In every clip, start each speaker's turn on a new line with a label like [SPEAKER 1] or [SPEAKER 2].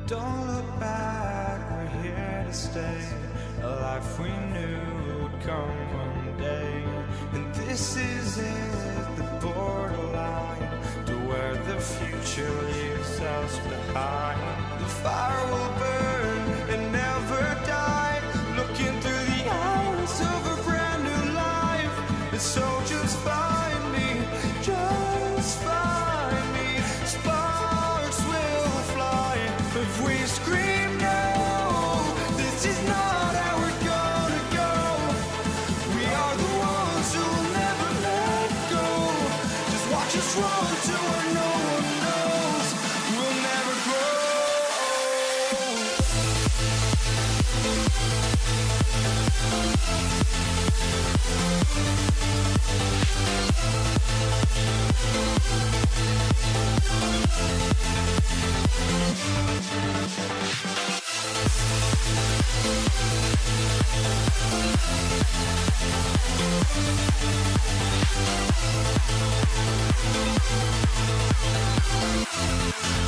[SPEAKER 1] Don't look back, we're here to stay. A life we knew would come one day. And this is it, the borderline to where the future leaves us behind. The fire will burn and never die, looking through the eyes of a brand new life. And so just find me, just find me. Sparks will fly if we scream no. This is not how we're gonna go. We are the ones who will never let go. Just watch us run to where no one knows. We'll never grow.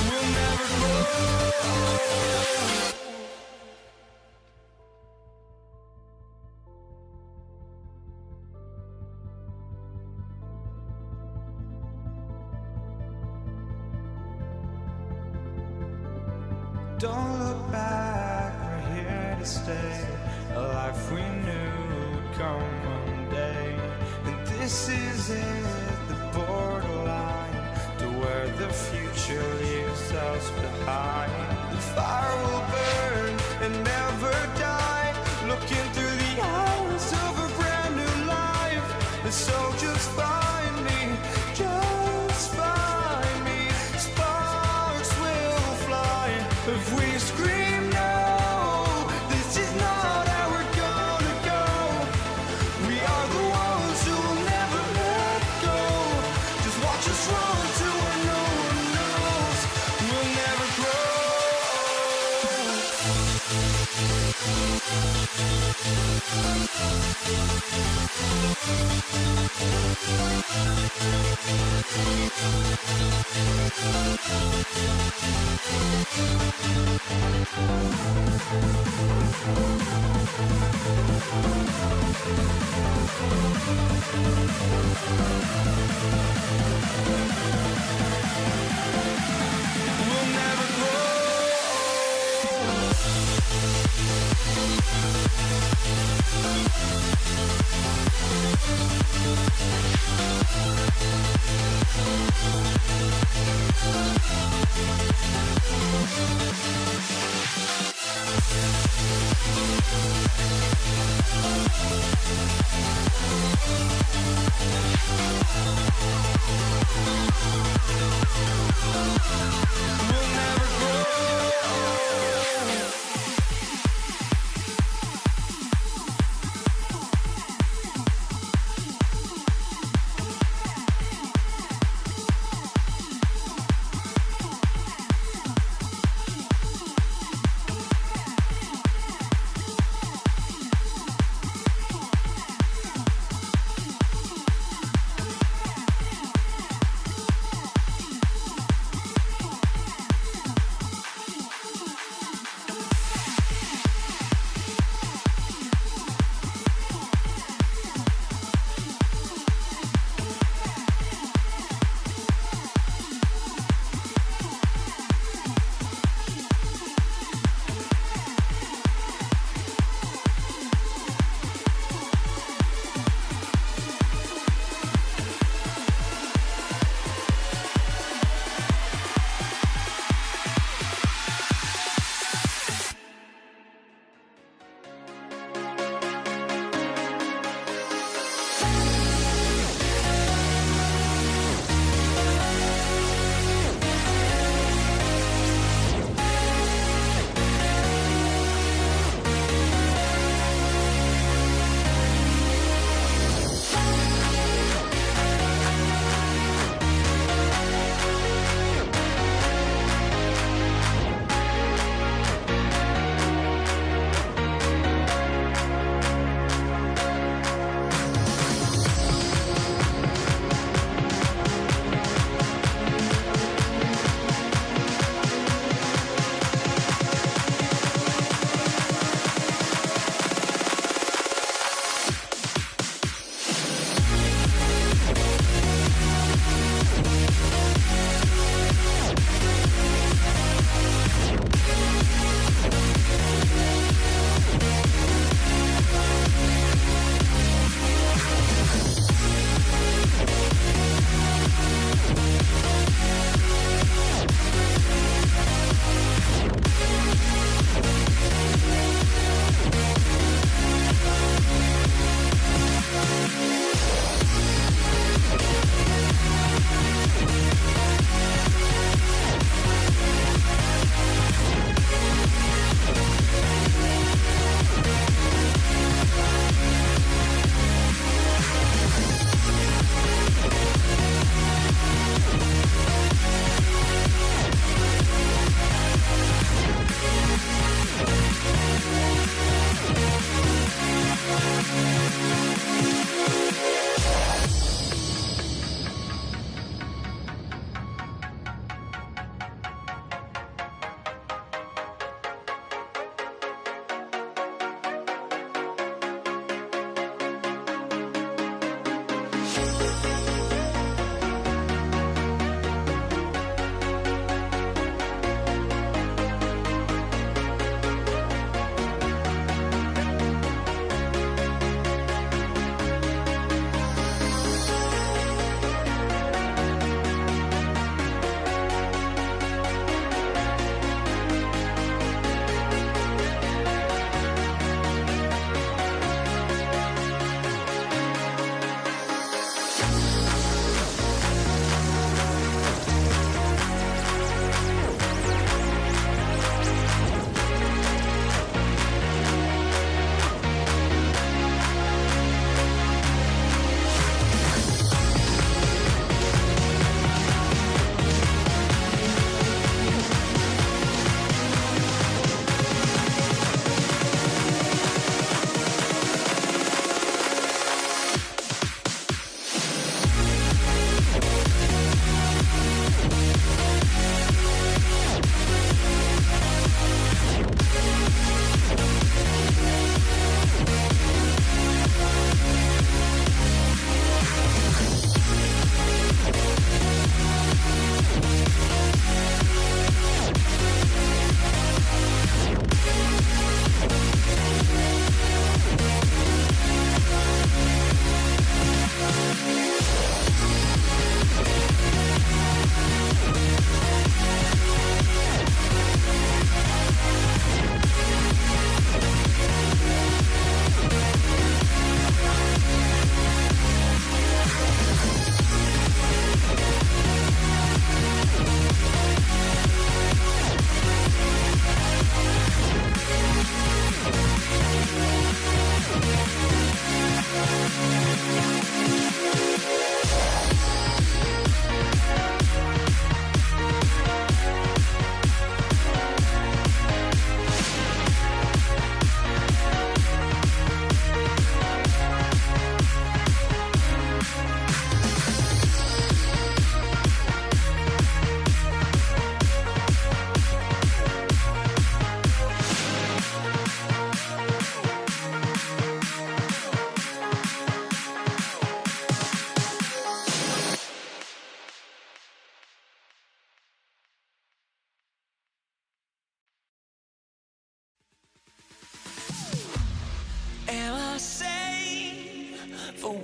[SPEAKER 1] We'll never grow. Don't look back, we're here to stay. A life we knew would come one day. And this is it, the borderline to where the future leaves us behind. The fire will burn and never die, looking through the eyes of a brand new life. And so just find me, just find me. Sparks will fly if we scream no. This is not how we're gonna go. We are the ones who will never let go. Just watch us run to where no one knows. We'll never grow. We'll never grow. We'll never grow.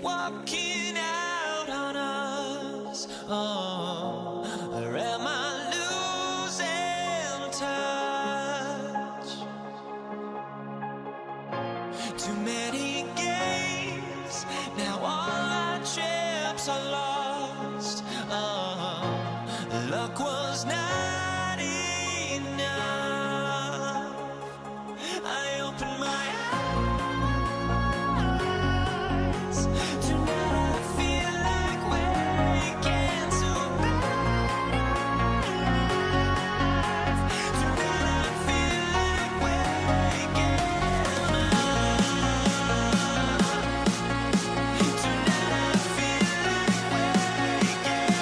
[SPEAKER 1] walking out on us. Oh, or am I losing touch? Too many games, now all our chips are lost. Oh, luck was not enough. I opened my eyes. Tonight I feel like waking to life. Tonight I feel like waking up. Tonight I feel like waking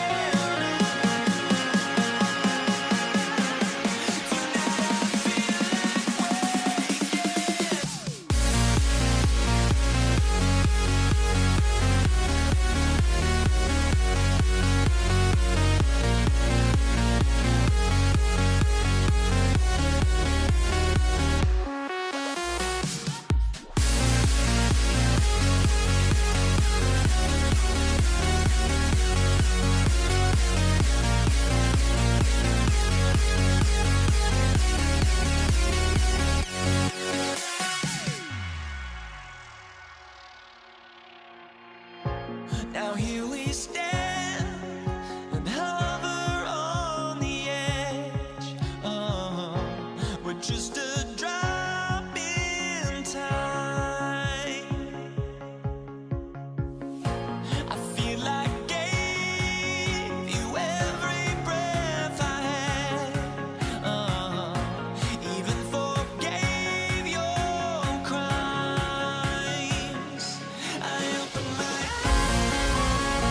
[SPEAKER 1] now here we stand and hover on the edge. Oh, we're just a drop in time. I feel like I gave you every breath I had. Even forgave your crimes. I opened my eyes.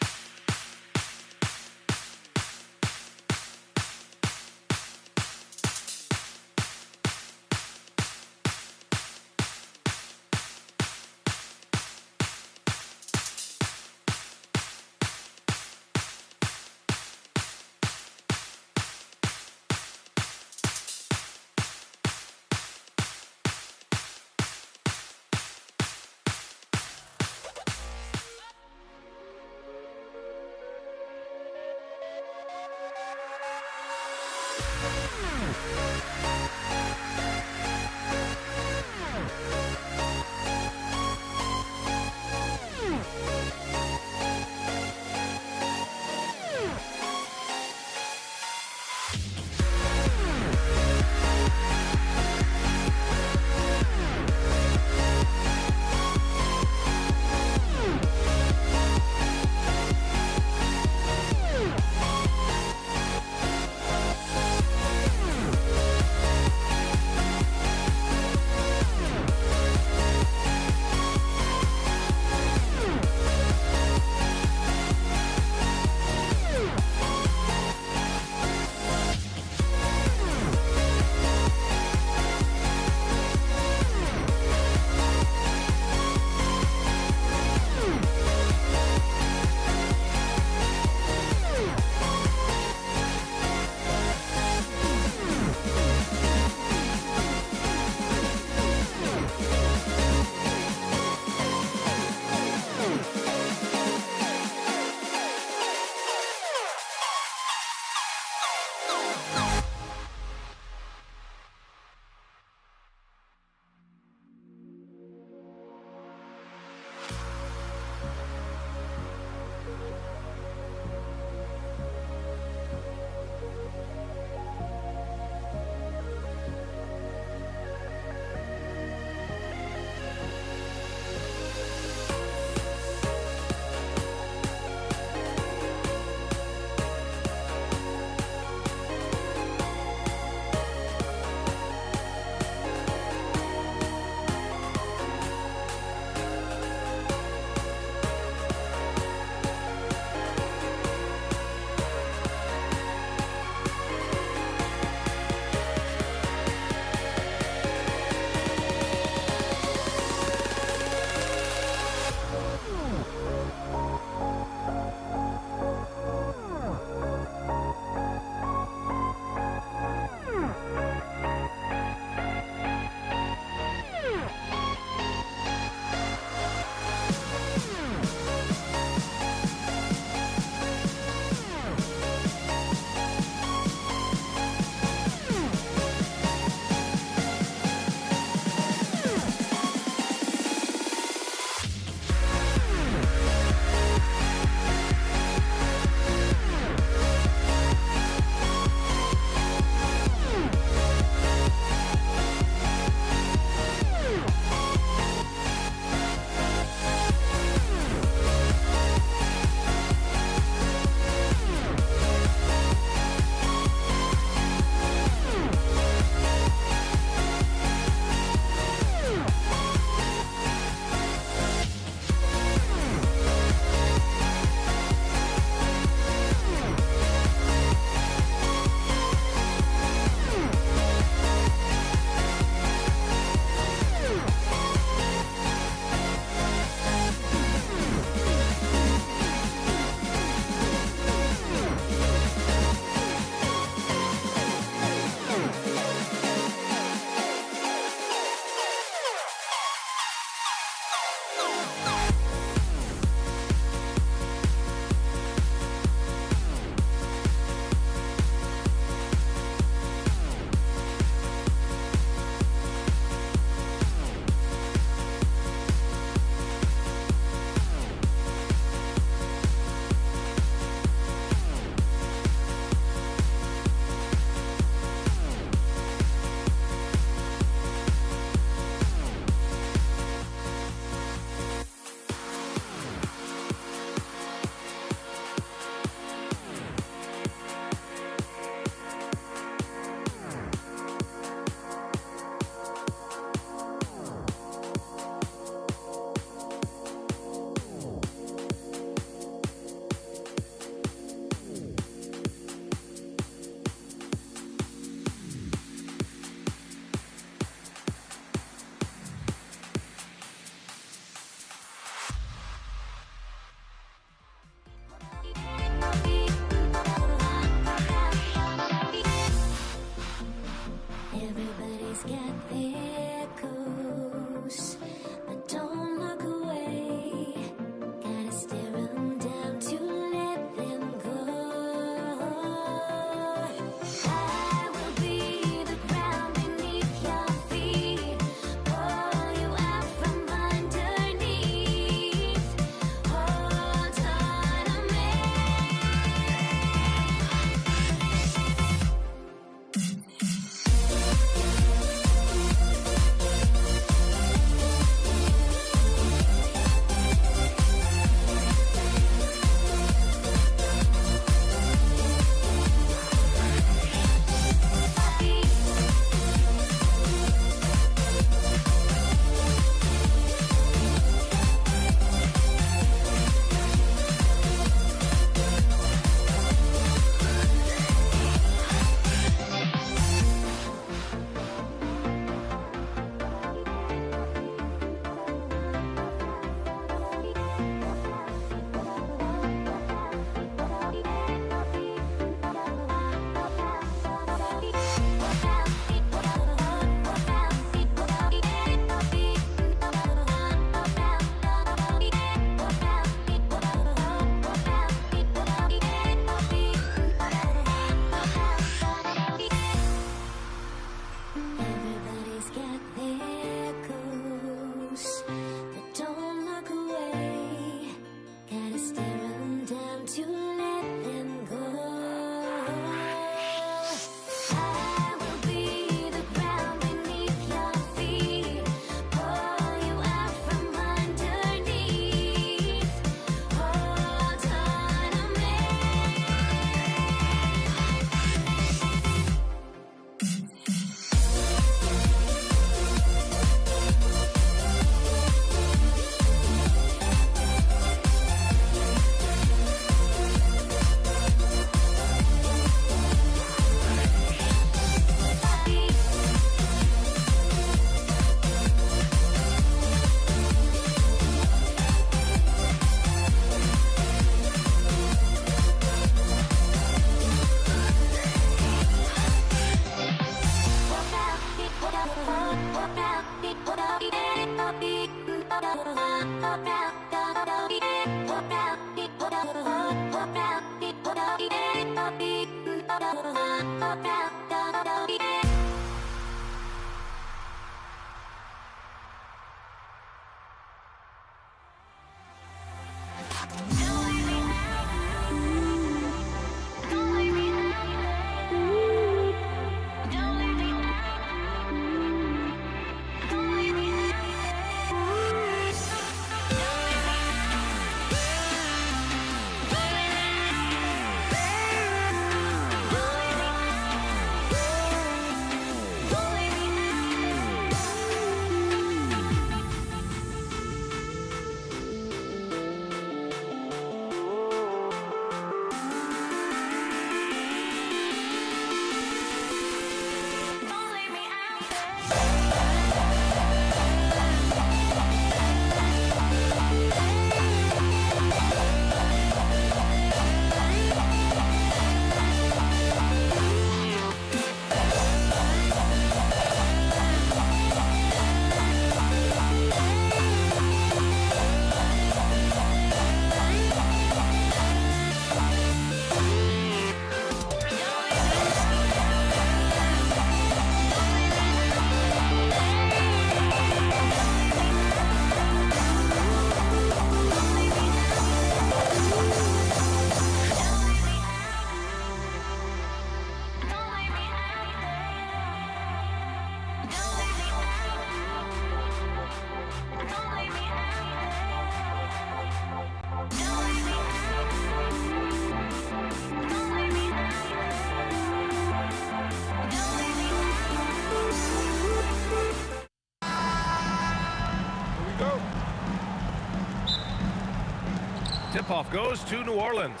[SPEAKER 2] Tip-off goes to New Orleans.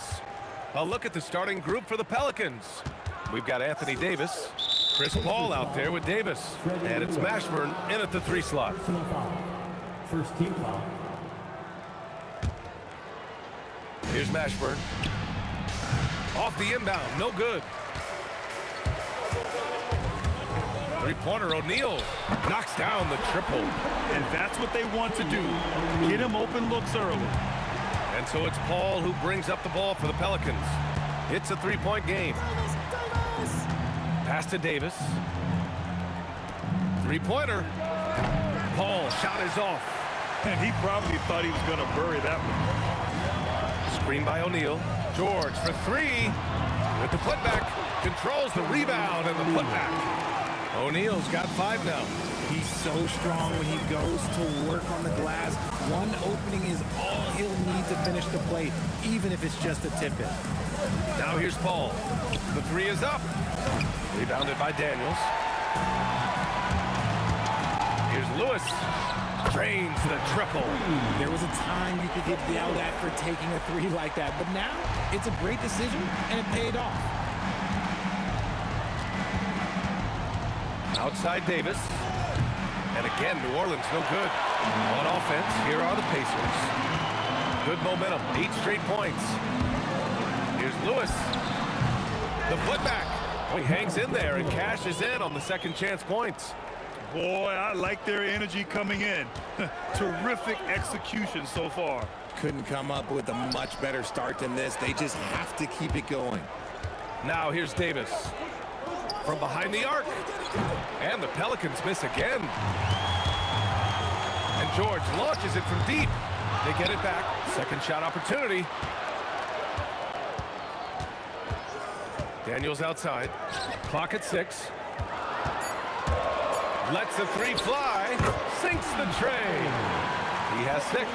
[SPEAKER 2] A look at the starting group for the Pelicans. We've got Anthony Davis, Chris Paul out there with Davis, and it's Mashburn in at the 3 slot.
[SPEAKER 3] First team foul.
[SPEAKER 2] Here's Mashburn. Off the inbound, no good. Three-pointer, O'Neal knocks down the triple.
[SPEAKER 4] And that's what they want to do. Get him open looks early.
[SPEAKER 2] And so it's Paul who brings up the ball for the Pelicans. It's a 3-point game. Pass to Davis. Three-pointer. Paul, shot is off.
[SPEAKER 4] And he probably thought he was going to bury that one.
[SPEAKER 2] Screen by O'Neal. George for 3. With the putback. Controls the rebound and the putback. O'Neal's got 5 now.
[SPEAKER 5] He's so strong when he goes to work on the glass. One opening is all he'll need to finish the play, even if it's just a tip-in.
[SPEAKER 2] Now here's Paul. The 3 is up. Rebounded by Daniels. Here's Lewis. Drains the triple.
[SPEAKER 5] There was a time you could get yelled at for taking a 3 like that, but now it's a great decision, and it paid off.
[SPEAKER 2] Outside Davis. And again, New Orleans no good. On offense, here are the Pacers. Good momentum, 8 straight points. Here's Lewis. The putback. He hangs in there and cashes in on the second chance points.
[SPEAKER 4] Boy, I like their energy coming in. Terrific execution so far.
[SPEAKER 5] Couldn't come up with a much better start than this. They just have to keep it going.
[SPEAKER 2] Now here's Davis. From behind the arc. And the Pelicans miss again. And George launches it from deep. They get it back. Second shot opportunity. Daniels outside. Clock at 6. Lets the 3 fly. Sinks the tray. He has 6.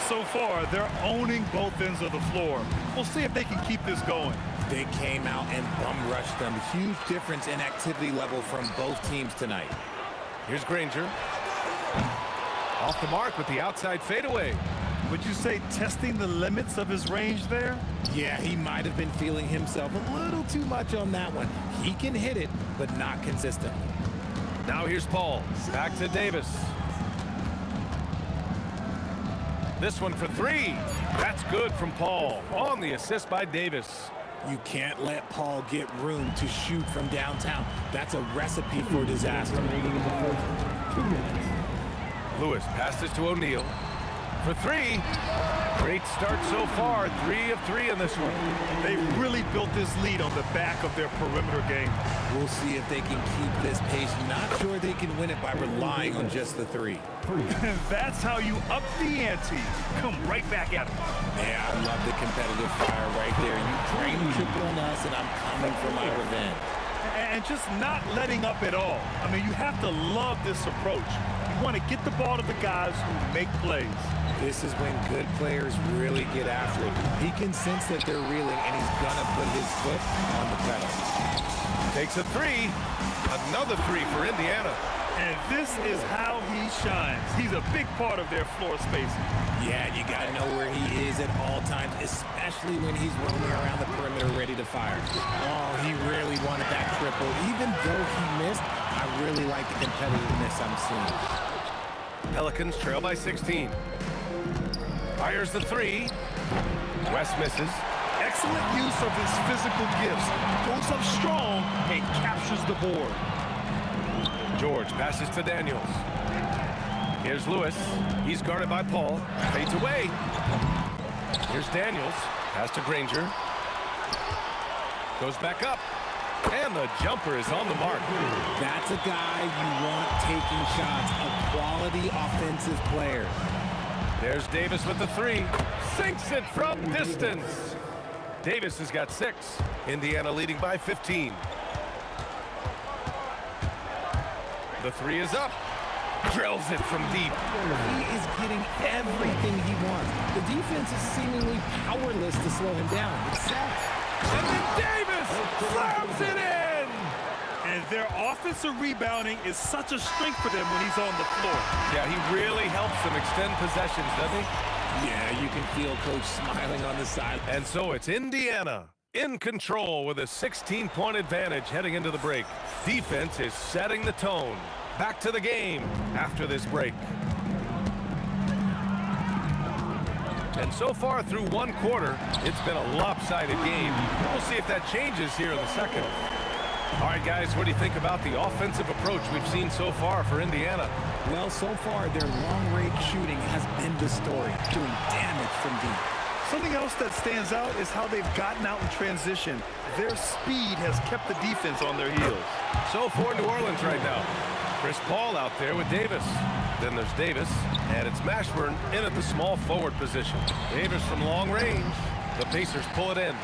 [SPEAKER 4] So far, they're owning both ends of the floor. We'll see if they can keep this going.
[SPEAKER 5] They came out and bum-rushed them. Huge difference in activity level from both teams tonight.
[SPEAKER 2] Here's Granger. Off the mark with the outside fadeaway.
[SPEAKER 4] Would you say testing the limits of his range there?
[SPEAKER 5] Yeah, he might have been feeling himself a little too much on that one. He can hit it, but not consistently.
[SPEAKER 2] Now here's Paul. Back to Davis. This one for 3. That's good from Paul. On the assist by Davis.
[SPEAKER 5] You can't let Paul get room to shoot from downtown. That's a recipe for disaster.
[SPEAKER 2] Lewis passes to O'Neal. for three. Great start so far. 3 of 3 in this one.
[SPEAKER 4] They really built this lead on the back of their perimeter game.
[SPEAKER 5] We'll see if they can keep this pace. Not sure they can win it by relying on just the 3.
[SPEAKER 4] That's how you up the ante. Come right back at them.
[SPEAKER 5] Yeah, I love the competitive fire right there. You drain the triple on us, and I'm coming for my revenge.
[SPEAKER 4] And just not letting up at all. I mean, you have to love this approach. You want to get the ball to the guys who make plays.
[SPEAKER 5] This is when good players really get after it. He can sense that they're reeling, and he's going to put his foot on the pedal.
[SPEAKER 2] Takes a 3. Another 3 for Indiana.
[SPEAKER 4] And this is how he shines. He's a big part of their floor spacing.
[SPEAKER 5] Yeah, you got to know where he is at all times, especially when he's roaming around the perimeter ready to fire. Oh, he really wanted that triple. Even though he missed, I really like the competitiveness I'm seeing.
[SPEAKER 2] Pelicans trail by 16. Fires the 3. West misses.
[SPEAKER 4] Excellent use of his physical gifts. Goes up strong and captures the board.
[SPEAKER 2] George passes to Daniels. Here's Lewis. He's guarded by Paul. Fades away. Here's Daniels. Pass to Granger. Goes back up. And the jumper is on the mark.
[SPEAKER 5] That's a guy you want taking shots. A quality offensive player.
[SPEAKER 2] There's Davis with the 3. Sinks it from distance. Davis has got 6. Indiana leading by 15. The 3 is up. Drills it from deep.
[SPEAKER 5] He is getting everything he wants. The defense is seemingly powerless to slow him down. It's sad.
[SPEAKER 2] And then Davis slams it in.
[SPEAKER 4] And their offensive rebounding is such a strength for them when he's on the floor.
[SPEAKER 2] Yeah, he really helps them extend possessions, doesn't he?
[SPEAKER 5] Yeah, you can feel Coach smiling on the side.
[SPEAKER 2] And so it's Indiana in control with a 16-point advantage heading into the break. Defense is setting the tone. Back to the game after this break. And so far through one quarter, it's been a lopsided game. We'll see if that changes here in the second. All right, guys, what do you think about the offensive approach we've seen so far for Indiana?
[SPEAKER 5] Well, so far, their long-range shooting has been the story, doing damage from deep.
[SPEAKER 4] Something else that stands out is how they've gotten out in transition. Their speed has kept the defense on their heels.
[SPEAKER 2] So for New Orleans right now, Chris Paul out there with Davis. Then there's Davis, and it's Mashburn in at the small forward position. Davis from long range. The Pacers pull it in.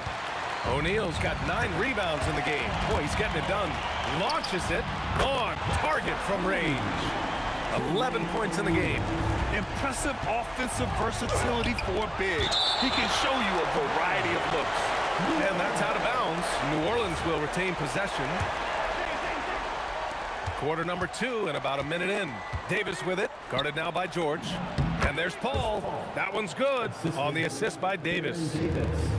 [SPEAKER 2] O'Neal's got 9 rebounds in the game. Boy, he's getting it done. Launches it on target from range. 11 points in the game.
[SPEAKER 4] Impressive offensive versatility for big. He can show you a variety of looks.
[SPEAKER 2] And that's out of bounds. New Orleans will retain possession. Quarter number 2 and about a minute in. Davis with it, guarded now by George. And there's Paul. That one's good on the assist by Davis.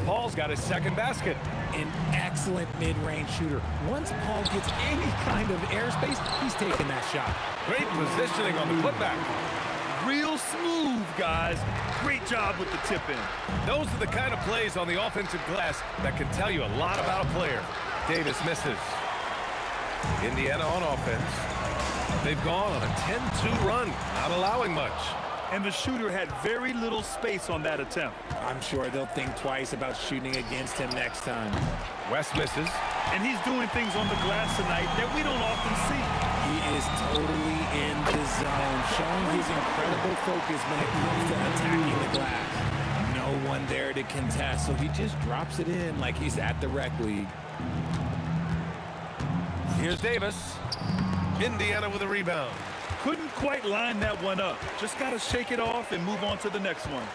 [SPEAKER 2] Paul's got his second basket.
[SPEAKER 5] An excellent mid-range shooter. Once Paul gets any kind of airspace, he's taking that shot.
[SPEAKER 2] Great positioning on the putback.
[SPEAKER 4] Real smooth, guys. Great job with the tip-in.
[SPEAKER 2] Those are the kind of plays on the offensive glass that can tell you a lot about a player. Davis misses. Indiana on offense. They've gone on a 10-2 run, not allowing much.
[SPEAKER 4] And the shooter had very little space on that attempt.
[SPEAKER 5] I'm sure they'll think twice about shooting against him next time.
[SPEAKER 2] West misses.
[SPEAKER 4] And he's doing things on the glass tonight that we don't often see.
[SPEAKER 5] He is totally in the zone, showing his incredible focus when it comes to attacking the glass. No one there to contest, so he just drops it in like he's at the rec league.
[SPEAKER 2] Here's Davis. Indiana with a rebound.
[SPEAKER 4] Couldn't quite line that one up. Just got to shake it off and move on to the next one.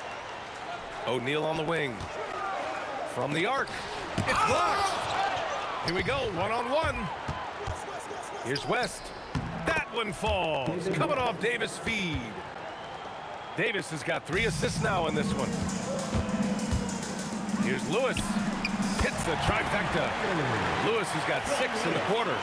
[SPEAKER 2] O'Neal on the wing. From the arc. It's blocked. Here we go, one-on-one. Here's West. That one falls. Coming off Davis' feed. Davis has got 3 assists now in this one. Here's Lewis. Hits the trifecta. Lewis has got 6 in the quarter.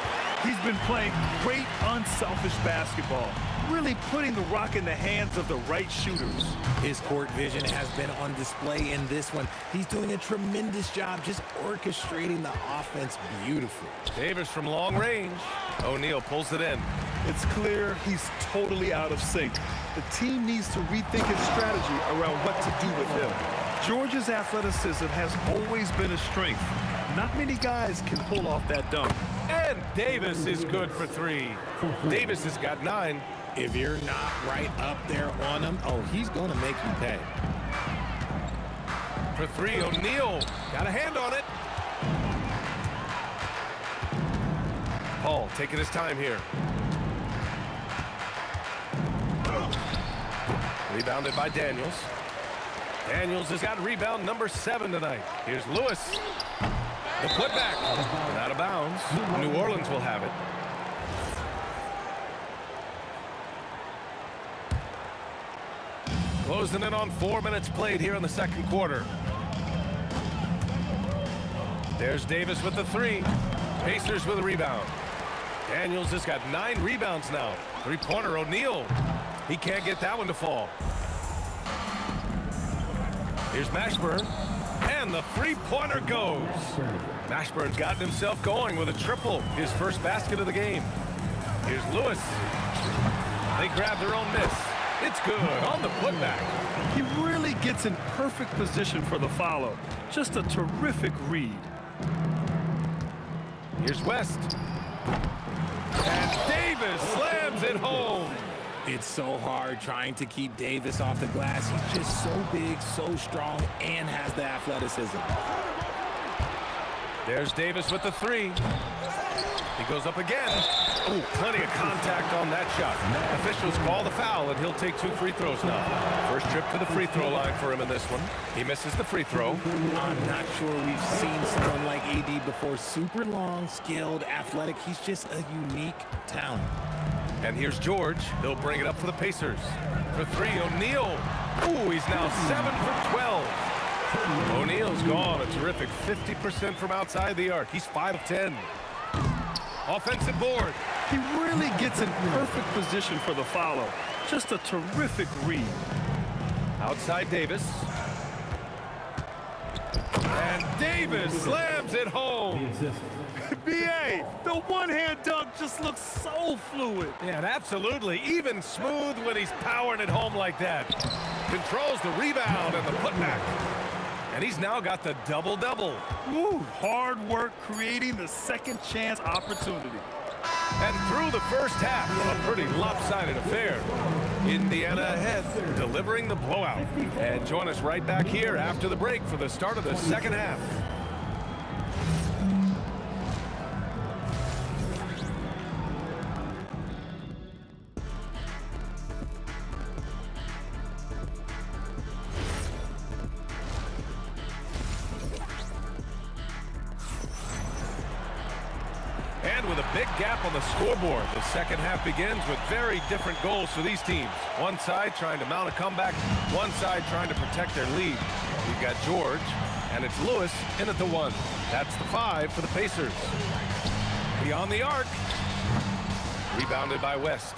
[SPEAKER 4] He's been playing great, unselfish basketball, really putting the rock in the hands of the right shooters.
[SPEAKER 5] His court vision has been on display in this one. He's doing a tremendous job just orchestrating the offense beautifully.
[SPEAKER 2] Davis from long range. O'Neal pulls it in.
[SPEAKER 4] It's clear he's totally out of sync. the team needs to rethink its strategy around what to do with him. Georgia's athleticism has always been a strength. Not many guys can pull off that dunk.
[SPEAKER 2] And Davis is good for 3. Davis has got 9.
[SPEAKER 5] If you're not right up there on him, oh, he's going to make you pay.
[SPEAKER 2] For 3, O'Neal got a hand on it. Paul taking his time here. Rebounded by Daniels. Daniels has got rebound number 7 tonight. Here's Lewis. The putback. Out of bounds. New Orleans will have it. Closing in on 4 minutes played here in the second quarter. There's Davis with the 3. Pacers with a rebound. Daniels has got 9 rebounds now. 3-pointer O'Neal. He can't get that one to fall. Here's Mashburn. And the 3-pointer goes. Mashburn's gotten himself going with a triple. His first basket of the game. Here's Lewis. They grab their own miss. It's good on the putback.
[SPEAKER 4] He really gets in perfect position for the follow. Just a terrific read.
[SPEAKER 2] Here's West. And Davis slams it home.
[SPEAKER 5] It's so hard trying to keep Davis off the glass. He's just so big, so strong, and has the athleticism.
[SPEAKER 2] There's Davis with the 3. He goes up again. Oh, plenty of contact on that shot. Officials call the foul, and he'll take 2 free throws now. First trip to the free throw line for him in this one. He misses the free throw.
[SPEAKER 5] I'm not sure we've seen someone like AD before. Super long, skilled, athletic. He's just a unique talent.
[SPEAKER 2] And here's George. He'll bring it up for the Pacers. For 3, O'Neal. Ooh, he's now 7 for 12. O'Neal's gone a terrific 50% from outside the arc. He's 5 of 10. Offensive board.
[SPEAKER 4] He really gets in perfect position for the follow. Just a terrific read.
[SPEAKER 2] Outside Davis. And Davis slams it home.
[SPEAKER 4] B.A., the one-hand dunk just looks so fluid.
[SPEAKER 2] Yeah, absolutely. Even smooth when he's powering it home like that. Controls the rebound and the putback. And he's now got the double-double.
[SPEAKER 4] Woo, hard work creating the second chance opportunity.
[SPEAKER 2] And through the first half, a pretty lopsided affair. Indiana ahead, delivering the blowout. And join us right back here after the break for the start of the second half. And with a big gap on the scoreboard, the second half begins with very different goals for these teams. One side trying to mount a comeback, one side trying to protect their lead. We've got George, and it's Lewis in at the 1. That's the 5 for the Pacers. Beyond the arc. Rebounded by West.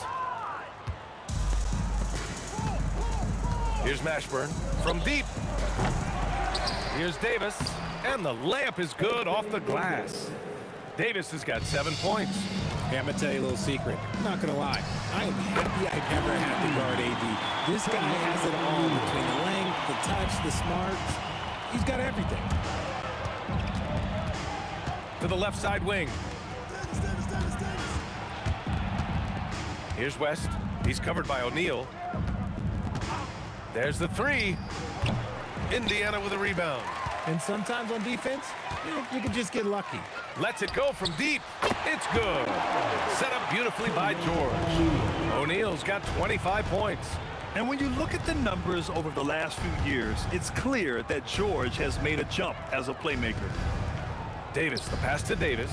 [SPEAKER 2] Here's Mashburn from deep. Here's Davis, and the layup is good off the glass. Davis has got 7 points.
[SPEAKER 5] Hey, I'm going to tell you a little secret. I'm not going to lie. I am happy I never had to guard AD. This guy has it all between the length, the touch, the smarts. He's got everything.
[SPEAKER 2] To the left side wing. Here's West. He's covered by O'Neal. There's the 3. Indiana with a rebound.
[SPEAKER 5] And sometimes on defense, you can just get lucky.
[SPEAKER 2] Lets it go from deep. It's good. Set up beautifully by George. O'Neal's got 25 points.
[SPEAKER 4] And when you look at the numbers over the last few years, it's clear that George has made a jump as a playmaker.
[SPEAKER 2] Davis, the pass to Davis.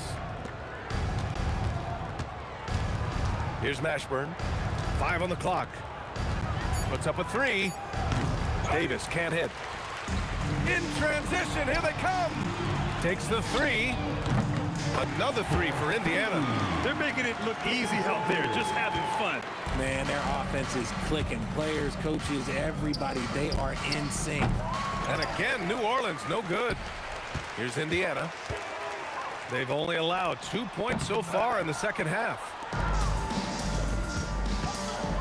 [SPEAKER 2] Here's Mashburn. 5 on the clock. Puts up a 3. Davis can't hit. In transition, here they come. Takes the 3. Another 3 for Indiana.
[SPEAKER 4] They're making it look easy out there, just having fun.
[SPEAKER 5] Man, their offense is clicking. Players, coaches, everybody, they are in sync.
[SPEAKER 2] And again, New Orleans, no good. Here's Indiana. They've only allowed 2 points so far in the second half.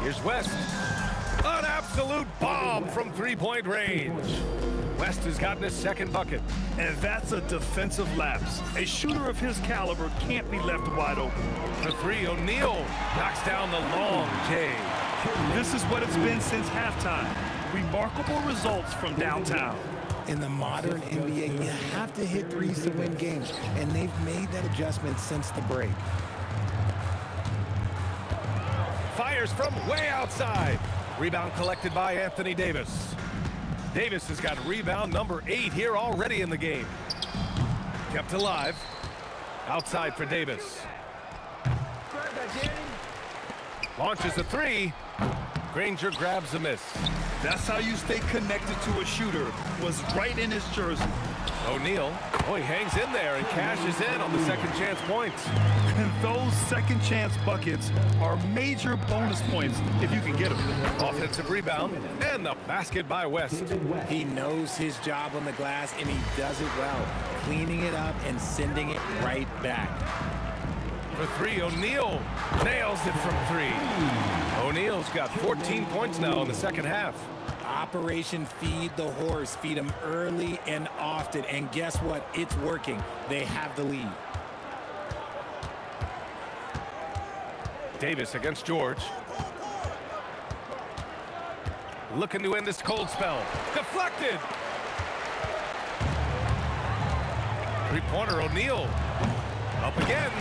[SPEAKER 2] Here's West. Absolute bomb from three-point range. West has gotten his second bucket.
[SPEAKER 4] And that's a defensive lapse. A shooter of his caliber can't be left wide open.
[SPEAKER 2] For three, O'Neal knocks down the long J.
[SPEAKER 4] This is what it's been since halftime. Remarkable results from downtown.
[SPEAKER 5] In the modern NBA, you have to hit threes to win games, and they've made that adjustment since the break.
[SPEAKER 2] Fires from way outside. Rebound collected by Anthony Davis. Davis has got rebound number 8 here already in the game. Kept alive. Outside for Davis. Launches a three. Granger grabs a miss.
[SPEAKER 4] That's how you stay connected to a shooter. Was right in his jersey.
[SPEAKER 2] O'Neal, he hangs in there and cashes in on the second chance points.
[SPEAKER 4] And those second chance buckets are major bonus points if you can get them.
[SPEAKER 2] Offensive rebound and the basket by West.
[SPEAKER 5] He knows his job on the glass, and he does it well, cleaning it up and sending it right back.
[SPEAKER 2] For three, O'Neal nails it from three. O'Neal's got 14 points now in the second half.
[SPEAKER 5] Operation Feed the Horse. Feed him early and often. And guess what? It's working. They have the lead.
[SPEAKER 2] Davis against George. Looking to end this cold spell. Deflected. Three-pointer, O'Neal. Up again.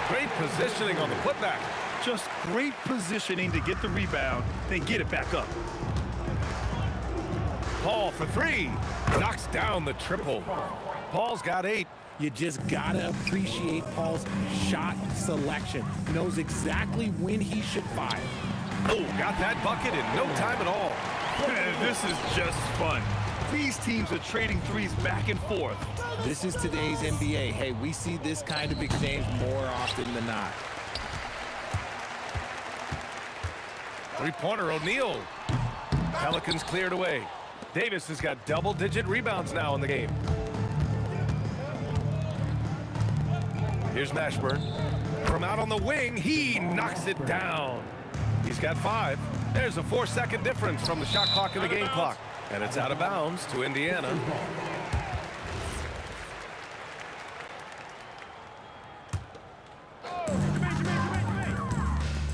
[SPEAKER 2] Great positioning on the putback.
[SPEAKER 4] Just great positioning to get the rebound, then get it back up.
[SPEAKER 2] Paul for three. Knocks down the triple. Paul's got 8.
[SPEAKER 5] You just gotta appreciate Paul's shot selection. Knows exactly when he should fire.
[SPEAKER 2] Oh, got that bucket in no time at all.
[SPEAKER 4] Man, this is just fun. These teams are trading threes back and forth.
[SPEAKER 5] This is today's NBA. Hey, we see this kind of exchange more often than not.
[SPEAKER 2] Three-pointer, O'Neal. Pelicans cleared away. Davis has got double-digit rebounds now in the game. Here's Mashburn. From out on the wing, he knocks it down. He's got 5. There's a 4-second difference from the shot clock and the game clock. And it's out of bounds to Indiana.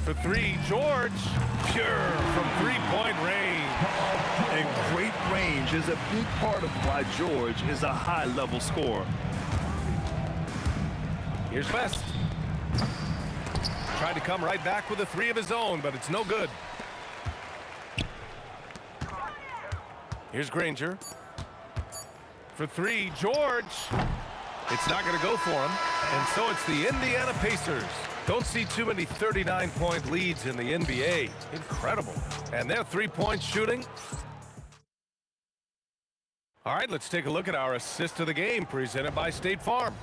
[SPEAKER 2] For three, George. Pure from three-point range.
[SPEAKER 4] And great range is a big part of why George is a high-level scorer.
[SPEAKER 2] Here's West. Tried to come right back with a 3 of his own, but it's no good. Here's Granger. For 3, George. It's not going to go for him. And so it's the Indiana Pacers. Don't see too many 39-point leads in the NBA. Incredible. And their three-point shooting. All right, let's take a look at our assist of the game presented by State Farm.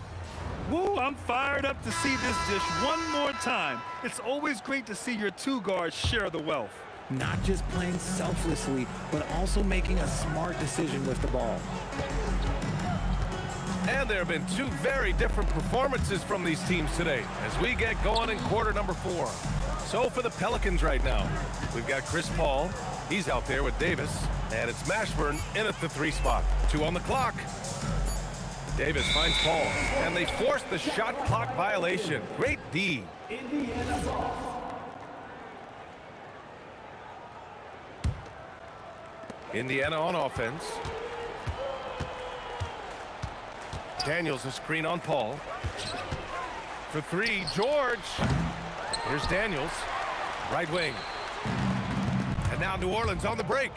[SPEAKER 4] Woo, I'm fired up to see this dish one more time. It's always great to see your 2 guards share the wealth.
[SPEAKER 5] Not just playing selflessly, but also making a smart decision with the ball.
[SPEAKER 2] And there have been 2 very different performances from these teams today as we get going in quarter number 4. So for the Pelicans right now, we've got Chris Paul. He's out there with Davis. And it's Mashburn in at the 3 spot. 2 on the clock. Davis finds Paul. And they force the shot clock violation. Great D. Indiana on offense. Daniels a screen on Paul. For 3, George. Here's Daniels. Right wing. And now New Orleans on the break.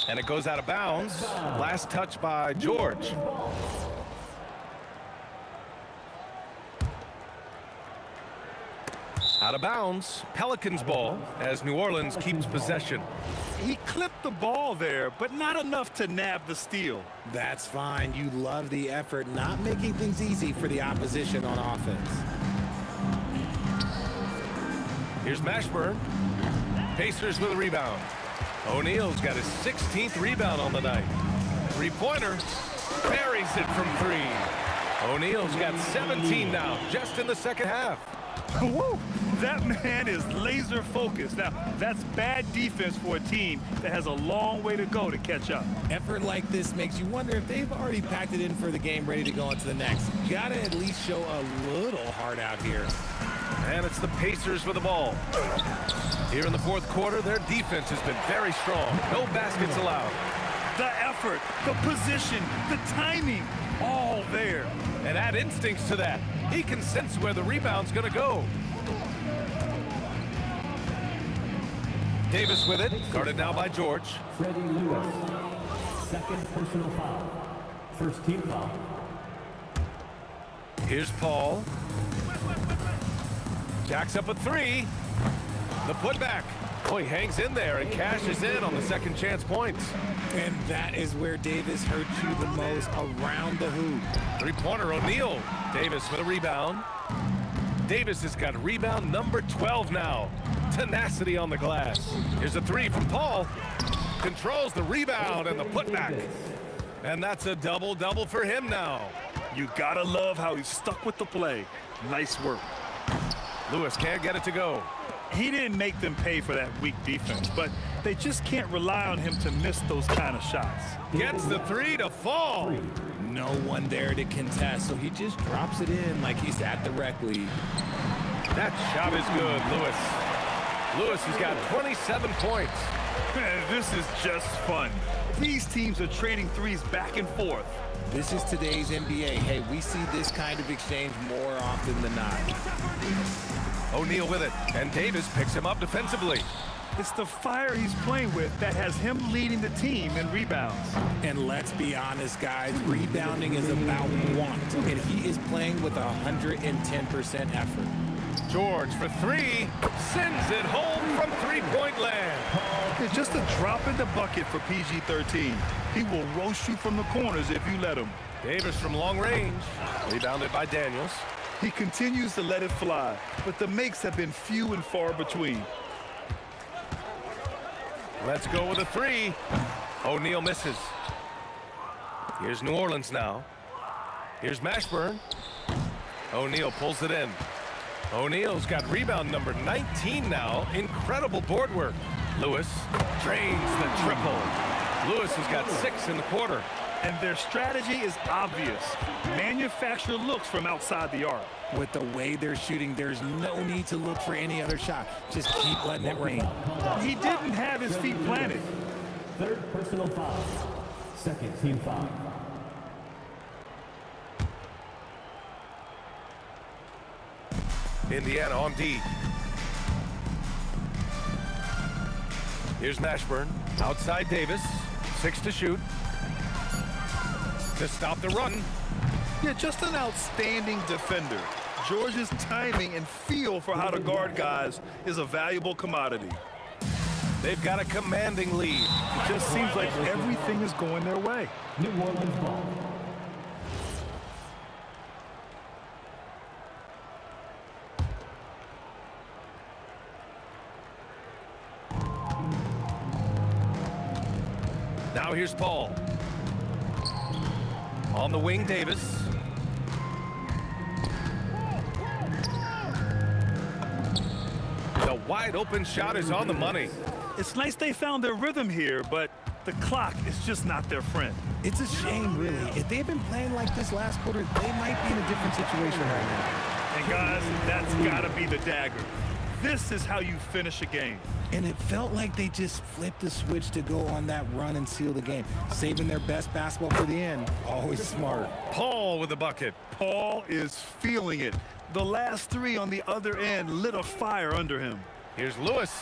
[SPEAKER 2] And it goes out of bounds. Last touch by George. Out of bounds. Pelicans ball as New Orleans keeps possession.
[SPEAKER 4] He clipped the ball there, but not enough to nab the steal.
[SPEAKER 5] That's fine. You love the effort, not making things easy for the opposition on offense.
[SPEAKER 2] Here's Mashburn. Pacers with a rebound. O'Neal's got his 16th rebound on the night. Three-pointer. Buries it from 3. O'Neal's got 17 now just in the second half.
[SPEAKER 4] Woo! That man is laser focused. Now, that's bad defense for a team that has a long way to go to catch up.
[SPEAKER 5] Effort like this makes you wonder if they've already packed it in for the game, ready to go on to the next. Gotta at least show a little heart out here.
[SPEAKER 2] And it's the Pacers with the ball. Here in the fourth quarter, their defense has been very strong. No baskets allowed.
[SPEAKER 4] The effort, the position, the timing, all there.
[SPEAKER 2] And add instincts to that. He can sense where the rebound's going to go. Davis with it, guarded now by George.
[SPEAKER 3] Freddie Lewis. Second personal foul. First team foul.
[SPEAKER 2] Here's Paul. Jacks up a three. The putback. Oh, he hangs in there and cashes in on the second chance points.
[SPEAKER 5] And that is where Davis hurt you the most, around the hoop.
[SPEAKER 2] Three-pointer, O'Neal. Davis with a rebound. Davis has got rebound number 12 now. Tenacity on the glass. Here's a three from Paul. Controls the rebound and the putback. And that's a double-double for him now.
[SPEAKER 4] You gotta love how he stuck with the play. Nice work.
[SPEAKER 2] Lewis can't get it to go.
[SPEAKER 4] He didn't make them pay for that weak defense, but they just can't rely on him to miss those kind of shots.
[SPEAKER 2] Gets the three to fall.
[SPEAKER 5] No one there to contest, so he just drops it in like he's at the rec league.
[SPEAKER 2] That shot is good, Lewis. Lewis has got 27 points.
[SPEAKER 4] This is just fun. These teams are trading threes back and forth.
[SPEAKER 5] This is today's NBA. Hey, we see this kind of exchange more often than not.
[SPEAKER 2] O'Neal with it, and Davis picks him up defensively.
[SPEAKER 4] It's the fire he's playing with that has him leading the team in rebounds.
[SPEAKER 5] And let's be honest, guys, rebounding is about want, and he is playing with 110% effort.
[SPEAKER 2] George for three, sends it home from three-point land.
[SPEAKER 4] It's just a drop in the bucket for PG-13. He will roast you from the corners if you let him.
[SPEAKER 2] Davis from long range, rebounded by Daniels.
[SPEAKER 4] He continues to let it fly, but the makes have been few and far between.
[SPEAKER 2] Let's go with a three. O'Neal misses. Here's New Orleans now. Here's Mashburn. O'Neal pulls it in. O'Neal's got rebound number 19 now. Incredible board work. Lewis drains the triple. Lewis has got 6 in the quarter.
[SPEAKER 4] And their strategy is obvious. Manufacture looks from outside the arc.
[SPEAKER 5] With the way they're shooting, there's no need to look for any other shot. Just keep letting it rain.
[SPEAKER 4] He didn't have his feet planted.
[SPEAKER 3] Third personal foul. Second team foul.
[SPEAKER 2] Indiana on D. Here's Mashburn. Outside Davis. 6 to shoot. To stop the run.
[SPEAKER 4] Yeah, just an outstanding defender. George's timing and feel for how to guard guys is a valuable commodity.
[SPEAKER 2] They've got a commanding lead.
[SPEAKER 4] It just seems like everything is going their way.
[SPEAKER 3] New Orleans ball.
[SPEAKER 2] Now here's Paul. On the wing, Davis. The wide open shot is on the money.
[SPEAKER 4] It's nice they found their rhythm here, but the clock is just not their friend.
[SPEAKER 5] It's a shame, really. If they had been playing like this last quarter, they might be in a different situation right now.
[SPEAKER 4] And guys, that's gotta be the dagger. This is how you finish a game.
[SPEAKER 5] And it felt like they just flipped the switch to go on that run and seal the game. Saving their best basketball for the end. Always smart.
[SPEAKER 2] Paul with the bucket.
[SPEAKER 4] Paul is feeling it. The last three on the other end lit a fire under him.
[SPEAKER 2] Here's Lewis.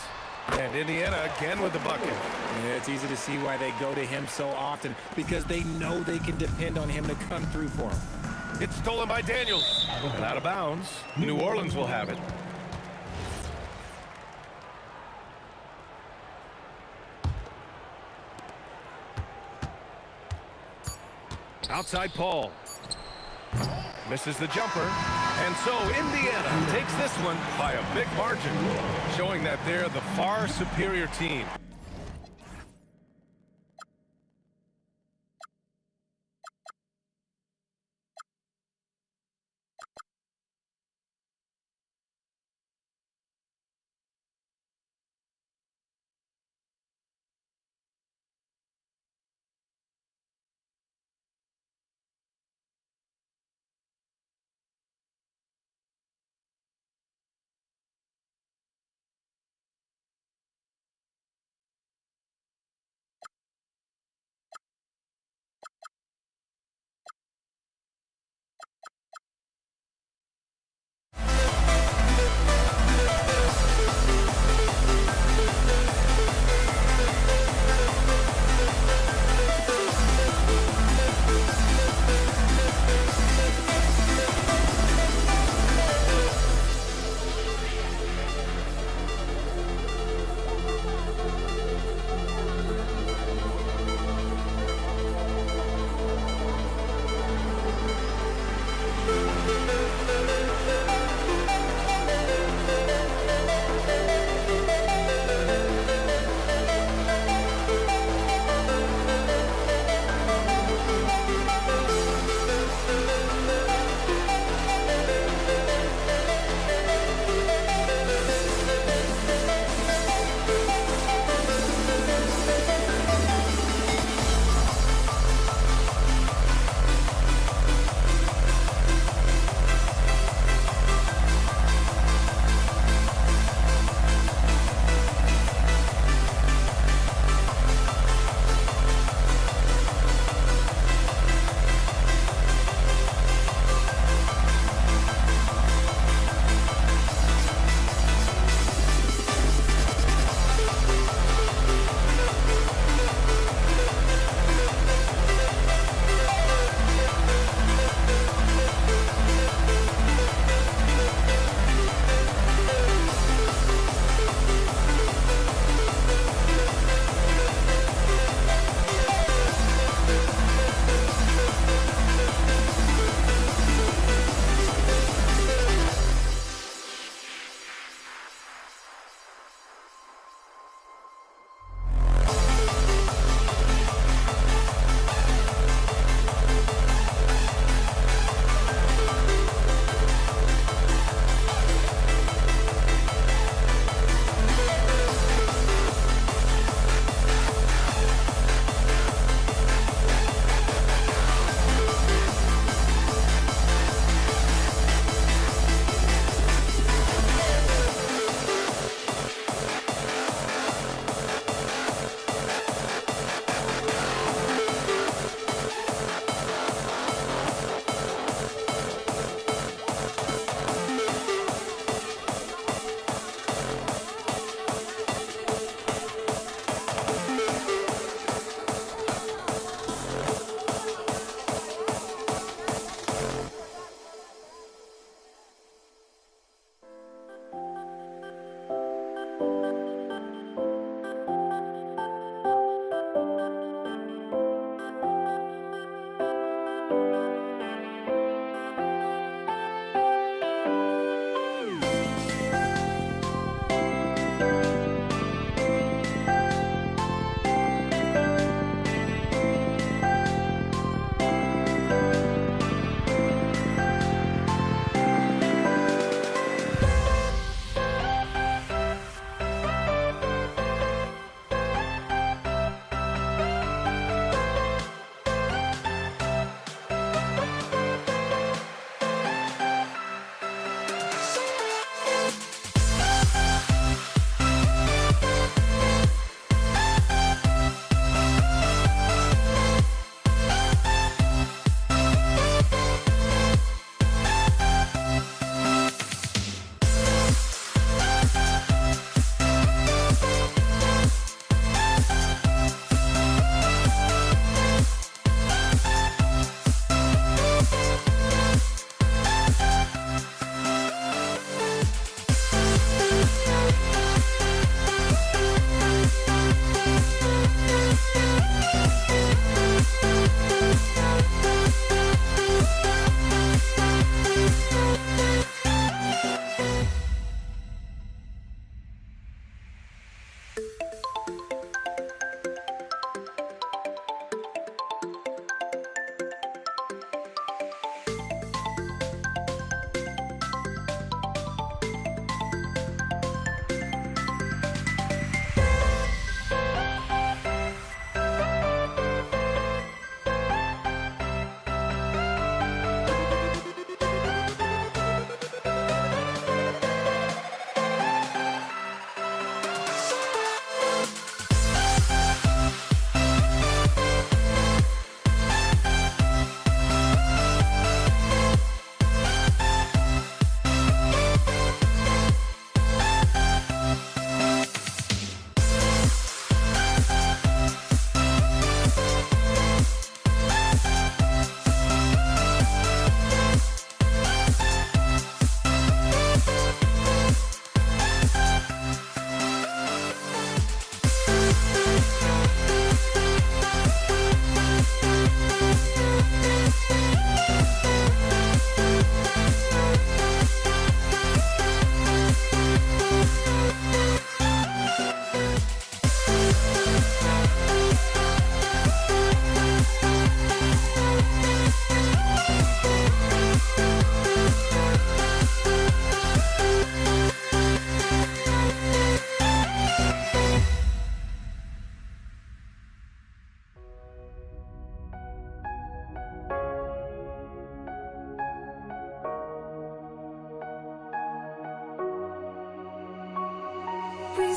[SPEAKER 2] And Indiana again with the bucket.
[SPEAKER 5] Yeah, it's easy to see why they go to him so often, because they know they can depend on him to come through for them.
[SPEAKER 2] It's stolen by Daniels. And out of bounds. New Orleans will have it. Outside Paul. Misses the jumper. And so Indiana takes this one by a big margin, showing that they're the far superior team.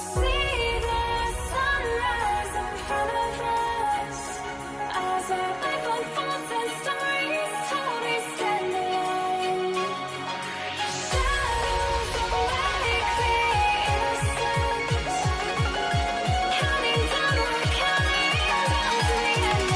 [SPEAKER 1] see the sunrise in front of us as our life unfolds and stories told we stand alone. Shadows awake the innocence, counting down, we're counting down to the end.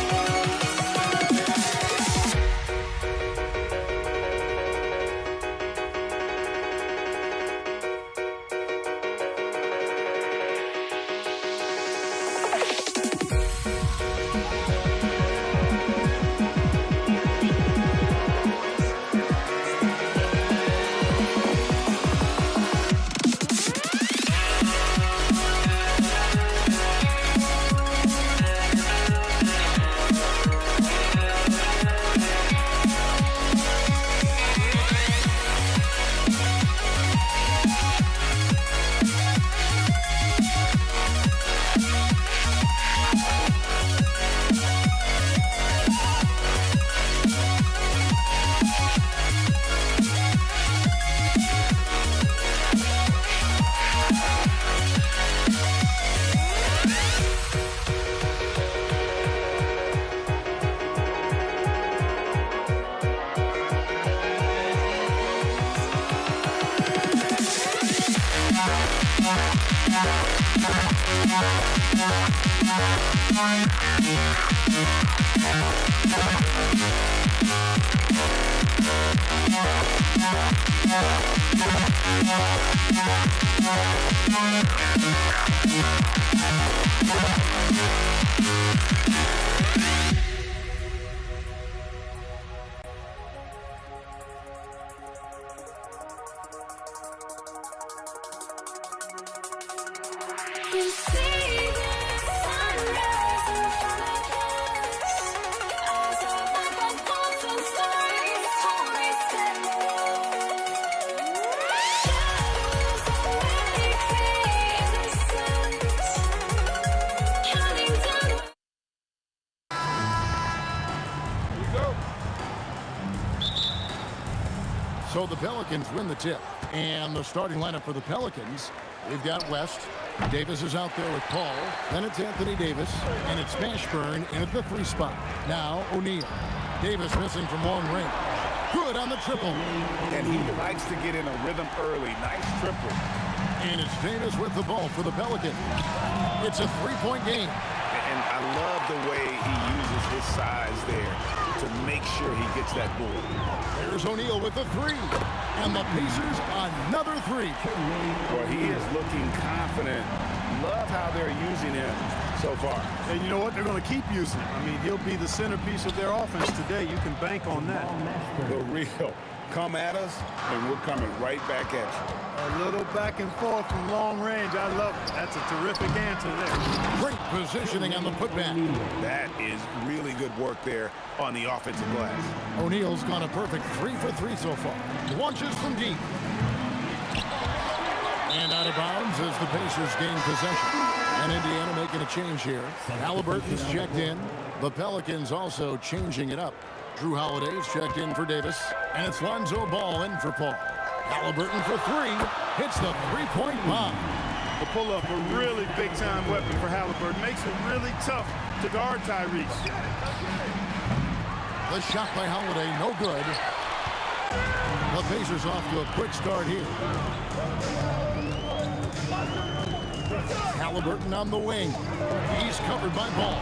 [SPEAKER 1] You see the sunrise in front of us as our life unfolds and stories told we stand alone. Shadows awake the innocence, counting down.
[SPEAKER 6] So the Pelicans win the tip. And the starting lineup for the Pelicans, we've got West. Davis is out there with Paul. Then it's Anthony Davis. And it's Mashburn in at the 3 spot. Now O'Neal. Davis missing from long range. Good on the triple.
[SPEAKER 7] And he likes to get in a rhythm early. Nice triple.
[SPEAKER 6] And it's Davis with the ball for the Pelicans. It's a 3-point game.
[SPEAKER 7] And I love the way he uses his size there to make sure he gets that board.
[SPEAKER 6] There's O'Neal with the 3. And the Pacers another 3.
[SPEAKER 7] Well, he is looking confident. Love how they're using him so far.
[SPEAKER 8] And you know what? They're going to keep using him. I mean, he'll be the centerpiece of their offense today. You can bank on that.
[SPEAKER 7] The real. Come at us, and we're coming right back at you.
[SPEAKER 8] A little back and forth from long range. I love it. That's a terrific answer there.
[SPEAKER 6] Great positioning on the putback.
[SPEAKER 7] That is really good work there on the offensive glass.
[SPEAKER 6] O'Neal's gone a perfect 3 for 3 so far. Launches from deep. And out of bounds as the Pacers gain possession. And Indiana making a change here. Halliburton's checked in. The Pelicans also changing it up. Drew Holiday's checked in for Davis. And it's Lonzo Ball in for Paul. Halliburton for 3. Hits the 3-point bomb.
[SPEAKER 8] The pull-up, a really big-time weapon for Halliburton. Makes it really tough to guard Tyrese.
[SPEAKER 6] The shot by Holiday, no good. The Pacers off to a quick start here. Halliburton on the wing. He's covered by Ball.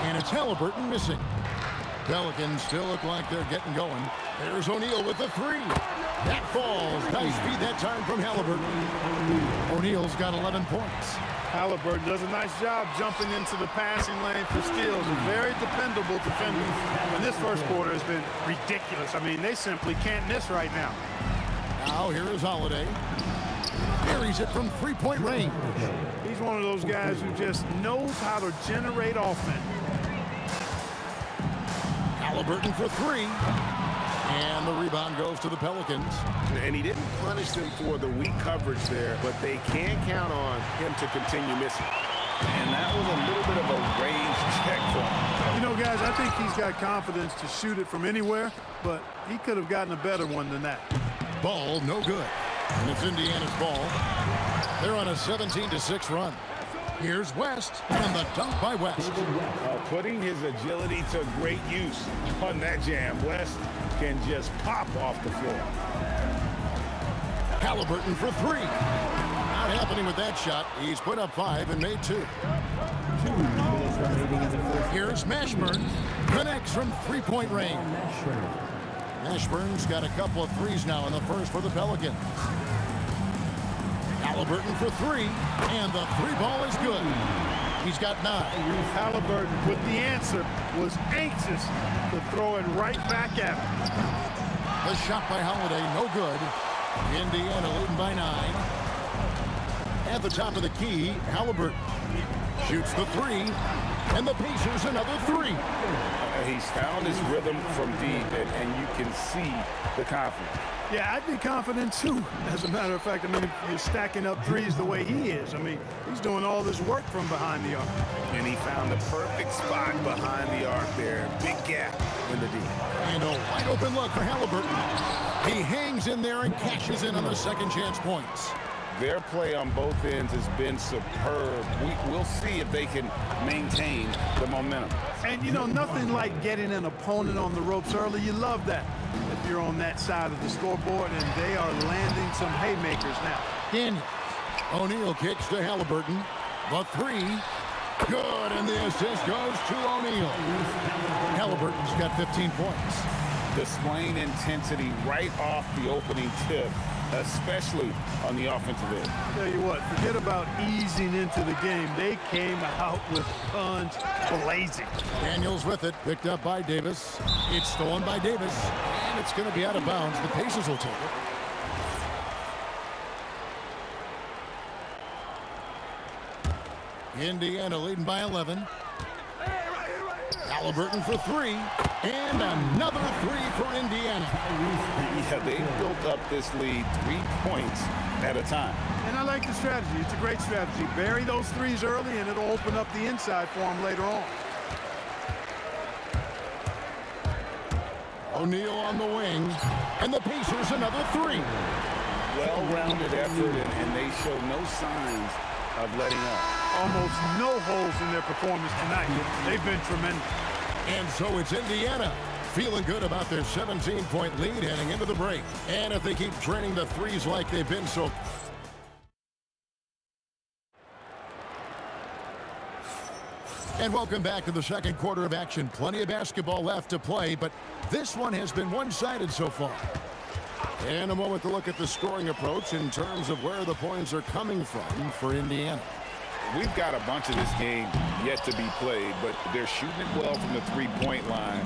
[SPEAKER 6] And it's Halliburton missing. Pelicans still look like they're getting going. There's O'Neal with the 3. That falls. Nice feed that time from Halliburton. O'Neal's got 11 points.
[SPEAKER 8] Halliburton does a nice job jumping into the passing lane for steals. A very dependable defender. And this first quarter has been ridiculous. I mean, they simply can't miss right now.
[SPEAKER 6] Now here is Holiday. Buries it from 3-point range.
[SPEAKER 8] He's one of those guys who just knows how to generate offense.
[SPEAKER 6] Halliburton for 3. And the rebound goes to the Pelicans.
[SPEAKER 7] And he didn't punish them for the weak coverage there, but they can count on him to continue missing. And that was a little bit of a range check for him.
[SPEAKER 8] You know, guys, I think he's got confidence to shoot it from anywhere, but he could have gotten a better one than that.
[SPEAKER 6] Ball, no good. And it's Indiana's ball. They're on a 17-6 run. Here's West, and the dunk by West.
[SPEAKER 7] Putting his agility to great use on that jam. West can just pop off the floor.
[SPEAKER 6] Halliburton for three. Not happening with that shot. He's put up 5 and made 2.
[SPEAKER 3] 2 minutes remaining in the first.
[SPEAKER 6] Here's Mashburn. Connects from three-point range. Mashburn's got a couple of threes now in the first for the Pelicans. Halliburton for 3, and the 3-ball is good. He's got 9.
[SPEAKER 8] Halliburton, with the answer, was anxious to throw it right back at him.
[SPEAKER 6] The shot by Holiday, no good. Indiana leading by 9. At the top of the key, Halliburton shoots the 3, and the Pacers another 3.
[SPEAKER 7] He's found his rhythm from deep, and you can see the confidence.
[SPEAKER 8] Yeah, I'd be confident too. As a matter of fact, I mean, if you're stacking up threes the way he is, I mean, he's doing all this work from behind the arc.
[SPEAKER 7] And he found the perfect spot behind the arc there. Big gap in the D.
[SPEAKER 6] And a wide open look for Halliburton. He hangs in there and cashes in on the second chance points.
[SPEAKER 7] Their play on both ends has been superb. We'll see if they can maintain the momentum.
[SPEAKER 8] And, you know, nothing like getting an opponent on the ropes early. You love that if you're on that side of the scoreboard, and they are landing some haymakers now.
[SPEAKER 6] Daniels. O'Neal kicks to Halliburton. The 3. Good, and the assist goes to O'Neal. Halliburton's got 15 points.
[SPEAKER 7] Displaying intensity right off the opening tip, especially on the offensive end.
[SPEAKER 8] Tell you what, forget about easing into the game. They came out with guns blazing.
[SPEAKER 6] Daniels with it, picked up by Davis. It's stolen by Davis, and it's going to be out of bounds. The Pacers will take it. Indiana leading by 11. Halliburton for 3, and another 3 for Indiana.
[SPEAKER 7] Yeah, they built up this lead 3 points at a time.
[SPEAKER 8] And I like the strategy. It's a great strategy. Bury those threes early, and it'll open up the inside for them later on.
[SPEAKER 6] O'Neal on the wing, and the Pacers another 3.
[SPEAKER 7] Well-rounded effort, and they show no signs of letting up.
[SPEAKER 8] Almost no holes in their performance tonight. They've been tremendous.
[SPEAKER 6] And so it's Indiana feeling good about their 17-point lead heading into the break. And if they keep draining the threes like they've been so... And welcome back to the second quarter of action. Plenty of basketball left to play, but this one has been one-sided so far. And a moment to look at the scoring approach in terms of where the points are coming from for Indiana.
[SPEAKER 7] We've got a bunch of this game yet to be played, but they're shooting it well from the three-point line.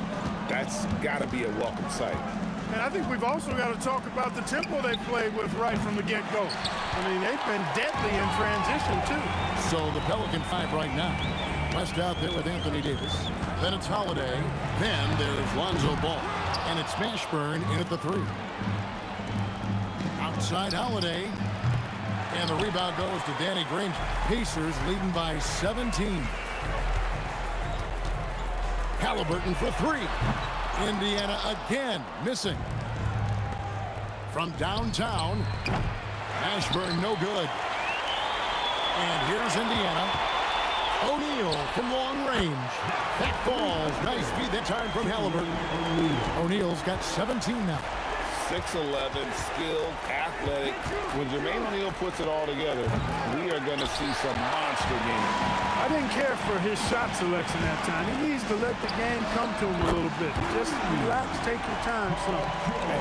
[SPEAKER 7] That's got to be a welcome sight.
[SPEAKER 8] And I think we've also got to talk about the tempo they played with right from the get-go. I mean, they've been deadly in transition, too.
[SPEAKER 6] So the Pelican 5 right now. West out there with Anthony Davis. Then it's Holiday. Then there's Lonzo Ball. And it's Mashburn in at the 3. Outside Holiday. And the rebound goes to Danny Granger. Pacers leading by 17. Halliburton for 3. Indiana again missing. From downtown. Mashburn no good. And here's Indiana. O'Neal from long range. That falls. Nice feed that time from Halliburton. O'Neal's got 17 now.
[SPEAKER 7] 6'11", skilled, athletic. When Jermaine O'Neal puts it all together, we are going to see some monster games.
[SPEAKER 8] I didn't care for his shot selection that time. He needs to let the game come to him a little bit. Just relax, take your time, son.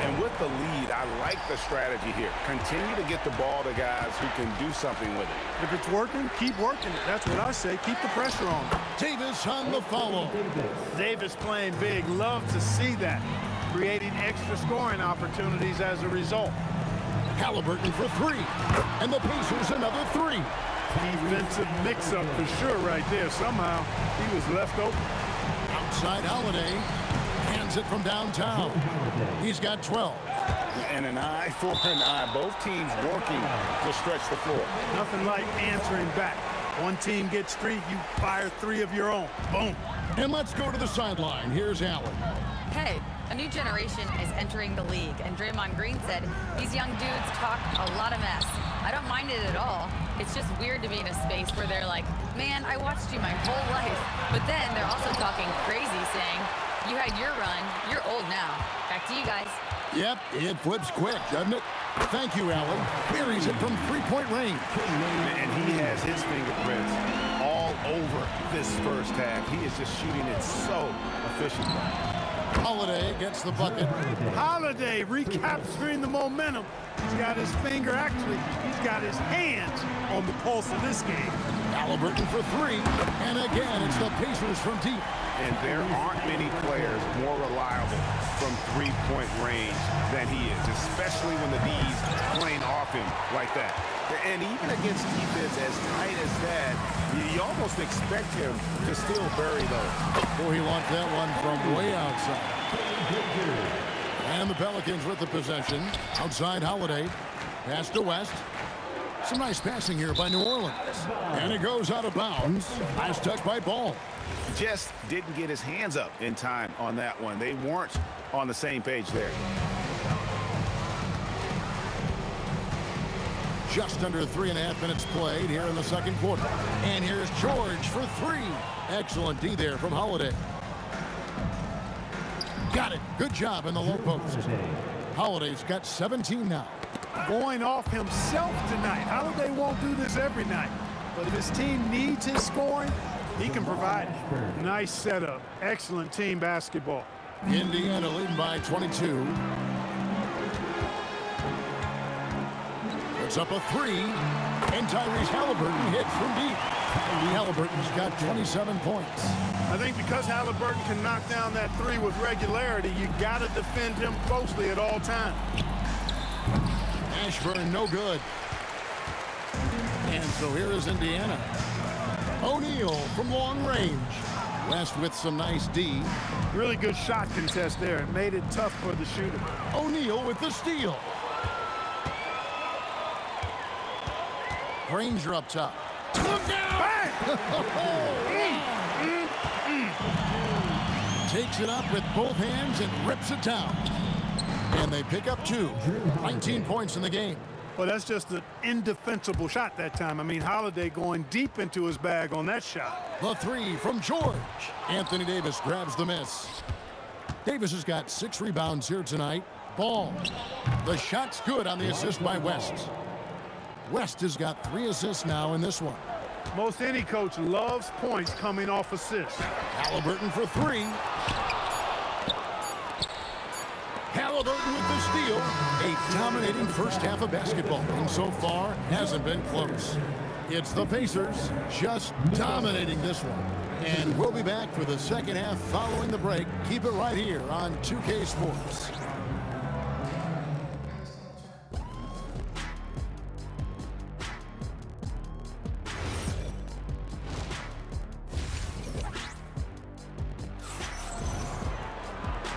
[SPEAKER 7] And with the lead, I like the strategy here. Continue to get the ball to guys who can do something with it.
[SPEAKER 8] If it's working, keep working it. That's what I say. Keep the pressure on.
[SPEAKER 6] Davis on the follow.
[SPEAKER 8] Davis playing big. Love to see that. Creating extra scoring opportunities as a result.
[SPEAKER 6] Halliburton for 3. And the Pacers another 3.
[SPEAKER 8] Defensive mix-up for sure right there. Somehow he was left open.
[SPEAKER 6] Outside Holiday. Hands it from downtown. He's got 12.
[SPEAKER 7] And an eye for an eye. Both teams working to stretch the floor.
[SPEAKER 8] Nothing like answering back. One team gets 3, you fire 3 of your own. Boom.
[SPEAKER 6] And let's go to the sideline. Here's Allen.
[SPEAKER 9] Hey, A new generation is entering the league, and Draymond Green said, these young dudes talk a lot of mess. I don't mind it at all. It's just weird to be in a space where they're like, man, I watched you my whole life. But then they're also talking crazy, saying, you had your run, you're old now. Back to you guys.
[SPEAKER 6] Yep, it flips quick, doesn't it? Thank you, Allen. Buries it from three-point range.
[SPEAKER 7] And he has his fingerprints all over this first half. He is just shooting it so efficiently.
[SPEAKER 6] Holiday gets the bucket.
[SPEAKER 8] Holiday recapturing the momentum. He's got his finger, actually, he's got his hands on the pulse of this game.
[SPEAKER 6] Halliburton for three. And again, it's the Pacers from deep.
[SPEAKER 7] And there aren't many players more reliable from three-point range than he is, especially when the D's playing off him like that. And even against defense as tight as that, you almost expect him to still bury those.
[SPEAKER 6] Oh, he launched that one from way outside. And the Pelicans with the possession. Outside Holiday. Pass to West. Some nice passing here by New Orleans. And it goes out of bounds. Last touch by Ball.
[SPEAKER 7] Just didn't get his hands up in time on that one. They weren't on the same page there.
[SPEAKER 6] Just under 3.5 minutes played here in the second quarter. And here's George for three. Excellent D there from Holiday. Got it. Good job in the low post. Holiday's got 17 now.
[SPEAKER 8] Going off himself tonight. Holiday won't do this every night. But if his team needs his scoring, he can provide it. Nice setup. Excellent team basketball.
[SPEAKER 6] Indiana leading by 22. Puts up a three. And Tyrese Halliburton hits from deep. Halliburton's got 27 points.
[SPEAKER 8] I think because Halliburton can knock down that three with regularity, you got to defend him closely at all times.
[SPEAKER 6] Ashburn, no good. And so here is Indiana. O'Neal from long range. West with some nice D.
[SPEAKER 8] Really good shot contest there. It made it tough for the shooter.
[SPEAKER 6] O'Neal with the steal. Granger up top. Look out! Takes it up with both hands and rips it down. And they pick up two. 19 points in the game.
[SPEAKER 8] Well, that's just an indefensible shot that time. I mean, Holiday going deep into his bag on that shot.
[SPEAKER 6] The three from George. Anthony Davis grabs the miss. Davis has got 6 rebounds here tonight. Ball. The shot's good on the assist by West. West has got 3 assists now in this one.
[SPEAKER 8] Most any coach loves points coming off assists.
[SPEAKER 6] Halliburton for 3. Halliburton with the steal. A dominating first half of basketball. And so far, hasn't been close. It's the Pacers just dominating this one. And we'll be back for the second half following the break. Keep it right here on 2K Sports.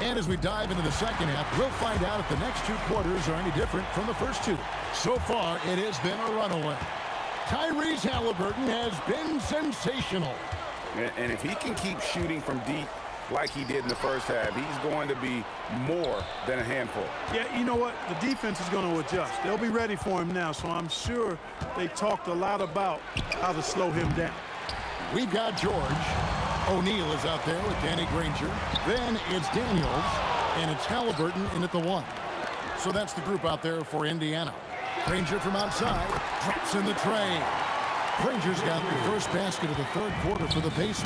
[SPEAKER 6] And as we dive into the second half, we'll find out if the next 2 quarters are any different from the first 2. So far, it has been a runaway. Tyrese Halliburton has been sensational.
[SPEAKER 7] And if he can keep shooting from deep like he did in the first half, he's going to be more than a handful.
[SPEAKER 8] Yeah, you know what? The defense is going to adjust. They'll be ready for him now, so I'm sure they talked a lot about how to slow him down.
[SPEAKER 6] We've got George. O'Neal is out there with Danny Granger. Then it's Daniels, and it's Halliburton in at the 1. So that's the group out there for Indiana. Granger from outside, drops in the tray. Granger's got the first basket of the third quarter for the Pacers.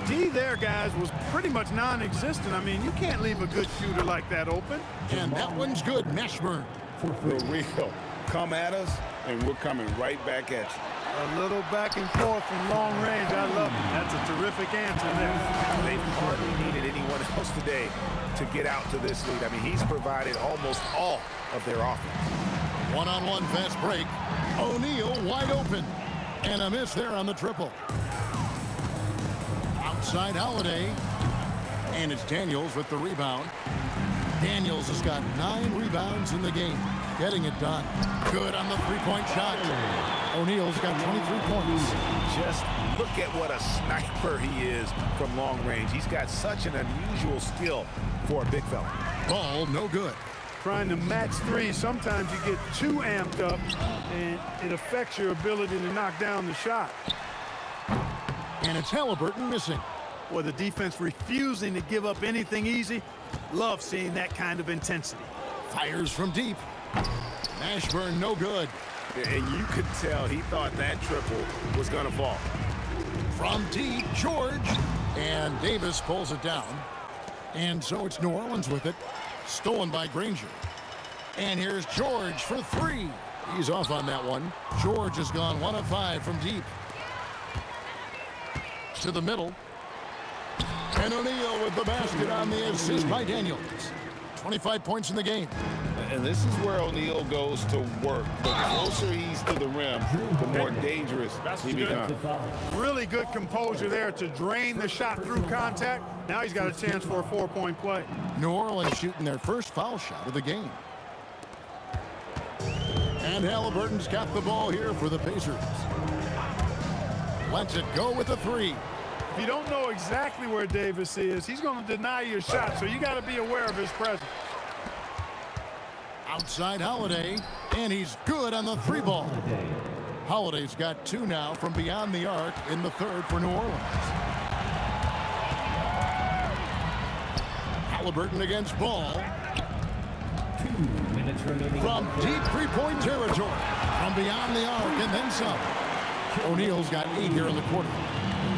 [SPEAKER 8] D there, guys, was pretty much non-existent. I mean, you can't leave a good shooter like that open.
[SPEAKER 6] And that one's good. Mashburn.
[SPEAKER 7] We'll come at us, and we're coming right back at you.
[SPEAKER 8] A little back and forth from long range. I love it. That's a terrific answer there.
[SPEAKER 7] They've hardly needed anyone else today to get out to this lead. I mean, he's provided almost all of their offense.
[SPEAKER 6] One-on-one fast break. O'Neal wide open. And a miss there on the triple. Outside Holiday. And it's Daniels with the rebound. Daniels has got 9 rebounds in the game, getting it done. Good on the three-point shot. O'Neal's got 23 points.
[SPEAKER 7] Just look at what a sniper he is from long range. He's got such an unusual skill for a big fella.
[SPEAKER 6] Ball no good.
[SPEAKER 8] Trying to match three, sometimes you get too amped up, and it affects your ability to knock down the shot.
[SPEAKER 6] And it's Halliburton missing.
[SPEAKER 8] Boy, the defense refusing to give up anything easy. Love seeing that kind of intensity.
[SPEAKER 6] Fires from deep. Mashburn no good.
[SPEAKER 7] And you could tell he thought that triple was going to fall.
[SPEAKER 6] From deep, George. And Davis pulls it down. And so it's New Orleans with it. Stolen by Granger. And here's George for 3. He's off on that one. George has gone 1 of 5 from deep. To the middle. And O'Neal with the basket on the assist by Daniels. 25 points in the game.
[SPEAKER 7] And this is where O'Neal goes to work. The closer he's to the rim, the more dangerous he becomes.
[SPEAKER 8] Really good composure there to drain the shot through contact. Now he's got a chance for a 4-point play.
[SPEAKER 6] New Orleans shooting their first foul shot of the game. And Halliburton's got the ball here for the Pacers. Lets it go with a 3.
[SPEAKER 8] If you don't know exactly where Davis is, he's going to deny your shot, so you got to be aware of his presence.
[SPEAKER 6] Outside Holiday, and he's good on the 3 ball. Holiday's got 2 now from beyond the arc in the 3rd for New Orleans. Halliburton against Ball.
[SPEAKER 3] 2 minutes remaining.
[SPEAKER 6] From deep 3-point territory. From beyond the arc and then some. O'Neal's got 8 here in the quarter.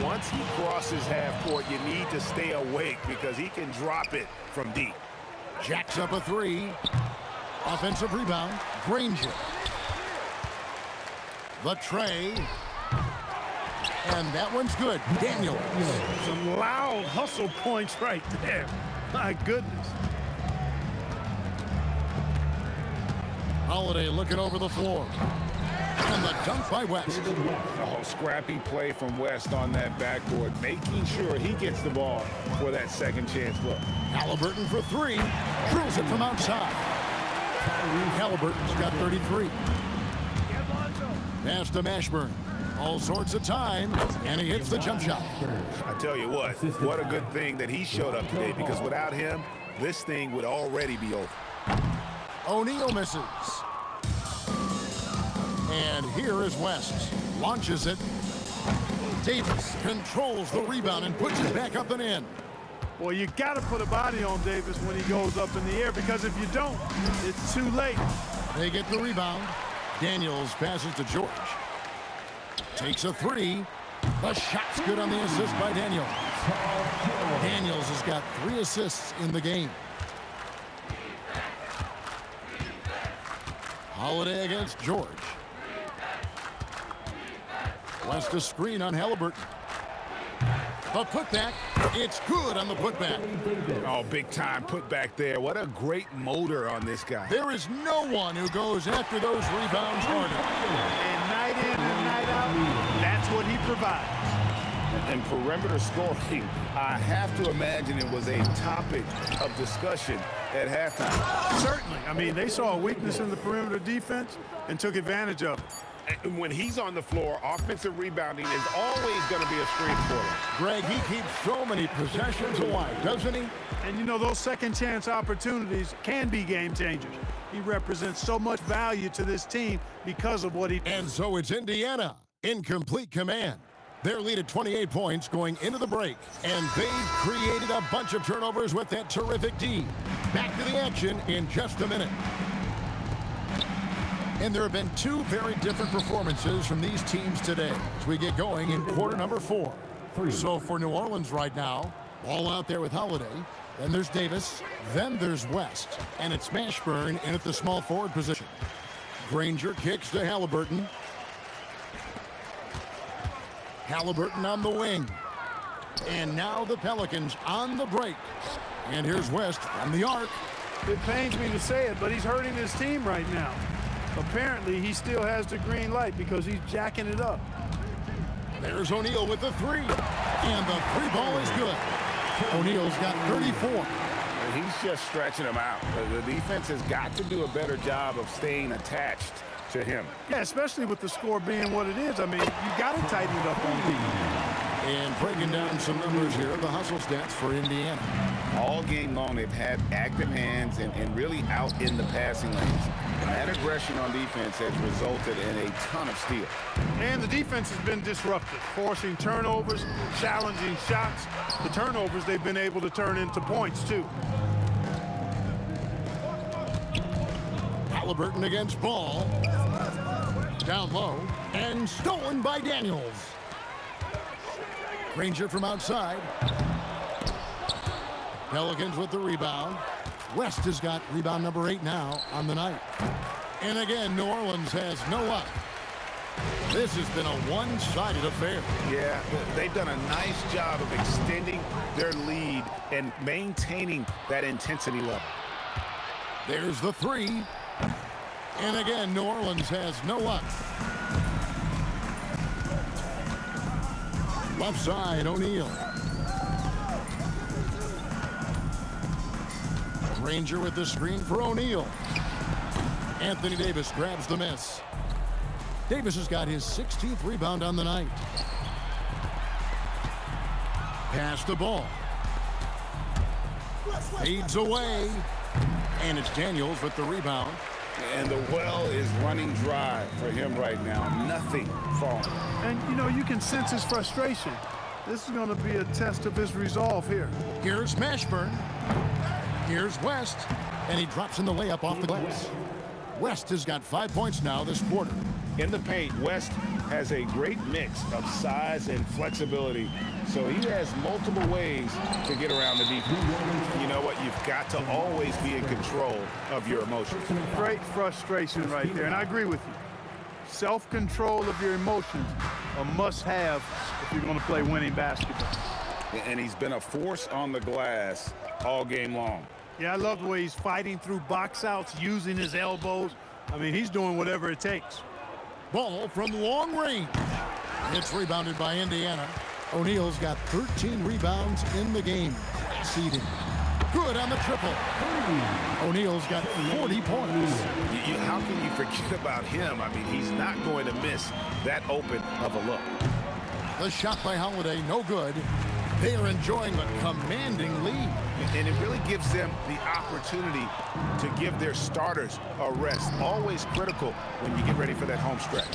[SPEAKER 7] Once he crosses half court, you need to stay awake because he can drop it from deep.
[SPEAKER 6] Jacks up a 3. Offensive rebound, Granger. The tray. And that one's good. Daniels.
[SPEAKER 8] Some loud hustle points right there. My goodness.
[SPEAKER 6] Holiday looking over the floor. And the dunk by West.
[SPEAKER 7] Oh, scrappy play from West on that backboard, making sure he gets the ball for that second chance look.
[SPEAKER 6] Halliburton for 3. Drills it from outside. Halliburton's got 33. Pass to Mashburn. All sorts of time, and he hits the jump shot.
[SPEAKER 7] I tell you what a good thing that he showed up today, because without him, this thing would already be over.
[SPEAKER 6] O'Neal misses. And here is West. Launches it. Davis controls the rebound and puts it back up and in.
[SPEAKER 8] Well, you got to put a body on Davis when he goes up in the air, because if you don't, it's too late.
[SPEAKER 6] They get the rebound. Daniels passes to George. Takes a 3. The shot's good on the assist by Daniels. Daniels has got 3 assists in the game. Holiday against George. West a screen on Halliburton. The putback, it's good on the putback.
[SPEAKER 7] Oh, big time putback there. What a great motor on this guy.
[SPEAKER 6] There is no one who goes after those rebounds harder.
[SPEAKER 8] And night in and night out, that's what he provides.
[SPEAKER 7] And perimeter scoring, I have to imagine it was a topic of discussion at halftime.
[SPEAKER 8] Certainly. I mean, they saw a weakness in the perimeter defense and took advantage of it.
[SPEAKER 7] And when he's on the floor, offensive rebounding is always going to be a strength for him.
[SPEAKER 6] Greg, he keeps so many possessions alive, doesn't he?
[SPEAKER 8] And, you know, those second-chance opportunities can be game changers. He represents so much value to this team because of what he...
[SPEAKER 6] And so it's Indiana in complete command. Their lead at 28 points going into the break. And they've created a bunch of turnovers with that terrific D. Back to the action in just a minute. And there have been 2 very different performances from these teams today as we get going in quarter number 4. So for New Orleans right now, all out there with Holiday. Then there's Davis. Then there's West. And it's Mashburn in at the small forward position. Granger kicks to Halliburton. Halliburton on the wing. And now the Pelicans on the break. And here's West from the arc.
[SPEAKER 8] It pains me to say it, but he's hurting his team right now. Apparently, he still has the green light because he's jacking it up.
[SPEAKER 6] There's O'Neal with the 3. And the 3 ball is good. O'Neal's got 34.
[SPEAKER 7] He's just stretching them out. The defense has got to do a better job of staying attached to him.
[SPEAKER 8] Yeah, especially with the score being what it is. I mean, you got to tighten it up on defense.
[SPEAKER 6] And breaking down some numbers here, the hustle stats for Indiana.
[SPEAKER 7] All game long, they've had active hands and really out in the passing lanes. And that aggression on defense has resulted in a ton of steals.
[SPEAKER 8] And the defense has been disruptive, forcing turnovers, challenging shots. The turnovers they've been able to turn into points, too.
[SPEAKER 6] Halliburton against Ball. Down low and stolen by Daniels. Granger from outside. Pelicans with the rebound. West has got rebound number 8 now on the night. And again, New Orleans has no up. This has been a one-sided affair.
[SPEAKER 7] Yeah, they've done a nice job of extending their lead and maintaining that intensity level.
[SPEAKER 6] There's the 3. And again, New Orleans has no up. Left side, O'Neal. Granger with the screen for O'Neal. Anthony Davis grabs the miss. Davis has got his 16th rebound on the night. Pass the ball. Fades away. And it's Daniels with the rebound.
[SPEAKER 7] And the well is running dry for him right now. Nothing falling.
[SPEAKER 8] And, you know, you can sense his frustration. This is going to be a test of his resolve here.
[SPEAKER 6] Here's Mashburn. Here's West. And he drops in the layup off the glass. West has got 5 points now this quarter.
[SPEAKER 7] In the paint, West has a great mix of size and flexibility. So he has multiple ways to get around the defense. You know what? You've got to always be in control of your emotions.
[SPEAKER 8] Great frustration right there, and I agree with you. Self-control of your emotions, a must-have if you're going to play winning basketball.
[SPEAKER 7] And he's been a force on the glass all game long.
[SPEAKER 8] Yeah, I love the way he's fighting through box outs, using his elbows. I mean, he's doing whatever it takes.
[SPEAKER 6] Ball from long range. It's rebounded by Indiana. O'Neal's got 13 rebounds in the game. Seeding. Good on the triple. O'Neal's got 40 points.
[SPEAKER 7] How can you forget about him? I mean, he's not going to miss that open of a look.
[SPEAKER 6] The shot by Holiday, no good. They are enjoying a commanding lead.
[SPEAKER 7] And it really gives them the opportunity to give their starters a rest. Always critical when you get ready for that home stretch.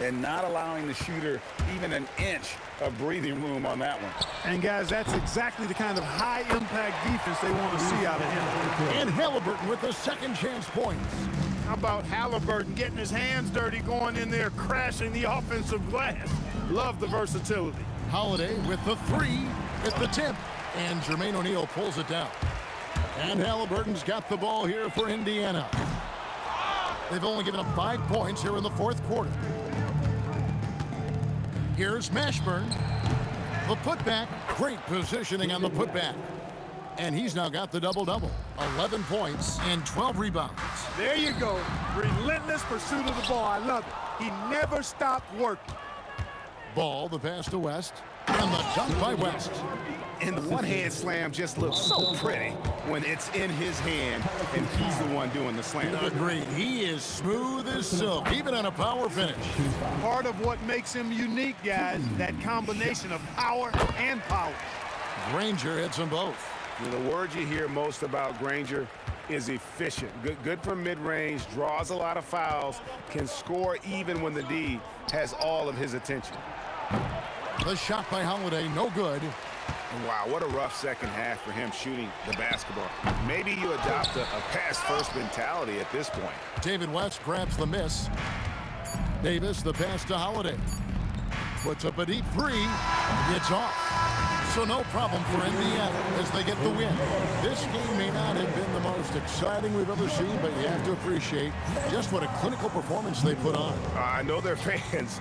[SPEAKER 7] And not allowing the shooter even an inch of breathing room on that one.
[SPEAKER 8] And, guys, that's exactly the kind of high-impact defense they want to see out of him.
[SPEAKER 6] And Halliburton with the second chance points.
[SPEAKER 8] How about Halliburton getting his hands dirty, going in there, crashing the offensive glass? Love the versatility.
[SPEAKER 6] Holiday with the 3 at the tip. And Jermaine O'Neal pulls it down. And Halliburton's got the ball here for Indiana. They've only given up 5 points here in the fourth quarter. Here's Mashburn. The putback. Great positioning on the putback. And he's now got the double-double. 11 points and 12 rebounds.
[SPEAKER 8] There you go. Relentless pursuit of the ball. I love it. He never stopped working.
[SPEAKER 6] Ball, the pass to West. And the dunk by West.
[SPEAKER 7] And the one-hand slam just looks so pretty when it's in his hand and he's the one doing the slam.
[SPEAKER 6] Agreed. He is smooth as silk, even on a power finish.
[SPEAKER 8] Part of what makes him unique, guys, that combination of power and power.
[SPEAKER 6] Granger hits them both.
[SPEAKER 7] The word you hear most about Granger is efficient. Good from mid-range, draws a lot of fouls, can score even when the D has all of his attention.
[SPEAKER 6] The shot by Holiday, no good.
[SPEAKER 7] Wow, what a rough second half for him shooting the basketball. Maybe you adopt a pass-first mentality at this point.
[SPEAKER 6] David West grabs the miss. Davis, the pass to Holiday. Puts up a deep 3. It's off. So no problem for Indiana as they get the win. This game may not have been the most exciting we've ever seen, but you have to appreciate just what a clinical performance they put on.
[SPEAKER 7] I know their fans.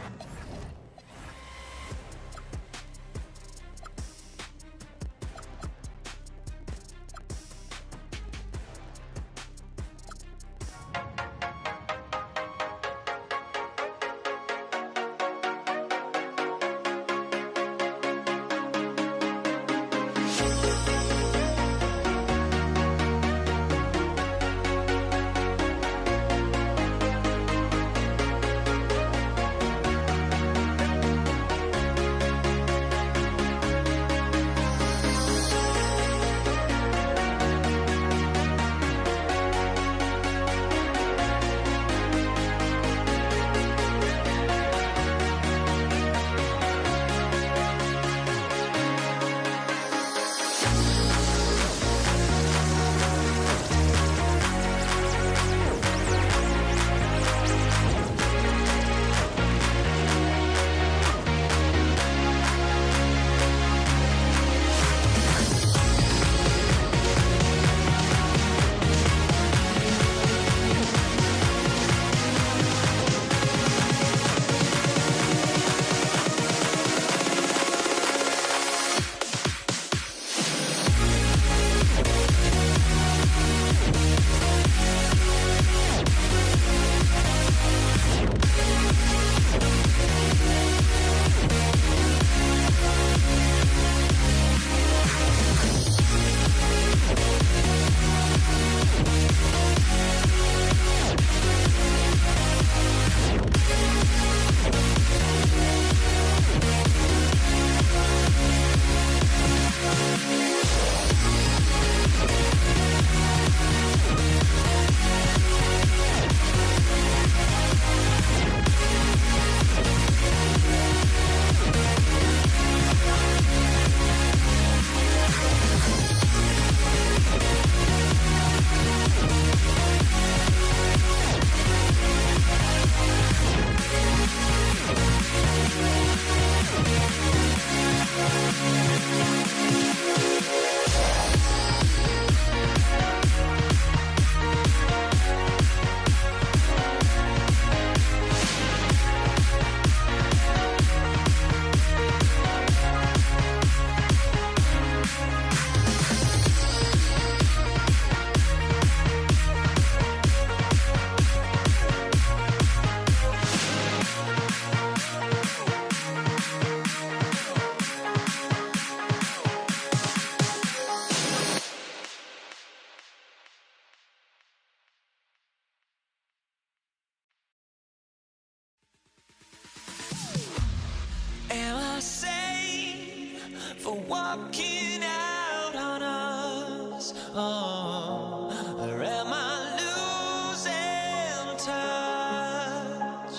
[SPEAKER 1] walking out on us? Oh, or am I losing touch?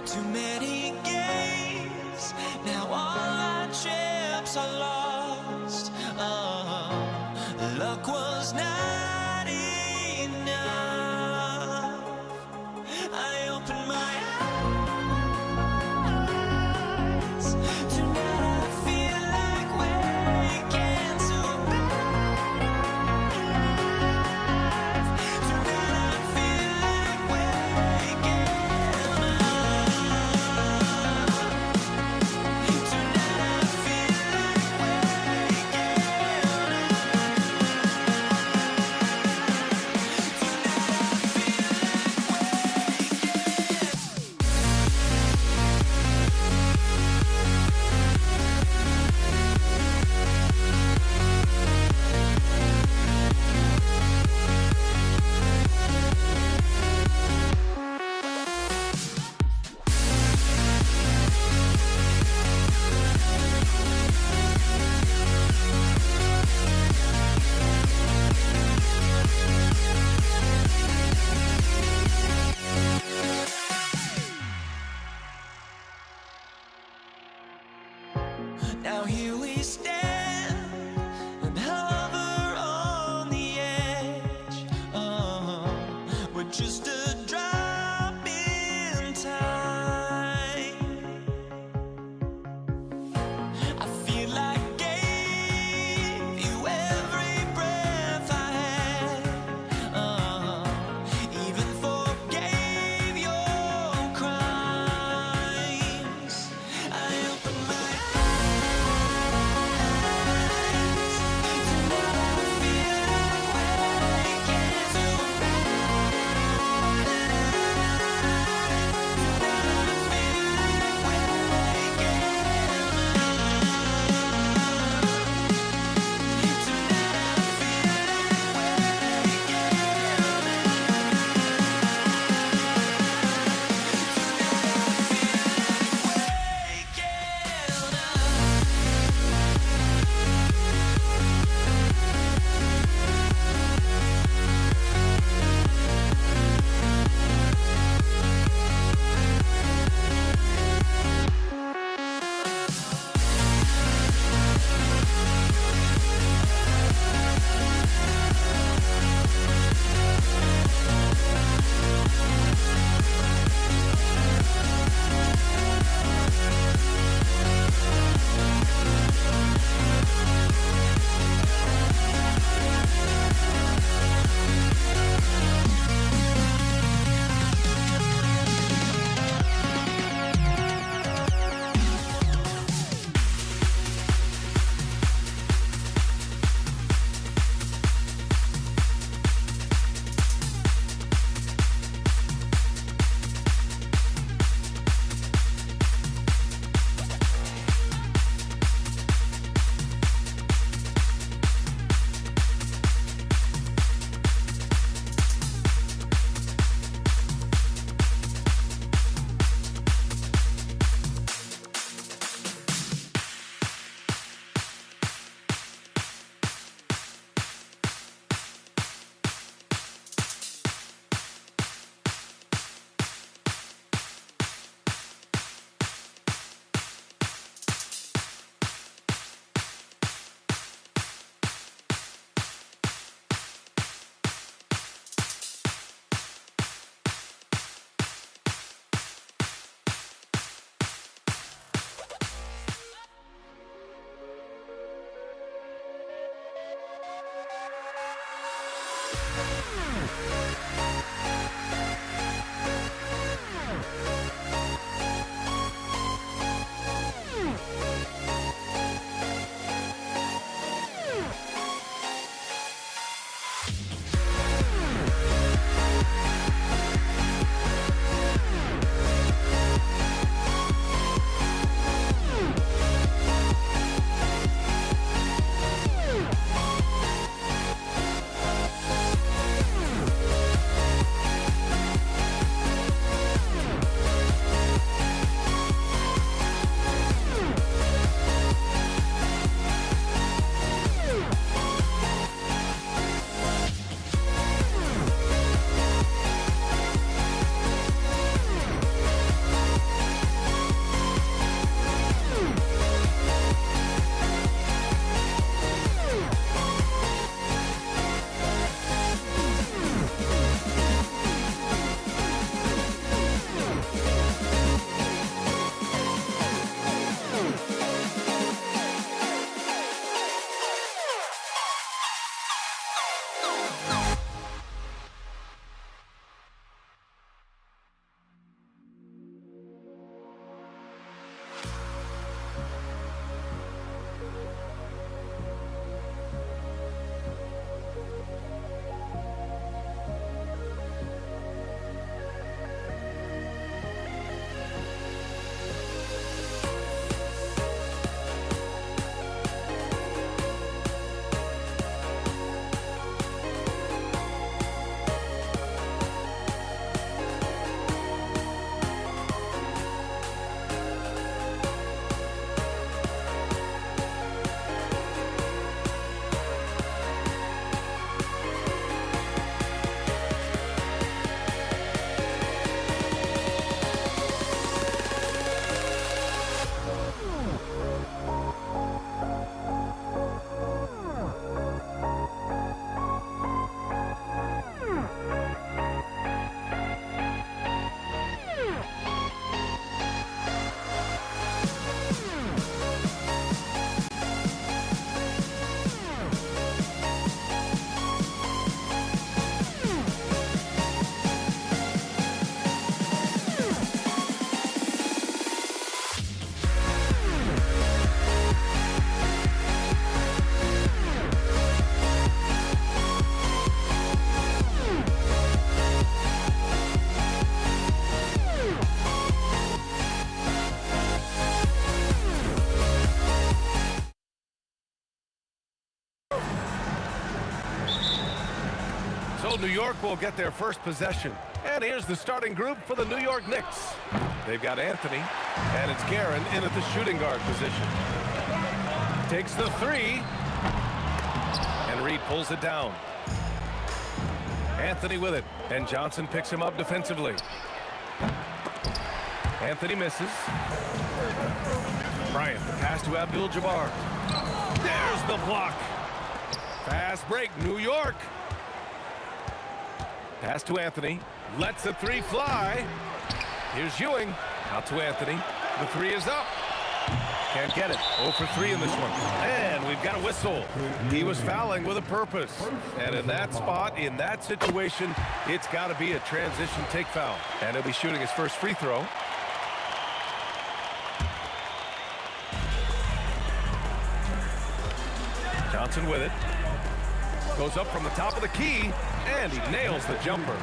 [SPEAKER 1] Too many games, now all our chips are lost. Oh, luck was not enough. I opened my eyes. Tonight I feel like waking to a better life. Tonight I feel like waking up. Tonight I feel like waking Now here we stand and hover on the edge. We're just a drop in time. I feel like gave you every breath I had. Even forgave your crimes. I opened my eyes. Tonight I feel like waking to a better
[SPEAKER 2] So New York will get their first possession. And here's the starting group for the New York Knicks. They've got Anthony, and it's Guerin in at the shooting guard position. Takes the three, and Reed pulls it down. Anthony with it, and Johnson picks him up defensively. Anthony misses. Bryant, the pass to Abdul-Jabbar. There's the block. Fast break, New York. Pass to Anthony. Lets the three fly. Here's Ewing. Out to Anthony. The three is up. Can't get it. 0 for 3 in this one. And we've got a whistle. He was fouling with a purpose. And in that spot, in that situation, it's got to be a transition take foul. And he'll be shooting his first free throw. Johnson with it. Goes up from the top of the key, and he nails the jumper.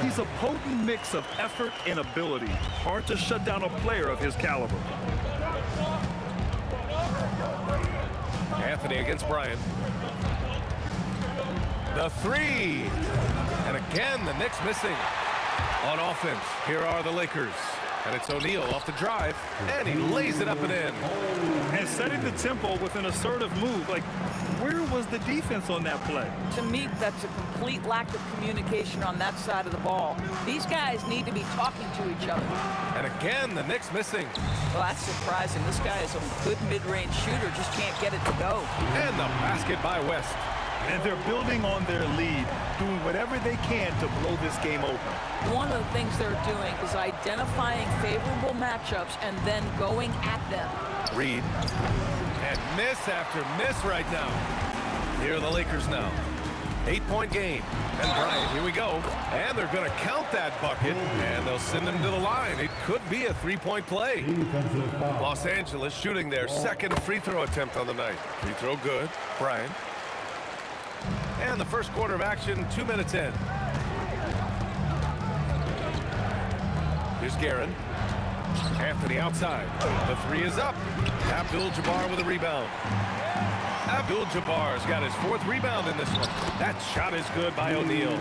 [SPEAKER 4] He's a potent mix of effort and ability. Hard to shut down a player of his caliber.
[SPEAKER 2] Anthony against Bryant. The three. And again, the Knicks missing. On offense, here are the Lakers. And it's O'Neal off the drive, and he lays it up and in.
[SPEAKER 4] And setting the tempo with an assertive move. Like, where was the defense on that play?
[SPEAKER 10] To me, that's a complete lack of communication on that side of the ball. These guys need to be talking to each other.
[SPEAKER 2] And again, the Knicks missing.
[SPEAKER 10] Well, that's surprising. This guy is a good mid-range shooter, just can't get it to go.
[SPEAKER 2] And the basket by West.
[SPEAKER 4] And they're building on their lead, doing whatever they can to blow this game open.
[SPEAKER 10] One of the things they're doing is identifying favorable matchups and then going at them.
[SPEAKER 2] Reed. And miss after miss right now. Here are the Lakers now. 8-point game. And Bryant, here we go. And they're going to count that bucket, and they'll send him to the line. It could be a three-point play. Los Angeles shooting their second free throw attempt on the night. Free throw good. Bryant. And the first quarter of action, 2 minutes in. Here's Guerin. Anthony outside. The three is up. Abdul-Jabbar with a rebound. Abdul-Jabbar's got his 4th rebound in this one. That shot is good by O'Neal.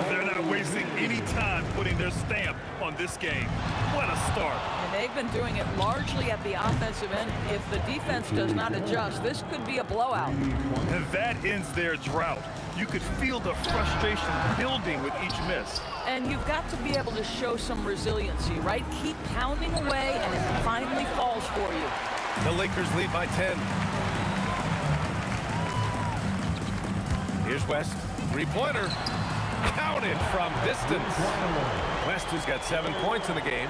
[SPEAKER 4] They're not wasting any time putting their stamp on this game. What a start.
[SPEAKER 10] And they've been doing it largely at the offensive end. If the defense does not adjust, this could be a blowout.
[SPEAKER 4] And that ends their drought. You could feel the frustration building with each miss.
[SPEAKER 10] And you've got to be able to show some resiliency, right? Keep pounding away, and it finally falls for you.
[SPEAKER 2] The Lakers lead by 10. Here's West. Three-pointer. Counted from distance. West has got 7 points in the game.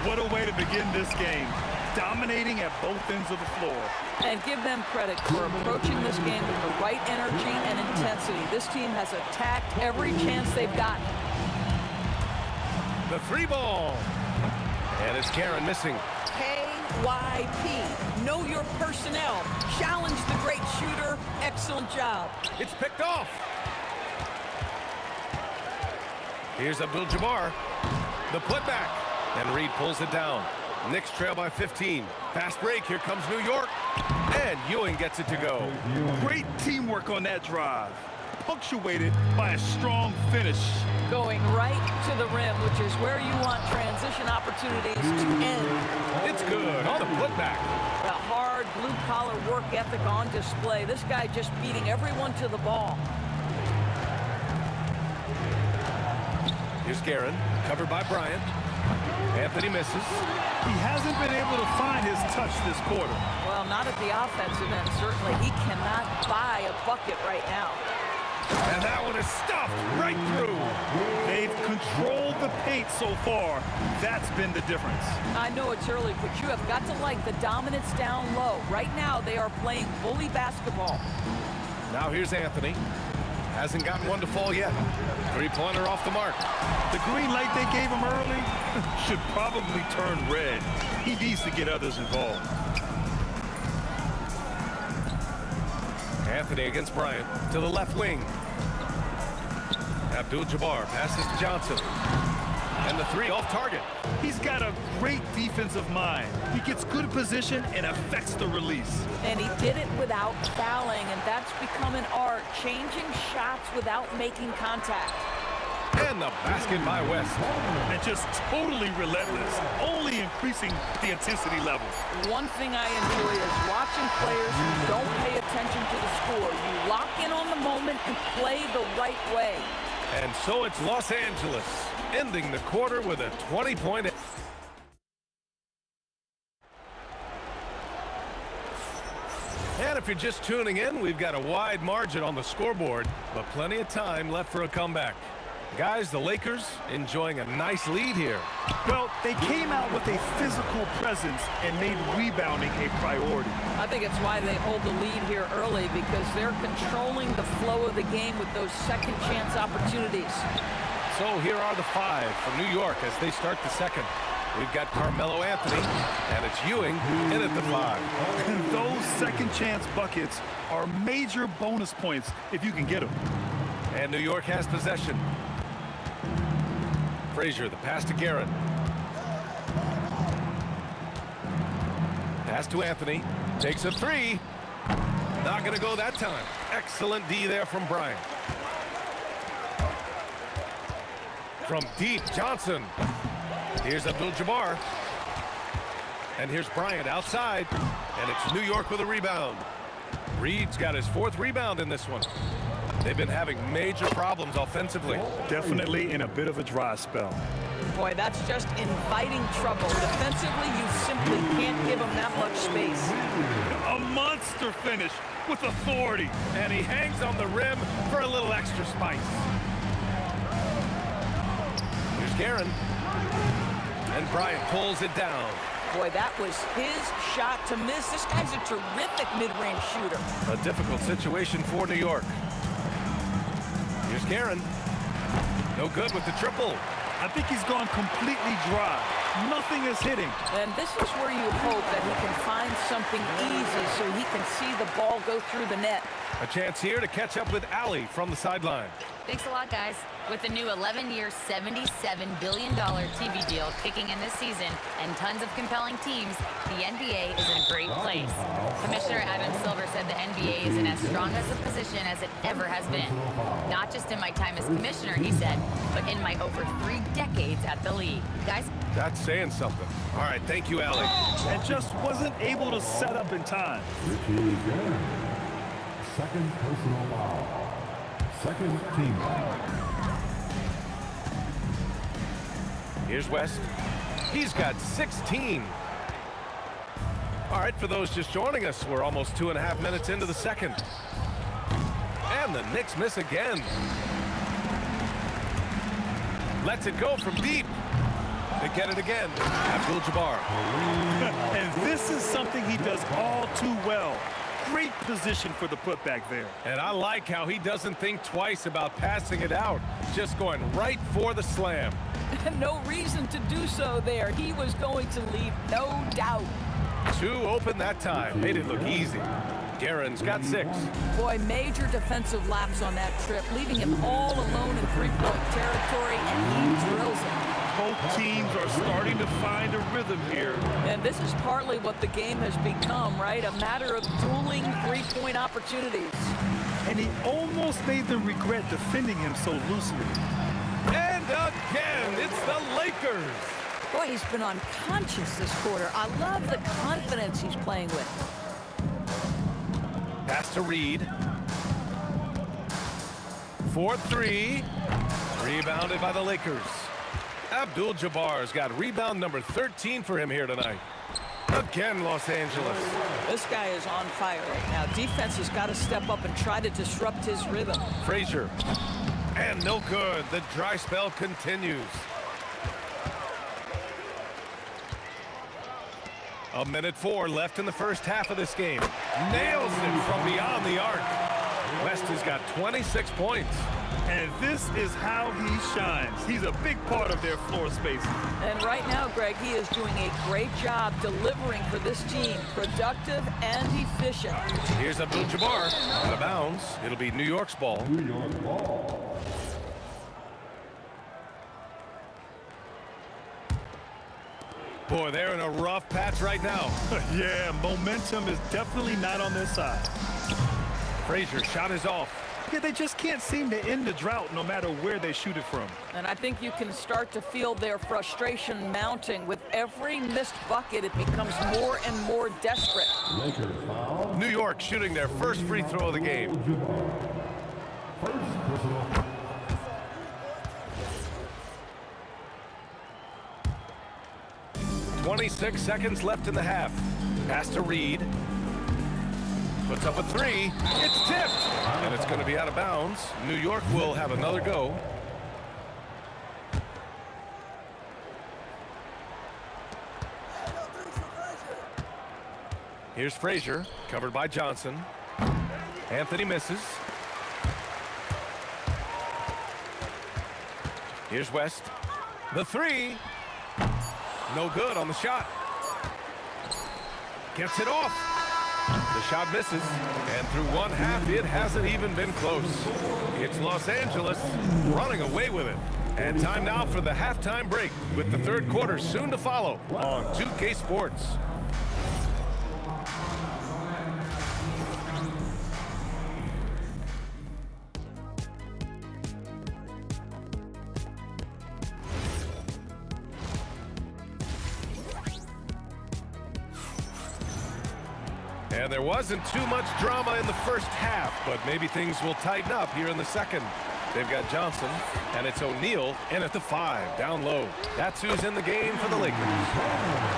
[SPEAKER 4] What a way to begin this game. Dominating at both ends of the floor.
[SPEAKER 10] And give them credit for approaching this game with the right energy and intensity. This team has attacked every chance they've gotten.
[SPEAKER 2] The three ball. And it's Guerin missing.
[SPEAKER 10] KYP. Know your personnel. Challenge the great shooter. Excellent job.
[SPEAKER 2] It's picked off. Here's Abdul-Jabbar. The putback. And Reed pulls it down. Knicks trail by 15. Fast break. Here comes New York. And Ewing gets it to go.
[SPEAKER 4] Great teamwork on that drive. Punctuated by a strong finish.
[SPEAKER 10] Going right to the rim, which is where you want transition opportunities to end.
[SPEAKER 2] It's good on the putback.
[SPEAKER 10] The hard blue-collar work ethic on display. This guy just beating everyone to the ball.
[SPEAKER 2] Here's Guerin, covered by Bryant. Anthony misses.
[SPEAKER 4] He hasn't been able to find his touch this quarter.
[SPEAKER 10] Well, not at the offensive end. Certainly, he cannot buy a bucket right now.
[SPEAKER 2] And that one is stuffed right through.
[SPEAKER 4] They've controlled the paint so far. That's been the difference.
[SPEAKER 10] I know it's early, but you have got to like the dominance down low. Right now, they are playing bully basketball.
[SPEAKER 2] Now here's Anthony. Hasn't gotten one to fall yet. Three-pointer off the mark.
[SPEAKER 4] The green light they gave him early should probably turn red. He needs to get others involved.
[SPEAKER 2] Anthony against Bryant to the left wing. Abdul-Jabbar passes to Johnson. And the three off target.
[SPEAKER 4] He's got a great defensive mind. He gets good position and affects the release.
[SPEAKER 10] And he did it without fouling, and that's become an art, changing shots without making contact.
[SPEAKER 2] And the basket by West.
[SPEAKER 4] And just totally relentless, only increasing the intensity level.
[SPEAKER 10] One thing I enjoy is watching players who don't pay attention to the score. You lock in on the moment and play the right way.
[SPEAKER 2] And so it's Los Angeles, ending the quarter with a 20-point. And if you're just tuning in, we've got a wide margin on the scoreboard, but plenty of time left for a comeback. Guys, the Lakers enjoying a nice lead here.
[SPEAKER 4] Well, they came out with a physical presence and made rebounding a priority.
[SPEAKER 10] I think it's why they hold the lead here early, because they're controlling the flow of the game with those second chance opportunities.
[SPEAKER 2] So here are the five from New York as they start the second. We've got Carmelo Anthony, and it's Ewing in at the five.
[SPEAKER 4] Those second chance buckets are major bonus points if you can get them.
[SPEAKER 2] And New York has possession. Frazier, the pass to Garrett. Pass to Anthony. Takes a three. Not going to go that time. Excellent D there from Bryant. From deep, Johnson. Here's Abdul-Jabbar. And here's Bryant outside. And it's New York with a rebound. Reed's got his fourth rebound in this one. They've been having major problems offensively.
[SPEAKER 4] Definitely in a bit of a dry spell.
[SPEAKER 10] Boy, that's just inviting trouble. Defensively, you simply can't give them that much space.
[SPEAKER 4] A monster finish with authority.
[SPEAKER 2] And he hangs on the rim for a little extra spice. Here's Guerin. And Bryant pulls it down.
[SPEAKER 10] Boy, that was his shot to miss. This guy's a terrific mid-range shooter.
[SPEAKER 2] A difficult situation for New York. Here's Guerin. No good with the triple.
[SPEAKER 4] I think he's gone completely dry. Nothing is hitting.
[SPEAKER 10] And this is where you hope that he can find something easy so he can see the ball go through the net.
[SPEAKER 2] A chance here to catch up with Allie from the sideline.
[SPEAKER 9] Thanks a lot, guys. With the new 11-year, $77 billion TV deal kicking in this season and tons of compelling teams, the NBA is in a great place. Commissioner Adam Silver said the NBA is in as strong as a position as it ever has been. Not just in my time as commissioner, he said, but in my over 3 decades at the league. Guys?
[SPEAKER 2] That's saying something. All right, thank you, Allie.
[SPEAKER 4] And just wasn't able to set up in time.
[SPEAKER 6] Second personal foul. Second team foul.
[SPEAKER 2] Here's West. He's got 16. All right, for those just joining us, we're almost 2.5 minutes into the second. And the Knicks miss again. Lets it go from deep. They get it again. Abdul-Jabbar.
[SPEAKER 4] And this is something he does all too well. Great position for the putback there.
[SPEAKER 2] And I like how he doesn't think twice about passing it out. Just going right for the slam.
[SPEAKER 10] No reason to do so there. He was going to leave, no doubt.
[SPEAKER 2] 2 open that time. Made it look easy. Guerin's got 6.
[SPEAKER 10] Boy, major defensive lapse on that trip, leaving him all alone in three-point territory, and he drills it.
[SPEAKER 4] Both teams are starting to find a rhythm here.
[SPEAKER 10] And this is partly what the game has become, right? A matter of dueling three-point opportunities.
[SPEAKER 4] And he almost made them regret defending him so loosely.
[SPEAKER 2] And again, it's the Lakers.
[SPEAKER 10] Boy, he's been unconscious this quarter. I love the confidence he's playing with.
[SPEAKER 2] Pass to Reed. 4-3. Rebounded by the Lakers. Abdul-Jabbar's got rebound number 13 for him here tonight. Again, Los Angeles.
[SPEAKER 10] This guy is on fire right now. Defense has got to step up and try to disrupt his rhythm.
[SPEAKER 2] Frazier. And no good. The dry spell continues. A minute 4 left in the first half of this game. Nails it from beyond the arc. West has got 26 points.
[SPEAKER 4] And this is how he shines. He's a big part of their floor space.
[SPEAKER 10] And right now, Greg, he is doing a great job delivering for this team. Productive and efficient.
[SPEAKER 2] Here's Abdul-Jabbar. Out of bounds. It'll be New York's ball.
[SPEAKER 6] New York ball.
[SPEAKER 2] Boy, they're in a rough patch right now.
[SPEAKER 4] Yeah, momentum is definitely not on their side.
[SPEAKER 2] Frazier's shot is off.
[SPEAKER 4] Yeah, they just can't seem to end the drought no matter where they shoot it from.
[SPEAKER 10] And I think you can start to feel their frustration mounting. With every missed bucket, it becomes more and more desperate.
[SPEAKER 2] New York shooting their first free throw of the game. 26 seconds left in the half. Pass to Reed. Puts up a three. It's tipped. And it's going to be out of bounds. New York will have another go. Here's Frazier, covered by Johnson. Anthony misses. Here's West. The three. No good on the shot. Gets it off. The shot misses. And through one half, it hasn't even been close. It's Los Angeles running away with it. And time now for the halftime break, with the third quarter soon to follow on 2K Sports. And there wasn't too much drama in the first half, but maybe things will tighten up here in the second. They've got Johnson, and it's O'Neal in at the 5, down low. That's who's in the game for the Lakers.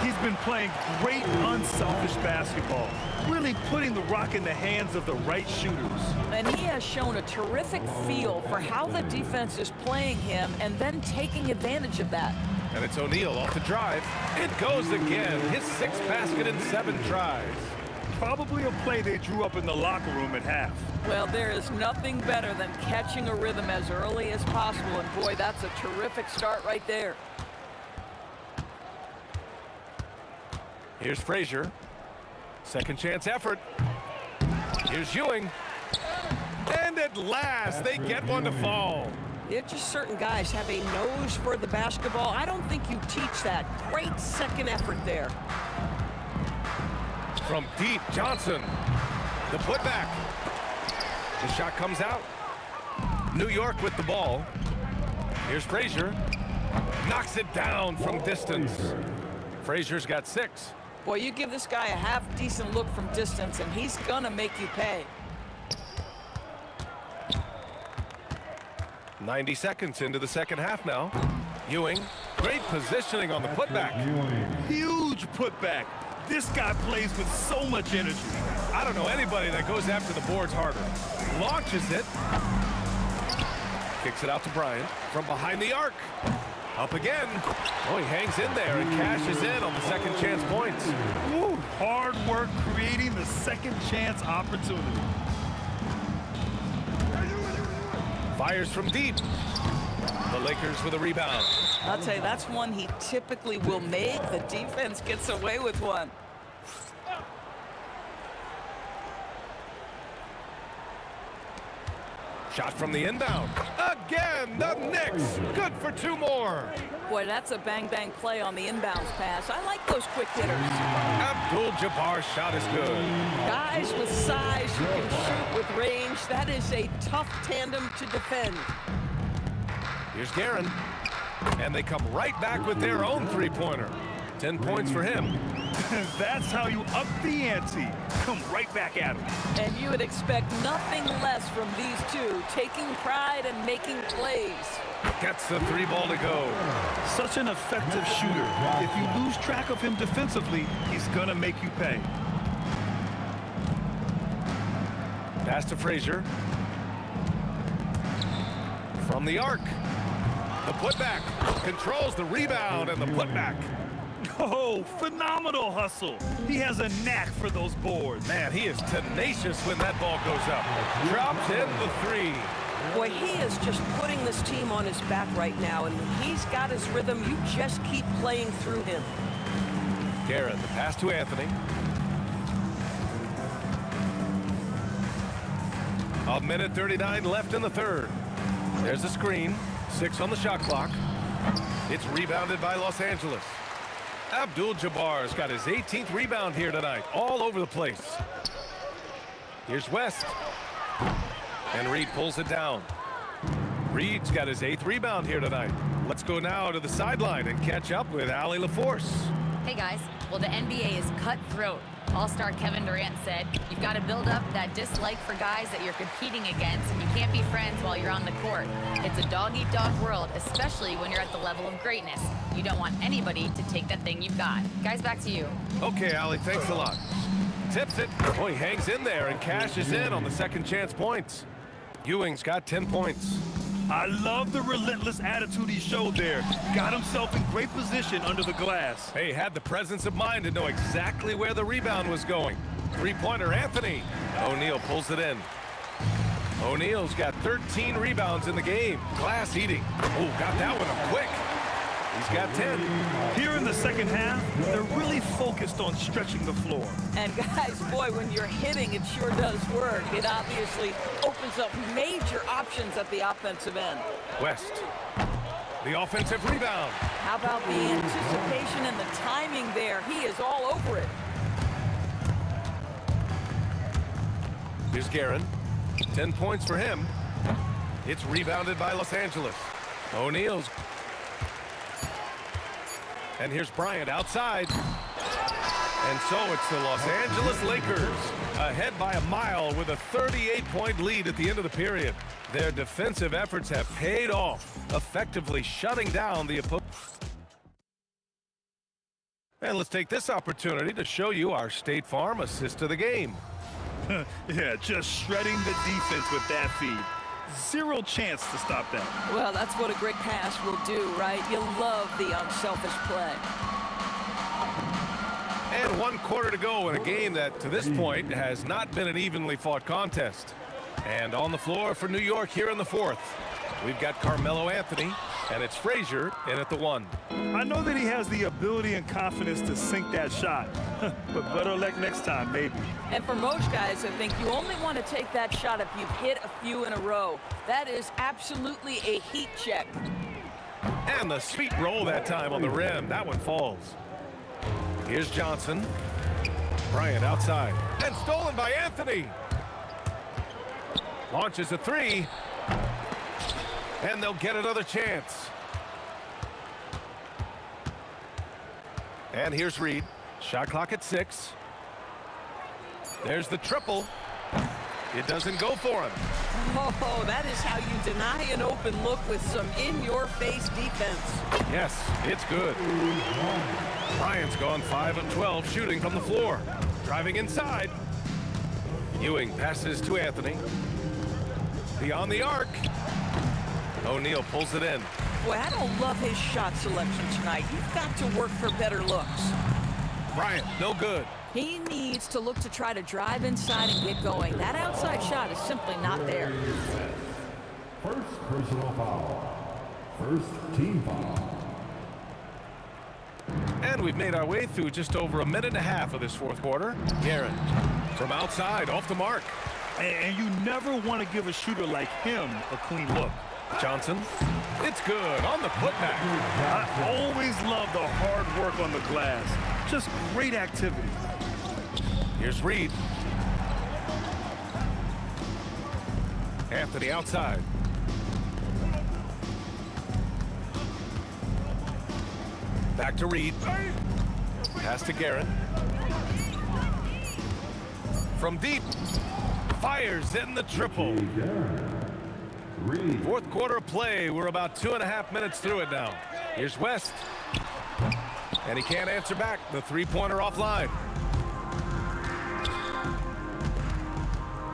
[SPEAKER 4] He's been playing great, unselfish basketball, really putting the rock in the hands of the right shooters.
[SPEAKER 10] And he has shown a terrific feel for how the defense is playing him and then taking advantage of that.
[SPEAKER 2] And it's O'Neal off the drive. It goes again. His 6th basket in 7 tries.
[SPEAKER 4] Probably a play they drew up in the locker room at half.
[SPEAKER 10] Well, there is nothing better than catching a rhythm as early as possible, and boy, that's a terrific start right there.
[SPEAKER 2] Here's Frazier. Second chance effort. Here's Ewing. And at last, they get one to fall.
[SPEAKER 10] It's just certain guys have a nose for the basketball. I don't think you teach that. Great second effort there.
[SPEAKER 2] From deep, Johnson. The putback. The shot comes out. New York with the ball. Here's Frazier. Knocks it down from distance. Frazier's got 6.
[SPEAKER 10] Boy, you give this guy a half-decent look from distance, and he's gonna make you pay.
[SPEAKER 2] 90 seconds into the second half now. Ewing, great positioning on the putback.
[SPEAKER 4] Huge putback. This guy plays with so much energy.
[SPEAKER 2] I don't know anybody that goes after the boards harder. Launches it. Kicks it out to Bryant from behind the arc. Up again. Oh, he hangs in there and cashes in on the second chance points.
[SPEAKER 4] Woo, hard work creating the second chance opportunity.
[SPEAKER 2] Fires from deep. The Lakers with a rebound.
[SPEAKER 10] I'll tell you, that's one he typically will make. The defense gets away with one.
[SPEAKER 2] Shot from the inbound. Again, the Knicks. Good for 2 more.
[SPEAKER 10] Boy, that's a bang-bang play on the inbounds pass. I like those quick hitters.
[SPEAKER 2] Abdul-Jabbar's shot is good.
[SPEAKER 10] Guys with size who can shoot with range. That is a tough tandem to defend.
[SPEAKER 2] Here's Guerin. And they come right back with their own three-pointer. 10 points for him.
[SPEAKER 4] That's how you up the ante. Come right back at him.
[SPEAKER 10] And you would expect nothing less from these two, taking pride and making plays.
[SPEAKER 2] Gets the 3 ball to go.
[SPEAKER 4] Such an effective shooter. If you lose track of him defensively, he's gonna make you pay.
[SPEAKER 2] Pass to Frazier. From the arc. The putback. Controls the rebound and the putback.
[SPEAKER 4] Oh, phenomenal hustle. He has a knack for those boards.
[SPEAKER 2] Man, he is tenacious when that ball goes up. Drops in the 3.
[SPEAKER 10] Boy, he is just putting this team on his back right now, and when he's got his rhythm, you just keep playing through him.
[SPEAKER 2] Guerin, the pass to Anthony. A minute 39 left in the third. There's a screen. 6 on the shot clock. It's rebounded by Los Angeles. Abdul-Jabbar's got his 18th rebound here tonight, all over the place. Here's West. And Reed pulls it down. Reed's got his 8th rebound here tonight. Let's go now to the sideline and catch up with Allie LaForce.
[SPEAKER 9] Hey guys, well the NBA is cutthroat. All-star Kevin Durant said, you've got to build up that dislike for guys that you're competing against, and you can't be friends while you're on the court. It's a dog-eat-dog world, especially when you're at the level of greatness. You don't want anybody to take that thing you've got. Guys, back to you.
[SPEAKER 2] Okay, Allie, thanks a lot. Tips it. Oh, he hangs in there and cashes in on the second chance points. Ewing's got 10 points.
[SPEAKER 4] I love the relentless attitude he showed there. Got himself in great position under the glass.
[SPEAKER 2] Hey, had the presence of mind to know exactly where the rebound was going. Three-pointer, Anthony. O'Neal pulls it in. O'Neal's got 13 rebounds in the game. Glass eating. Oh, got that one up quick. He's got 10.
[SPEAKER 4] Here in the second half, they're really focused on stretching the floor.
[SPEAKER 10] And guys, boy, when you're hitting, it sure does work. It obviously opens up major options at the offensive end.
[SPEAKER 2] West. The offensive rebound.
[SPEAKER 10] How about the anticipation and the timing there? He is all over it.
[SPEAKER 2] Here's Guerin. 10 points for him. It's rebounded by Los Angeles. O'Neal's. And here's Bryant outside. And so it's the Los Angeles Lakers ahead by a mile with a 38-point lead at the end of the period. Their defensive efforts have paid off, effectively shutting down the opponent. And let's take this opportunity to show you our State Farm assist of the game.
[SPEAKER 4] Yeah, just shredding the defense with that feed. Zero chance to stop that.
[SPEAKER 10] Well, that's what a great pass will do, right? You love the unselfish play.
[SPEAKER 2] And 1 quarter to go in a game that, to this point, has not been an evenly fought contest. And on the floor for New York here in the 4th, we've got Carmelo Anthony, and it's Frazier in at the 1.
[SPEAKER 4] I know that he has the ability and confidence to sink that shot, but better luck next time, maybe.
[SPEAKER 10] And for most guys, I think you only want to take that shot if you've hit a few in a row. That is absolutely a heat check.
[SPEAKER 2] And the sweet roll that time on the rim. That one falls. Here's Johnson. Bryant outside. And stolen by Anthony. Launches a 3. And they'll get another chance. And here's Reed. Shot clock at 6. There's the triple. It doesn't go for him.
[SPEAKER 10] Oh, that is how you deny an open look with some in-your-face defense.
[SPEAKER 2] Yes, it's good. Bryant's gone 5 of 12 shooting from the floor. Driving inside. Ewing passes to Anthony. Beyond the arc. O'Neal pulls it in.
[SPEAKER 10] Boy, I don't love his shot selection tonight. You've got to work for better looks.
[SPEAKER 2] Bryant, no good.
[SPEAKER 10] He needs to look to try to drive inside and get going. That outside shot is simply not there.
[SPEAKER 3] First personal foul. First team foul.
[SPEAKER 2] And we've made our way through just over a minute and a half of this 4th quarter. Guerin from outside, off the mark.
[SPEAKER 4] And you never want to give a shooter like him a clean look.
[SPEAKER 2] Johnson, it's good on the putback.
[SPEAKER 4] I always love the hard work on the glass. Just great activity.
[SPEAKER 2] Here's Reed. Anthony outside. Back to Reed. Pass to Guerin. From deep. Fires in the triple. 4th quarter play. We're about 2.5 minutes through it now. Here's West. And he can't answer back. The three-pointer offline.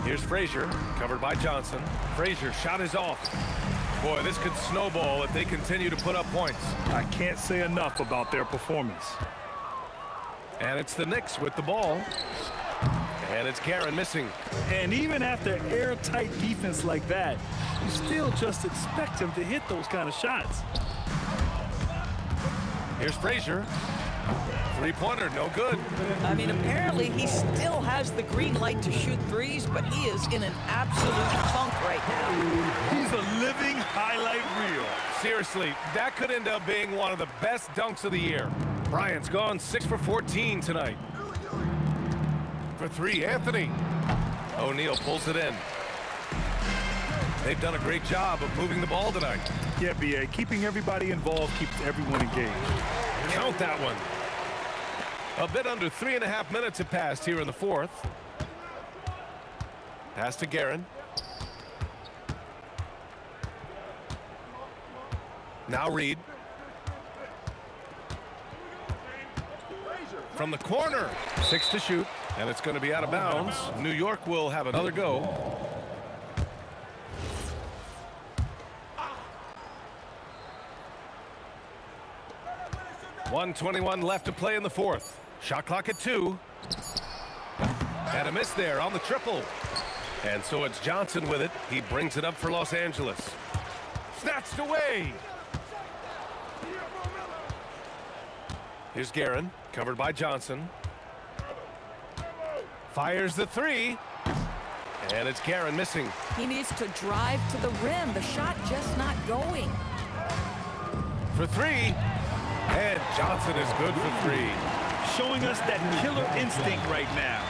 [SPEAKER 2] Here's Frazier, covered by Johnson. Frazier shot is off. Boy, this could snowball if they continue to put up points.
[SPEAKER 4] I can't say enough about their performance.
[SPEAKER 2] And it's the Knicks with the ball. And it's Guerin missing.
[SPEAKER 4] And even after airtight defense like that, you still just expect him to hit those kind of shots.
[SPEAKER 2] Here's Frazier. Three-pointer, no good.
[SPEAKER 10] I mean, apparently he still has the green light to shoot threes, but he is in an absolute funk right now.
[SPEAKER 4] He's a living highlight reel.
[SPEAKER 2] Seriously, that could end up being one of the best dunks of the year. Bryant's gone 6 for 14 tonight. For three, Anthony. O'Neal pulls it in. They've done a great job of moving the ball tonight.
[SPEAKER 4] Yeah, B.A. Keeping everybody involved keeps everyone engaged.
[SPEAKER 2] Count that one. A bit under 3.5 minutes have passed here in the fourth. Pass to Guerin. Now Reed. From the corner. 6 to shoot. And it's going to be out of bounds. New York will have another go. .121 left to play in the fourth. Shot clock at 2. And a miss there on the triple. And so it's Johnson with it. He brings it up for Los Angeles. Snatched away. Here's Guerin, covered by Johnson. Fires the 3. And it's Guerin missing.
[SPEAKER 10] He needs to drive to the rim. The shot just not going.
[SPEAKER 2] For 3. And Johnson is good for 3.
[SPEAKER 4] Showing us that killer instinct right now.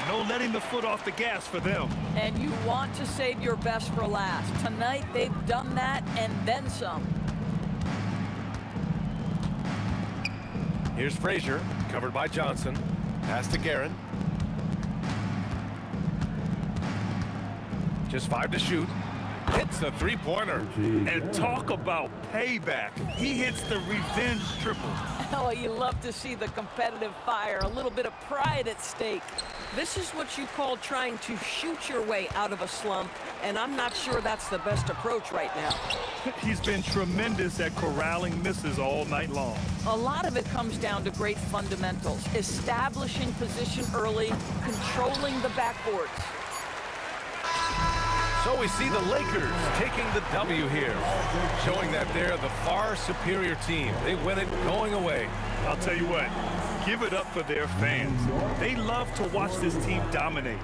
[SPEAKER 4] No letting the foot off the gas for them.
[SPEAKER 10] And you want to save your best for last. Tonight, they've done that and then some.
[SPEAKER 2] Here's Frazier, covered by Johnson. Pass to Guerin. Just 5 to shoot. Hits a 3-pointer.
[SPEAKER 4] And talk about payback. He hits the revenge triple.
[SPEAKER 10] Oh, you love to see the competitive fire, a little bit of pride at stake. This is what you call trying to shoot your way out of a slump, and I'm not sure that's the best approach right now.
[SPEAKER 4] He's been tremendous at corralling misses all night long.
[SPEAKER 10] A lot of it comes down to great fundamentals, establishing position early, controlling the backboards.
[SPEAKER 2] So we see the Lakers taking the W here, showing that they're the far superior team. They win it going away.
[SPEAKER 4] I'll tell you what, give it up for their fans. They love to watch this team dominate.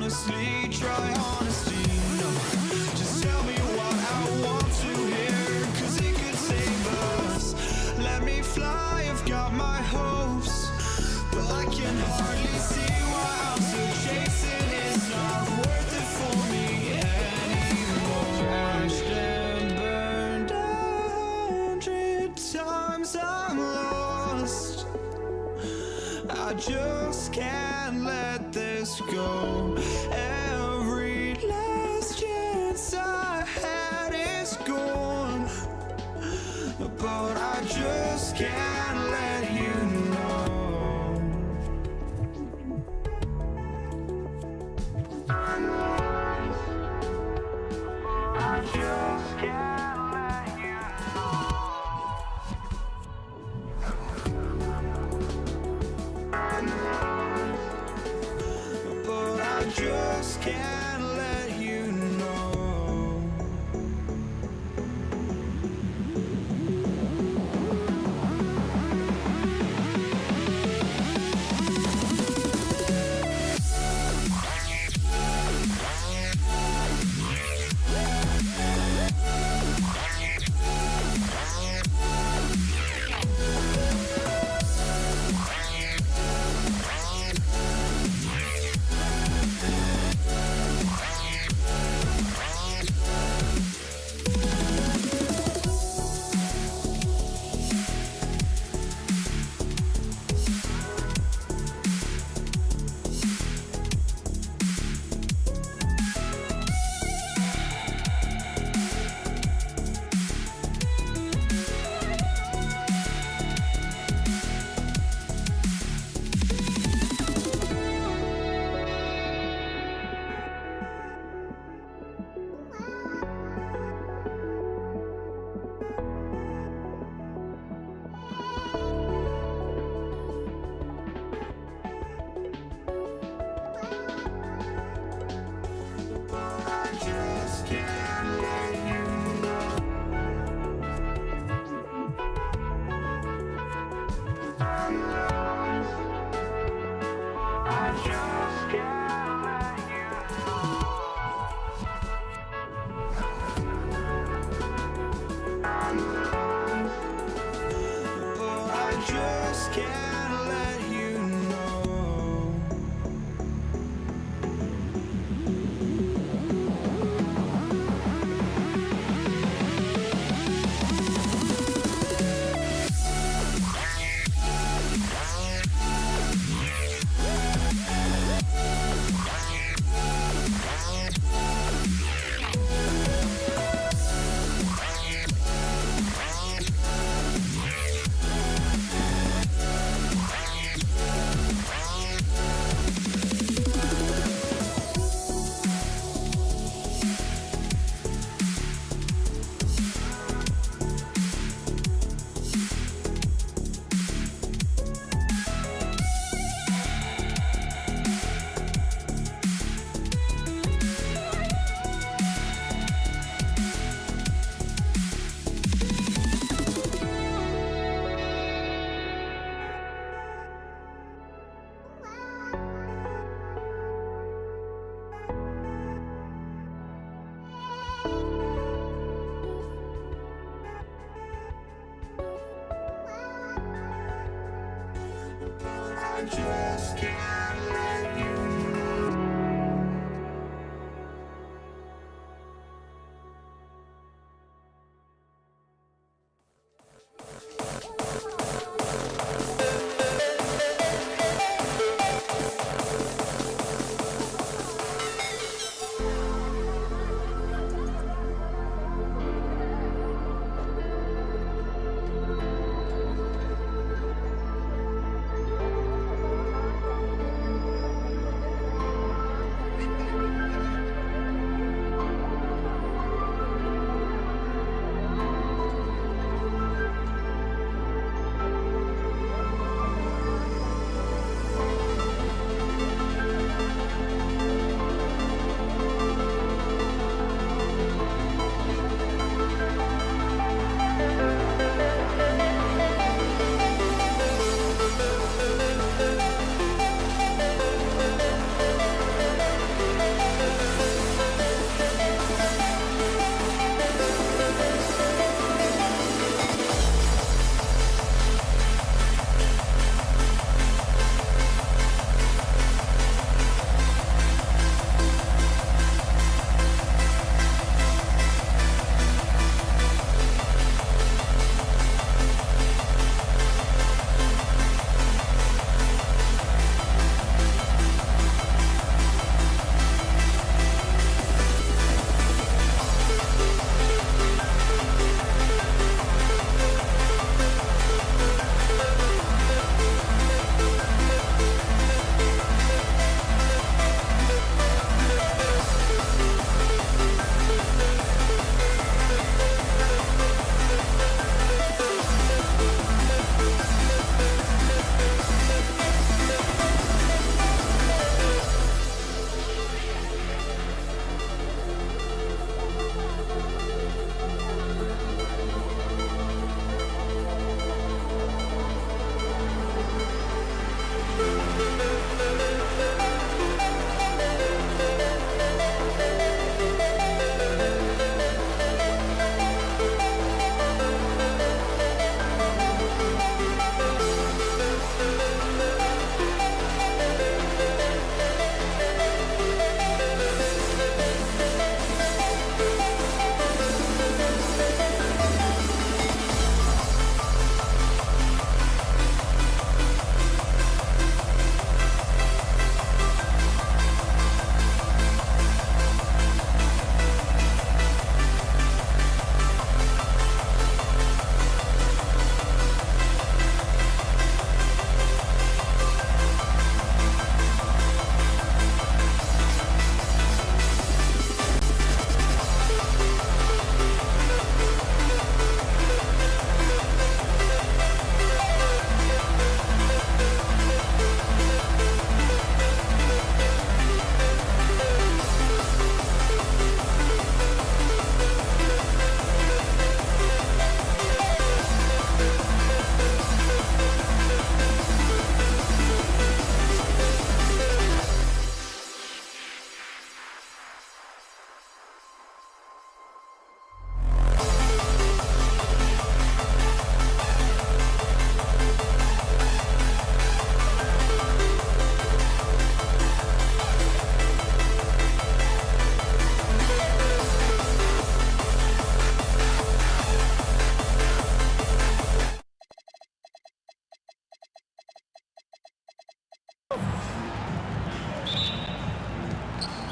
[SPEAKER 1] honestly, try honesty. No, just tell me what I want to hear, 'cause it could save us. Let me fly, I've got my hopes, but I can hardly see why I'm still chasing. It's not worth it for me anymore. Crashed and burned 100 times, I'm lost. I just can't let this go. Every last chance I had is gone, but I just can't let you know. just can't let you know. Just can't let you know.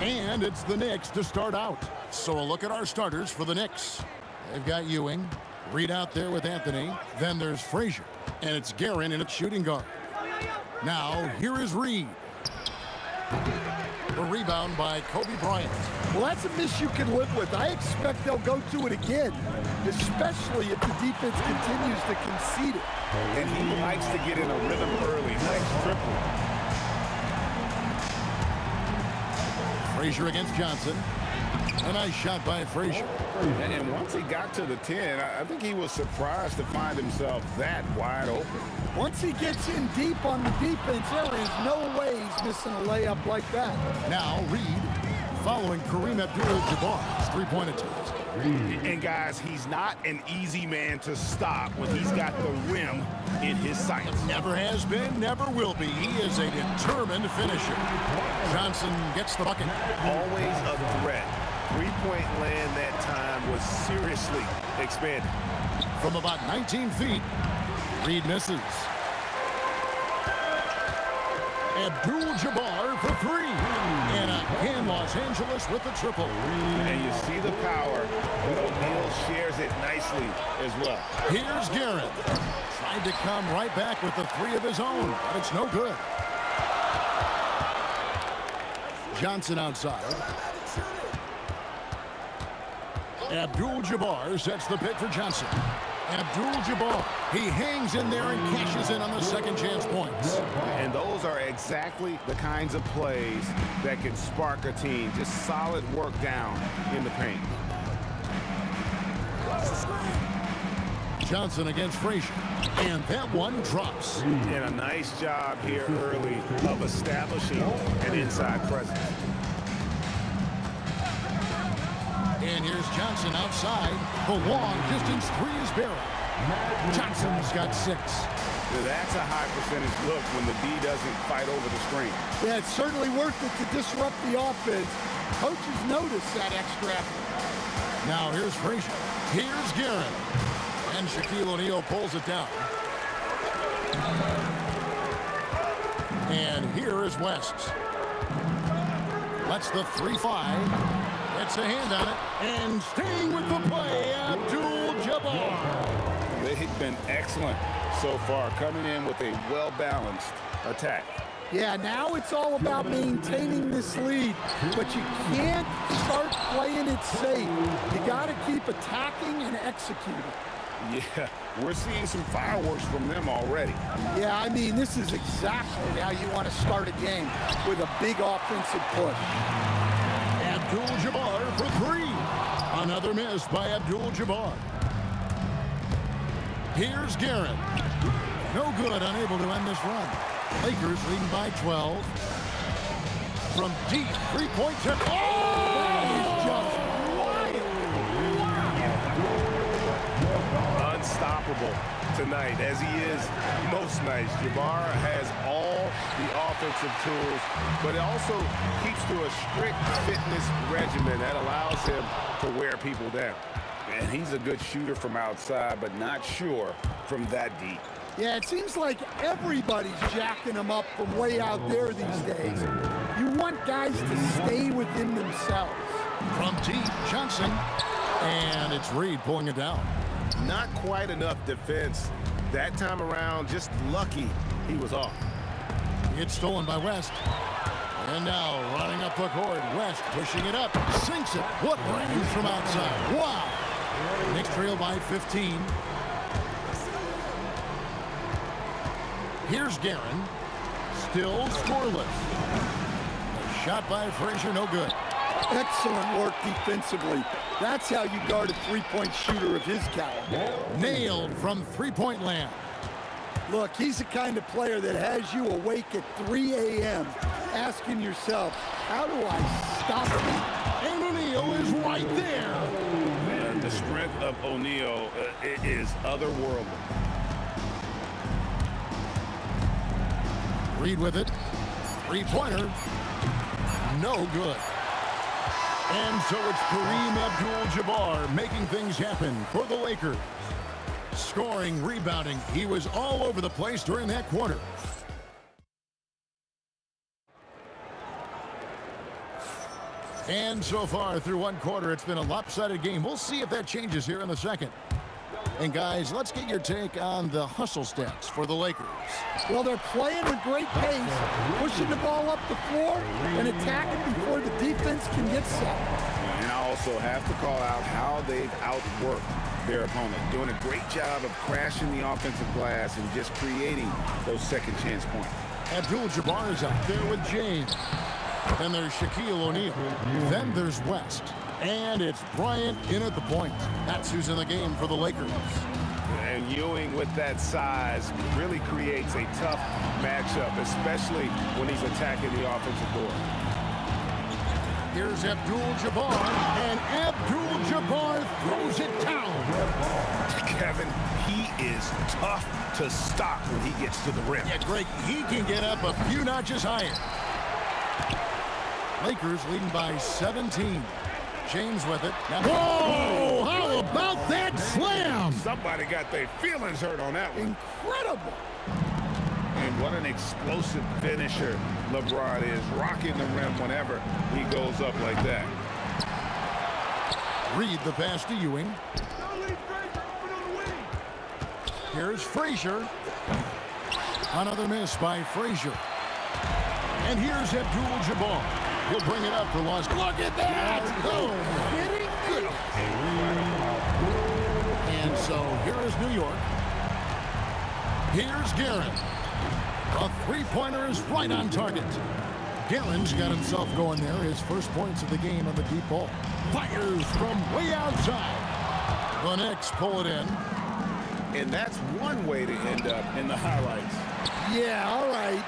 [SPEAKER 6] And it's the Knicks to start out. So a look at our starters for the Knicks. They've got Ewing, Reed out there with Anthony. Then there's Frazier, and it's Guerin in at shooting guard. Now, here is Reed. The rebound by Kobe Bryant.
[SPEAKER 11] Well, that's a miss you can live with. I expect they'll go to it again, especially if the defense continues to concede it.
[SPEAKER 7] And he likes to get in a rhythm early. Nice triple.
[SPEAKER 6] Frazier against Johnson. A nice shot by Frazier.
[SPEAKER 7] And once he got to the 10, I think he was surprised to find himself that wide open.
[SPEAKER 11] Once he gets in deep on the defense, there is no way he's missing a layup like that.
[SPEAKER 6] Now Reed following Kareem Abdul-Jabbar's three-point attempt.
[SPEAKER 7] And guys, he's not an easy man to stop when he's got the rim in his sights.
[SPEAKER 6] Never has been, never will be. He is a determined finisher. Johnson gets the bucket.
[SPEAKER 7] Always a threat. Three-point land that time was seriously expanded.
[SPEAKER 6] From about 19 feet, Reed misses. Abdul-Jabbar for three. And again, Los Angeles with the triple.
[SPEAKER 7] And you see the power, but O'Neal shares it nicely as well.
[SPEAKER 6] Here's Guerin. Tried to come right back with the three of his own, but it's no good. Johnson outside. Abdul-Jabbar sets the pick for Johnson. Abdul-Jabbar, he hangs in there and cashes in on the second chance points.
[SPEAKER 7] And those are exactly the kinds of plays that can spark a team. Just solid work down in the paint.
[SPEAKER 6] Johnson against Frazier. And that one drops.
[SPEAKER 7] And a nice job here early of establishing an inside presence.
[SPEAKER 6] And here's Johnson outside. The long distance three is buried. Johnson's got 6.
[SPEAKER 7] That's a high percentage look when the D doesn't fight over the screen.
[SPEAKER 11] Yeah, it's certainly worth it to disrupt the offense. Coaches notice that extra effort.
[SPEAKER 6] Now here's Frazier. Here's Guerin. And Shaquille O'Neal pulls it down. And here is West. That's the 3-5. Gets a hand on it, and staying with the play, Abdul-Jabbar.
[SPEAKER 7] They've been excellent so far, coming in with a well-balanced attack.
[SPEAKER 11] Yeah, now it's all about maintaining this lead, but you can't start playing it safe. You got to keep attacking and executing.
[SPEAKER 7] Yeah, we're seeing some fireworks from them already.
[SPEAKER 11] Yeah, I mean, this is exactly how you want to start a game, with a big offensive push.
[SPEAKER 6] Abdul-Jabbar for 3. Another miss by Abdul-Jabbar. Here's Guerin. No good, unable to end this run. Lakers leading by 12. From deep, three-point tip. Oh! He's just
[SPEAKER 7] unstoppable tonight, as he is most nights. Jabbar has all the offensive tools, but it also keeps to a strict fitness regimen that allows him to wear people down. And he's a good shooter from outside, but not sure from that deep.
[SPEAKER 11] Yeah, it seems like everybody's jacking him up from way out there these days. You want guys to stay within themselves.
[SPEAKER 6] From deep, Johnson. And it's Reed pulling it down.
[SPEAKER 7] Not quite enough defense. That time around, just lucky he was off.
[SPEAKER 6] It's stolen by West. And now running up the court, West pushing it up, sinks it. What range from outside. Wow. Knicks trail by 15. Here's Guerin. Still scoreless. A shot by Frazier, no good.
[SPEAKER 11] Excellent work defensively. That's how you guard a three-point shooter of his caliber.
[SPEAKER 6] Nailed from three-point land.
[SPEAKER 11] Look, he's the kind of player that has you awake at 3 a.m. asking yourself, how do I stop him?
[SPEAKER 6] And O'Neal is right there.
[SPEAKER 7] Man, the strength of O'Neal is otherworldly.
[SPEAKER 6] Reed with it. Three-pointer. No good. And so it's Kareem Abdul-Jabbar making things happen for the Lakers. Scoring, rebounding. He was all over the place during that quarter. And so far through one quarter, it's been a lopsided game. We'll see if that changes here in the second. And guys, let's get your take on the hustle stats for the Lakers.
[SPEAKER 11] Well, they're playing with great pace, pushing the ball up the floor and attacking before the defense can get set.
[SPEAKER 7] And I also have to call out how they've outworked their opponent, doing a great job of crashing the offensive glass and just creating those second chance points.
[SPEAKER 6] Abdul-Jabbar is out there with James. Then there's Shaquille O'Neal. Then there's West. And it's Bryant in at the point. That's who's in the game for the Lakers.
[SPEAKER 7] And Ewing with that size really creates a tough matchup, especially when he's attacking the offensive board.
[SPEAKER 6] Here's Abdul-Jabbar, and Abdul-Jabbar throws it down.
[SPEAKER 7] Kevin, he is tough to stop when he gets to the rim.
[SPEAKER 6] Yeah, Greg, he can get up a few notches higher. Lakers leading by 17. James with it. Now, whoa! How about that slam?
[SPEAKER 7] Somebody got their feelings hurt on that one.
[SPEAKER 11] Incredible.
[SPEAKER 7] And what an explosive finisher LeBron is, rocking the rim whenever he goes up like that.
[SPEAKER 6] Reed the pass to Ewing. Here's Frazier. Another miss by Frazier. And here's Abdul-Jabbar. He'll bring it up for Lost. Look at that! Oh, kidding? Good. And so here is New York. Here's Guerin. A three-pointer is right on target. Guerin's got himself going there. His first points of the game on the deep ball. Fires from way outside. The Knicks pull it in.
[SPEAKER 7] And that's one way to end up in the highlights.
[SPEAKER 11] Yeah, all right.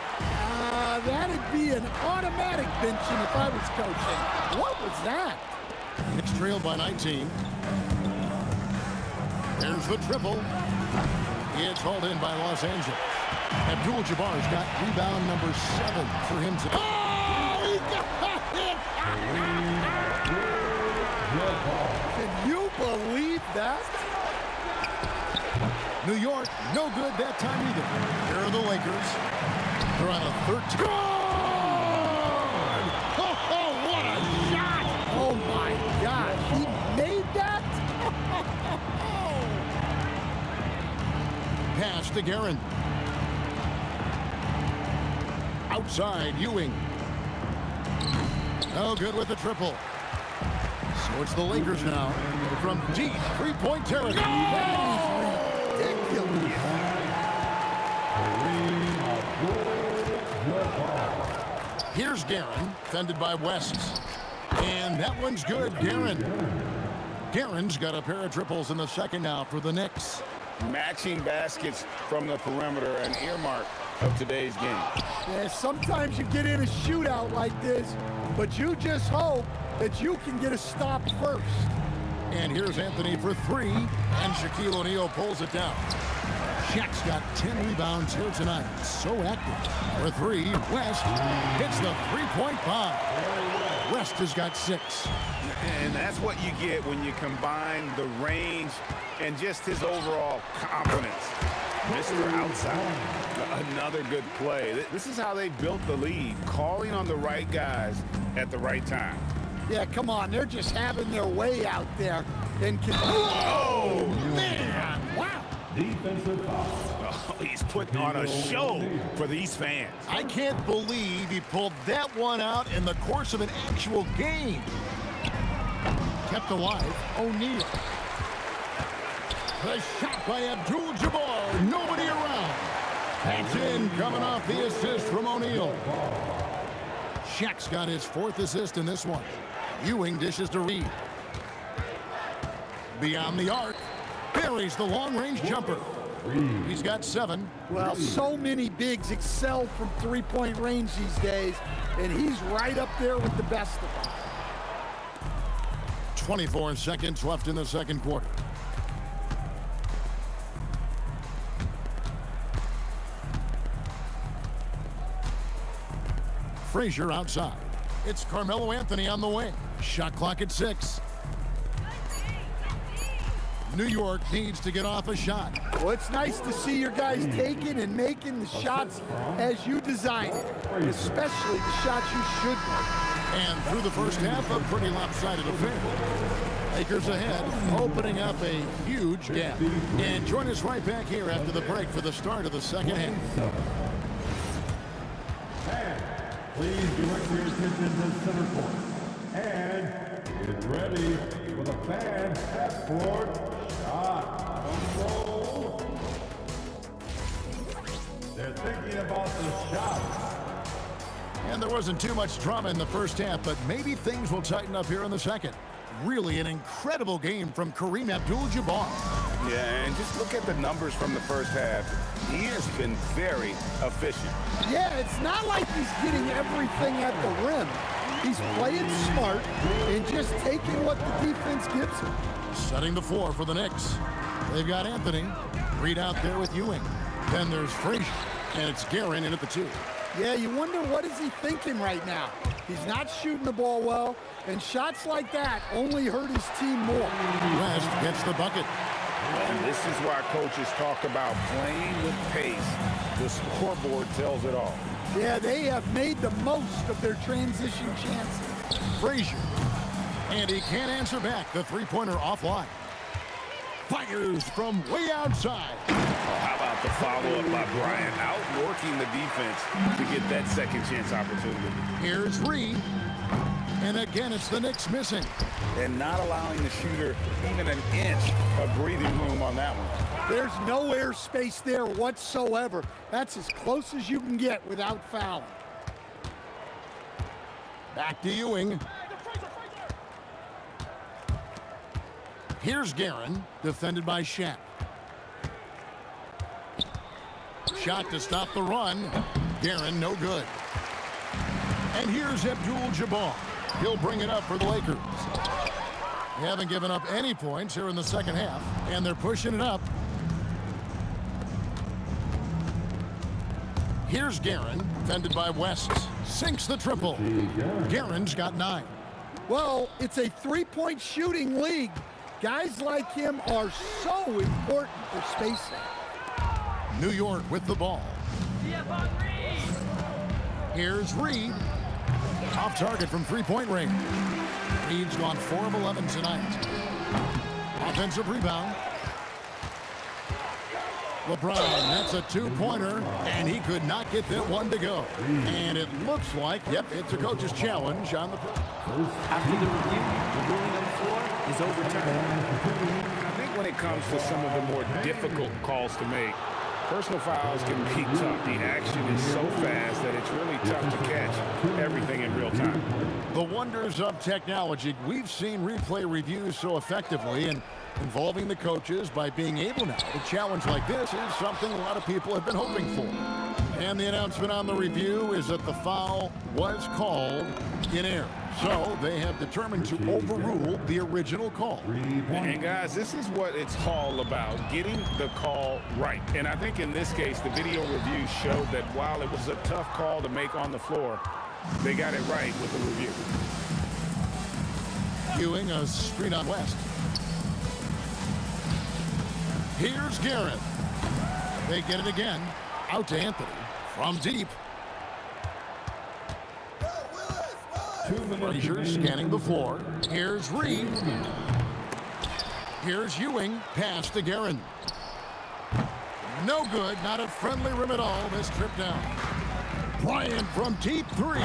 [SPEAKER 11] That'd be an automatic benching if I was coaching. What was that?
[SPEAKER 6] Knicks trailed by 19. There's the triple. It's hauled in by Los Angeles. Abdul-Jabbar's got rebound number 7 for him to... Oh, he got it!
[SPEAKER 11] Can you believe that?
[SPEAKER 6] New York, no good that time either. Here are the Lakers. They're on a 13. Good! Oh, what a shot!
[SPEAKER 11] Oh, my God. He made that?
[SPEAKER 6] Pass to Guerin. Outside, Ewing. No good with the triple. So it's the Lakers now from deep three-point territory.
[SPEAKER 11] That is ridiculous.
[SPEAKER 6] Here's Guerin, fended by West. And that one's good, Guerin. Guerin's got a pair of triples in the second now for the Knicks.
[SPEAKER 7] Matching baskets from the perimeter, an earmark of today's game.
[SPEAKER 11] Yeah, sometimes you get in a shootout like this, but you just hope that you can get a stop first.
[SPEAKER 6] And here's Anthony for 3, and Shaquille O'Neal pulls it down. Shaq's got 10 rebounds here tonight. So active. For 3, West hits the three-point bomb. West has got 6.
[SPEAKER 7] And that's what you get when you combine the range and just his overall confidence. Mr. Outside, another good play. This is how they built the lead, calling on the right guys at the right time.
[SPEAKER 11] Yeah, come on. They're just having their way out there. And
[SPEAKER 7] oh,
[SPEAKER 11] man. Wow.
[SPEAKER 3] Defensive foul.
[SPEAKER 7] Oh, he's putting on a show for these fans.
[SPEAKER 6] I can't believe he pulled that one out in the course of an actual game. Kept alive, O'Neal. The shot by Abdul-Jabbar. Nobody around. That's in, coming off the assist from O'Neal. Shaq's got his 4th assist in this one. Ewing dishes to Reed. Beyond the arc. Buries the long-range jumper. He's got 7.
[SPEAKER 11] Well, so many bigs excel from three-point range these days, and he's right up there with the best of them.
[SPEAKER 6] 24 seconds left in the second quarter. Frazier outside. It's Carmelo Anthony on the wing. Shot clock at 6. New York needs to get off a shot.
[SPEAKER 11] Well, it's nice to see your guys taking and making the shots as you designed it, especially the shots you should make.
[SPEAKER 6] And through the first half, a pretty lopsided affair. Lakers ahead, opening up a huge gap. And join us right back here after the break for the start of the second half.
[SPEAKER 3] Please direct your attention to center court. And get ready for the fan half-court shot. Control. They're thinking about the shot.
[SPEAKER 6] And there wasn't too much drama in the first half, but maybe things will tighten up here in the second. Really an incredible game from Kareem Abdul-Jabbar.
[SPEAKER 7] Yeah, and just look at the numbers from the first half. He has been very efficient.
[SPEAKER 11] Yeah, it's not like he's getting everything at the rim. He's playing smart and just taking what the defense gives him.
[SPEAKER 6] Setting the floor for the Knicks. They've got Anthony. Reed out there with Ewing. Then there's Frazier. And it's Guerin in at the 2.
[SPEAKER 11] Yeah, you wonder what is he thinking right now. He's not shooting the ball well, and shots like that only hurt his team more.
[SPEAKER 6] West gets the bucket.
[SPEAKER 7] And this is why coaches talk about playing with pace. The scoreboard tells it all.
[SPEAKER 11] Yeah, they have made the most of their transition chances.
[SPEAKER 6] Frazier. And he can't answer back. The three-pointer offline. Fires from way outside.
[SPEAKER 7] How about the follow-up by Bryant, outworking the defense to get that second chance opportunity.
[SPEAKER 6] Here's Reed. And again, it's the Knicks missing.
[SPEAKER 7] And not allowing the shooter even an inch of breathing room on that one.
[SPEAKER 11] There's no air space there whatsoever. That's as close as you can get without fouling.
[SPEAKER 6] Back to Ewing. Here's Guerin, defended by Shaq. Shot to stop the run. Guerin, no good. And here's Abdul-Jabbar. He'll bring it up for the Lakers. They haven't given up any points here in the second half, and they're pushing it up. Here's Guerin, defended by West. Sinks the triple. Guerin's got 9.
[SPEAKER 11] Well, it's a three-point shooting league. Guys like him are so important for spacing.
[SPEAKER 6] New York with the ball. Here's Reed. Off target from three-point range. Reed's gone 4 of 11 tonight. Offensive rebound. LeBron, that's a two-pointer, and he could not get that one to go. And it looks like, yep, it's a coach's challenge on the...
[SPEAKER 12] After the review, the ruling on the floor is overturned.
[SPEAKER 7] I think when it comes to some of the more difficult calls to make, personal fouls can be tough. The action is so fast that it's really tough to catch everything in real time.
[SPEAKER 6] The wonders of technology. We've seen replay reviews so effectively, and involving the coaches by being able now to challenge like this is something a lot of people have been hoping for. And the announcement on the review is that the foul was called in error. So they have determined to overrule the original call.
[SPEAKER 7] And guys, this is what it's all about, getting the call right. And I think in this case, the video review showed that while it was a tough call to make on the floor, they got it right with the review.
[SPEAKER 6] Ewing a screen on West. Here's Guerin. They get it again. Out to Anthony. From deep. Frazier scanning the floor. Here's Reed. Here's Ewing. Pass to Guerin. No good. Not a friendly rim at all. This trip down. Bryant from deep 3.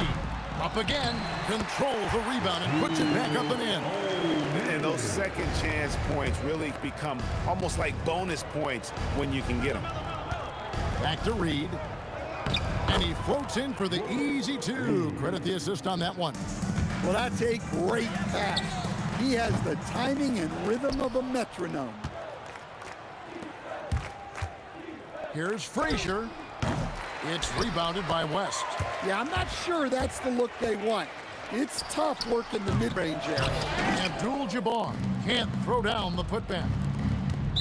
[SPEAKER 6] Up again. Controls the rebound and puts it back up and in.
[SPEAKER 7] And those second chance points really become almost like bonus points when you can get them.
[SPEAKER 6] Back to Reed. And he floats in for the easy 2. Credit the assist on that one.
[SPEAKER 11] Well, that's a great pass. He has the timing and rhythm of a metronome.
[SPEAKER 6] Here's Frazier. It's rebounded by West.
[SPEAKER 11] Yeah, I'm not sure that's the look they want. It's tough working the mid-range area.
[SPEAKER 6] Abdul-Jabbar can't throw down the putback.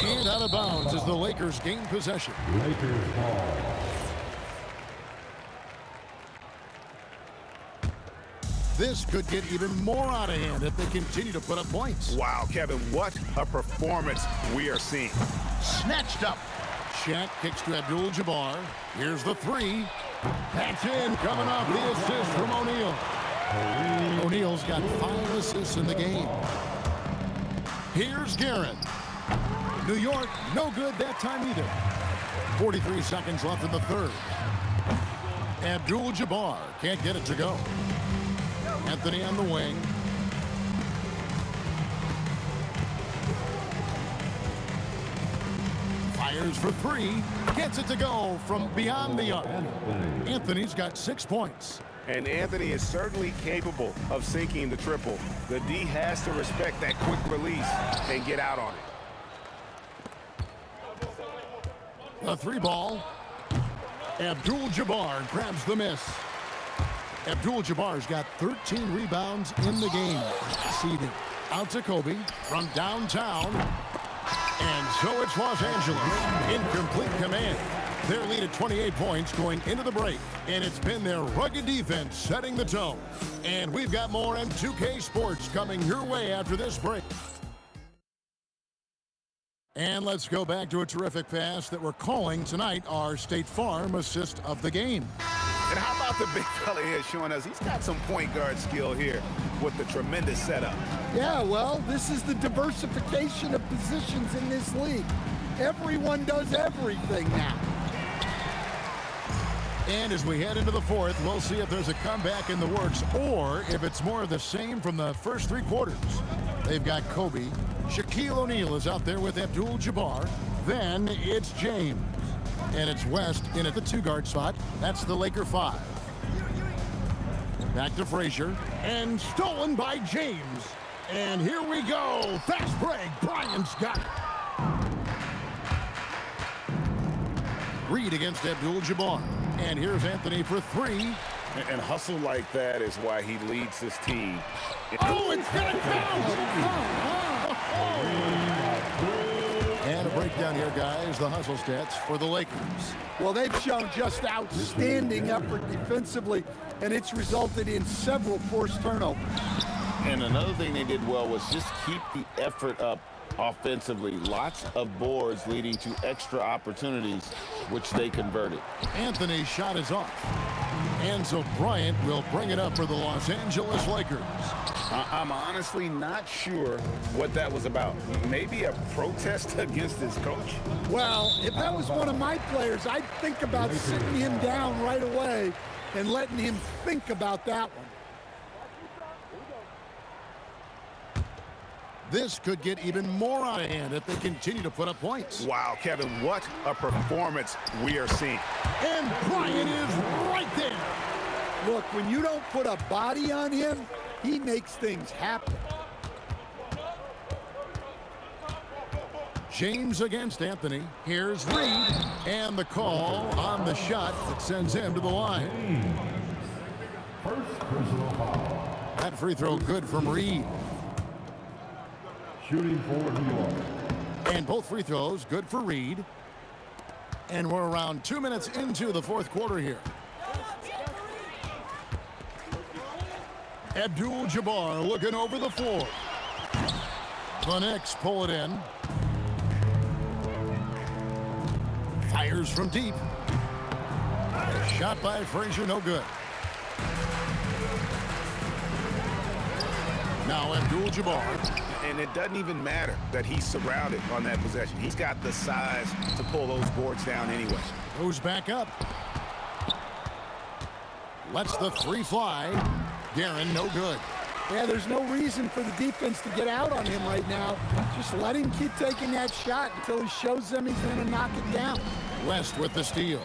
[SPEAKER 6] And out of bounds as the Lakers gain possession.
[SPEAKER 3] Lakers ball.
[SPEAKER 6] This could get even more out of hand if they continue to put up points.
[SPEAKER 7] Wow, Kevin, what a performance we are seeing.
[SPEAKER 6] Snatched up. Shaq kicks to Abdul-Jabbar. Here's the three. That's in. Coming off the assist from O'Neal. O'Neal's got 5 assists in the game. Here's Guerin. New York, no good that time either. 43 seconds left in the third. Abdul-Jabbar can't get it to go. Anthony on the wing. Fires for 3. Gets it to go from beyond the arc. Anthony's got 6 points.
[SPEAKER 7] And Anthony is certainly capable of sinking the triple. The D has to respect that quick release and get out on it.
[SPEAKER 6] A 3-ball. Abdul-Jabbar grabs the miss. Abdul-Jabbar's got 13 rebounds in the game. Seeded out to Kobe from downtown. And so it's Los Angeles in complete command. Their lead at 28 points going into the break. And it's been their rugged defense setting the tone. And we've got more M2K Sports coming your way after this break. And let's go back to a terrific pass that we're calling tonight our State Farm assist of the game.
[SPEAKER 7] And how about the big fella here showing us he's got some point guard skill here with the tremendous setup.
[SPEAKER 11] Yeah, well, this is the diversification of positions in this league. Everyone does everything now.
[SPEAKER 6] And as we head into the fourth, we'll see if there's a comeback in the works or if it's more of the same from the first 3 quarters. They've got Kobe. Shaquille O'Neal is out there with Abdul-Jabbar. Then it's James. And it's West in at the 2-guard spot. That's the Laker 5. Back to Frazier. And stolen by James. And here we go. Fast break. Bryant's got it. Reed against Abdul-Jabbar. And here's Anthony for 3.
[SPEAKER 7] And hustle like that is why he leads this team.
[SPEAKER 11] Oh, it's going to count!
[SPEAKER 6] And a breakdown here, guys. The hustle stats for the Lakers.
[SPEAKER 11] Well, they've shown just outstanding effort defensively, and it's resulted in several forced turnovers.
[SPEAKER 13] And another thing they did well was just keep the effort up offensively. Lots of boards leading to extra opportunities, which they converted.
[SPEAKER 6] Anthony's shot is off. And so Bryant will bring it up for the Los Angeles Lakers.
[SPEAKER 7] I'm honestly not sure what that was about. Maybe a protest against his coach?
[SPEAKER 11] Well, if that was one of my players, I'd think about sitting him down right away and letting him think about that one.
[SPEAKER 6] This could get even more out of hand if they continue to put up points.
[SPEAKER 7] Wow, Kevin, what a performance we are seeing.
[SPEAKER 6] And Bryant is right there.
[SPEAKER 11] Look, when you don't put a body on him, he makes things happen.
[SPEAKER 6] James against Anthony. Here's Reed. And the call on the shot that sends him to the line.
[SPEAKER 3] First personal foul.
[SPEAKER 6] That free throw good from Reed.
[SPEAKER 3] Shooting for New York.
[SPEAKER 6] And both free throws good for Reed. And we're around 2 minutes into the fourth quarter here. Abdul-Jabbar looking over the floor. The Knicks pull it in. Fires from deep. Shot by Frazier, no good. Now Abdul-Jabbar.
[SPEAKER 7] And it doesn't even matter that he's surrounded on that possession. He's got the size to pull those boards down anyway.
[SPEAKER 6] Goes back up. Lets the three fly. Guerin, no good.
[SPEAKER 11] Yeah, there's no reason for the defense to get out on him right now. Just let him keep taking that shot until he shows them he's going to knock it down.
[SPEAKER 6] West with the steal.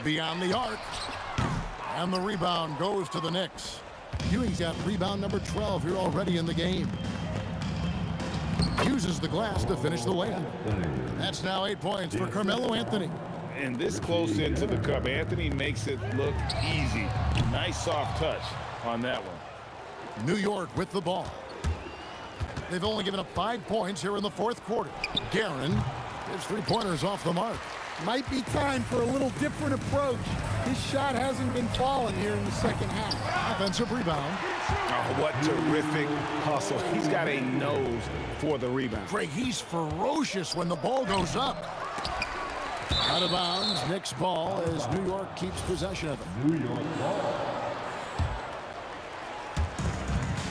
[SPEAKER 6] Beyond the arc. And the rebound goes to the Knicks. Ewing's got rebound number 12 here already in the game. Uses the glass to finish the layup. That's now 8 points for Carmelo Anthony.
[SPEAKER 7] And this close into the cup, Anthony makes it look easy. Nice soft touch on that one.
[SPEAKER 6] New York with the ball. They've only given up 5 points here in the fourth quarter. Guerin, his three-pointers off the mark.
[SPEAKER 11] Might be time for a little different approach. His shot hasn't been falling here in the second half.
[SPEAKER 6] Offensive rebound.
[SPEAKER 7] Oh, what terrific hustle. He's got a nose for the rebound.
[SPEAKER 6] Greg, he's ferocious when the ball goes up. Out of bounds, Knicks ball as New York keeps possession of it.
[SPEAKER 3] New York ball.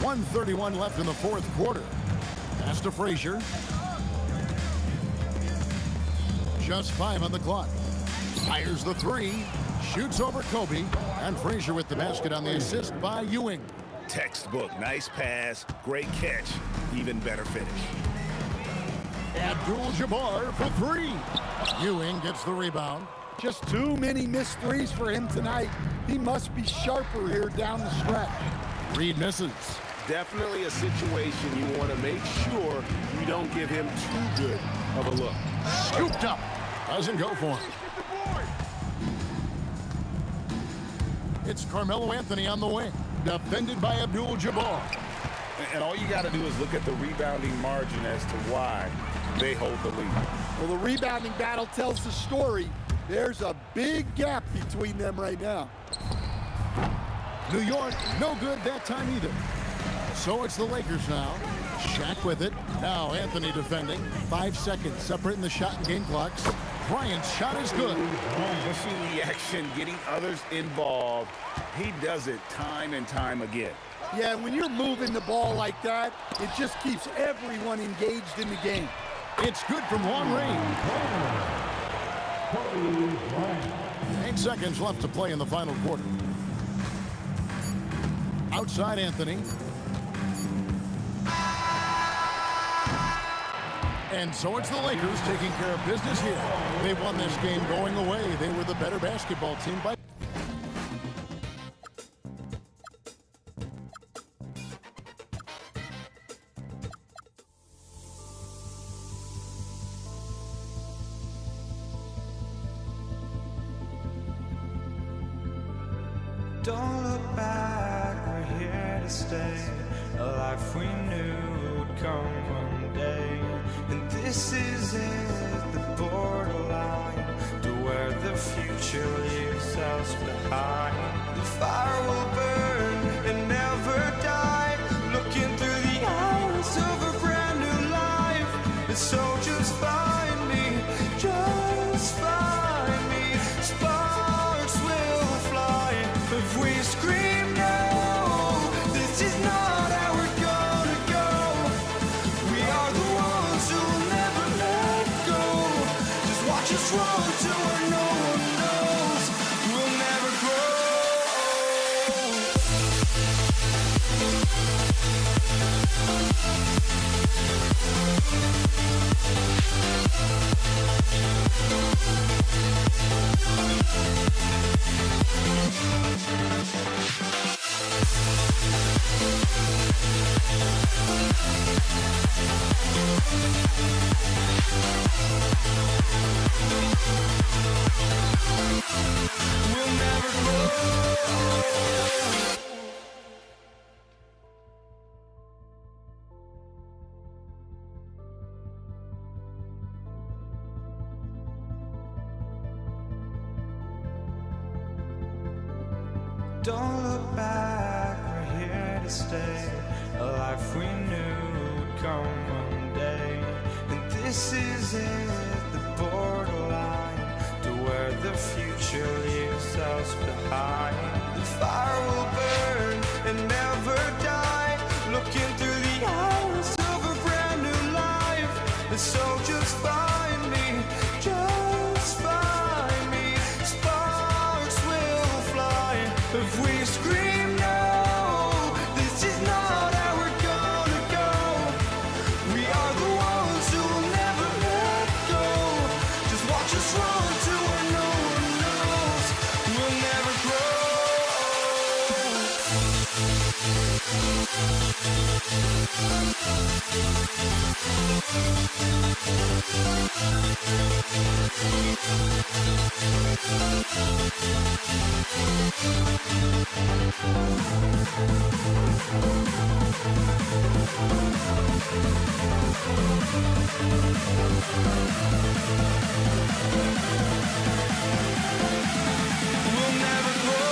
[SPEAKER 6] 1:31 left in the fourth quarter. Pass to Frazier. Just 5 on the clock. Fires the 3. Shoots over Kobe. And Frazier with the basket on the assist by Ewing.
[SPEAKER 7] Textbook. Nice pass. Great catch. Even better finish.
[SPEAKER 6] Abdul-Jabbar for 3. Ewing gets the rebound.
[SPEAKER 11] Just too many missed threes for him tonight. He must be sharper here down the stretch.
[SPEAKER 6] Reed misses.
[SPEAKER 7] Definitely a situation you want to make sure you don't give him too good of a look.
[SPEAKER 6] Scooped up. Doesn't go for him. It's Carmelo Anthony on the wing. Defended by Abdul-Jabbar.
[SPEAKER 7] And all you got to do is look at the rebounding margin as to why they hold the lead.
[SPEAKER 11] Well, the rebounding battle tells the story. There's a big gap between them right now.
[SPEAKER 6] New York, no good that time either. So it's the Lakers now. Shaq with it. Now Anthony defending. 5 seconds separating the shot and game clocks. Bryant's shot is good.
[SPEAKER 7] Pushing the action, getting others involved. He does it time and time again.
[SPEAKER 11] Yeah, when you're moving the ball like that, it just keeps everyone engaged in the game.
[SPEAKER 6] It's good from long range. 8 seconds left to play in the final quarter. Outside Anthony. And so it's the Lakers taking care of business here. They won this game going away. They were the better basketball team by...
[SPEAKER 1] Don't look back, we're here to stay. A life we knew would come one day. And this is it, the borderline to where the future leaves us behind. The fire will burn and never die. Looking through the eyes of a brand new life. And so just find me, just find me. Sparks will fly if we scream no. This is not how we're gonna go. We are the ones who'll never let go. Just watch us run to where no one knows. We'll never grow. We'll never grow. Don't look back, we're here to stay. A life we knew would come one day. And this is it, the borderline to where the future leaves us behind. The fire will burn and never die. Looking through the eyes of a brand new life. And so just find me, just find me. Sparks will fly if we scream no. This is not how we're gonna go. We are the ones who will never let go. Just watch us run to where no one knows. We'll never grow. We'll never grow. We'll never grow.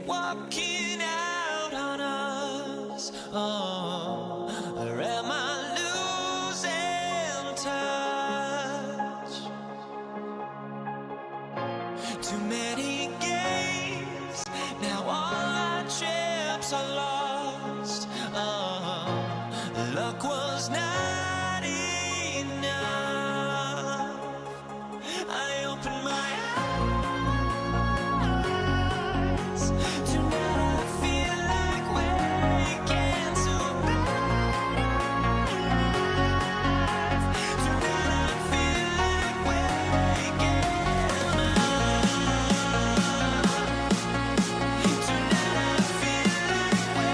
[SPEAKER 1] walking out on us. Oh, or am I losing touch? Too many games, now all our chips are lost. Oh, luck was not enough. I opened my eyes. Tonight I feel like waking to life. Tonight I feel like waking up. Tonight I feel like waking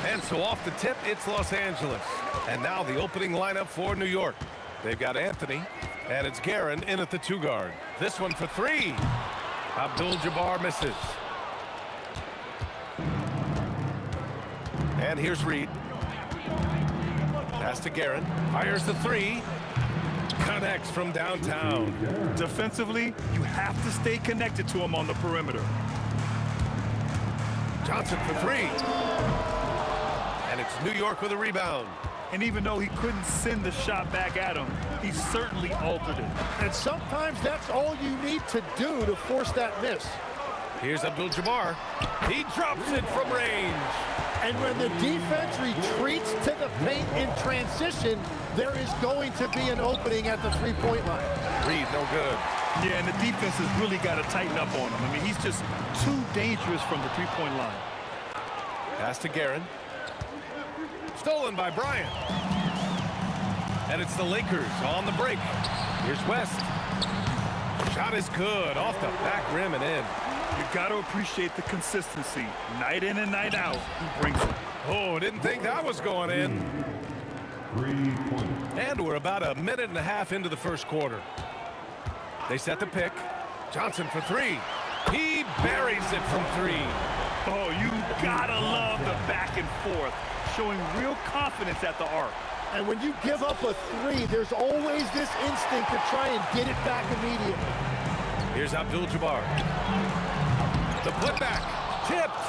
[SPEAKER 2] And so off the tip, it's Los Angeles. And now the opening lineup for New York. They've got Anthony, and it's Guerin in at the 2 guard. This one for 3. Abdul-Jabbar misses. And here's Reed. Pass to Guerin. Fires the 3. Connects from downtown.
[SPEAKER 4] Defensively, you have to stay connected to him on the perimeter.
[SPEAKER 2] Johnson for 3. And it's New York with a rebound.
[SPEAKER 4] And even though he couldn't send the shot back at him, he certainly altered it.
[SPEAKER 11] And sometimes that's all you need to do to force that miss.
[SPEAKER 2] Here's Abdul-Jabbar. He drops it from range.
[SPEAKER 11] And when the defense retreats to the paint in transition, there is going to be an opening at the 3-point line.
[SPEAKER 2] Reed, no good.
[SPEAKER 4] Yeah, and the defense has really got to tighten up on him. I mean, he's just too dangerous from the 3-point line.
[SPEAKER 2] Pass to Guerin. Stolen by Bryant. And it's the Lakers on the break. Here's West. Shot is good. Off the back rim and in.
[SPEAKER 4] You got to appreciate the consistency. Night in and night out, he brings it.
[SPEAKER 2] Oh, didn't think that was going in.
[SPEAKER 3] 3 points.
[SPEAKER 2] And we're about a minute and a half into the first quarter. They set the pick. Johnson for 3. He buries it from 3.
[SPEAKER 4] Oh, you gotta love the back and forth, showing real confidence at the arc.
[SPEAKER 11] And when you give up a 3, there's always this instinct to try and get it back immediately.
[SPEAKER 2] Here's Abdul-Jabbar. The putback. Tipped.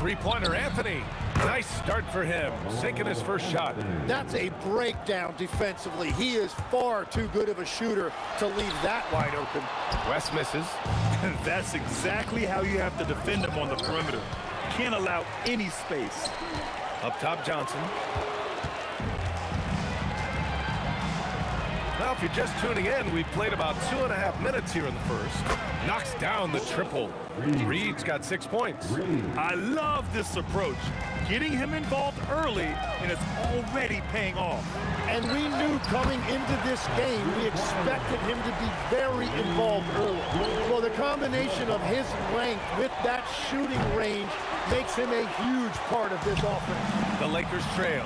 [SPEAKER 2] 3-pointer Anthony. Nice start for him. Sinking his first shot.
[SPEAKER 11] That's a breakdown defensively. He is far too good of a shooter to leave that wide open.
[SPEAKER 2] West misses.
[SPEAKER 4] And that's exactly how you have to defend him on the perimeter. Can't allow any space.
[SPEAKER 2] Up top, Johnson. Now, if you're just tuning in, we've played about 2.5 minutes here in the first. Knocks down the triple. Reed's got 6 points.
[SPEAKER 4] I love this approach. Getting him involved early, and it's already paying off.
[SPEAKER 11] And we knew coming into this game, we expected him to be very involved early. Well, the combination of his length with that shooting range makes him a huge part of this offense.
[SPEAKER 2] The Lakers trail.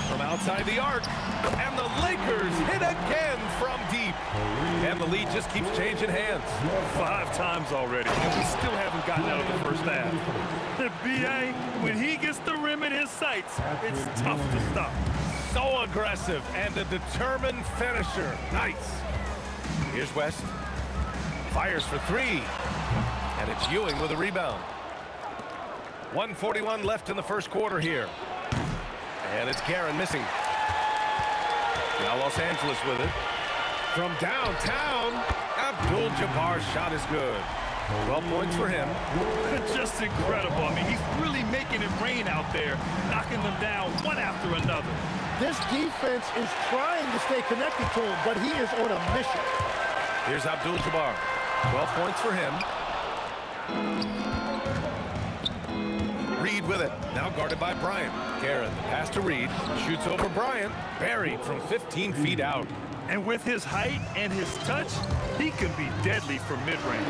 [SPEAKER 2] From outside the arc, and the Lakers hit again from deep. And the lead just keeps changing hands.
[SPEAKER 4] 5 times already, and we still haven't gotten out of the first half. B.A., when he gets the rim in his sights, it's tough to stop.
[SPEAKER 2] So aggressive and a determined finisher. Nice. Here's West. Fires for 3. And it's Ewing with a rebound. 1:41 left in the first quarter here. And it's Guerin missing. Now Los Angeles with it. From downtown, Abdul-Jabbar's shot is good. 12 points for him.
[SPEAKER 4] Just incredible. I mean, he's really making it rain out there, knocking them down one after another.
[SPEAKER 11] This defense is trying to stay connected to him, but he is on a mission.
[SPEAKER 2] Here's Abdul-Jabbar. 12 points for him. Reed with it. Now guarded by Bryant. Guerin, pass to Reed. Shoots over Bryant. Buried from 15 feet out.
[SPEAKER 4] And with his height and his touch, he can be deadly from mid-range.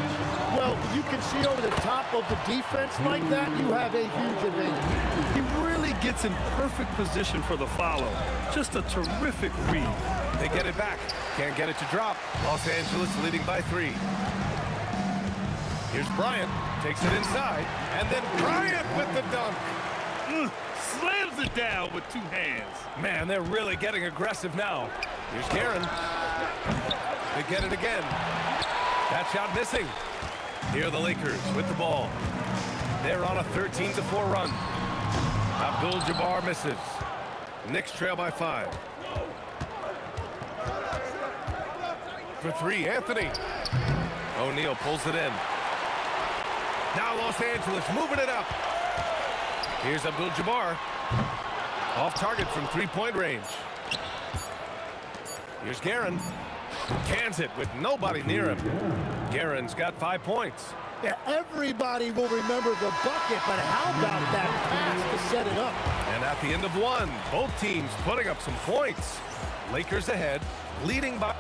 [SPEAKER 11] Well, you can see over the top of the defense like that, you have a huge advantage.
[SPEAKER 4] He really gets in perfect position for the follow. Just a terrific read.
[SPEAKER 2] They get it back. Can't get it to drop. Los Angeles leading by 3. Here's Bryant, takes it inside, and then Bryant with the dunk.
[SPEAKER 4] Slams it down with 2 hands.
[SPEAKER 2] Man, they're really getting aggressive now. Here's Guerin. They get it again. That shot missing. Here are the Lakers with the ball. They're on a 13-4 run. Abdul-Jabbar misses. Knicks trail by 5. For 3, Anthony. O'Neal pulls it in. Now Los Angeles moving it up. Here's Abdul-Jabbar. Off target from 3-point range. Here's Guerin. Cans it with nobody near him. Guerin's got 5 points.
[SPEAKER 11] Yeah, everybody will remember the bucket, but how about that pass to set it up?
[SPEAKER 2] And at the end of 1, both teams putting up some points. Lakers ahead, leading by...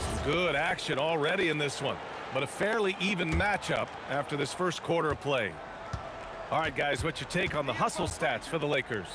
[SPEAKER 2] Some good action already in this one, but a fairly even matchup after this first quarter of play. All right, guys, what's your take on the hustle stats for the Lakers?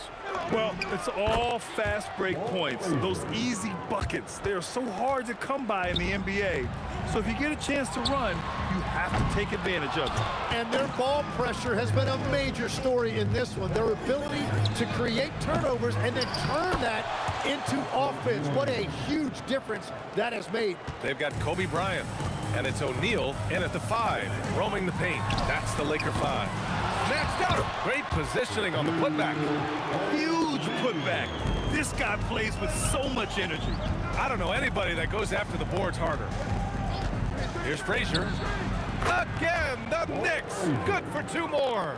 [SPEAKER 4] Well, it's all fast break points. Those easy buckets. They are so hard to come by in the NBA. So if you get a chance to run, you have to take advantage of it.
[SPEAKER 11] And their ball pressure has been a major story in this one. Their ability to create turnovers and then turn that into offense. What a huge difference that has made.
[SPEAKER 2] They've got Kobe Bryant, and it's O'Neal in at the 5, roaming the paint. That's the Laker 5. Snatched out. Great positioning on the putback.
[SPEAKER 4] Huge putback. This guy plays with so much energy.
[SPEAKER 2] I don't know anybody that goes after the boards harder. Here's Frazier. Again, the Knicks. Good for 2 more.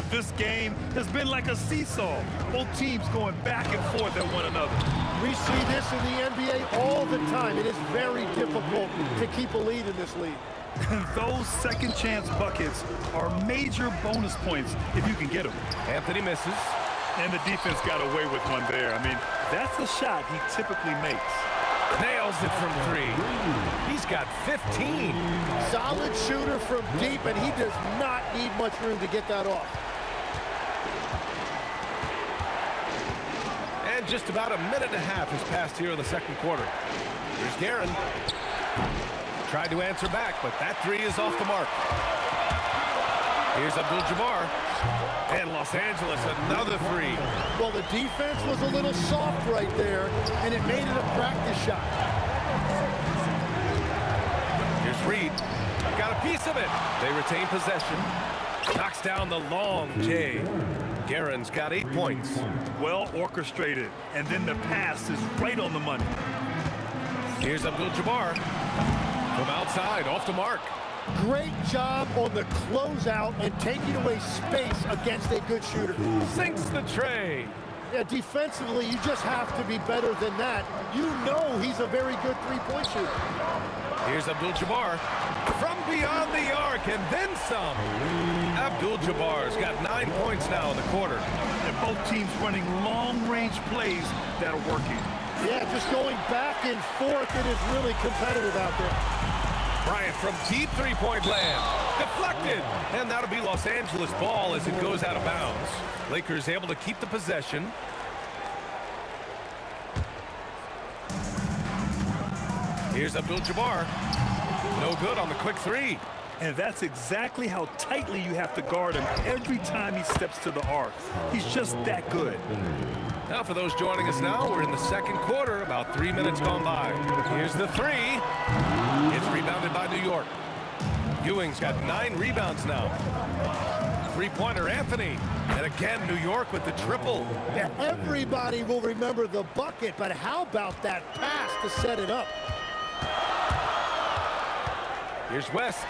[SPEAKER 4] This game has been like a seesaw. Both teams going back and forth at one another.
[SPEAKER 11] We see this in the NBA all the time. It is very difficult to keep a lead in this league.
[SPEAKER 4] Those second chance buckets are major bonus points if you can get them.
[SPEAKER 2] Anthony misses.
[SPEAKER 4] And the defense got away with one there. I mean, that's a shot he typically makes.
[SPEAKER 2] Nails it from 3. He's got 15.
[SPEAKER 11] Solid shooter from deep, and he does not need much room to get that off.
[SPEAKER 2] And just about a minute and a half has passed here in the second quarter. Here's Guerin. Tried to answer back, but that 3 is off the mark. Here's Abdul-Jabbar. And Los Angeles, another 3.
[SPEAKER 11] Well, the defense was a little soft right there, and it made it a practice shot.
[SPEAKER 2] Here's Reed. Got a piece of it. They retain possession. Knocks down the long J. Guerin's got 8 points.
[SPEAKER 4] Well orchestrated, and then the pass is right on the money.
[SPEAKER 2] Here's Abdul-Jabbar. From outside, off the mark.
[SPEAKER 11] Great job on the closeout and taking away space against a good shooter.
[SPEAKER 2] Sinks the tray.
[SPEAKER 11] Yeah, defensively, you just have to be better than that. You know he's a very good three-point shooter.
[SPEAKER 2] Here's Abdul-Jabbar from beyond the arc, and then some. Abdul-Jabbar's got 9 points now in the quarter.
[SPEAKER 4] And both teams running long-range plays that are working.
[SPEAKER 11] Yeah, just going back and forth. It is really competitive out there.
[SPEAKER 2] Bryant from deep 3-point land. Deflected. And that'll be Los Angeles ball as it goes out of bounds. Lakers able to keep the possession. Here's Abdul-Jabbar. No good on the quick 3.
[SPEAKER 4] And that's exactly how tightly you have to guard him every time he steps to the arc. He's just that good.
[SPEAKER 2] Now for those joining us now, we're in the second quarter, about 3 minutes gone by. Here's the 3. It's rebounded by New York. Ewing's got 9 rebounds now. 3-pointer Anthony. And again, New York with the triple.
[SPEAKER 11] Yeah, everybody will remember the bucket, but how about that pass to set it up?
[SPEAKER 2] Here's West.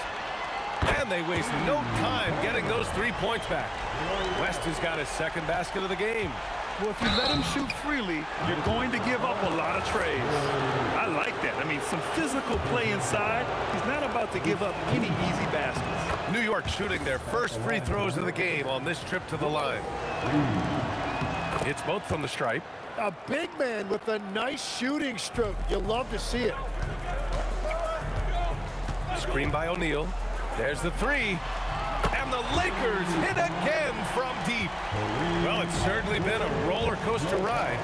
[SPEAKER 2] And they waste no time getting those 3 points back. West has got his second basket of the game.
[SPEAKER 4] Well, if you let him shoot freely, you're going to give up a lot of trays. I like that. I mean, some physical play inside. He's not about to give up any easy baskets.
[SPEAKER 2] New York shooting their first free throws of the game on this trip to the line. It's both from the stripe.
[SPEAKER 11] A big man with a nice shooting stroke. You'll love to see it.
[SPEAKER 2] Screen by O'Neal. There's the 3. And the Lakers hit again from deep. Well, it's certainly been a roller coaster ride.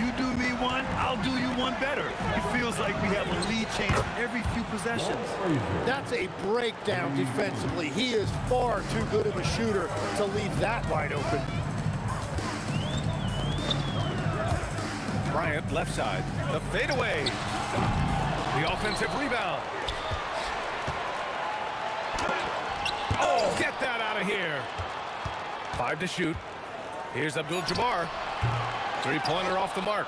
[SPEAKER 4] You do me one, I'll I'll do you one better. It feels like we have a lead change every few possessions.
[SPEAKER 11] That's a breakdown defensively. He is far too good of a shooter to leave that wide open.
[SPEAKER 2] Bryant, left side. The fadeaway. The offensive rebound. Oh, get that out of here. 5 to shoot. Here's Abdul-Jabbar. Three-pointer off the mark.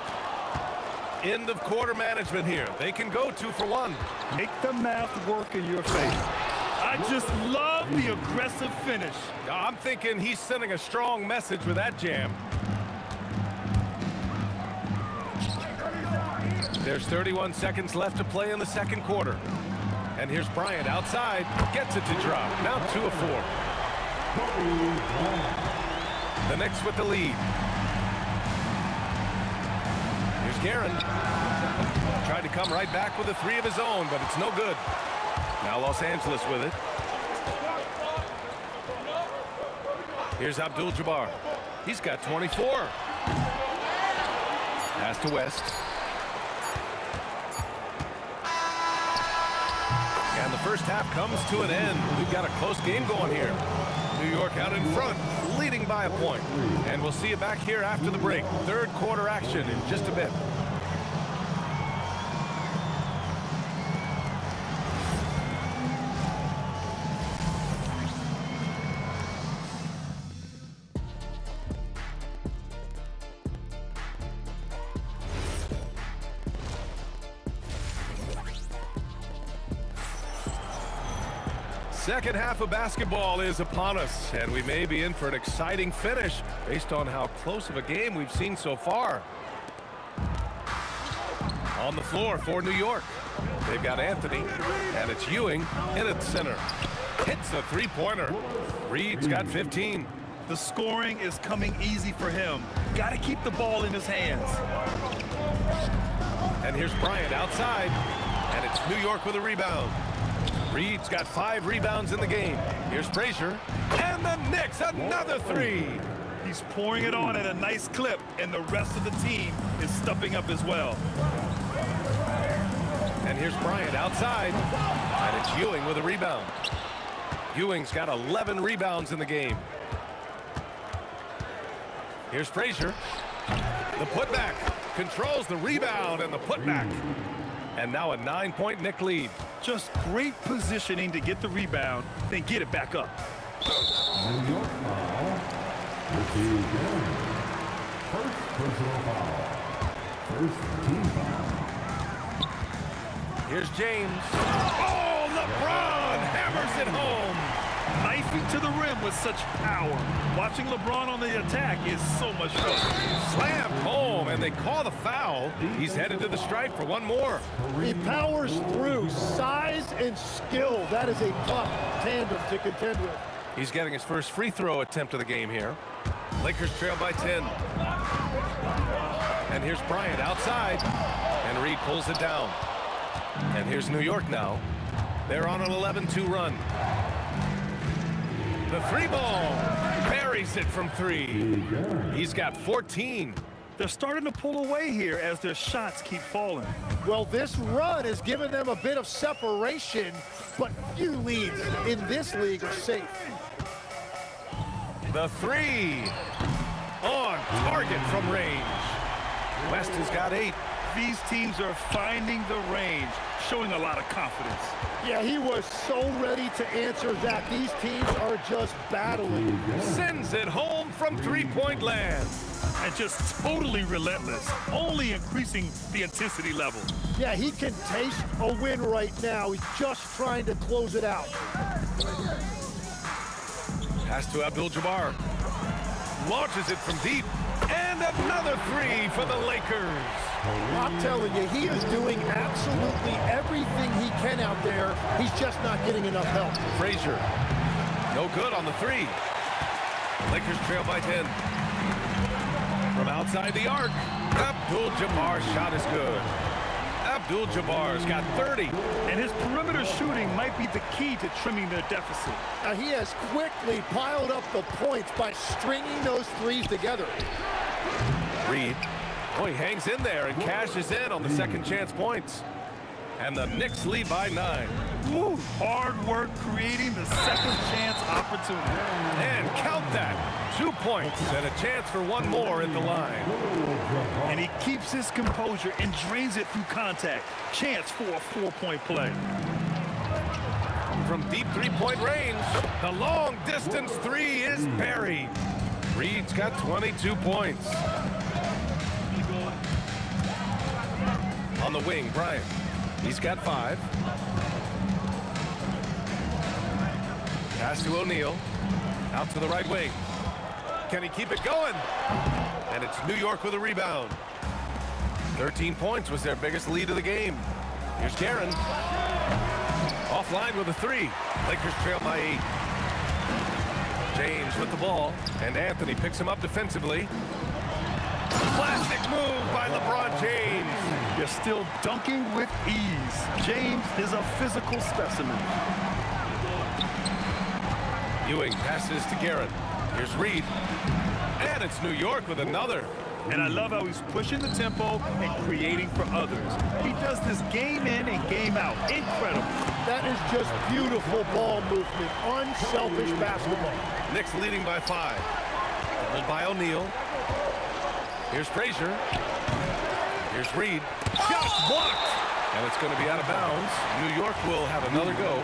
[SPEAKER 2] End of quarter management here. They can go 2 for 1.
[SPEAKER 4] Make the math work in your favor. I just love the aggressive finish.
[SPEAKER 2] I'm thinking he's sending a strong message with that jam. There's 31 seconds left to play in the second quarter. And here's Bryant outside. Gets it to drop. Now 2 of 4. The Knicks with the lead. Here's Guerin. Tried to come right back with a 3 of his own, but it's no good. Now Los Angeles with it. Here's Abdul-Jabbar. He's got 24. Pass to West. And the first half comes to an end. We've got a close game going here. New York out in front, leading by a point. And we'll see you back here after the break. Third quarter action in just a bit. Second half of basketball is upon us, and we may be in for an exciting finish based on how close of a game we've seen so far. On the floor for New York, they've got Anthony, and it's Ewing in at center. Hits a three-pointer. Reed's got 15.
[SPEAKER 4] The scoring is coming easy for him. Got to keep the ball in his hands.
[SPEAKER 2] And here's Bryant outside, and it's New York with a rebound. Reed's got 5 rebounds in the game. Here's Frazier, and the Knicks another 3.
[SPEAKER 4] He's pouring it on at a nice clip, and the rest of the team is stepping up as well.
[SPEAKER 2] And here's Bryant outside, and it's Ewing with a rebound. Ewing's got 11 rebounds in the game. Here's Frazier. The putback controls the rebound and the putback. And now a 9-point Knick lead.
[SPEAKER 4] Just great positioning to get the rebound, then get it back up.
[SPEAKER 3] New York foul. First personal foul. First team foul.
[SPEAKER 2] Here's James. Oh, LeBron hammers it home.
[SPEAKER 4] Knifing to the rim with such power. Watching LeBron on the attack is so much fun.
[SPEAKER 2] Slammed home, and they call the foul. He's headed to the stripe for one more.
[SPEAKER 11] He powers through. Size and skill. That is a tough tandem to contend with.
[SPEAKER 2] He's getting his first free throw attempt of the game here. Lakers trail by 10. And here's Bryant outside, and Reed pulls it down. And here's New York now. They're on an 11-2 run. The 3 ball buries it from 3. He's got 14.
[SPEAKER 4] They're starting to pull away here as their shots keep falling.
[SPEAKER 11] Well, this run has given them a bit of separation, but few leads in this league are safe.
[SPEAKER 2] The 3 on target from range. West has got 8.
[SPEAKER 4] These teams are finding the range, showing a lot of confidence.
[SPEAKER 11] Yeah, he was so ready to answer that. These teams are just battling.
[SPEAKER 2] Sends it home from three-point land.
[SPEAKER 4] And just totally relentless, only increasing the intensity level.
[SPEAKER 11] Yeah, he can taste a win right now. He's just trying to close it out.
[SPEAKER 2] Pass to Abdul-Jabbar. Launches it from deep. And another 3 for the Lakers.
[SPEAKER 11] I'm telling you, he is doing absolutely everything he can out there. He's just not getting enough help.
[SPEAKER 2] Frazier, no good on the 3. Lakers trail by 10. From outside the arc, Abdul-Jabbar's shot is good. Abdul-Jabbar's got 30.
[SPEAKER 4] And his perimeter shooting might be the key to trimming their deficit.
[SPEAKER 11] He has quickly piled up the points by stringing those threes together.
[SPEAKER 2] Reed Oh, he hangs in there and cashes in on the second chance points. And the Knicks lead by 9.
[SPEAKER 4] Woo, hard work creating the second chance opportunity.
[SPEAKER 2] And count that. 2 points and a chance for one more at the line.
[SPEAKER 4] And he keeps his composure and drains it through contact. Chance for a 4-point play.
[SPEAKER 2] From deep three-point range, the long distance three is buried. Reed's got 22 points. On the wing, Bryant. He's got 5. Pass to O'Neal. Out to the right wing. Can he keep it going? And it's New York with a rebound. 13 points was their biggest lead of the game. Here's Guerin. Offline with a 3. Lakers trail by 8. James with the ball. And Anthony picks him up defensively. Classic move by LeBron James.
[SPEAKER 4] You're still dunking with ease. James is a physical specimen.
[SPEAKER 2] Ewing passes to Guerin. Here's Reed. And it's New York with another.
[SPEAKER 4] And I love how he's pushing the tempo and creating for others. He does this game in and game out. Incredible.
[SPEAKER 11] That is just beautiful ball movement. Unselfish basketball.
[SPEAKER 2] Knicks leading by 5. Pulled by O'Neal. Here's Frazier. Here's Reed. Shot blocked. And it's going to be out of bounds. New York will have another go.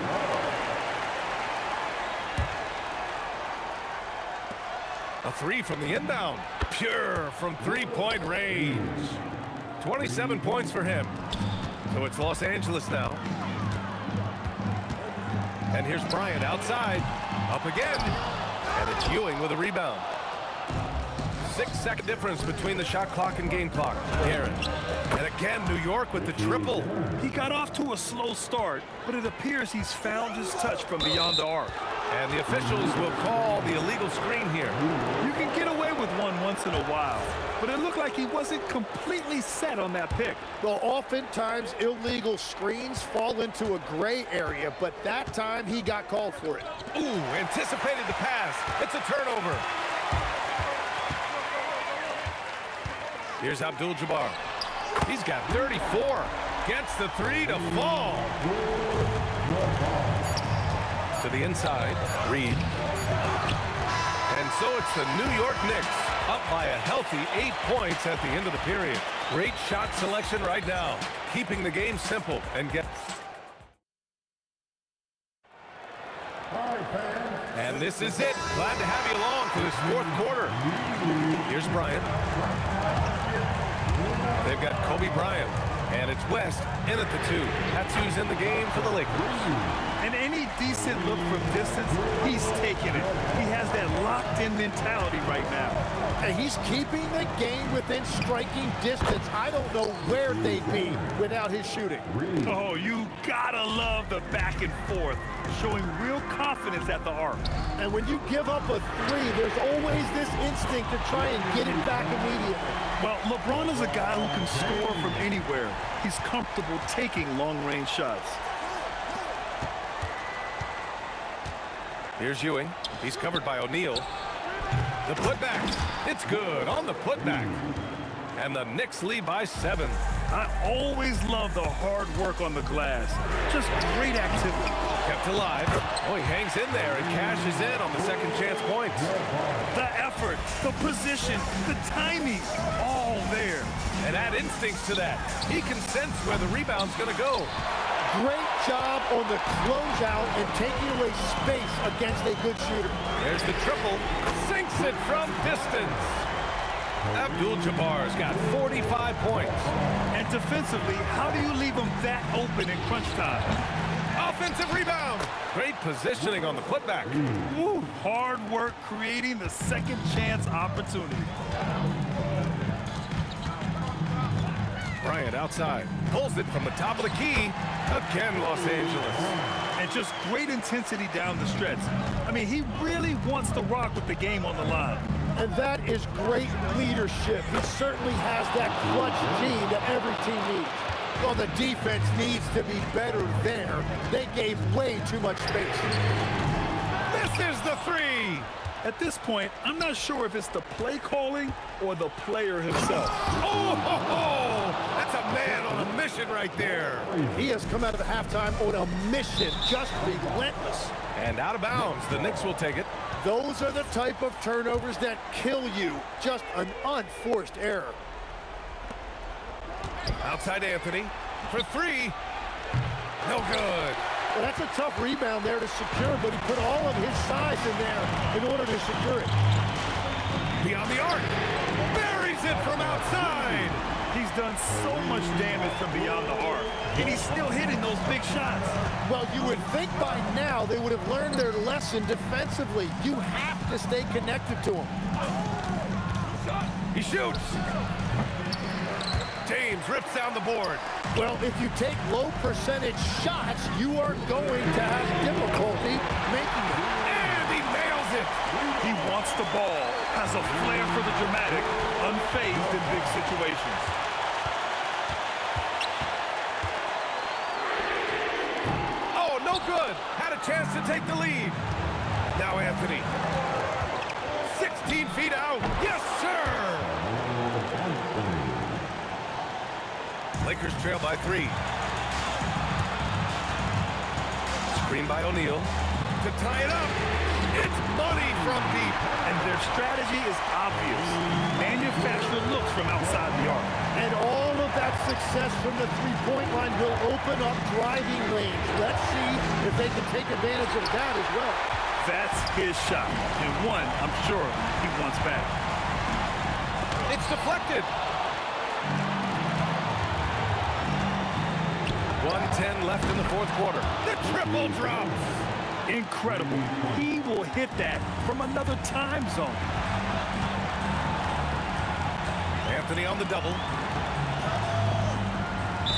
[SPEAKER 2] A 3 from the inbound. Pure from three-point range. 27 points for him. So it's Los Angeles now. And here's Bryant outside. Up again. And it's Ewing with a rebound. 6-second difference between the shot clock and game clock. Guerin. And again, New York with the triple.
[SPEAKER 4] He got off to a slow start, but it appears he's found his touch from beyond the arc.
[SPEAKER 2] And the officials will call the illegal screen here.
[SPEAKER 4] You can get away with one once in a while, but it looked like he wasn't completely set on that pick.
[SPEAKER 11] Well, oftentimes illegal screens fall into a gray area, but that time he got called for it.
[SPEAKER 2] Ooh, anticipated the pass. It's a turnover. Here's Abdul-Jabbar. He's got 34. Gets the 3 to fall. To the inside, Reed. And so it's the New York Knicks up by a healthy 8 points at the end of the period. Great shot selection right now, keeping the game simple and get. And this is it. Glad to have you along for this fourth quarter. Here's Bryant. They've got Kobe Bryant, and it's West in at the 2. That's who's in the game for the Lakers.
[SPEAKER 4] And any decent look from distance, he's taking it. He has that locked-in mentality right now.
[SPEAKER 11] And he's keeping the game within striking distance. I don't know where they'd be without his shooting.
[SPEAKER 4] Oh, you gotta love the back and forth, showing real confidence at the arc.
[SPEAKER 11] And when you give up a 3, there's always this instinct to try and get it back immediately.
[SPEAKER 4] Well, LeBron is a guy who can score from anywhere. He's comfortable taking long-range shots.
[SPEAKER 2] Here's Ewing. He's covered by O'Neal. The putback. It's good on the putback. And the Knicks lead by 7.
[SPEAKER 4] I always love the hard work on the glass. Just great activity.
[SPEAKER 2] Kept alive. Oh, he hangs in there and cashes in on the second chance points.
[SPEAKER 4] The effort, the position, the timing, all there.
[SPEAKER 2] And add instincts to that. He can sense where the rebound's going to go.
[SPEAKER 11] Great job on the closeout and taking away space against a good shooter.
[SPEAKER 2] There's the triple. Sinks it from distance. Abdul-Jabbar's got 45 points.
[SPEAKER 4] And defensively, how do you leave him that open in crunch time?
[SPEAKER 2] Offensive rebound. Great positioning on the putback.
[SPEAKER 4] Woo, hard work creating the second chance opportunity.
[SPEAKER 2] Bryant outside. Pulls it from the top of the key. Again, Los Angeles.
[SPEAKER 4] And just great intensity down the stretch. I mean, he really wants to rock with the game on the line.
[SPEAKER 11] And that is great leadership. He certainly has that clutch gene that every team needs. Well, the defense needs to be better there. They gave way too much space.
[SPEAKER 2] This is the 3.
[SPEAKER 4] At this point, I'm not sure if it's the play calling or the player himself.
[SPEAKER 2] Oh, that's a man on a mission right there.
[SPEAKER 11] He has come out of the halftime on a mission, just relentless.
[SPEAKER 2] And out of bounds, the Knicks will take it.
[SPEAKER 11] Those are the type of turnovers that kill you. Just an unforced error.
[SPEAKER 2] Outside Anthony for three. No good.
[SPEAKER 11] Well, that's a tough rebound there to secure, but he put all of his size in there in order to secure it.
[SPEAKER 2] Beyond the arc. Buries it from outside.
[SPEAKER 4] He's done so much damage from beyond the arc, and he's still hitting those big shots.
[SPEAKER 11] Well, you would think by now they would have learned their lesson defensively. You have to stay connected to him.
[SPEAKER 2] He shoots. James rips down the board.
[SPEAKER 11] Well, if you take low percentage shots, you are going to have difficulty making them.
[SPEAKER 2] And he nails it.
[SPEAKER 4] He wants the ball, has a flair for the dramatic, unfazed in big situations.
[SPEAKER 2] Oh, no good. Had a chance to take the lead. Now Anthony. 16 feet out. Yes, sir. Lakers trail by 3. Screen by O'Neal to tie it up. It's money from deep.
[SPEAKER 4] And their strategy is obvious. Manufacture looks from outside the arc.
[SPEAKER 11] And all of that success from the three-point line will open up driving lanes. Let's see if they can take advantage of that as well.
[SPEAKER 4] That's his shot. And one, I'm sure, he wants back.
[SPEAKER 2] It's deflected. 1:10 left in the fourth quarter. The triple drops.
[SPEAKER 4] Incredible. He will hit that from another time zone.
[SPEAKER 2] Anthony on the double.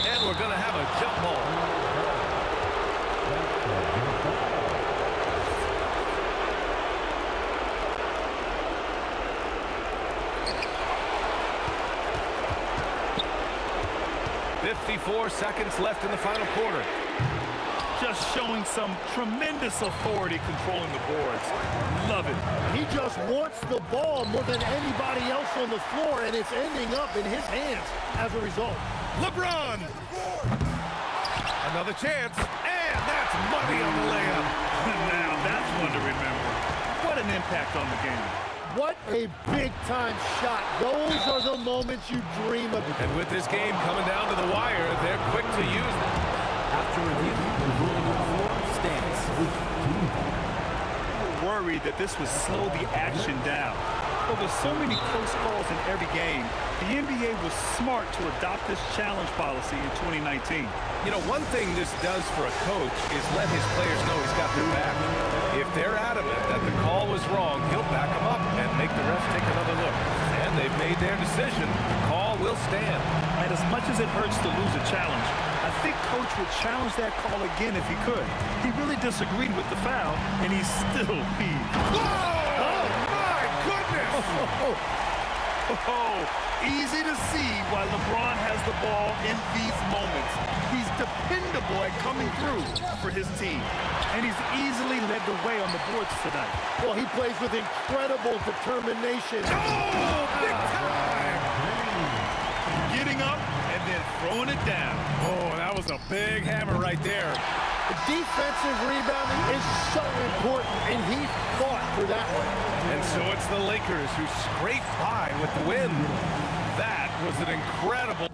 [SPEAKER 2] And we're going to have a jump ball. .54 seconds left in the final quarter.
[SPEAKER 4] Just showing some tremendous authority controlling the boards. Love it.
[SPEAKER 11] He just wants the ball more than anybody else on the floor, and it's ending up in his hands as a result.
[SPEAKER 2] LeBron! Another chance, and that's money on the layup.
[SPEAKER 4] Now that's one to remember. What an impact on the game.
[SPEAKER 11] What a big-time shot. Those are the moments you dream of.
[SPEAKER 2] And with this game coming down to the wire, they're quick to use it.
[SPEAKER 12] After review, the ruling on the floor stands.
[SPEAKER 4] Worried that this would slow the action down. Well, there's so many close calls in every game. The NBA was smart to adopt this challenge policy in 2019.
[SPEAKER 2] You know, one thing this does for a coach is let his players know he's got their back. If they're adamant that the call was wrong, he'll back them up and make the refs take another look. And they've made their decision. The call will stand.
[SPEAKER 4] And as much as it hurts to lose a challenge, I think Coach would challenge that call again if he could. He really disagreed with the foul, and he's still peeved.
[SPEAKER 2] Whoa! Oh, my goodness!
[SPEAKER 4] Easy to see why LeBron has the ball in these moments. He's dependable at coming through for his team, and he's easily led the way on the boards tonight.
[SPEAKER 11] Well, he plays with incredible determination.
[SPEAKER 2] Oh, big time!
[SPEAKER 4] Getting up and then throwing it down.
[SPEAKER 2] Oh, that was a big hammer right there.
[SPEAKER 11] Defensive rebounding is so important, and he fought for that one.
[SPEAKER 2] And so it's the Lakers who scrape by with the win. That was an incredible...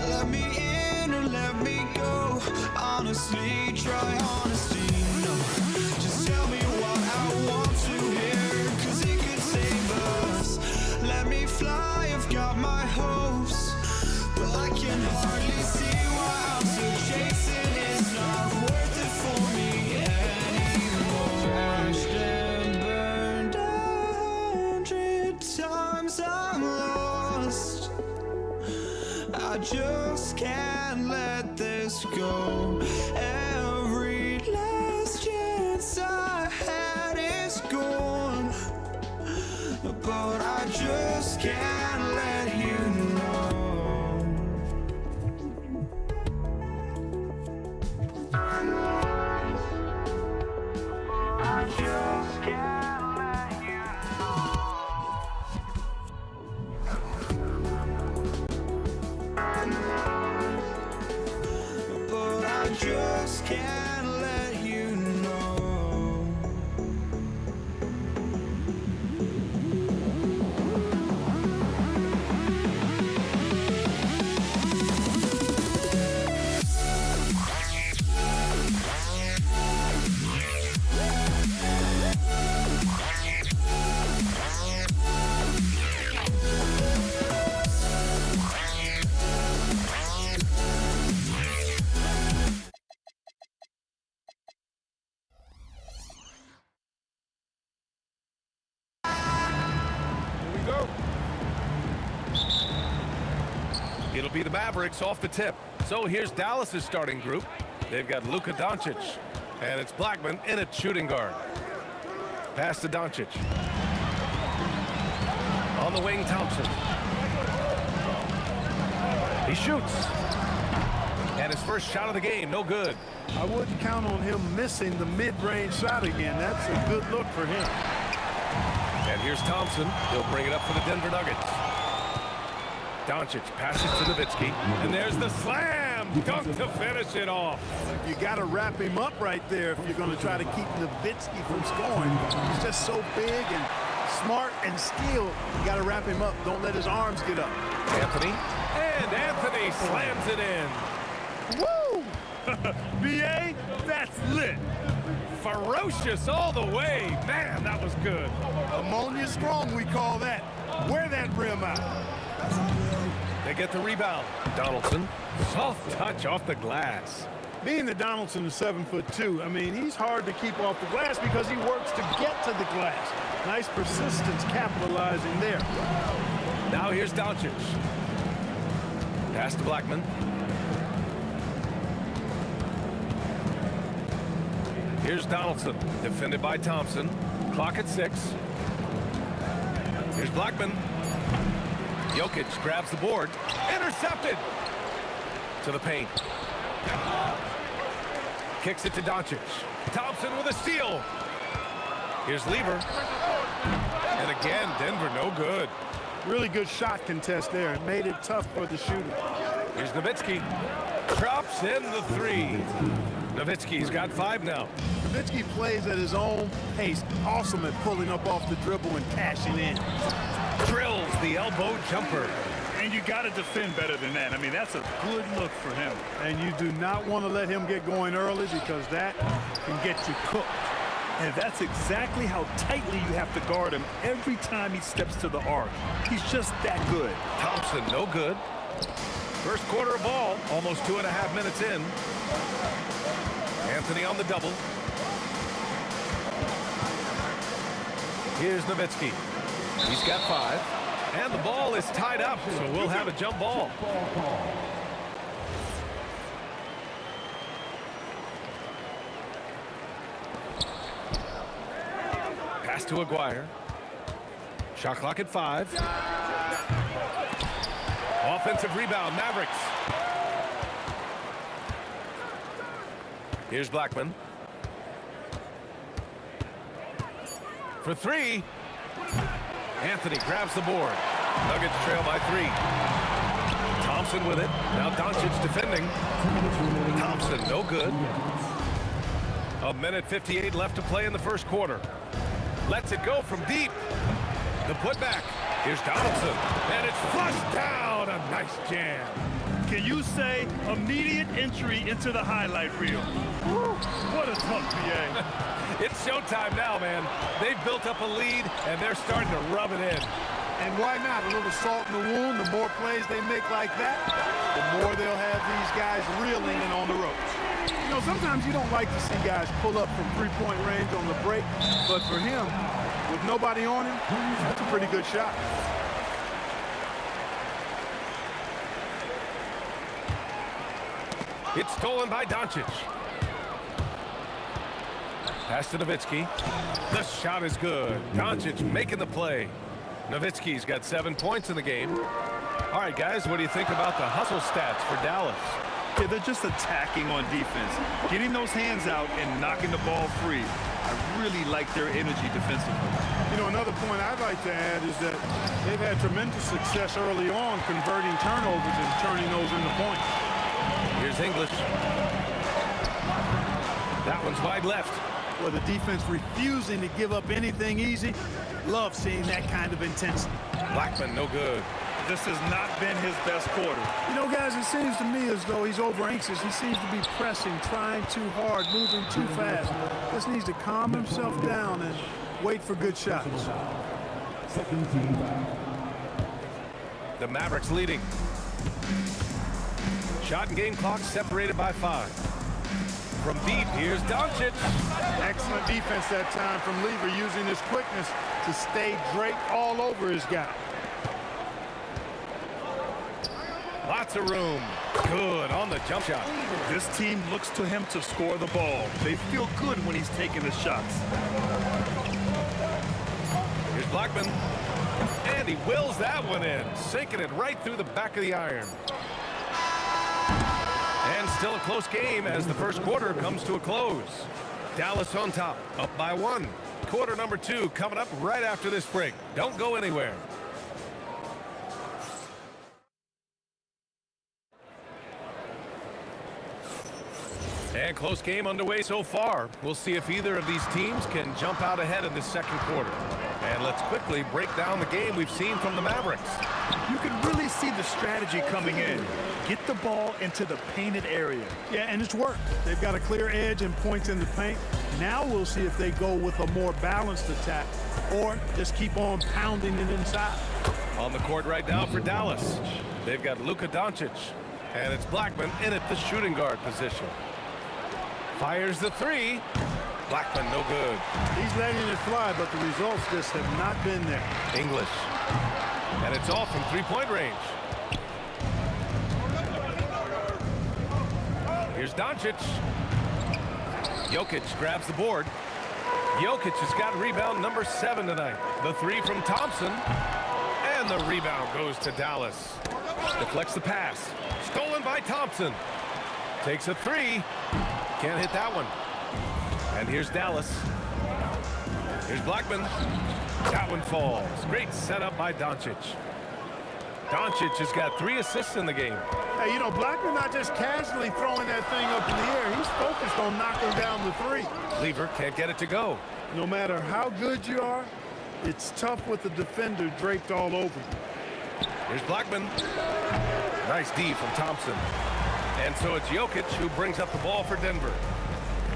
[SPEAKER 1] Let me in or let me go. Honestly, try honesty. No, just tell me what I want to hear, 'cause it could save us. Let me fly, I've got my hopes, but I can hardly see why I'm still chasing. It's not worth it for me anymore. Crashed and burned 100 times, I'm lost. I just can't let this go. Every last chance I had is gone, but I just can't let you know. I just can't let you know. But I just can't let you know.
[SPEAKER 2] It'll be the Mavericks off the tip. So here's Dallas's starting group. They've got Luka Doncic, and it's Blackman in at shooting guard. Pass to Doncic. On the wing, Thompson. He shoots. And his first shot of the game, no good.
[SPEAKER 8] I wouldn't count on him missing the mid-range shot again. That's a good look for him.
[SPEAKER 2] And here's Thompson. He'll bring it up for the Denver Nuggets. Doncic passes to Nowitzki, and there's the slam dunk to finish it off.
[SPEAKER 8] You got to wrap him up right there if you're going to try to keep Nowitzki from scoring. He's just so big and smart and skilled. You got to wrap him up. Don't let his arms get up.
[SPEAKER 2] Anthony, and Anthony slams it in.
[SPEAKER 8] Woo!
[SPEAKER 4] BA, that's lit.
[SPEAKER 2] Ferocious all the way. Man, that was good.
[SPEAKER 8] Ammonia strong, we call that. Wear that rim out.
[SPEAKER 2] They get the rebound. Donaldson, soft touch off the glass.
[SPEAKER 8] Being that Donaldson is 7'2", I mean, he's hard to keep off the glass because he works to get to the glass. Nice persistence capitalizing there.
[SPEAKER 2] Now here's Doncic. Pass to Blackman. Here's Donaldson, defended by Thompson. Clock at 6. Here's Blackman. Jokic grabs the board. Intercepted. To the paint. Kicks it to Doncic. Thompson with a steal. Here's Lever. And again, Denver no good.
[SPEAKER 8] Really good shot contest there. It made it tough for the shooter.
[SPEAKER 2] Here's Nowitzki. Drops in the 3. Nowitzki's got 5 now.
[SPEAKER 8] Nowitzki plays at his own pace. Awesome at pulling up off the dribble and cashing in.
[SPEAKER 2] Drills the elbow jumper.
[SPEAKER 4] And you got to defend better than that. I mean, that's a good look for him.
[SPEAKER 8] And you do not want to let him get going early because that can get you cooked.
[SPEAKER 4] And that's exactly how tightly you have to guard him every time he steps to the arc. He's just that good.
[SPEAKER 2] Thompson, no good. First quarter of ball, almost 2.5 minutes in. Anthony on the double. Here's Nowitzki. He's got 5. And the ball is tied up, so we'll have a jump ball. Pass to Aguirre. Shot clock at 5. Offensive rebound, Mavericks. Here's Blackman. For 3. Anthony grabs the board. Nuggets trail by 3. Thompson with it. Now Doncic defending. Thompson, no good. A minute 58 left to play in the first quarter. Lets it go from deep. The putback. Here's Donaldson. And it's flushed down. A nice jam.
[SPEAKER 4] Can you say immediate entry into the highlight reel? Woo, what a tough PA.
[SPEAKER 2] It's showtime now, man. They've built up a lead, and they're starting to rub it in.
[SPEAKER 8] And why not? A little salt in the wound. The more plays they make like that, the more they'll have these guys reeling and on the ropes. You know, sometimes you don't like to see guys pull up from three-point range on the break, but for him, with nobody on him, that's a pretty good shot.
[SPEAKER 2] It's stolen by Doncic. Pass to Nowitzki. The shot is good. Doncic making the play. Nowitzki's got 7 points in the game. All right, guys, what do you think about the hustle stats for Dallas?
[SPEAKER 4] Yeah, they're just attacking on defense, getting those hands out and knocking the ball free. I really like their energy defensively.
[SPEAKER 8] You know, another point I'd like to add is that they've had tremendous success early on converting turnovers and turning those into points.
[SPEAKER 2] Here's English. That one's wide left.
[SPEAKER 8] Well, the defense refusing to give up anything easy. Love seeing that kind of intensity.
[SPEAKER 2] Blackman, no good.
[SPEAKER 4] This has not been his best quarter.
[SPEAKER 8] You know, guys, it seems to me as though he's over anxious. He seems to be pressing, trying too hard, moving too fast. Just needs to calm himself down and wait for good shots.
[SPEAKER 2] The Mavericks leading. Shot and game clock separated by 5. From deep, here's Doncic.
[SPEAKER 8] Excellent defense that time from Lever, using his quickness to stay draped all over his guy.
[SPEAKER 2] Lots of room. Good on the jump shot.
[SPEAKER 4] This team looks to him to score the ball. They feel good when he's taking his shots.
[SPEAKER 2] Here's Blackman. And he wills that one in, sinking it right through the back of the iron. And still a close game as the first quarter comes to a close. Dallas on top, up by 1. Quarter number 2 coming up right after this break. Don't go anywhere. And close game underway so far. We'll see if either of these teams can jump out ahead in this second quarter. And let's quickly break down the game we've seen from the Mavericks.
[SPEAKER 4] You can really see the strategy coming in. Get the ball into the painted area.
[SPEAKER 8] Yeah, and it's worked. They've got a clear edge and points in the paint. Now we'll see if they go with a more balanced attack or just keep on pounding it inside.
[SPEAKER 2] On the court right now for Dallas, they've got Luka Doncic, and it's Blackman in at the shooting guard position. Fires the 3. Blackman, no good.
[SPEAKER 8] He's letting it fly, but the results just have not been there.
[SPEAKER 2] English. And it's all from three-point range. Here's Doncic. Jokic grabs the board. Jokic has got rebound number 7 tonight. The 3 from Thompson. And the rebound goes to Dallas. Deflects the pass. Stolen by Thompson. Takes a 3. Can't hit that one. And here's Dallas. Here's Blackman. That one falls. Great setup by Doncic. Doncic has got 3 assists in the game.
[SPEAKER 8] Hey, you know, Blackman not just casually throwing that thing up in the air. He's focused on knocking down the 3.
[SPEAKER 2] Lever can't get it to go.
[SPEAKER 8] No matter how good you are, it's tough with the defender draped all over you.
[SPEAKER 2] Here's Blackman. Nice D from Thompson. And so it's Jokic who brings up the ball for Denver.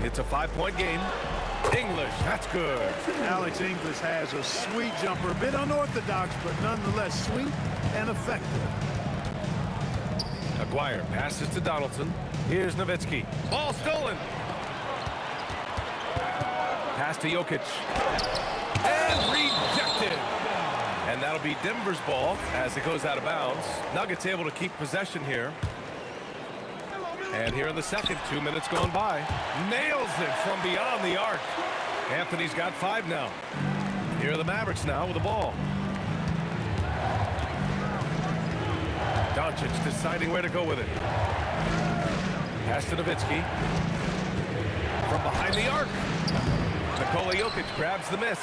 [SPEAKER 2] It's a 5-point game. English, that's good.
[SPEAKER 8] Alex English has a sweet jumper, a bit unorthodox, but nonetheless sweet and effective.
[SPEAKER 2] Aguirre passes to Donaldson. Here's Nowitzki. Ball stolen. Pass to Jokic. And rejected. And that'll be Denver's ball as it goes out of bounds. Nuggets able to keep possession here. And here in the second, 2 minutes gone by. Nails it from beyond the arc. Anthony's got 5 now. Here are the Mavericks now with the ball. Doncic deciding where to go with it. Pass to Nowitzki. From behind the arc. Nikola Jokic grabs the miss.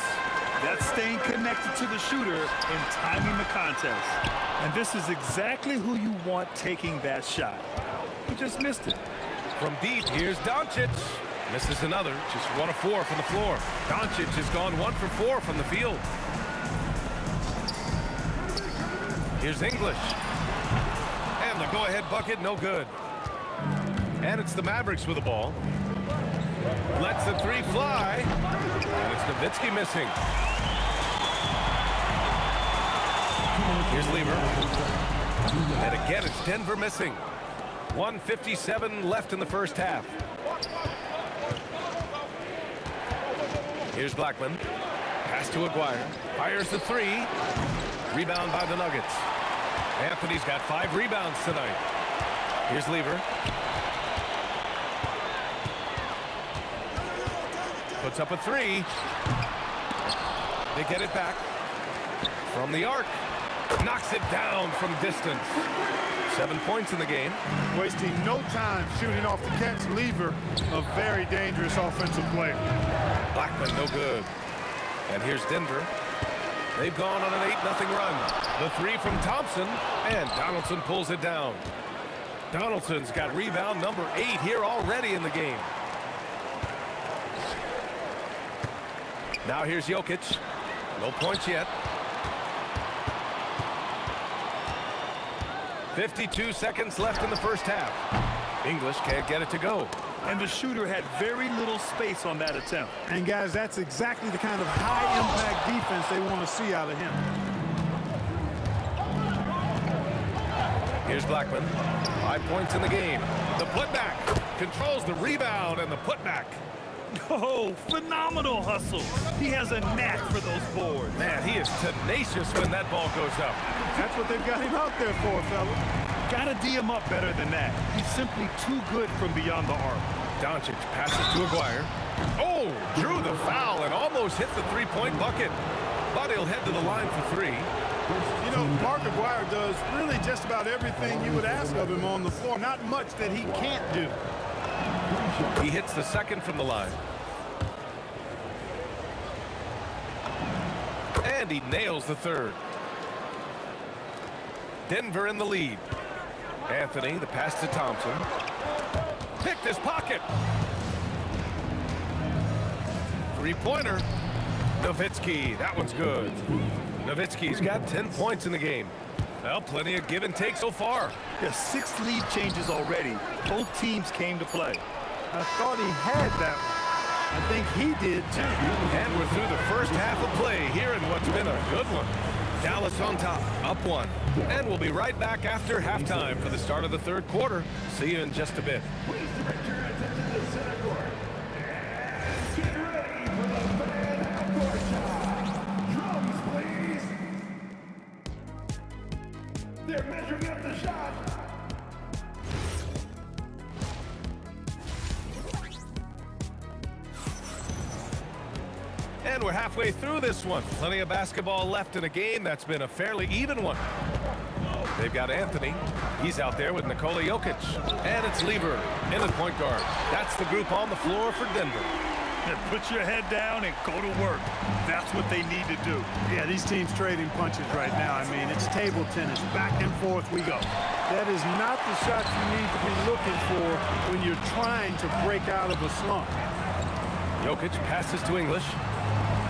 [SPEAKER 4] That's staying connected to the shooter and timing the contest. And this is exactly who you want taking that shot. He just missed it.
[SPEAKER 2] From deep, here's Doncic. Misses another. Just 1 of 4 from the floor. Doncic has gone 1 for 4 from the field. Here's English. And the go-ahead bucket, no good. And it's the Mavericks with the ball. Lets the three fly. And it's Nowitzki missing. Here's Lever. And again, it's Denver missing. 1:57 left in the first half. Here's Blackman. Pass to Aguirre. Fires the three. Rebound by the Nuggets. Anthony's got 5 rebounds tonight. Here's Lever. Puts up a 3. They get it back. From the arc. Knocks it down from distance. 7 points in the game.
[SPEAKER 8] Wasting no time shooting off the catch. Lever, a very dangerous offensive player.
[SPEAKER 2] Blackman, no good. And here's Denver. They've gone on an 8-0 run. The 3 from Thompson, and Donaldson pulls it down. Donaldson's got rebound number 8 here already in the game. Now here's Jokic. No points yet. 52 seconds left in the first half. English can't get it to go.
[SPEAKER 4] And the shooter had very little space on that attempt.
[SPEAKER 8] And guys, that's exactly the kind of high-impact defense they want to see out of him.
[SPEAKER 2] Here's Blackman. 5 points in the game. The putback. Controls the rebound and the putback.
[SPEAKER 4] Oh, phenomenal hustle. He has a knack for those boards.
[SPEAKER 2] Man, he is tenacious when that ball goes up.
[SPEAKER 8] That's what they've got him out there for, fella.
[SPEAKER 4] Gotta D him up better than that. He's simply too good from beyond the arc.
[SPEAKER 2] Doncic passes to Aguirre. Oh, drew the foul and almost hit the three-point bucket. But he'll head to the line for 3.
[SPEAKER 8] You know, Mark Aguirre does really just about everything you would ask of him on the floor. Not much that he can't do.
[SPEAKER 2] He hits the second from the line. And he nails the third. Denver in the lead. Anthony, the pass to Thompson. Picked his pocket. Three-pointer. Nowitzki, that one's good. Nowitzki's got 10 points in the game. Well, plenty of give and take so far.
[SPEAKER 4] There's 6 lead changes already. Both teams came to play.
[SPEAKER 8] I thought he had that one. I think he did, too.
[SPEAKER 2] And we're through the first half of play here in what's been a good one. Dallas on top, up 1. And we'll be right back after halftime for the start of the third quarter. See you in just a bit.
[SPEAKER 3] Please direct your attention to the center court. And get ready for the fan half-court shot. Drums, please. They're measuring up the shot.
[SPEAKER 2] And we're halfway through this one. Plenty of basketball left in a game that's been a fairly even one. They've got Anthony. He's out there with Nikola Jokic. And it's Lever in the point guard. That's the group on the floor for Denver.
[SPEAKER 4] Put your head down and go to work. That's what they need to do.
[SPEAKER 8] Yeah, these teams trading punches right now. I mean, it's table tennis. Back and forth we go. That is not the shot you need to be looking for when you're trying to break out of a slump.
[SPEAKER 2] Jokic passes to English.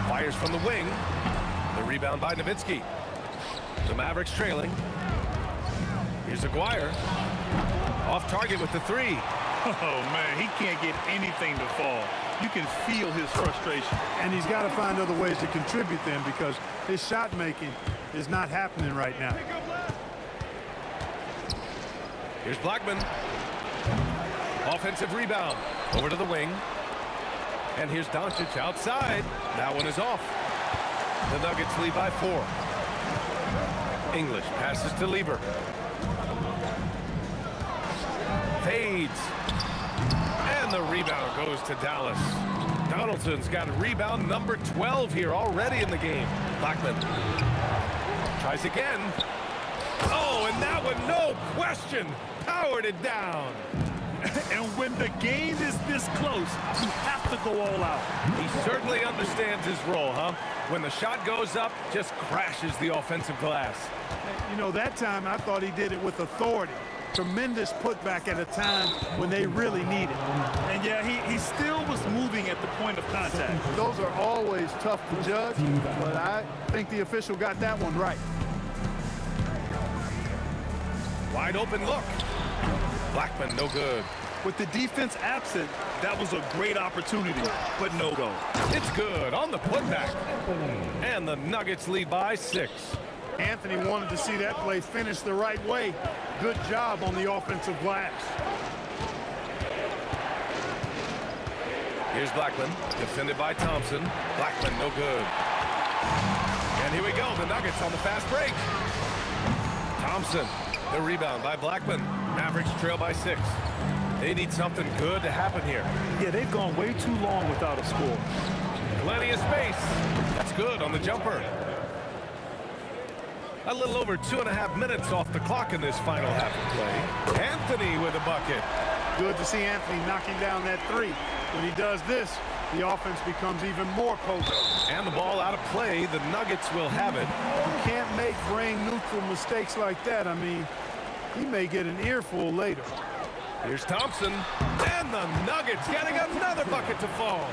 [SPEAKER 2] Fires from the wing. The rebound by Nowitzki. The Mavericks trailing. Here's Aguirre. Off target with the 3.
[SPEAKER 4] Oh, man, he can't get anything to fall. You can feel his frustration.
[SPEAKER 8] And he's got to find other ways to contribute them because his shot making is not happening right now.
[SPEAKER 2] Here's Blackman. Offensive rebound. Over to the wing. And here's Doncic outside. That one is off. The Nuggets lead by 4. English passes to Lever. Fades. And the rebound goes to Dallas. Donaldson's got rebound number 12 here already in the game. Blackman tries again. Oh, and that one, no question, powered it down.
[SPEAKER 4] And when the game is this close, you have to go all out.
[SPEAKER 2] He certainly understands his role, huh? When the shot goes up, just crashes the offensive glass.
[SPEAKER 8] You know, that time I thought he did it with authority. Tremendous putback at a time when they really need it.
[SPEAKER 4] And yeah, he still was moving at the point of contact.
[SPEAKER 8] Those are always tough to judge, but I think the official got that one right.
[SPEAKER 2] Wide open look. Blackman, no good.
[SPEAKER 4] With the defense absent, that was a great opportunity, but no go.
[SPEAKER 2] It's good on the putback. And the Nuggets lead by 6.
[SPEAKER 8] Anthony wanted to see that play finish the right way. Good job on the offensive glass.
[SPEAKER 2] Here's Blackman, defended by Thompson. Blackman, no good. And here we go, the Nuggets on the fast break. Thompson, the rebound by Blackman. Mavericks trail by 6. They need something good to happen here.
[SPEAKER 4] Yeah, they've gone way too long without a score.
[SPEAKER 2] Plenty of space. That's good on the jumper. A little over 2.5 minutes off the clock in this final half of play. Anthony with a bucket.
[SPEAKER 8] Good to see Anthony knocking down that three. When he does this, the offense becomes even more potent.
[SPEAKER 2] And the ball out of play. The Nuggets will have it.
[SPEAKER 8] You can't make brain-neutral mistakes like that. I mean, he may get an earful later.
[SPEAKER 2] Here's Thompson. And the Nuggets getting another bucket to fall.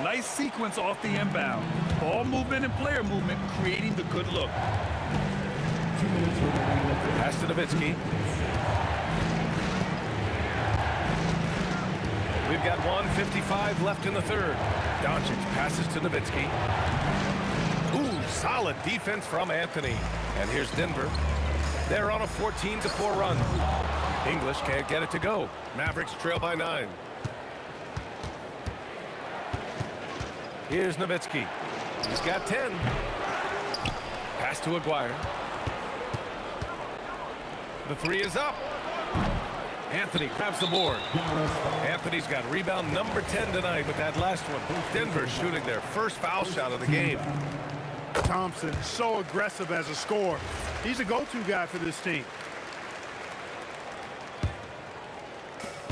[SPEAKER 4] Nice sequence off the inbound. Ball movement and player movement creating the good look.
[SPEAKER 2] Pass to Nowitzki. We've got 1:55 left in the third. Doncic passes to Nowitzki. Ooh, solid defense from Anthony. And here's Denver. They're on a 14-4 run. English can't get it to go. Mavericks trail by 9. Here's Nowitzki. He's got 10. Pass to Aguirre. The three is up. Anthony grabs the board. Anthony's got rebound number 10 tonight with that last one. Denver shooting their first foul shot of the game.
[SPEAKER 8] Thompson, so aggressive as a scorer. He's a go-to guy for this team.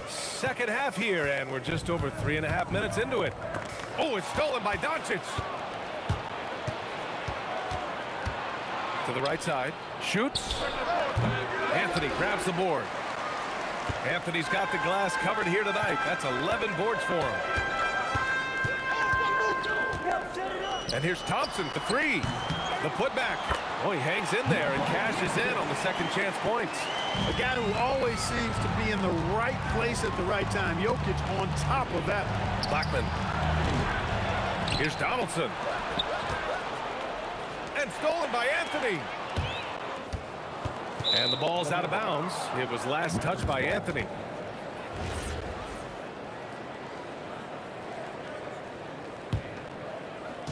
[SPEAKER 2] Second half here, and we're just over 3.5 minutes into it. Oh, it's stolen by Doncic. To the right side. Shoots. Anthony grabs the board. Anthony's got the glass covered here tonight. That's 11 boards for him. And here's Thompson, the three. The putback. Oh, he hangs in there and cashes in on the second chance points.
[SPEAKER 8] A guy who always seems to be in the right place at the right time. Jokic on top of that.
[SPEAKER 2] Blackman. Here's Donaldson. And stolen by Anthony. And the ball's out of bounds. It was last touched by Anthony.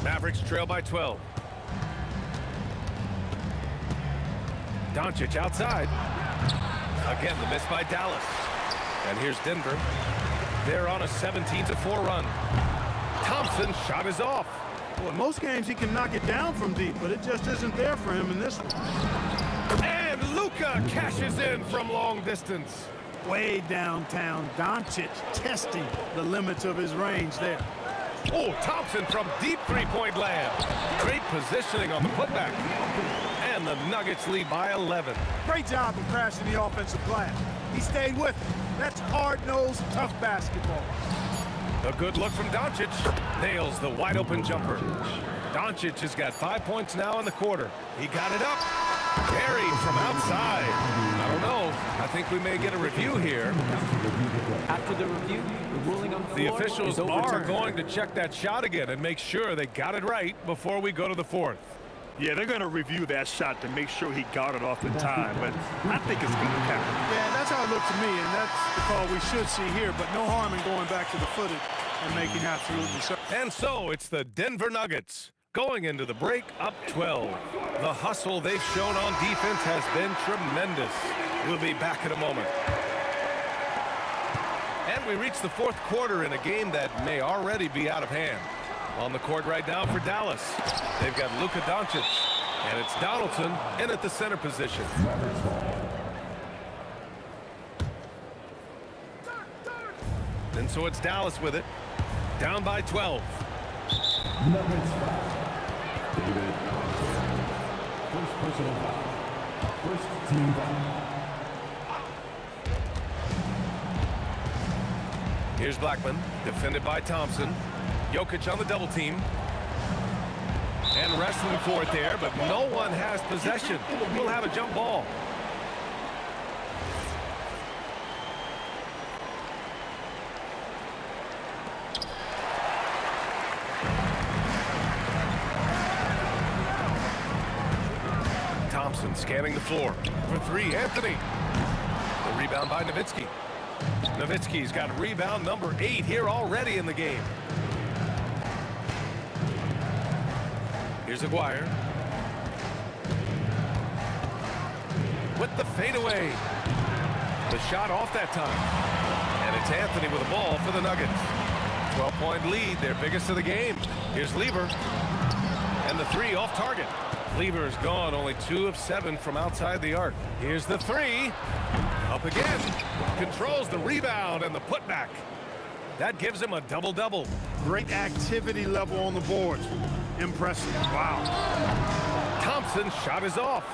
[SPEAKER 2] Mavericks trail by 12. Doncic outside. Again, the miss by Dallas. And here's Denver. They're on a 17-4 run. Thompson's shot is off.
[SPEAKER 8] Well, in most games he can knock it down from deep, but it just isn't there for him in this one.
[SPEAKER 2] And Luka cashes in from long distance.
[SPEAKER 8] Way downtown, Doncic testing the limits of his range there.
[SPEAKER 2] Oh, Thompson from deep three-point land. Great positioning on the putback. And the Nuggets lead by 11.
[SPEAKER 8] Great job of crashing the offensive glass. He stayed with it. That's hard-nosed, tough basketball.
[SPEAKER 2] A good look from Doncic. Nails the wide-open jumper. Doncic has got 5 points now in the quarter. He got it up. Buried from outside. I don't know. I think we may get a review here.
[SPEAKER 12] After the review, the ruling on the
[SPEAKER 2] The
[SPEAKER 12] floor
[SPEAKER 2] officials
[SPEAKER 12] is
[SPEAKER 2] are
[SPEAKER 12] overturned.
[SPEAKER 2] going to check that shot again and make sure they got it right before we go to the fourth.
[SPEAKER 4] Yeah, they're going to review that shot to make sure he got it off in time, but I think it's going to count.
[SPEAKER 8] Yeah, that's how it looked to me, and that's the call we should see here, but no harm in going back to the footage and making absolutely certain.
[SPEAKER 2] And so it's the Denver Nuggets going into the break up 12. The hustle they've shown on defense has been tremendous. We'll be back in a moment. And we reach the fourth quarter in a game that may already be out of hand. On the court right now for Dallas, they've got Luka Doncic, and it's Donaldson in at the center position. And so it's Dallas with it, down by 12.
[SPEAKER 3] Nuggets foul. David. First personal foul. First team foul.
[SPEAKER 2] Here's Blackman, defended by Thompson. Jokic on the double team. And wrestling for it there, but no one has possession. We'll have a jump ball. Thompson scanning the floor for three. Anthony. The rebound by Nowitzki. Nowitzki's got rebound number 8 here already in the game. Here's Aguirre. With the fadeaway. The shot off that time. And it's Anthony with the ball for the Nuggets. 12-point lead, their biggest of the game. Here's Lever. And the three off target. Lever is gone, only 2 of 7 from outside the arc. Here's the three. Up again. Controls the rebound and the putback. That gives him a double-double.
[SPEAKER 8] Great activity level on the boards. Impressive. Wow.
[SPEAKER 2] Thompson's shot is off.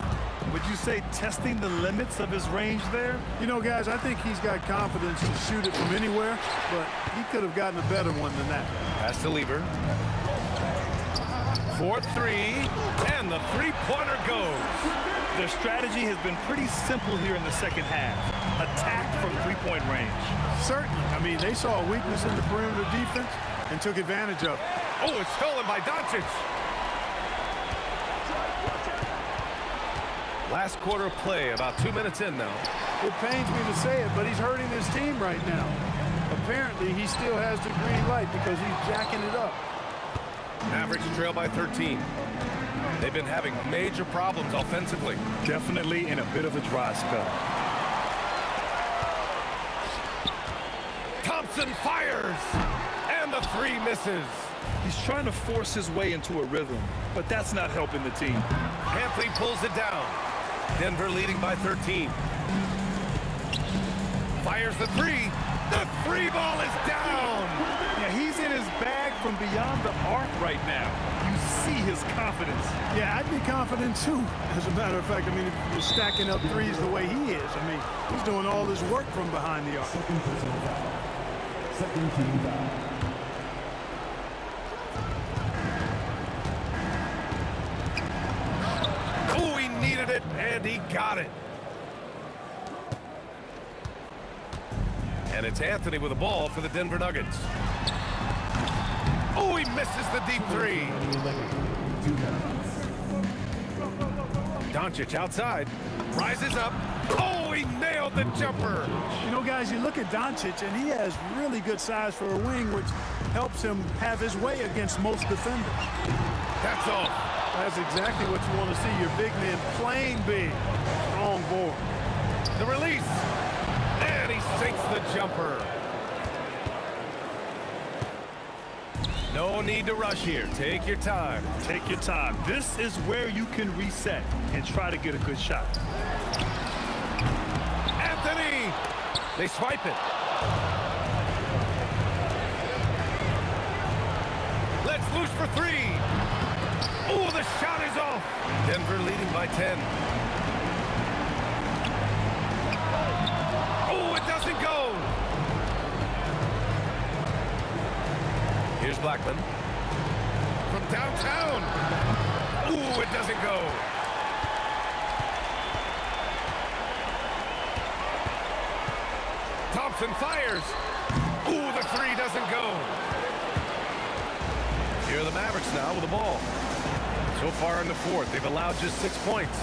[SPEAKER 4] Would you say testing the limits of his range there?
[SPEAKER 8] You know, guys, I think he's got confidence to shoot it from anywhere, but he could have gotten a better one than that.
[SPEAKER 2] Pass to Lever. 4-3, and the three-pointer goes.
[SPEAKER 4] Their strategy has been pretty simple here in the second half. Attack from three-point range.
[SPEAKER 8] Certainly. I mean, they saw a weakness in the perimeter defense and took advantage of it.
[SPEAKER 2] Oh, it's stolen by Doncic. Last quarter of play, about 2 minutes in now.
[SPEAKER 8] It pains me to say it, but he's hurting his team right now. Apparently, he still has the green light because he's jacking it up.
[SPEAKER 2] Mavericks trail by 13. They've been having major problems offensively.
[SPEAKER 4] Definitely in a bit of a dry spell.
[SPEAKER 2] Thompson fires, and the three misses.
[SPEAKER 4] He's trying to force his way into a rhythm, but that's not helping the team.
[SPEAKER 2] Anthony pulls it down. Denver leading by 13. Fires the three. The three ball is down.
[SPEAKER 4] Yeah, he's in his bag from beyond the arc right now. You see his confidence.
[SPEAKER 8] Yeah, I'd be confident too. As a matter of fact, I mean, if you're stacking up threes the way he is, I mean, he's doing all this work from behind the arc.
[SPEAKER 3] Second team foul.
[SPEAKER 2] Oh, he needed it, and he got it. And it's Anthony with the ball for the Denver Nuggets. Oh, he misses the deep three. Doncic outside, rises up. Oh, he nailed the jumper.
[SPEAKER 8] You know, guys, you look at Doncic, and he has really good size for a wing, which helps him have his way against most defenders.
[SPEAKER 2] That's all.
[SPEAKER 8] That's exactly what you want to see, your big men playing big. Strong board.
[SPEAKER 2] The release. And he sinks the jumper. No need to rush here. Take your time.
[SPEAKER 4] Take your time. This is where you can reset and try to get a good shot.
[SPEAKER 2] Anthony! They swipe it. Let's loose for three. Oh, the shot is off. Denver leading by 10. Oh, it doesn't go. Here's Blackman. From downtown. Ooh, it doesn't go. Thompson fires. Ooh, the three doesn't go. Here are the Mavericks now with the ball. So far in the fourth, they've allowed just 6 points.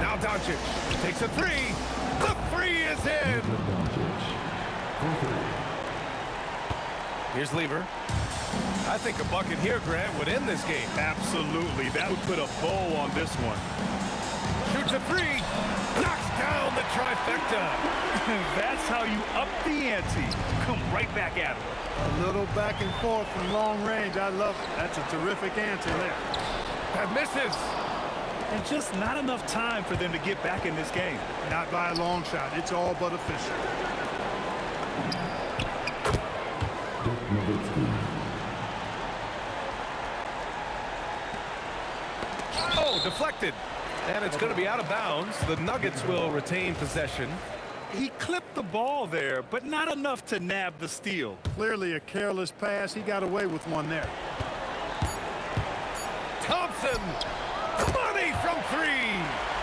[SPEAKER 2] Now Doncic takes a three. The three is in. Here's Lever. I think a bucket here, Grant, would end this game.
[SPEAKER 4] Absolutely. That would put a bow on this one.
[SPEAKER 2] Shoots a three. Knocks down the trifecta.
[SPEAKER 4] That's how you up the ante. Come right back at him.
[SPEAKER 8] A little back and forth from long range. I love it. That's a terrific answer there.
[SPEAKER 2] That misses.
[SPEAKER 4] And just not enough time for them to get back in this game.
[SPEAKER 8] Not by a long shot. It's all but official.
[SPEAKER 2] Oh, deflected. And it's going to be out of bounds. The Nuggets will retain possession.
[SPEAKER 4] He clipped the ball there, but not enough to nab the steal.
[SPEAKER 8] Clearly a careless pass. He got away with one there.
[SPEAKER 2] Thompson, money from three.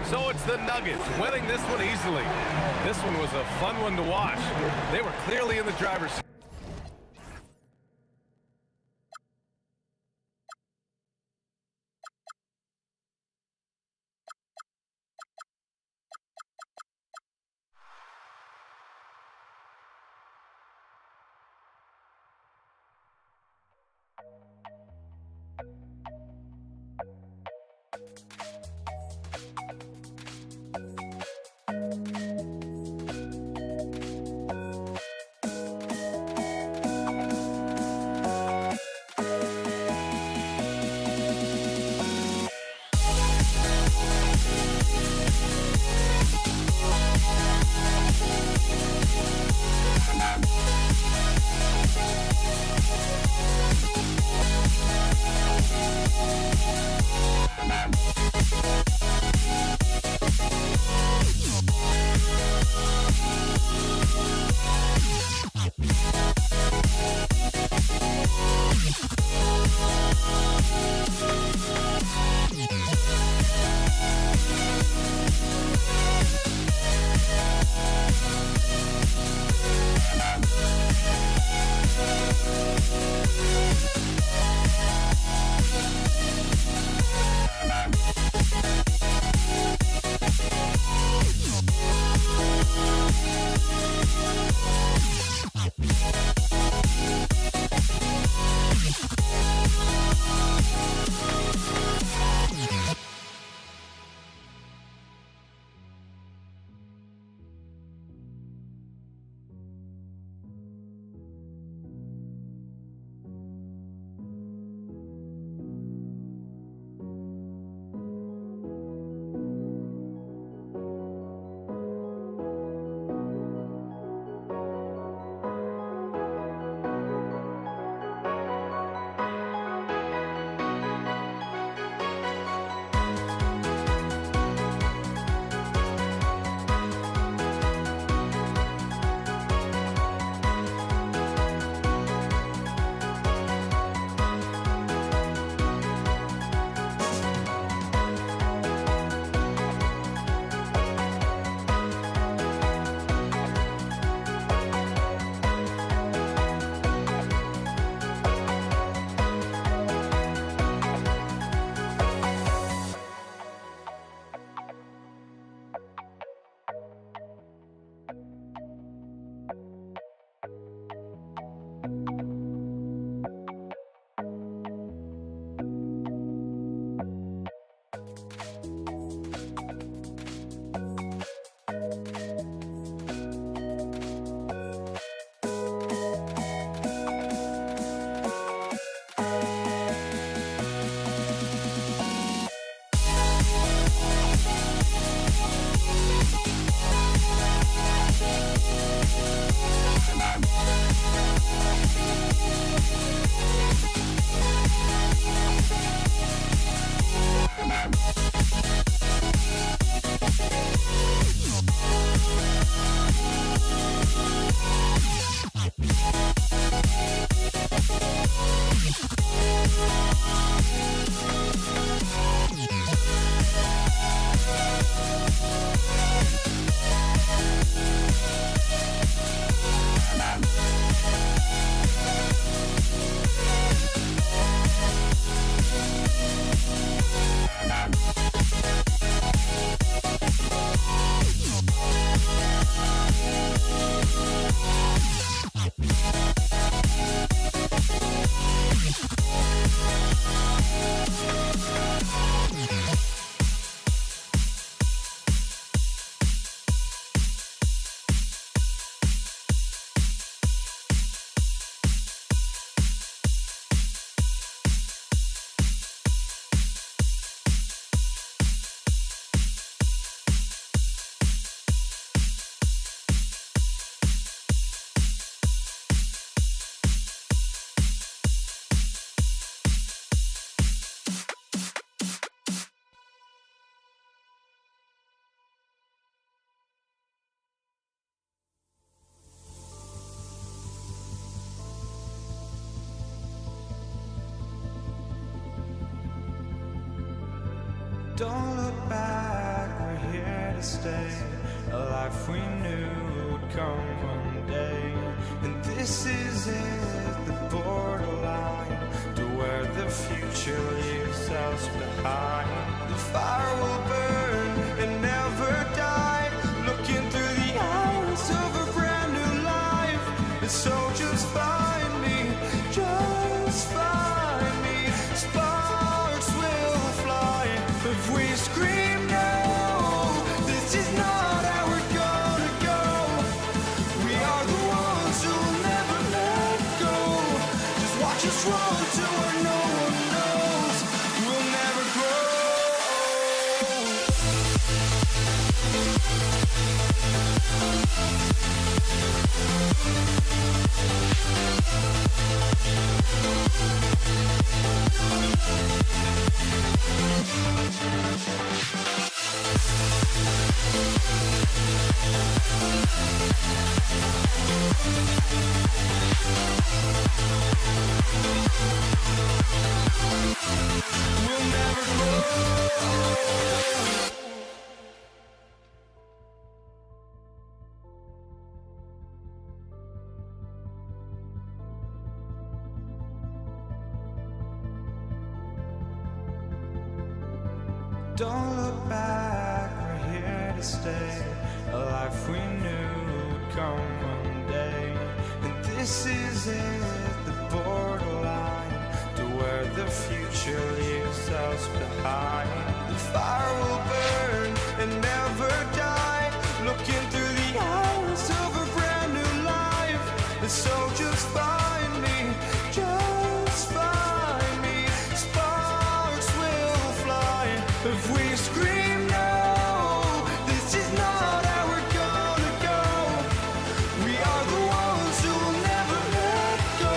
[SPEAKER 2] So it's the Nuggets winning this one easily. This one was a fun one to watch. They were clearly in the driver's seat.
[SPEAKER 1] Don't look back, we're here to stay. A life we knew would come one day. And this is it, the borderline to where the future leaves us behind. The fire will burn and never die, looking through the eyes of a brand new life. And so just find me, just find me. Sparks will fly if we scream no. This is not how we're gonna go. We are the ones who will never let go. Just watch us run to where no one knows. We'll never grow. We'll never grow. Don't look back, we're here to stay. A life we knew would come one day. And this is it, the borderline to where the future leaves us behind. The fire will burn and never die, looking through the eyes of a brand new life. And so just find me, just find me. Sparks will fly if we scream no. This is not how we're gonna go. We are the ones who will never let go.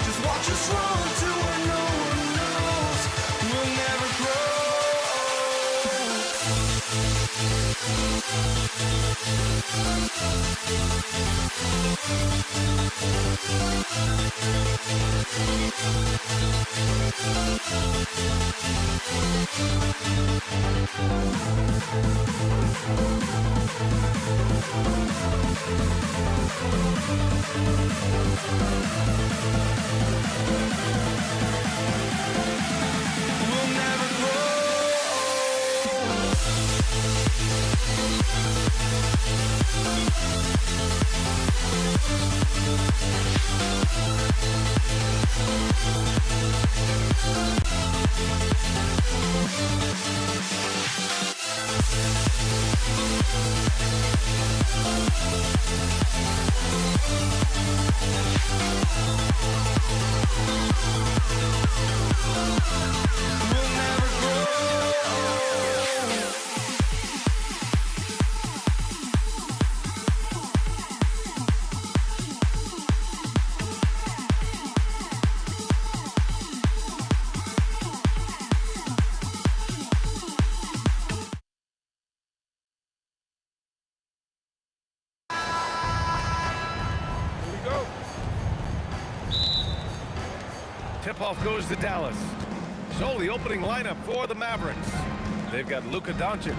[SPEAKER 1] Just watch us run to where no one knows. We'll never grow. We'll never grow. We'll never grow.
[SPEAKER 2] Tip-off goes to Dallas. So the opening lineup for the Mavericks. They've got Luka Doncic,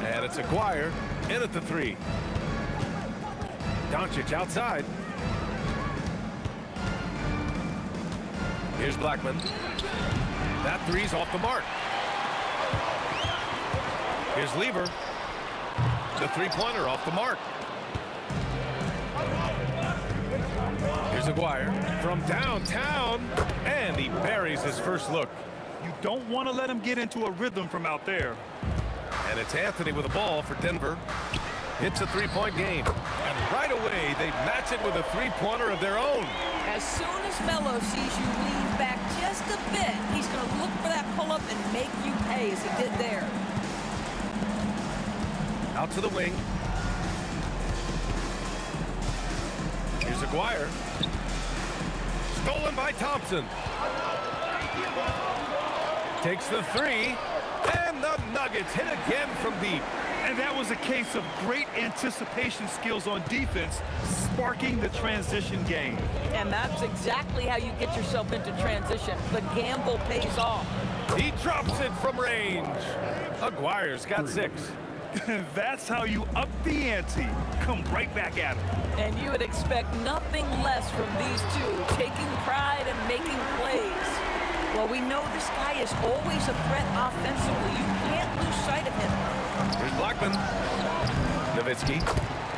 [SPEAKER 2] and it's Aguirre in at the 3. Doncic outside. Here's Blackman. That 3's off the mark. Here's Lever. The 3-pointer off the mark. Here's Aguirre from downtown, and he buries his first look.
[SPEAKER 4] You don't want to let him get into a rhythm from out there.
[SPEAKER 2] And it's Anthony with the ball for Denver. It's a 3-point game. And right away, they match it with a 3-pointer of their own.
[SPEAKER 10] As soon as Melo sees you lean back just a bit, he's going to look for that pull-up and make you pay as he did there.
[SPEAKER 2] Out to the wing. Here's Aguirre. Stolen by Thompson. Takes the 3. And the Nuggets hit again from deep.
[SPEAKER 4] And that was a case of great anticipation skills on defense, sparking the transition game.
[SPEAKER 10] And that's exactly how you get yourself into transition. The gamble pays off.
[SPEAKER 2] He drops it from range. Aguirre's got 6.
[SPEAKER 4] That's how you up the ante. Come right back at him.
[SPEAKER 10] And you would expect nothing less from these two, taking pride and making plays. Well, we know this guy is always a threat offensively. You can't lose sight of him.
[SPEAKER 2] Here's Blackman. Nowitzki.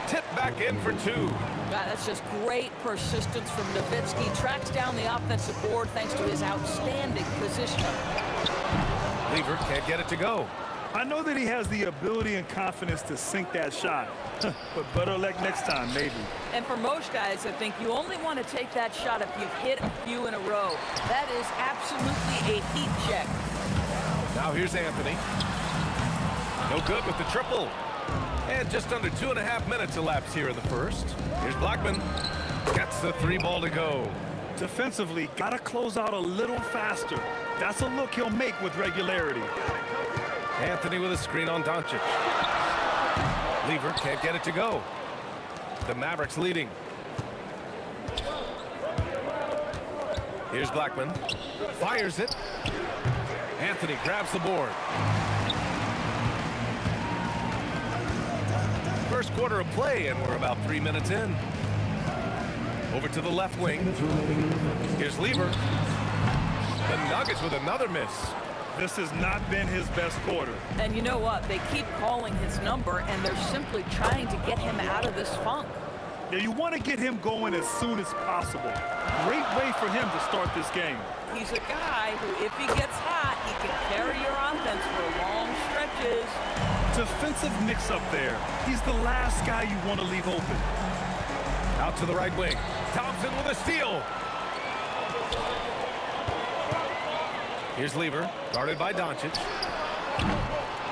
[SPEAKER 2] Tip back in for 2.
[SPEAKER 10] God, that's just great persistence from Nowitzki. Tracks down the offensive board thanks to his outstanding positioning.
[SPEAKER 2] Lever can't get it to go.
[SPEAKER 4] I know that he has the ability and confidence to sink that shot. But better luck next time, maybe.
[SPEAKER 10] And for most guys, I think you only want to take that shot if you've hit a few in a row. That is absolutely a heat check.
[SPEAKER 2] Now here's Anthony. No good with the triple. And just under 2.5 minutes elapsed here in the first. Here's Blackman. Gets the 3 ball to go.
[SPEAKER 4] Defensively, gotta close out a little faster. That's a look he'll make with regularity.
[SPEAKER 2] Anthony with a screen on Doncic. Lever can't get it to go. The Mavericks leading. Here's Blackman. Fires it. Anthony grabs the board. First quarter of play, and we're about 3 minutes in. Over to the left wing. Here's Lever. The Nuggets with another miss.
[SPEAKER 4] This has not been his best quarter.
[SPEAKER 10] And you know what? They keep calling his number, and they're simply trying to get him out of this funk.
[SPEAKER 4] Yeah, you want to get him going as soon as possible. Great way for him to start this game.
[SPEAKER 10] He's a guy who, if he gets hot, he can carry your offense for long stretches.
[SPEAKER 4] Defensive mix-up there. He's the last guy you want to leave open.
[SPEAKER 2] Out to the right wing. Thompson with a steal. Here's Lever, guarded by Doncic.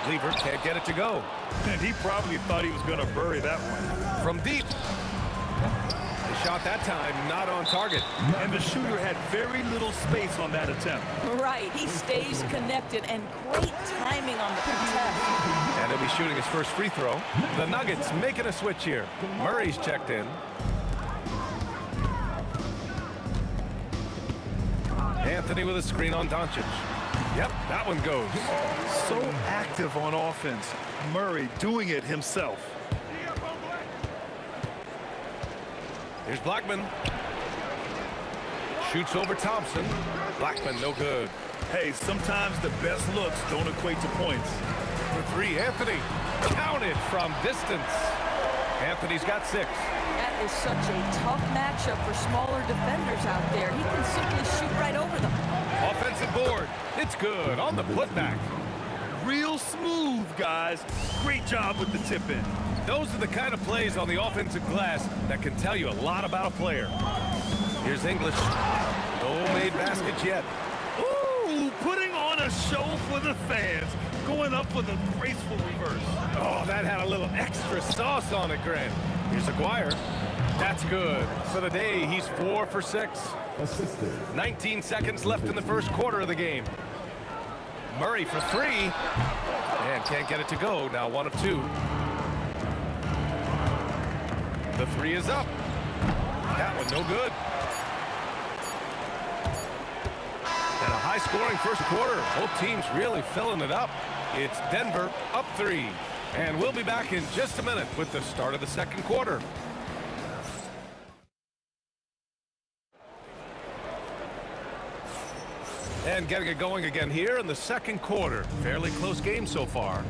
[SPEAKER 2] Lever can't get it to go.
[SPEAKER 4] And he probably thought he was going to bury that one.
[SPEAKER 2] From deep. The shot that time not on target.
[SPEAKER 4] And the shooter had very little space on that attempt.
[SPEAKER 10] Right, he stays connected, and great timing on the contest.
[SPEAKER 2] And he'll be shooting his first free throw. The Nuggets making a switch here. Murray's checked in. Anthony with a screen on Doncic. Yep, that one goes.
[SPEAKER 4] So active on offense. Murray doing it himself.
[SPEAKER 2] Here's Blackman. Shoots over Thompson. Blackman, no good.
[SPEAKER 4] Hey, sometimes the best looks don't equate to points.
[SPEAKER 2] For 3, Anthony. Counted from distance. Anthony's got 6.
[SPEAKER 10] That is such a tough matchup for smaller defenders out there. He can simply shoot right over them.
[SPEAKER 2] Offensive board. It's good on the putback.
[SPEAKER 4] Real smooth, guys. Great job with the tip in.
[SPEAKER 2] Those are the kind of plays on the offensive glass that can tell you a lot about a player. Here's English. No made baskets yet.
[SPEAKER 4] Ooh, putting on a show for the fans. Going up with a graceful reverse.
[SPEAKER 2] Oh, that had a little extra sauce on it, Grant. Here's Aguirre. That's good. For the day, he's 4 for 6. 19 seconds left in the first quarter of the game. Murray for 3. And can't get it to go. Now 1 of 2. The 3 is up. That one no good. And a high-scoring first quarter. Both teams really filling it up. It's Denver up 3. And we'll be back in just a minute with the start of the second quarter. And getting it going again here in the second quarter. Fairly close game so far.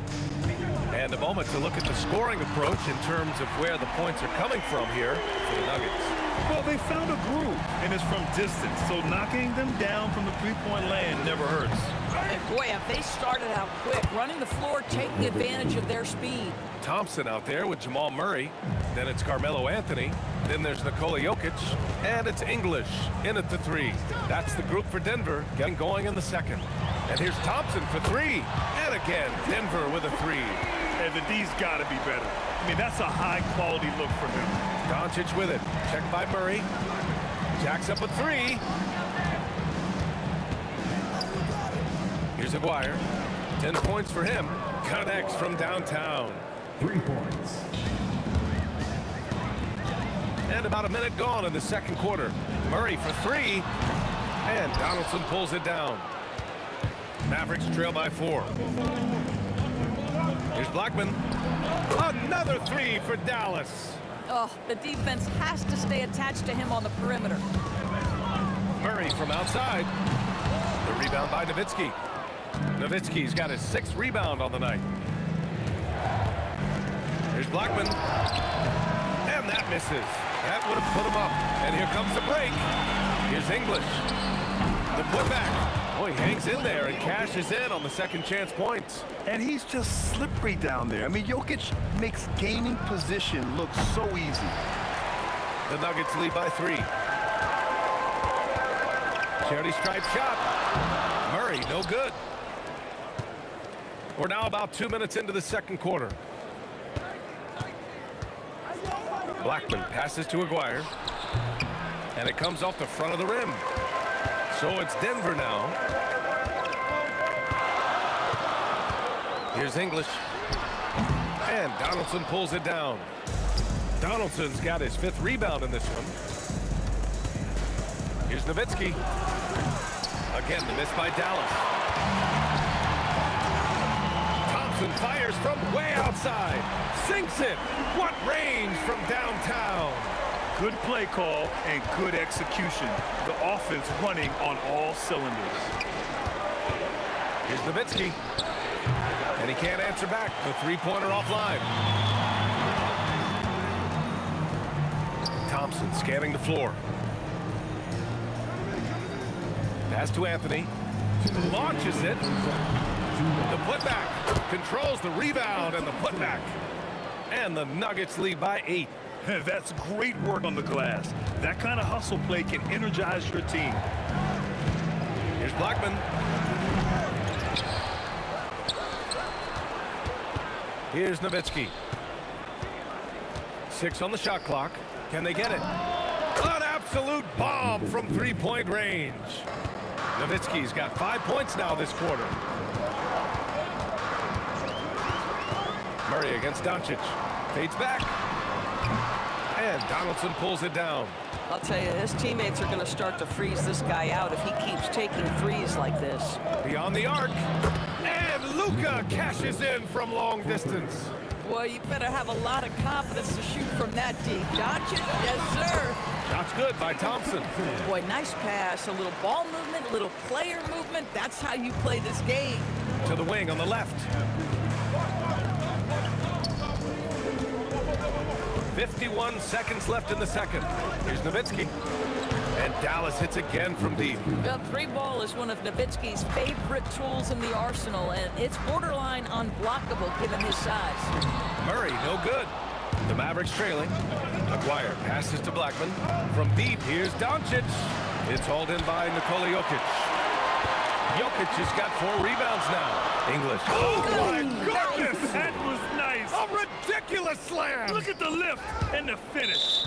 [SPEAKER 2] And a moment to look at the scoring approach in terms of where the points are coming from here for the Nuggets.
[SPEAKER 4] Well, they found a groove, and it's from distance, so knocking them down from the three-point land never hurts.
[SPEAKER 10] And boy, have they started out quick, running the floor, taking advantage of their speed.
[SPEAKER 2] Thompson out there with Jamal Murray. Then it's Carmelo Anthony. Then there's Nikola Jokic. And it's English in at the 3. That's the group for Denver getting going in the second. And here's Thompson for 3. And again, Denver with a 3.
[SPEAKER 4] And the D's got to be better. I mean, that's a high-quality look for him.
[SPEAKER 2] Doncic with it. Checked by Murray. Jacks up a 3. Here's Aguirre. 10 points for him. Connects from downtown.
[SPEAKER 3] 3 points.
[SPEAKER 2] And about a minute gone in the second quarter. Murray for 3. And Donaldson pulls it down. Mavericks trail by 4. Here's Blackman. Another 3 for Dallas.
[SPEAKER 10] Oh, the defense has to stay attached to him on the perimeter.
[SPEAKER 2] Murray from outside. The rebound by Nowitzki. Nowitzki's got his 6th rebound on the night. Here's Blackman. And that misses. That would have put him up. And here comes the break. Here's English. The putback. Oh, he hangs in there and cashes in on the second chance points.
[SPEAKER 4] And he's just slippery down there. I mean, Jokic makes gaining position look so easy.
[SPEAKER 2] The Nuggets lead by 3. Charity stripe shot. Murray, no good. We're now about 2 minutes into the second quarter. Blackman passes to Aguirre. And it comes off the front of the rim. So it's Denver now. Here's English. And Donaldson pulls it down. Donaldson's got his 5th rebound in this one. Here's Nowitzki. Again, the miss by Dallas. Thompson fires from way outside. Sinks it. What range from downtown.
[SPEAKER 4] Good play call and good execution. The offense running on all cylinders.
[SPEAKER 2] Here's Nowitzki. And he can't answer back. The 3-pointer offline. Thompson scanning the floor. Pass to Anthony. Launches it. The putback. Controls the rebound and the putback. And the Nuggets lead by 8.
[SPEAKER 4] That's great work on the glass. That kind of hustle play can energize your team.
[SPEAKER 2] Here's Blackman. Here's Nowitzki. 6 on the shot clock. Can they get it? An absolute bomb from 3-point range. Nowitzki's got 5 points now this quarter. Murray against Doncic. Fades back. And Donaldson pulls it down.
[SPEAKER 10] I'll tell you, his teammates are going to start to freeze this guy out if he keeps taking threes like this.
[SPEAKER 2] Beyond the arc. And Luka cashes in from long distance.
[SPEAKER 10] Boy, you better have a lot of confidence to shoot from that deep. Doncic, yes, sir.
[SPEAKER 2] Shot's good by Thompson.
[SPEAKER 10] Boy, nice pass. A little ball movement, a little player movement. That's how you play this game.
[SPEAKER 2] To the wing on the left. 51 seconds left in the second. Here's Nowitzki. And Dallas hits again from deep.
[SPEAKER 10] The 3-ball is one of Nowitzki's favorite tools in the arsenal, and it's borderline unblockable given his size.
[SPEAKER 2] Murray, no good. The Mavericks trailing. Aguirre passes to Blackman. From deep, here's Doncic. It's hauled in by Nikola Jokic. Jokic has got 4 rebounds now. English.
[SPEAKER 4] Oh, my goodness! That was nice.
[SPEAKER 2] A ridiculous slam.
[SPEAKER 4] Look at the lift and the finish.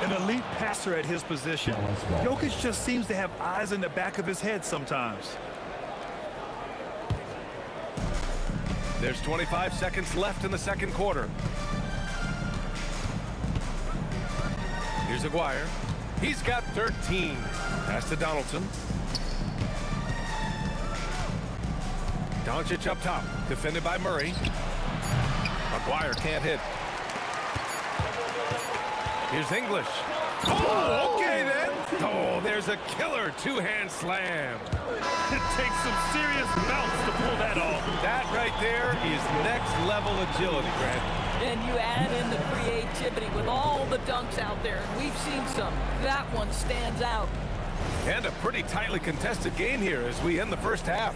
[SPEAKER 4] An elite passer at his position. Jokic just seems to have eyes in the back of his head sometimes.
[SPEAKER 2] There's 25 seconds left in the second quarter. Here's Aguirre. He's got 13. Pass to Donaldson. Doncic up top, defended by Murray. Aguirre can't hit. Here's English. Oh, okay then. Oh, there's a killer 2-hand slam.
[SPEAKER 4] It takes some serious bounce to pull that off.
[SPEAKER 2] That right there is next level agility, Grant.
[SPEAKER 10] And you add in the creativity with all the dunks out there, and we've seen some. That one stands out.
[SPEAKER 2] And a pretty tightly contested game here as we end the first half.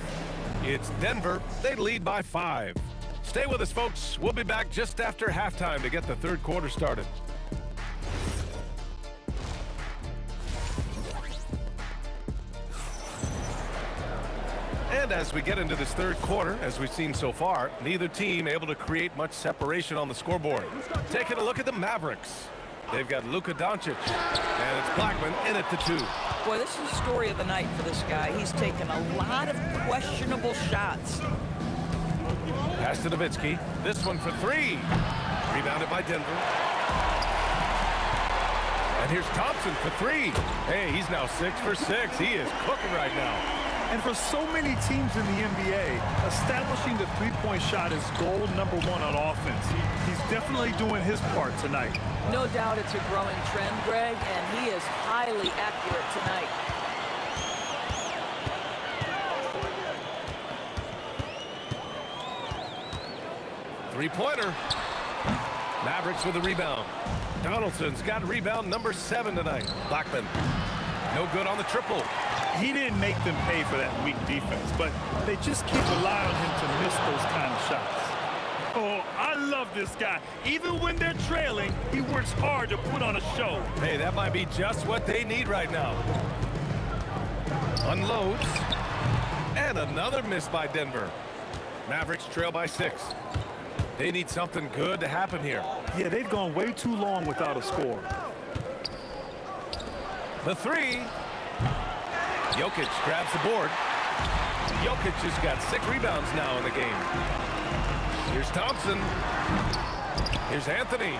[SPEAKER 2] It's Denver. They lead by 5. Stay with us, folks. We'll be back just after halftime to get the third quarter started. And as we get into this third quarter, as we've seen so far, neither team able to create much separation on the scoreboard. Taking a look at the Mavericks. They've got Luka Doncic, and it's Blackman in it to 2.
[SPEAKER 10] Boy, this is the story of the night for this guy. He's taken a lot of questionable shots.
[SPEAKER 2] Pass to Nowitzki. This one for 3. Rebounded by Denver. And here's Thompson for 3. Hey, he's now 6 for 6. He is cooking right now.
[SPEAKER 4] And for so many teams in the NBA, establishing the three-point shot is goal number one on offense. He's definitely doing his part tonight.
[SPEAKER 10] No doubt it's a growing trend, Greg, and he is highly accurate tonight.
[SPEAKER 2] Three-pointer. Mavericks with a rebound. Donaldson's got rebound number 7 tonight. Blackman, no good on the triple.
[SPEAKER 4] He didn't make them pay for that weak defense, but they just keep relying on him to miss those kind of shots. Oh, I love this guy. Even when they're trailing, he works hard to put on a show.
[SPEAKER 2] Hey, that might be just what they need right now. Unloads. And another miss by Denver. Mavericks trail by 6. They need something good to happen here.
[SPEAKER 4] Yeah, they've gone way too long without a score.
[SPEAKER 2] The three. Jokic grabs the board. Jokic has got 6 rebounds now in the game. Here's Thompson. Here's Anthony.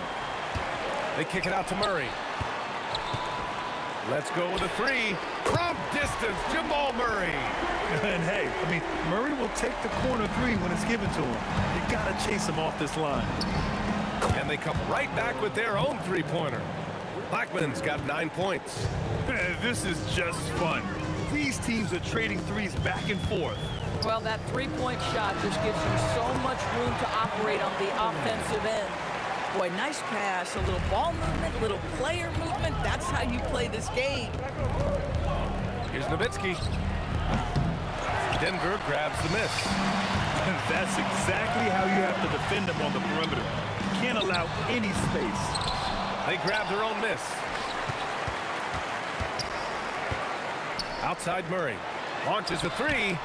[SPEAKER 2] They kick it out to Murray. Let's go with a 3. From distance, Jamal Murray.
[SPEAKER 4] And hey, I mean, Murray will take the corner 3 when it's given to him. You gotta chase him off this line.
[SPEAKER 2] And they come right back with their own three-pointer. Blackman's got 9 points.
[SPEAKER 4] This is just fun. These teams are trading threes back and forth.
[SPEAKER 10] Well, that three-point shot just gives you so much room to operate on the offensive end. Boy, nice pass, a little ball movement, little player movement. That's how you play this game.
[SPEAKER 2] Here's Nowitzki. Denver grabs the miss.
[SPEAKER 4] That's exactly how you have to defend them on the perimeter. You can't allow any space.
[SPEAKER 2] They grab their own miss. Outside Murray. Launches a 3.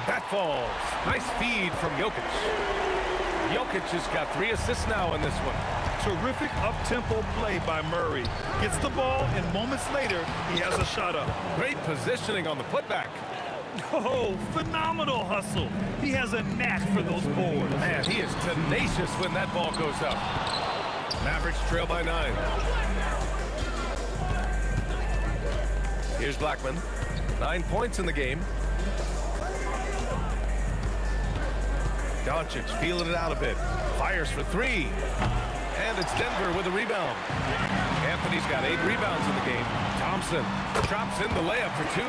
[SPEAKER 2] That falls. Nice feed from Jokic. Jokic has got 3 assists now in this one.
[SPEAKER 4] Terrific up-tempo play by Murray. Gets the ball, and moments later, he has a shot up.
[SPEAKER 2] Great positioning on the putback.
[SPEAKER 4] Oh, phenomenal hustle. He has a knack for those boards.
[SPEAKER 2] Man, he is tenacious when that ball goes up. Mavericks trail by 9. Here's Blackman. 9 points in the game. Doncic feeling it out a bit. Fires for 3. And it's Denver with a rebound. Anthony's got 8 rebounds in the game. Thompson drops in the layup for 2.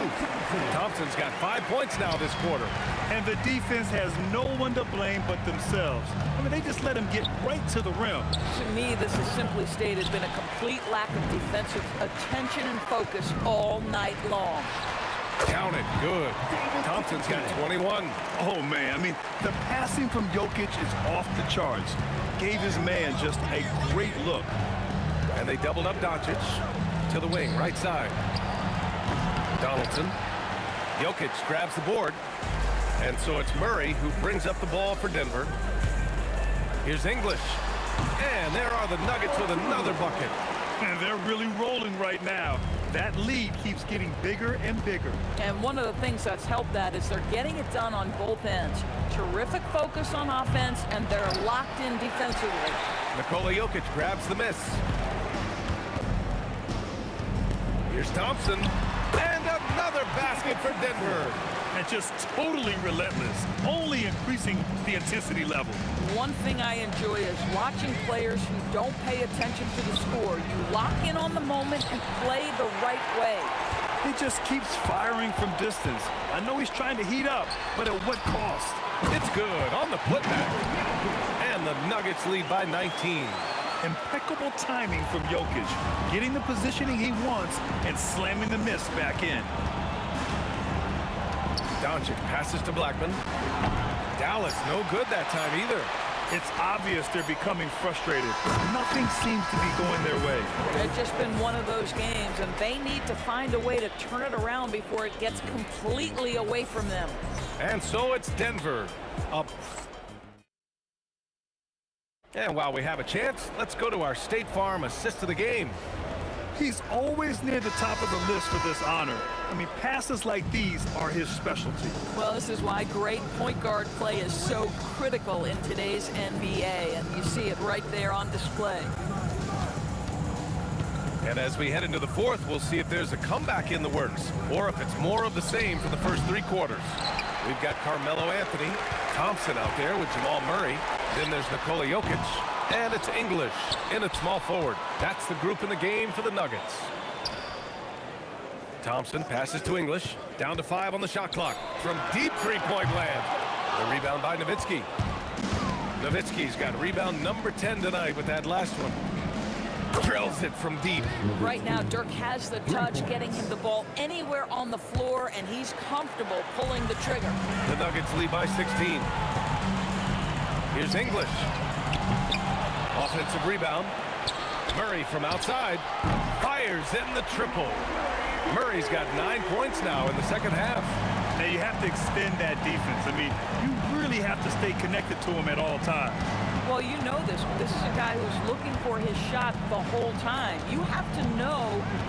[SPEAKER 2] Thompson's got 5 points now this quarter.
[SPEAKER 4] And the defense has no one to blame but themselves. I mean, they just let him get right to the rim.
[SPEAKER 10] To me, this has simply stated been a complete lack of defensive attention and focus all night long.
[SPEAKER 2] Count it. Good. Thompson's got 21.
[SPEAKER 4] Oh, man. I mean, the passing from Jokic is off the charts. Gave his man just a great look.
[SPEAKER 2] And they doubled up Doncic to the wing, right side. Donaldson. Jokic grabs the board. And so it's Murray who brings up the ball for Denver. Here's English. And there are the Nuggets with another bucket.
[SPEAKER 4] And they're really rolling right now. That lead keeps getting bigger and bigger.
[SPEAKER 10] And one of the things that's helped that is they're getting it done on both ends. Terrific focus on offense, and they're locked in defensively.
[SPEAKER 2] Nikola Jokic grabs the miss. Here's Thompson. And another basket for Denver.
[SPEAKER 4] And just totally relentless, only increasing the intensity level.
[SPEAKER 10] One thing I enjoy is watching players who don't pay attention to the score. You lock in on the moment and play the right way.
[SPEAKER 4] He just keeps firing from distance. I know he's trying to heat up, but at what cost?
[SPEAKER 2] It's good on the putback. And the Nuggets lead by 19.
[SPEAKER 4] Impeccable timing from Jokic, getting the positioning he wants and slamming the miss back in.
[SPEAKER 2] Doncic passes to Blackman. Dallas no good that time either.
[SPEAKER 4] It's obvious they're becoming frustrated. Nothing seems to be going their way.
[SPEAKER 10] It's just been one of those games, and they need to find a way to turn it around before it gets completely away from them.
[SPEAKER 2] And so it's Denver up. And while we have a chance, let's go to our State Farm assist of the game.
[SPEAKER 4] He's always near the top of the list for this honor. I mean, passes like these are his specialty.
[SPEAKER 10] Well, this is why great point guard play is so critical in today's NBA, and you see it right there on display.
[SPEAKER 2] And as we head into the fourth, we'll see if there's a comeback in the works or if it's more of the same for the first 3 quarters. We've got Carmelo Anthony, Thompson out there with Jamal Murray. Then there's Nikola Jokic, and it's English in at small forward. That's the group in the game for the Nuggets. Thompson passes to English, down to 5 on the shot clock from deep three-point land. The rebound by Nowitzki. Nowitzki's got rebound number 10 tonight with that last one. Drills it from deep.
[SPEAKER 10] Right now, Dirk has the touch, getting him the ball anywhere on the floor, and he's comfortable pulling the trigger.
[SPEAKER 2] The Nuggets lead by 16. Here's English. Offensive rebound. Murray from outside. Fires in the triple. Murray's got 9 points now in the second half.
[SPEAKER 4] Now you have to extend that defense. I mean, you really have to stay connected to him at all times.
[SPEAKER 10] Well, you know this. This is a guy who's looking for his shot the whole time. You have to know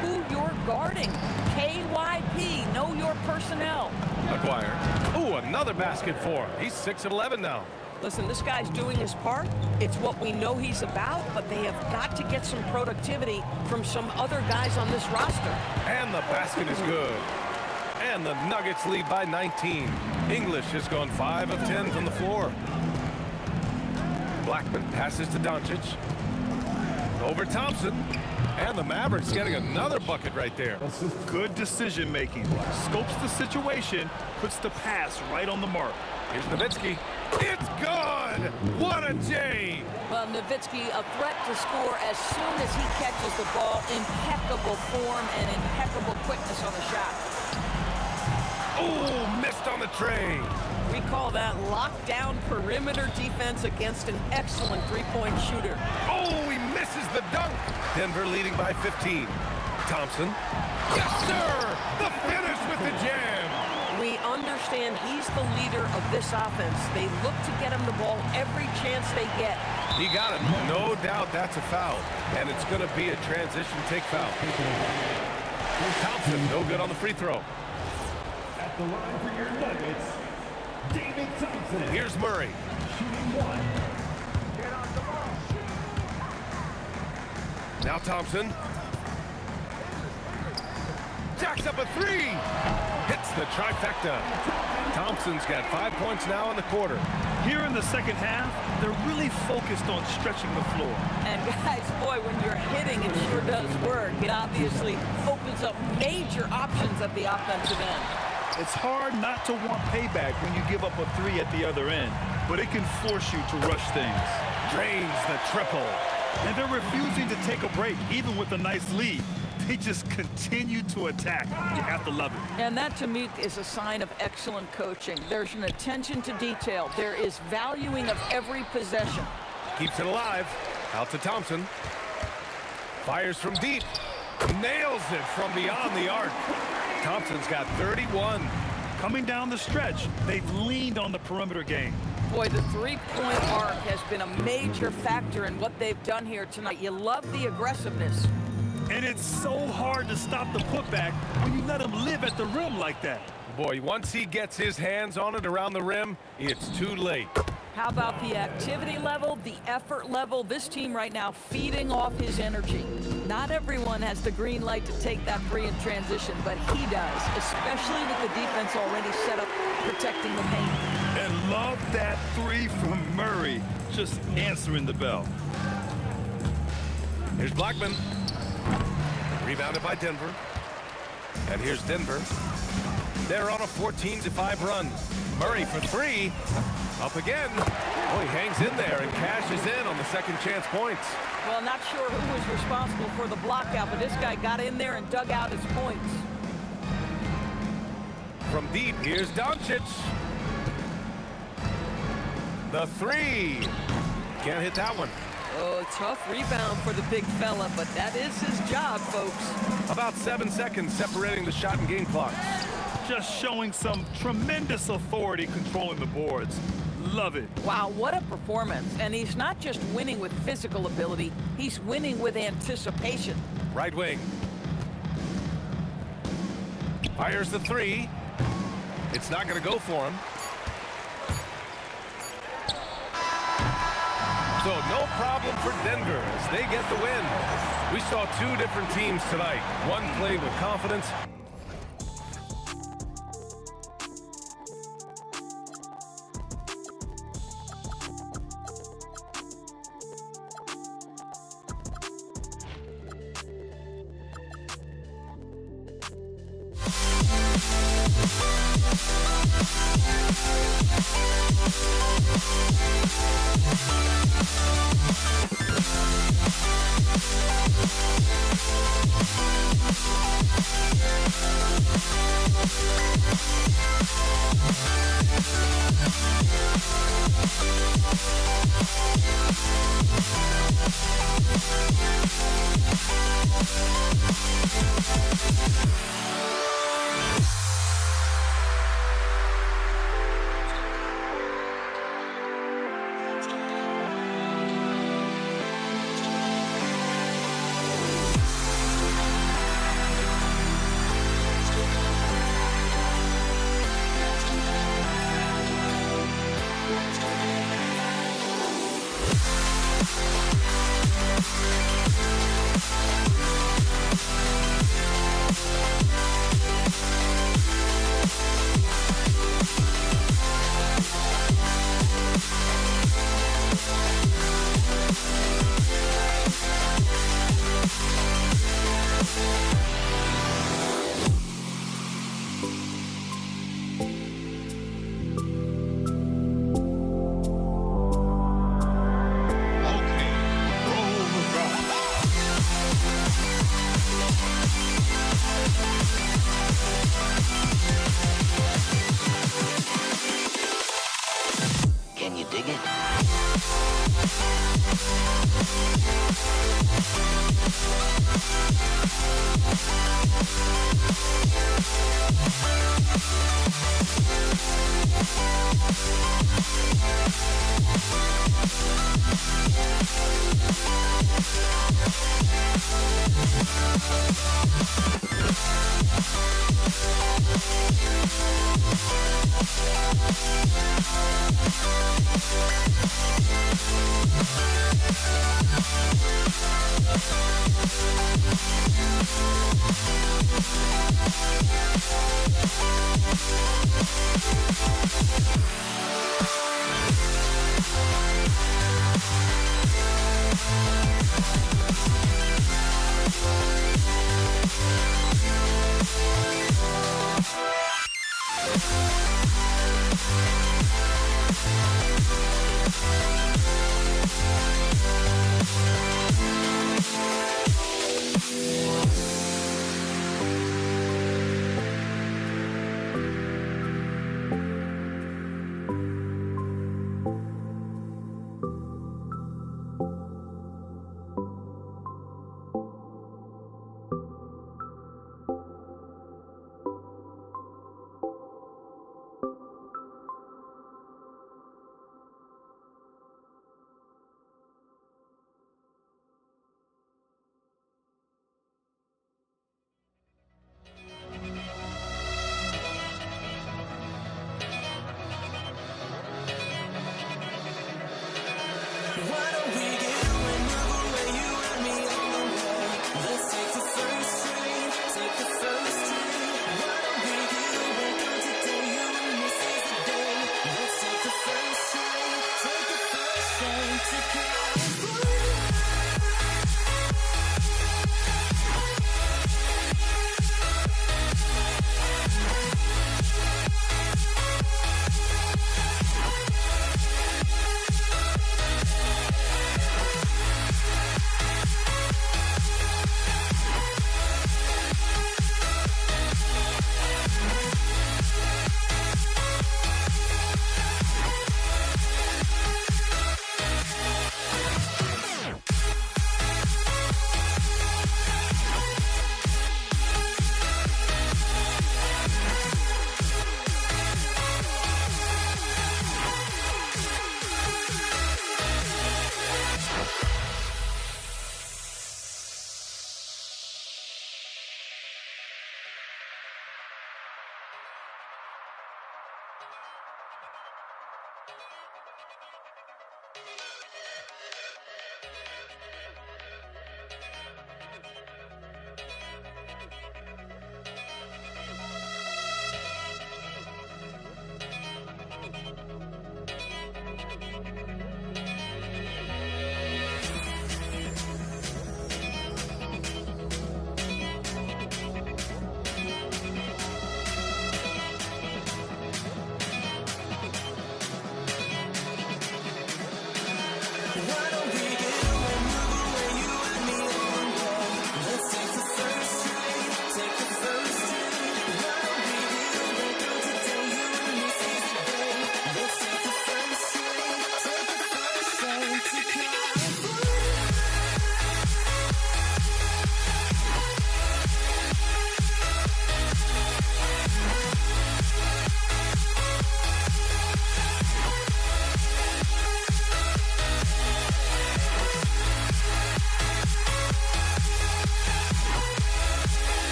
[SPEAKER 10] who you're guarding. KYP, know your personnel.
[SPEAKER 2] McGuire. Ooh, another basket for him. He's 6 of 11 now.
[SPEAKER 10] Listen, this guy's doing his part. It's what we know he's about, but they have got to get some productivity from some other guys on this roster.
[SPEAKER 2] And the basket is good. And the Nuggets lead by 19. English has gone 5 of 10 from the floor. Blackman passes to Doncic. Over Thompson. And the Mavericks getting another bucket right there.
[SPEAKER 4] Good decision making. Scopes the situation, puts the pass right on the mark.
[SPEAKER 2] Here's Nowitzki. It's good! What a J!
[SPEAKER 10] Well, Nowitzki, a threat to score as soon as he catches the ball. Impeccable form and impeccable quickness on the shot.
[SPEAKER 2] Oh, missed on the tray.
[SPEAKER 10] We call that lockdown perimeter defense against an excellent three-point shooter.
[SPEAKER 2] Oh, he misses the dunk. Denver leading by 15. Thompson. Yes, sir! The finish with the jam.
[SPEAKER 10] We understand he's the leader of this offense. They look to get him the ball every chance they get.
[SPEAKER 2] He got it. No doubt that's a foul. And it's going to be a transition take foul. Thompson, no good on the free throw.
[SPEAKER 3] At the line for your Nuggets, David Thompson.
[SPEAKER 2] Here's Murray.
[SPEAKER 3] Shooting 1.
[SPEAKER 2] Now Thompson. Jacks up a 3. Hits the trifecta. Thompson's got 5 points now in the quarter.
[SPEAKER 4] Here in the second half, they're really focused on stretching the floor.
[SPEAKER 10] And guys, boy, when you're hitting, it sure does work. It obviously opens up major options at the offensive end.
[SPEAKER 4] It's hard not to want payback when you give up a 3 at the other end, but it can force you to rush things.
[SPEAKER 2] Drains the triple.
[SPEAKER 4] And they're refusing to take a break, even with a nice lead. They just continue to attack. You have to love it.
[SPEAKER 10] And that, to me, is a sign of excellent coaching. There's an attention to detail. There is valuing of every possession.
[SPEAKER 2] Keeps it alive. Out to Thompson. Fires from deep. Nails it from beyond the arc. Thompson's got 31.
[SPEAKER 4] Coming down the stretch, they've leaned on the perimeter game.
[SPEAKER 10] Boy, the three-point arc has been a major factor in what they've done here tonight. You love the aggressiveness.
[SPEAKER 4] And it's so hard to stop the putback when you let him live at the rim like that.
[SPEAKER 2] Boy, once he gets his hands on it around the rim, it's too late.
[SPEAKER 10] How about the activity level, the effort level? This team right now feeding off his energy. Not everyone has the green light to take that three in transition, but he does, especially with the defense already set up protecting the paint.
[SPEAKER 4] And love that 3 from Murray, just answering the bell.
[SPEAKER 2] Here's Blackman. Rebounded by Denver. And here's Denver. They're on a 14-5 run. Murray for 3. Up again. Oh, he hangs in there and cashes in on the second chance points.
[SPEAKER 10] Well, not sure who was responsible for the block out, but this guy got in there and dug out his points.
[SPEAKER 2] From deep, here's Doncic. The 3. Can't hit that one.
[SPEAKER 10] Oh, tough rebound for the big fella, but that is his job, folks.
[SPEAKER 2] About 7 seconds separating the shot and game clock.
[SPEAKER 4] Just showing some tremendous authority controlling the boards. Love it.
[SPEAKER 10] Wow, what a performance. And he's not just winning with physical ability, he's winning with anticipation.
[SPEAKER 2] Right wing. Fires the 3. It's not going to go for him. So no problem for Denver as they get the win. We saw two different teams tonight. One played with confidence.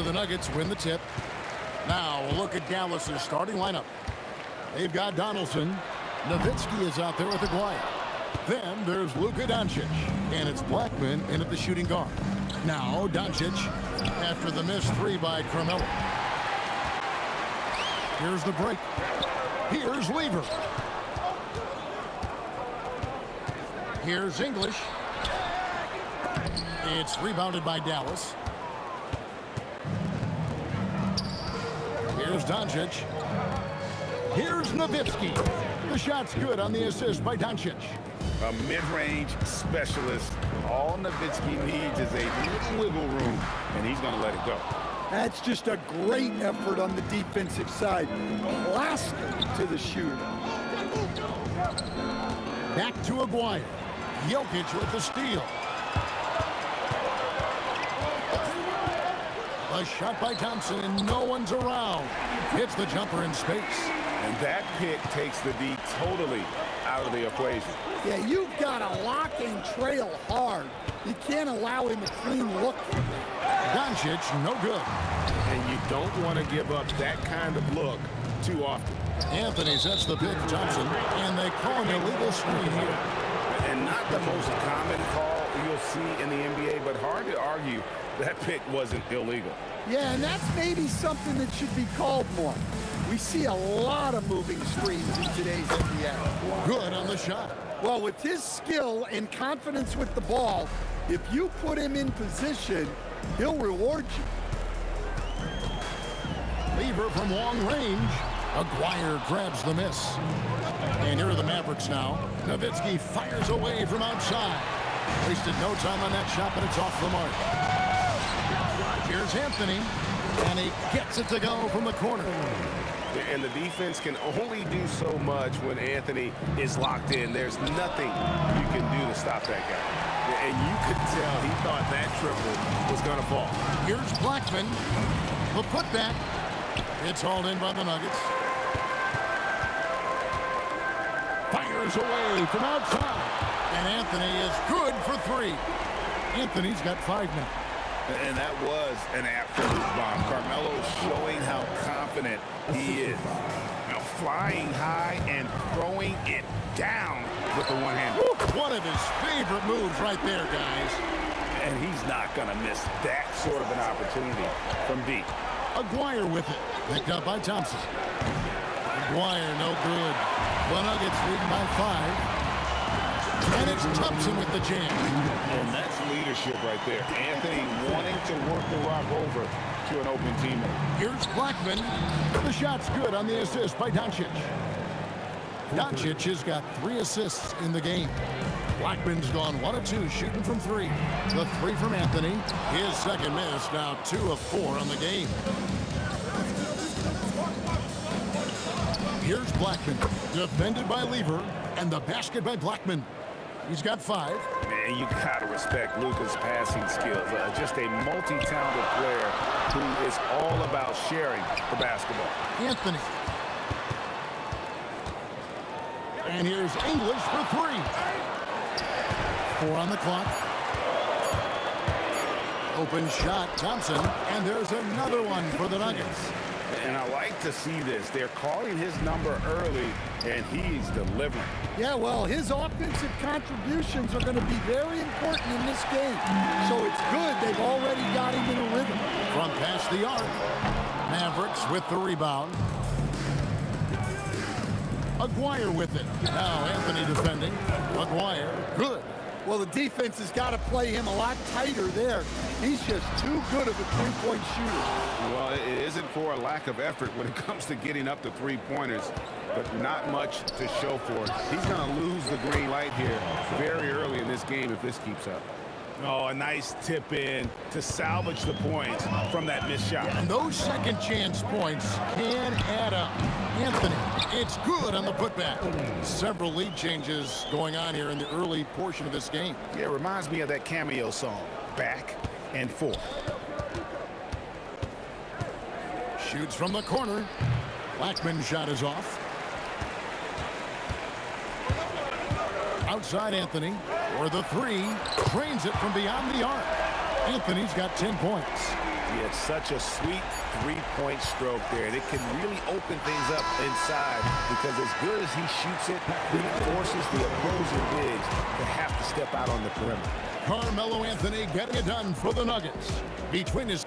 [SPEAKER 6] the Nuggets win the tip. Now we'll look at Dallas's starting lineup. They've got Donaldson. Nowitzki is out there with Aguirre. Then there's Luka Doncic, and it's Blackman in at the shooting guard. Now Doncic after the missed three by Carmelo. Here's the break. Here's Lever. Here's English. It's rebounded by Dallas. Here's Doncic. Here's Nowitzki. The shot's good on the assist by Doncic.
[SPEAKER 7] A mid-range specialist. All Nowitzki needs is a little wiggle room, and he's going to let it go.
[SPEAKER 14] That's just a great effort on the defensive side. Blasting to the shooter.
[SPEAKER 6] Back to Aguirre. Jokic with the steal. A shot by Thompson, and no one's around. Hits the jumper in space.
[SPEAKER 7] And that pick takes the D totally out of the equation.
[SPEAKER 14] Yeah, you've got to lock and trail hard. You can't allow him a clean look from there.
[SPEAKER 6] Doncic, no good.
[SPEAKER 7] And you don't want to give up that kind of look too often.
[SPEAKER 6] Anthony sets the pick to Thompson, and they call an illegal screen here.
[SPEAKER 7] And not the most common call you'll see in the NBA, but hard to argue that pick wasn't illegal.
[SPEAKER 14] Yeah, and that's maybe something that should be called more. We see a lot of moving screens in today's NBA.
[SPEAKER 6] Good on the shot.
[SPEAKER 14] Well, with his skill and confidence with the ball, if you put him in position, he'll reward you.
[SPEAKER 6] Lever from long range. Aguirre grabs the miss. And here are the Mavericks now. Nowitzki fires away from outside. Wasted no time on that shot, but it's off the mark. Here's Anthony, and he gets it to go from the corner.
[SPEAKER 7] And the defense can only do so much when Anthony is locked in. There's nothing you can do to stop that guy. And you could tell he thought that triple was going to fall.
[SPEAKER 6] Here's Blackman. The putback. It's hauled in by the Nuggets. Fires away from outside. And Anthony is good for three. Anthony's got 5 now.
[SPEAKER 7] And that was an absolute bomb. Carmelo showing how confident he is. Now flying high and throwing it down with the one-hander.
[SPEAKER 6] One of his favorite moves right there, guys.
[SPEAKER 7] And he's not going to miss that sort of an opportunity from deep.
[SPEAKER 6] Aguirre with it. Picked up by Thompson. Aguirre, no good. The Nuggets leading by 5. And it's Thompson with the jam.
[SPEAKER 7] And that's leadership right there. Anthony wanting to work the rock over to an open teammate.
[SPEAKER 6] Here's Blackman. The shot's good on the assist by Doncic. Doncic has got 3 assists in the game. Blackman's gone 1 of 2 shooting from 3. The 3 from Anthony. His second miss, now 2 of 4 on the game. Here's Blackman, defended by Lever, and the basket by Blackman. He's got 5.
[SPEAKER 7] Man, you got to respect Luka's passing skills. Just a multi-talented player who is all about sharing the basketball.
[SPEAKER 6] Anthony. And here's English for 3. 4 on the clock. Open shot, Thompson, and there's another one for the Nuggets.
[SPEAKER 7] And I like to see this. They're calling his number early, and he's delivering.
[SPEAKER 14] Yeah, well, his offensive contributions are going to be very important in this game. So it's good they've already got him in a rhythm.
[SPEAKER 6] From past the arc, Mavericks with the rebound. Aguirre with it. Now Anthony defending. Aguirre, good.
[SPEAKER 14] Well, the defense has got to play him a lot tighter there. He's just too good of a three-point shooter.
[SPEAKER 7] Well, it isn't for a lack of effort when it comes to getting up to three-pointers, but not much to show for it. He's going to lose the green light here very early in this game if this keeps up. Oh, a nice tip in to salvage the points from that missed shot.
[SPEAKER 6] And those second chance points can add up. Anthony, it's good on the putback. Several lead changes going on here in the early portion of this game.
[SPEAKER 7] Yeah, it reminds me of that Cameo song, Back and Forth.
[SPEAKER 6] Shoots from the corner. Blackman's shot is off. Outside Anthony, or the 3, trains it from beyond the arc. Anthony's got 10 points.
[SPEAKER 7] Yeah, it's such a sweet three-point stroke there. And it can really open things up inside because as good as he shoots it, he forces the opposing bigs to have to step out on the perimeter.
[SPEAKER 6] Carmelo Anthony getting it done for the Nuggets. Between his...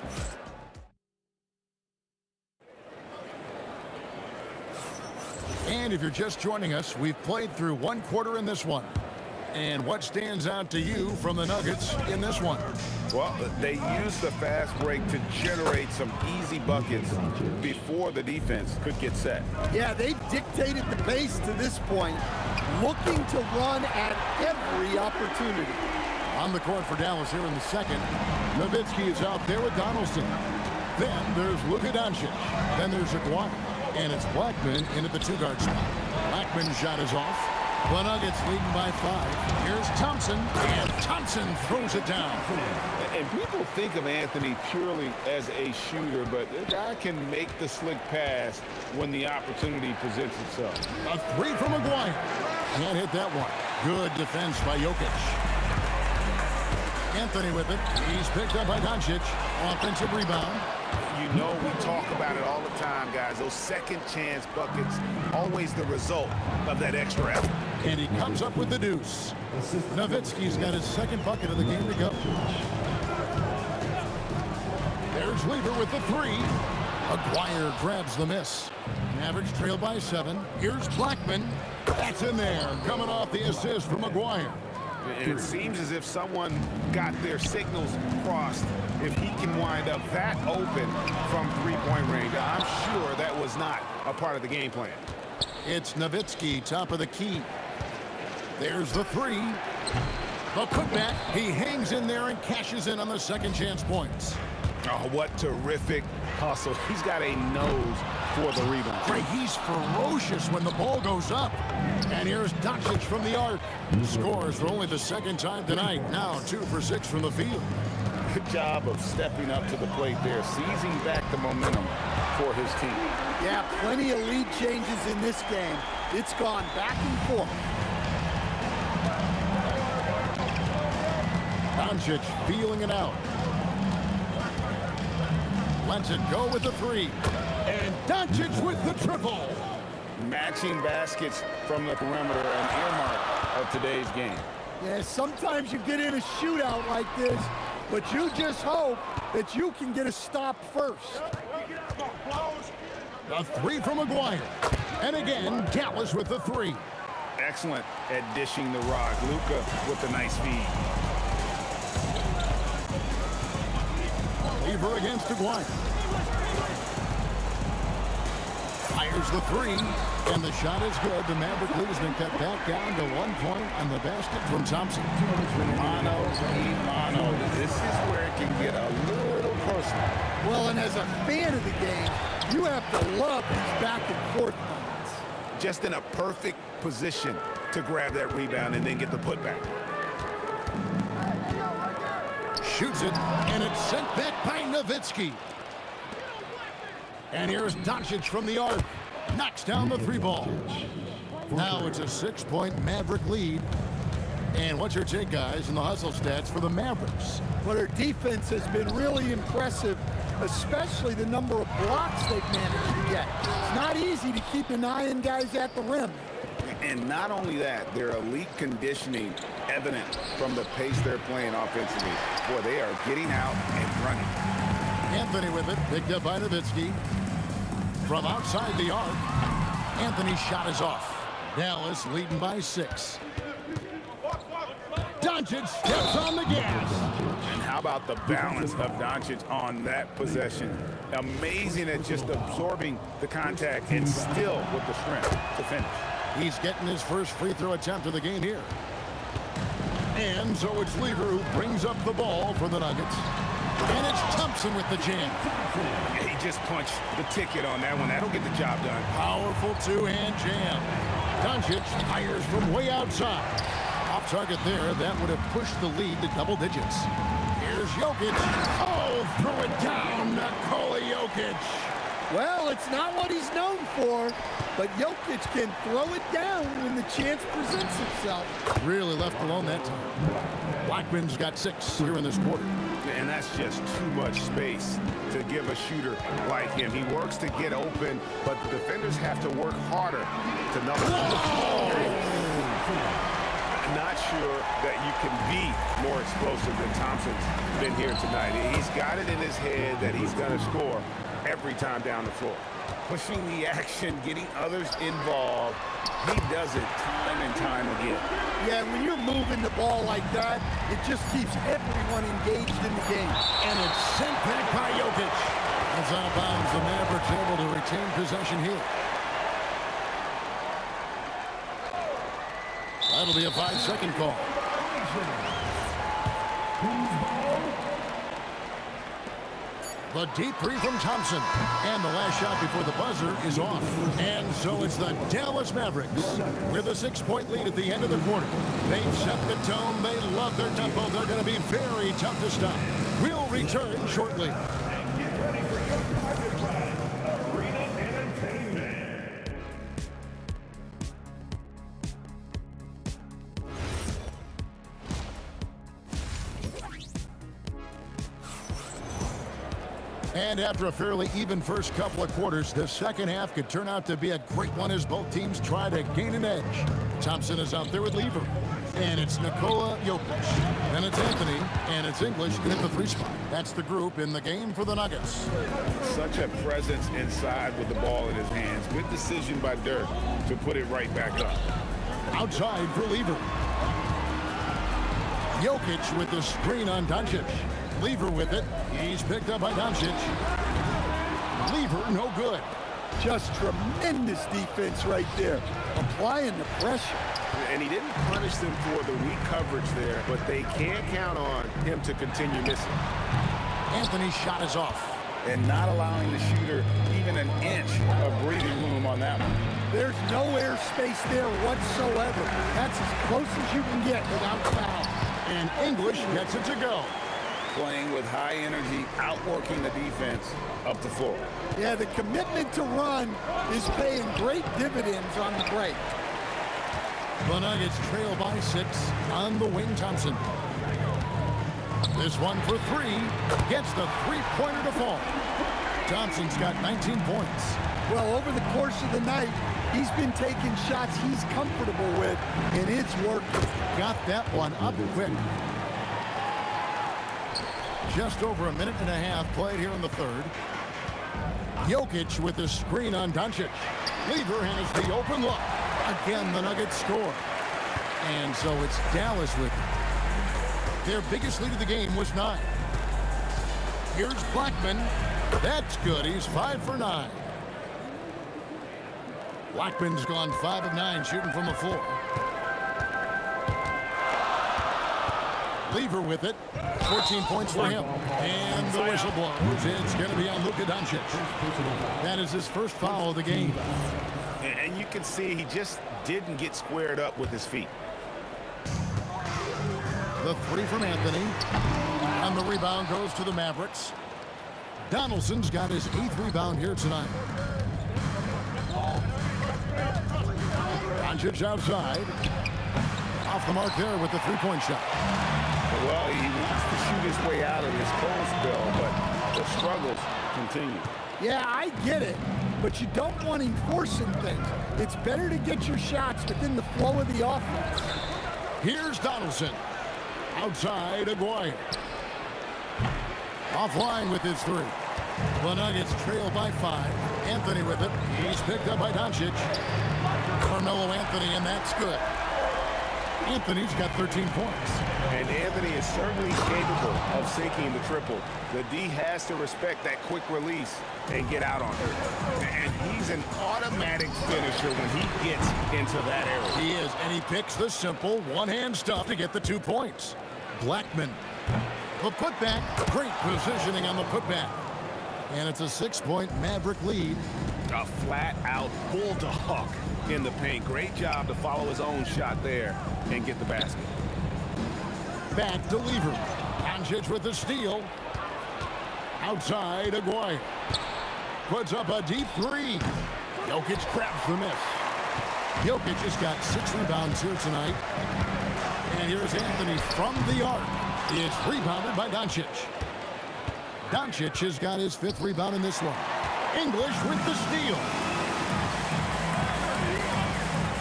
[SPEAKER 6] And if you're just joining us, we've played through one quarter in this one. And what stands out to you from the Nuggets in this one?
[SPEAKER 7] Well, they used the fast break to generate some easy buckets before the defense could get set.
[SPEAKER 14] Yeah, they've dictated the pace to this point, looking to run at every opportunity.
[SPEAKER 6] On the court for Dallas here in the second. Nowitzki is out there with Donaldson. Then there's Luka Doncic. Then there's Aguirre. And it's Blackman in at the two-guard spot. Blackman's shot is off. The Nuggets leading by 5. Here's Thompson, and Thompson throws it down.
[SPEAKER 7] And people think of Anthony purely as a shooter, but the guy can make the slick pass when the opportunity presents itself.
[SPEAKER 6] A 3 from Aguirre. Can't hit that one. Good defense by Jokic. Anthony with it. He's picked up by Doncic. Offensive rebound.
[SPEAKER 7] You know we talk about it all the time, guys. Those second chance buckets, always the result of that extra effort.
[SPEAKER 6] And he comes up with the deuce. Nowitzki's got his second bucket of the game to go. There's Lever with the 3. Aguirre grabs the miss. Mavericks trail by 7. Here's Blackman. That's in there. Coming off the assist from Aguirre.
[SPEAKER 7] And it seems as if someone got their signals crossed. If he can wind up that open from three-point range, I'm sure that was not a part of the game plan.
[SPEAKER 6] It's Nowitzki, top of the key. There's the 3. The putback. He hangs in there and cashes in on the second chance points.
[SPEAKER 7] Oh, what terrific hustle. He's got a nose for the rebound.
[SPEAKER 6] Right, he's ferocious when the ball goes up. And here's Doncic from the arc. Scores for only the second time tonight. Now 2 for 6 from the field.
[SPEAKER 7] Good job of stepping up to the plate there, seizing back the momentum for his team.
[SPEAKER 14] Yeah, plenty of lead changes in this game. It's gone back and forth.
[SPEAKER 6] Doncic feeling it out. Lets it go with the 3. And Doncic with the triple.
[SPEAKER 7] Matching baskets from the perimeter, an earmark of today's game.
[SPEAKER 14] Yeah, sometimes you get in a shootout like this, but you just hope that you can get a stop first.
[SPEAKER 6] The 3 from Aguirre. And again, Dallas with the 3.
[SPEAKER 7] Excellent at dishing the rock. Luka with the nice feed.
[SPEAKER 6] Lever against Aguirre. Fires the 3, and the shot is good. The Maverick lead has been cut back down to 1 point on the basket from Thompson.
[SPEAKER 7] Mano a mano. This is where it can get a little personal.
[SPEAKER 14] Well, and as a fan of the game, you have to love these back and forth moments.
[SPEAKER 7] Just in a perfect position to grab that rebound and then get the putback.
[SPEAKER 6] Shoots it, and it's sent back by Nowitzki. And here's Doncic from the arc. Knocks down the 3 ball. Now it's a 6-point Maverick lead. And what's your take, guys, in the hustle stats for the Mavericks?
[SPEAKER 14] Well, their defense has been really impressive, especially the number of blocks they've managed to get. It's not easy to keep an eye on guys at the rim.
[SPEAKER 7] And not only that, their elite conditioning evident from the pace they're playing offensively. Boy, they are getting out and running.
[SPEAKER 6] Anthony with it, picked up by Nowitzki. From outside the arc, Anthony's shot is off. Dallas leading by 6. Doncic steps on the gas.
[SPEAKER 7] And how about the balance of Doncic on that possession? Amazing at just absorbing the contact and still with the strength to finish.
[SPEAKER 6] He's getting his first free throw attempt of the game here. And so it's Lever who brings up the ball for the Nuggets. And it's Thompson with the jam.
[SPEAKER 7] He just punched the ticket on that one. That'll get the job done.
[SPEAKER 6] Powerful 2-hand jam. Doncic fires from way outside. Off target there. That would have pushed the lead to double digits. Here's Jokic. Oh, throw it down. Nikola Jokic.
[SPEAKER 14] Well, it's not what he's known for, but Jokic can throw it down when the chance presents itself.
[SPEAKER 6] Really left alone that time. Blackman's got 6 here in this quarter.
[SPEAKER 7] And that's just too much space to give a shooter like him. He works to get open, but the defenders have to work harder to number. Not sure that you can be more explosive than Thompson's been here tonight. He's got it in his head that he's going to score every time down the floor. Pushing the action, getting others involved. He does it time and time again.
[SPEAKER 14] Yeah, when you're moving the ball like that, it just keeps everyone engaged in the game.
[SPEAKER 6] And it's sent back by Jokic. It's out of bounds. The Mavericks able to retain possession here. That'll be a 5-second call. The deep three from Thompson. And the last shot before the buzzer is off. And so it's the Dallas Mavericks with a 6-point lead at the end of the quarter. They've set the tone. They love their tempo. They're going to be very tough to stop. We'll return shortly. And after a fairly even first couple of quarters, the second half could turn out to be a great one as both teams try to gain an edge. Thompson is out there with Lever. And it's Nikola Jokic. Then it's Anthony, and it's English at the 3 spot. That's the group in the game for the Nuggets.
[SPEAKER 7] Such a presence inside with the ball in his hands. Good decision by Dirk to put it right back up.
[SPEAKER 6] Outside for Lever. Jokic with the screen on Doncic. Lever with it. He's picked up by Doncic. Lever, no good.
[SPEAKER 14] Just tremendous defense right there. Applying the pressure.
[SPEAKER 7] And he didn't punish them for the weak coverage there, but they can't count on him to continue missing.
[SPEAKER 6] Anthony's shot is off.
[SPEAKER 13] And not allowing the shooter even an inch of breathing room on that one.
[SPEAKER 14] There's no air space there whatsoever. That's as close as you can get without foul.
[SPEAKER 6] And English gets it to go.
[SPEAKER 13] Playing with high energy, outworking the defense up the floor.
[SPEAKER 14] Yeah, the commitment to run is paying great dividends on the break.
[SPEAKER 6] The Nuggets trail by 6 on the wing. Thompson. This one for 3. Gets the 3-pointer to fall. Thompson's got 19 points.
[SPEAKER 14] Well, over the course of the night, he's been taking shots he's comfortable with, and it's working.
[SPEAKER 6] Got that one up quick. Just over a minute and a half played here in the third. Jokic with the screen on Doncic. Lever has the open look. Again, the Nuggets score. And so it's Dallas with it. Their biggest lead of the game was 9. Here's Blackman. That's good. He's 5 for 9. Blackman's gone 5 of 9 shooting from the floor. Lever with it. 14 points for him. And the whistle blows. It's going to be on Luka Doncic. That is his first foul of the game.
[SPEAKER 7] And you can see he just didn't get squared up with his feet.
[SPEAKER 6] The 3 from Anthony. And the rebound goes to the Mavericks. Donaldson's got his 8th rebound here tonight. Doncic outside. Off the mark there with the 3-point shot.
[SPEAKER 7] Well, he wants to shoot his way out of this cold spell, but the struggles continue.
[SPEAKER 14] Yeah, I get it, but you don't want him forcing things. It's better to get your shots within the flow of the offense.
[SPEAKER 6] Here's Donaldson. Outside, Aguirre. Offline with his 3. The Nuggets trail by 5. Anthony with it. He's picked up by Doncic. Carmelo Anthony, and that's good. Anthony's got 13 points.
[SPEAKER 7] And Anthony is certainly capable of sinking the triple. The D has to respect that quick release and get out on it. And he's an automatic finisher when he gets into that area.
[SPEAKER 6] He is, and he picks the simple one-hand stuff to get the 2 points. Blackman. The putback. Great positioning on the putback. And it's a 6-point Maverick lead.
[SPEAKER 7] A flat-out bulldog in the paint. Great job to follow his own shot there and get the basket.
[SPEAKER 6] Back to Lever. Doncic with the steal. Outside, Aguirre. puts up a deep three. Jokic grabs the miss. Jokic has got 6 rebounds here tonight. And here's Anthony from the arc. It's rebounded by Doncic. Doncic has got his 5th rebound in this one. English with the steal.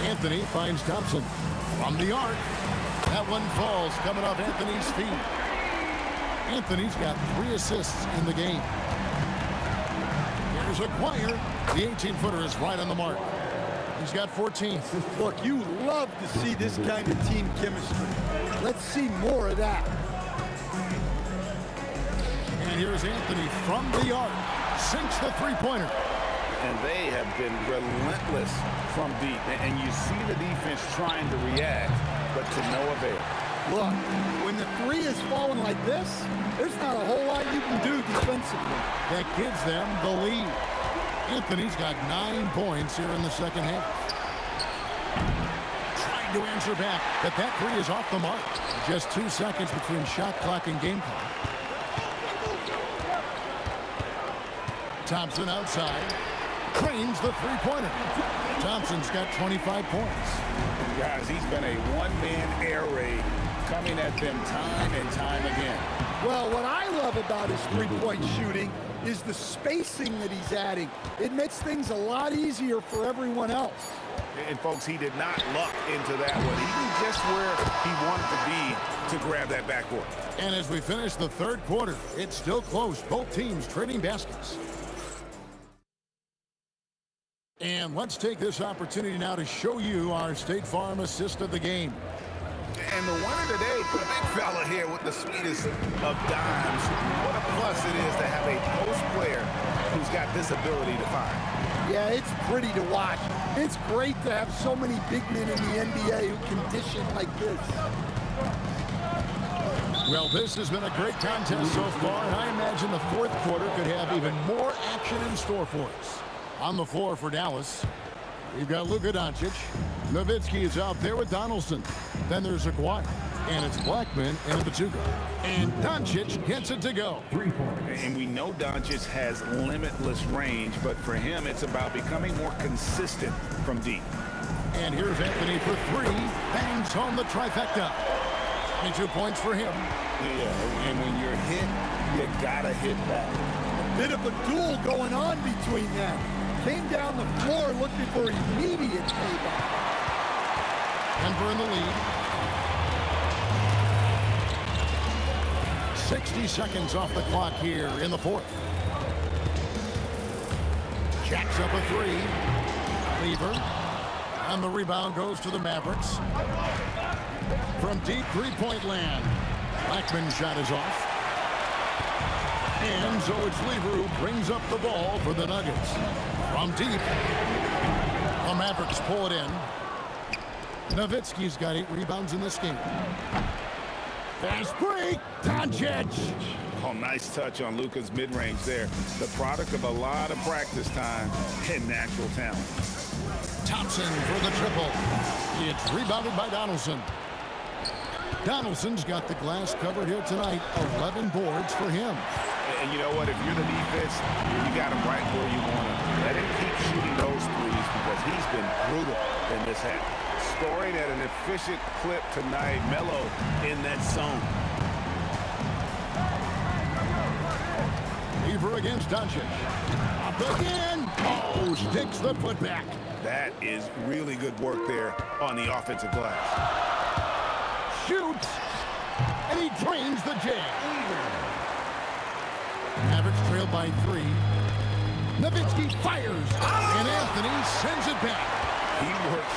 [SPEAKER 6] Anthony finds Thompson from the arc. That one falls coming off Anthony's feet. Anthony's got 3 assists in the game. Here's Aguirre. The 18-footer is right on the mark. He's got 14.
[SPEAKER 14] Look, you love to see this kind of team chemistry. Let's see more of that.
[SPEAKER 6] And here's Anthony from the arc. Sinks the three-pointer.
[SPEAKER 7] And they have been relentless from deep. And you see the defense trying to react, but to no avail.
[SPEAKER 14] Look, when the 3 is falling like this, there's not a whole lot you can do defensively.
[SPEAKER 6] That gives them the lead. Anthony's got 9 points here in the second half. Trying to answer back, but that 3 is off the mark. Just 2 seconds between shot clock and game clock. Thompson outside. Cranes the three-pointer. Thompson's got 25 points.
[SPEAKER 7] Guys, he's been a one-man air raid coming at them time and time again.
[SPEAKER 14] Well, what I love about his three-point shooting is the spacing that he's adding. It makes things a lot easier for everyone else.
[SPEAKER 7] And folks, he did not luck into that one. He was just where he wanted to be to grab that backboard.
[SPEAKER 6] And as we finish the 3rd quarter, it's still close. Both teams trading baskets. And let's take this opportunity now to show you our State Farm assist of the game.
[SPEAKER 7] And the winner today, the big fella here with the sweetest of dimes. What a plus it is to have a post player who's got this ability to fire.
[SPEAKER 14] Yeah, it's pretty to watch. It's great to have so many big men in the NBA who can dish it like this.
[SPEAKER 6] Well, this has been a great contest so far, and I imagine the 4th quarter could have even more action in store for us. On the floor for Dallas, we've got Luka Doncic. Nowitzki is out there with Donaldson. Then there's Aguirre. And it's Blackman and Batuga. And Doncic gets it to go.
[SPEAKER 7] And we know Doncic has limitless range, but for him, it's about becoming more consistent from deep.
[SPEAKER 6] And here's Anthony for 3. Bangs home the trifecta. 22 points for him.
[SPEAKER 7] Yeah, and when you're hit, you gotta hit back.
[SPEAKER 14] Bit of a duel going on between them. Came down the floor looking for immediate payback.
[SPEAKER 6] Denver in the lead. 60 seconds off the clock here in the 4th. Jacks up a 3. Lever. And the rebound goes to the Mavericks. From deep three-point land. Blackman's shot is off. And so it's Lever who brings up the ball for the Nuggets. From deep. The Mavericks pull it in. Nowitzki's got 8 rebounds in this game. Fast break. Doncic.
[SPEAKER 7] Oh, nice touch on Luka's mid-range there. The product of a lot of practice time and natural talent.
[SPEAKER 6] Thompson for the triple. It's rebounded by Donaldson. Donaldson's got the glass covered here tonight. 11 boards for him.
[SPEAKER 7] And you know what? If you're the defense, you got him right where you want him. Let him keep shooting those threes because he's been brutal in this half. Scoring at an efficient clip tonight. Melo in that zone.
[SPEAKER 6] Lever against Doncic. Up again. Oh, sticks the putback.
[SPEAKER 7] That is really good work there on the offensive glass.
[SPEAKER 6] Shoots. And he drains the jam. Mavericks trail by 3. Nowitzki fires. And Anthony sends it back.
[SPEAKER 7] He works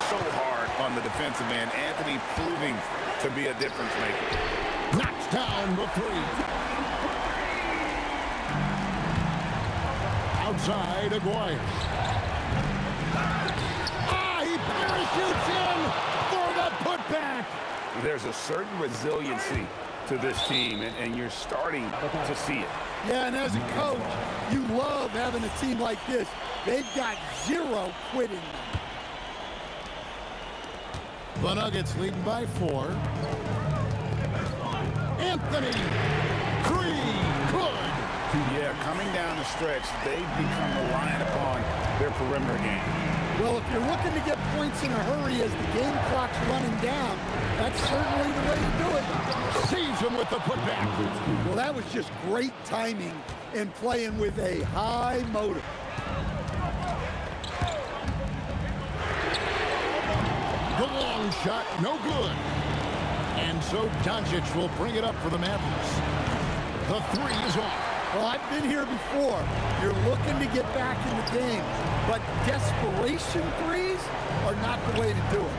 [SPEAKER 7] so hard on the defensive end. Anthony proving to be a difference maker.
[SPEAKER 6] Knocks down the 3. Outside, Aguirre. He parachutes in for the putback.
[SPEAKER 7] There's a certain resiliency to this team, and you're starting to see it.
[SPEAKER 14] Yeah, and as a coach, you love having a team like this. They've got 0 quitting.
[SPEAKER 6] The Nuggets leading by 4. Anthony. 3. Good.
[SPEAKER 7] Yeah, coming down the stretch, they've become reliant upon their perimeter game.
[SPEAKER 14] Well, if you're looking to get points in a hurry as the game clock's running down, that's certainly the way to do it.
[SPEAKER 6] Sees him with the putback.
[SPEAKER 14] Well, that was just great timing and playing with a high motor.
[SPEAKER 6] The long shot, no good. And so Doncic will bring it up for the Mavericks. The three is off.
[SPEAKER 14] Well, I've been here before. You're looking to get back in the game, but desperation threes are not the way to do it.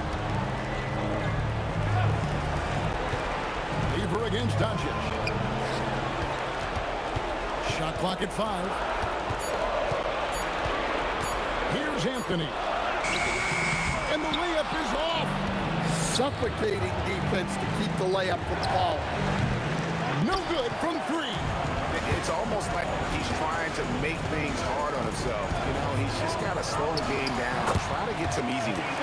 [SPEAKER 6] Lever against Doncic. Shot clock at 5. Here's Anthony. And the layup is off.
[SPEAKER 14] Suffocating defense to keep the layup from falling.
[SPEAKER 6] No good from 3.
[SPEAKER 7] It's almost like he's trying to make things hard on himself. You know, he's just got to slow the game down, try to get some easy ones.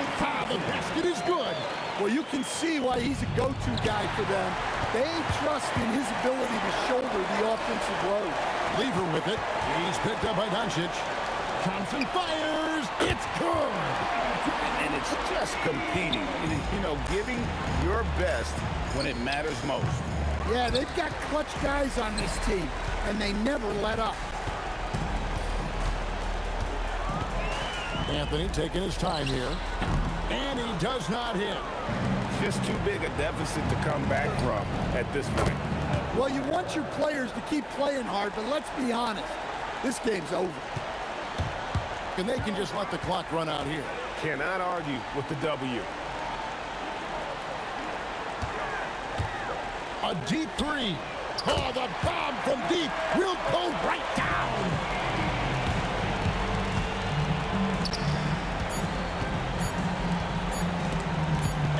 [SPEAKER 6] The basket is good.
[SPEAKER 14] Well, you can see why he's a go-to guy for them. They trust in his ability to shoulder the offensive load.
[SPEAKER 6] Lever with it. He's picked up by Doncic. Thompson fires. It's good.
[SPEAKER 7] And it's just competing, you know, giving your best when it matters most.
[SPEAKER 14] Yeah, they've got clutch guys on this team, and they never let up.
[SPEAKER 6] Anthony taking his time here. And he does not hit.
[SPEAKER 7] Just too big a deficit to come back from at this point.
[SPEAKER 14] Well, you want your players to keep playing hard, but let's be honest. This game's over.
[SPEAKER 6] And they can just let the clock run out here.
[SPEAKER 7] Cannot argue with the W.
[SPEAKER 6] A deep 3. Oh, the bomb from deep will go right down.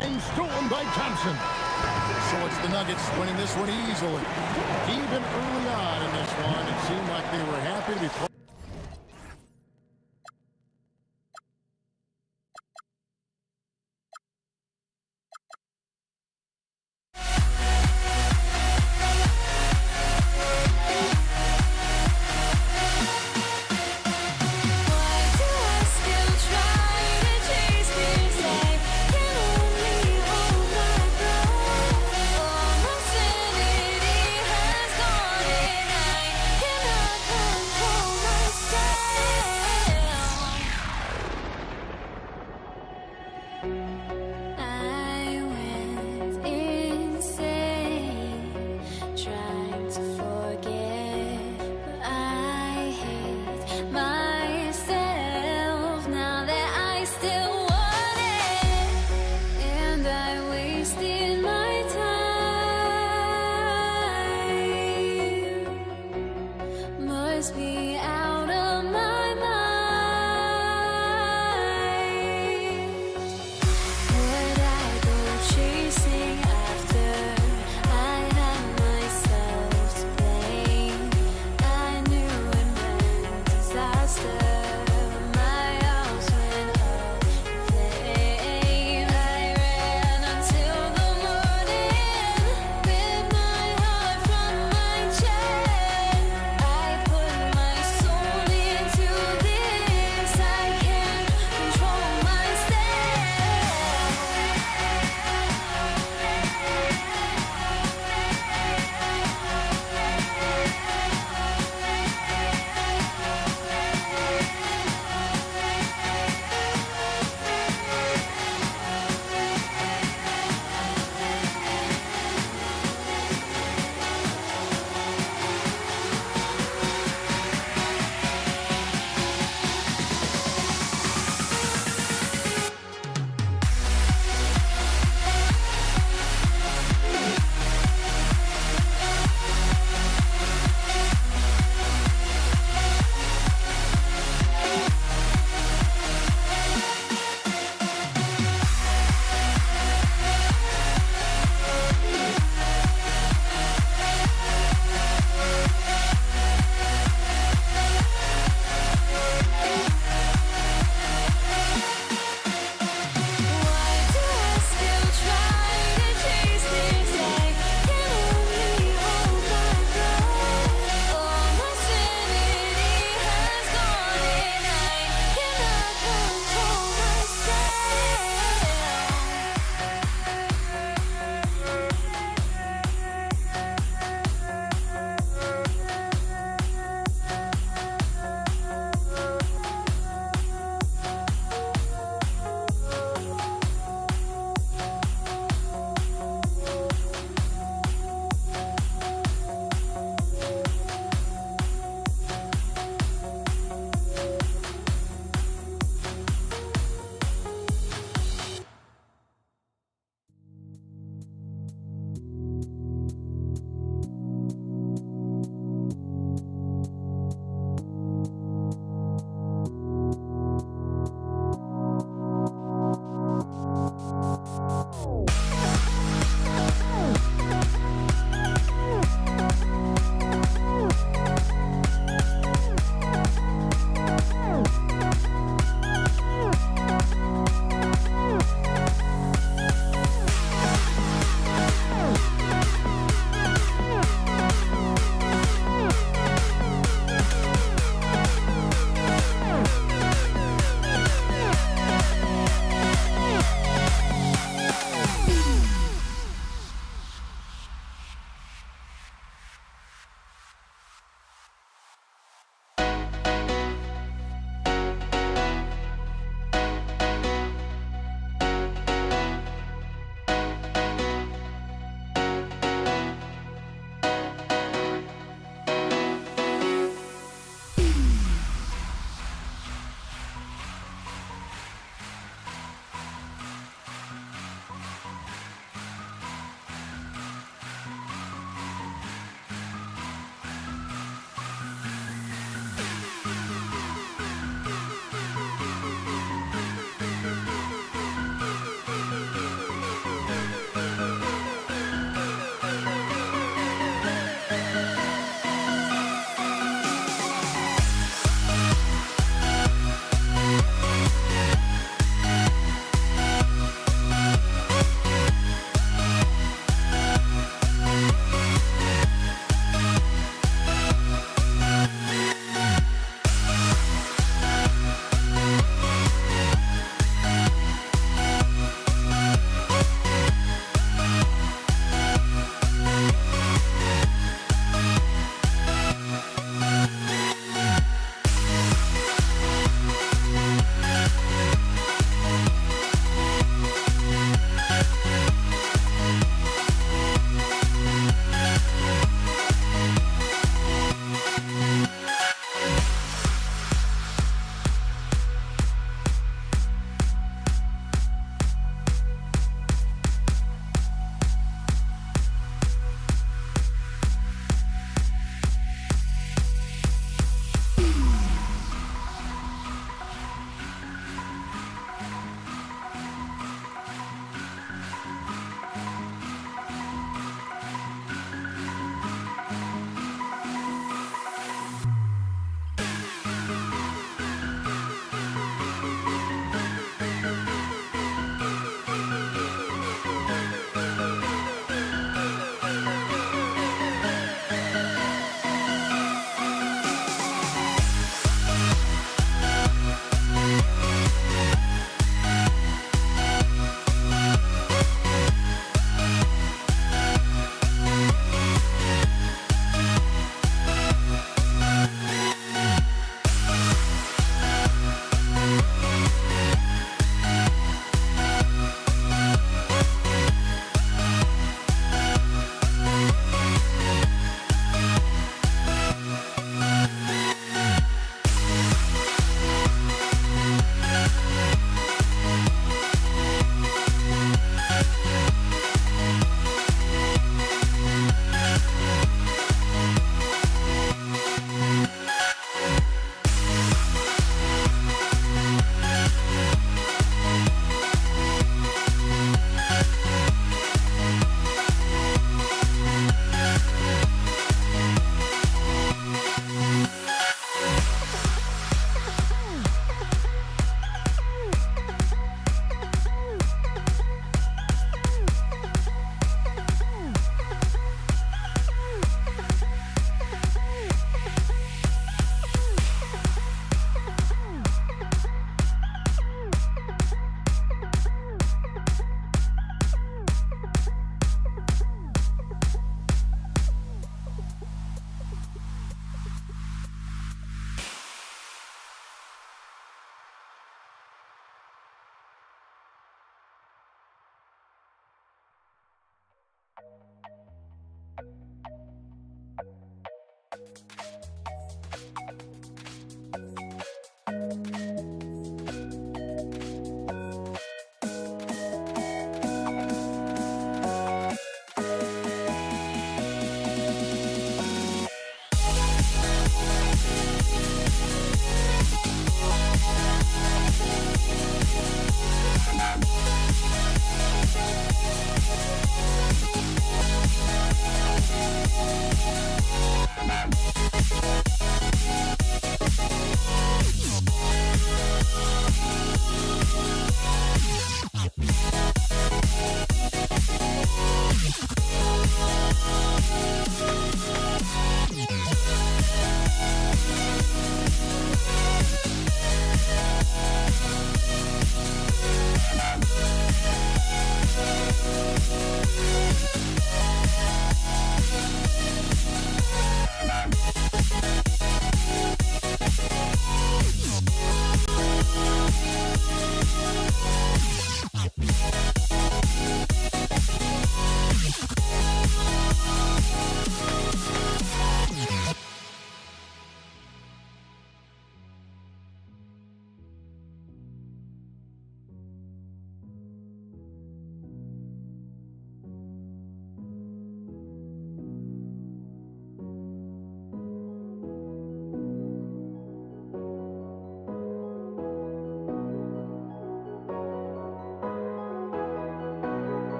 [SPEAKER 6] And stolen by Thompson. So it's the Nuggets winning this one easily. Even early on in this one, it seemed like they were happy to be playing.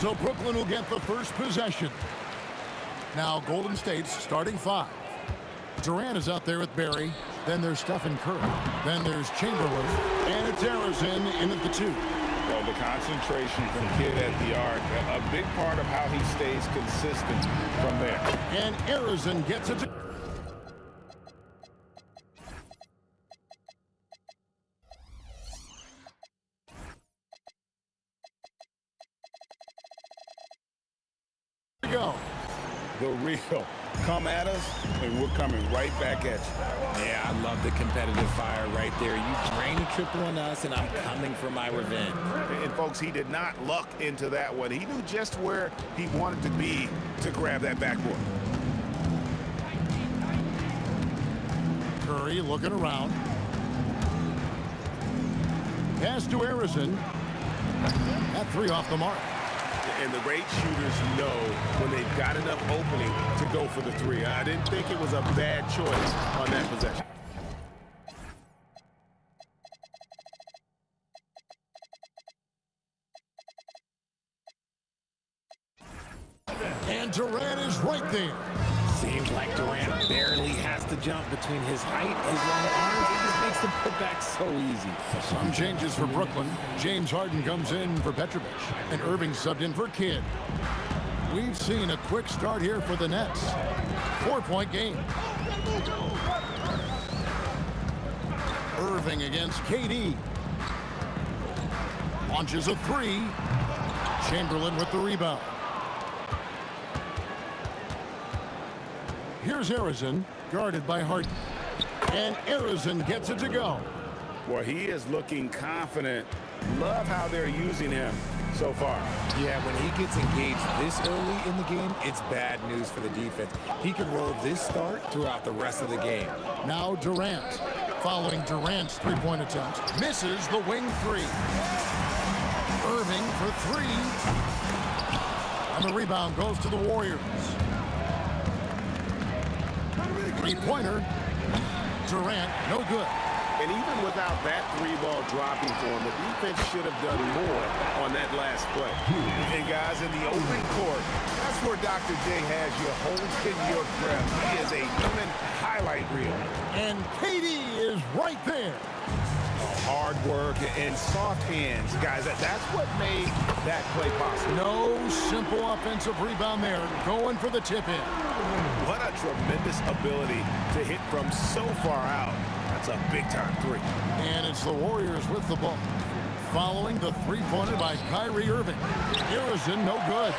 [SPEAKER 6] So Brooklyn will get the first possession. Now Golden State's starting 5. Durant is out there with Barry. Then there's Stephen Curry. Then there's Chamberlain. And it's Harrison in at the 2.
[SPEAKER 7] Well, the concentration from Kidd at the arc, a big part of how he stays consistent from there.
[SPEAKER 6] And Harrison gets it to... go.
[SPEAKER 7] The real. Come at us, and we're coming right back at you.
[SPEAKER 5] Yeah, I love the competitive fire right there. You drain a triple on us, and I'm coming for my revenge.
[SPEAKER 7] And folks, he did not luck into that one. He knew just where he wanted to be to grab that backboard.
[SPEAKER 6] Curry looking around. Pass to Harrison. That 3 off the mark.
[SPEAKER 7] And the great shooters know when they've got enough opening to go for the 3. I didn't think it was a bad choice on that possession.
[SPEAKER 6] And Durant is right there.
[SPEAKER 5] Seems like Durant barely has to jump between his height, his long arms. It just makes the putback so easy.
[SPEAKER 6] Some changes for Brooklyn. James Harden comes in for Petrovic. And Irving subbed in for Kidd. We've seen a quick start here for the Nets. 4-point game. Irving against KD. Launches a 3. Chamberlain with the rebound. Here's Harrison, guarded by Harden. And Harrison gets it to go.
[SPEAKER 7] Well, he is looking confident. Love how they're using him so far.
[SPEAKER 5] Yeah, when he gets engaged this early in the game, it's bad news for the defense. He can roll this start throughout the rest of the game.
[SPEAKER 6] Now Durant. Following Durant's 3-point attempt. Misses the wing 3. Irving for 3. And the rebound goes to the Warriors. 3-pointer. Durant, no good.
[SPEAKER 7] And even without that 3-ball dropping for him, the defense should have done more on that last play. And guys, in the open court, that's where Dr. J has you holding your breath. He is a human highlight reel.
[SPEAKER 6] And KD is right there.
[SPEAKER 7] Hard work and soft hands, guys. That's what made that play possible.
[SPEAKER 6] No simple offensive rebound there. Going for the tip-in.
[SPEAKER 7] What a tremendous ability to hit from so far out. That's a big-time 3.
[SPEAKER 6] And it's the Warriors with the ball. Following the 3-pointer by Kyrie Irving. Harrison, no good.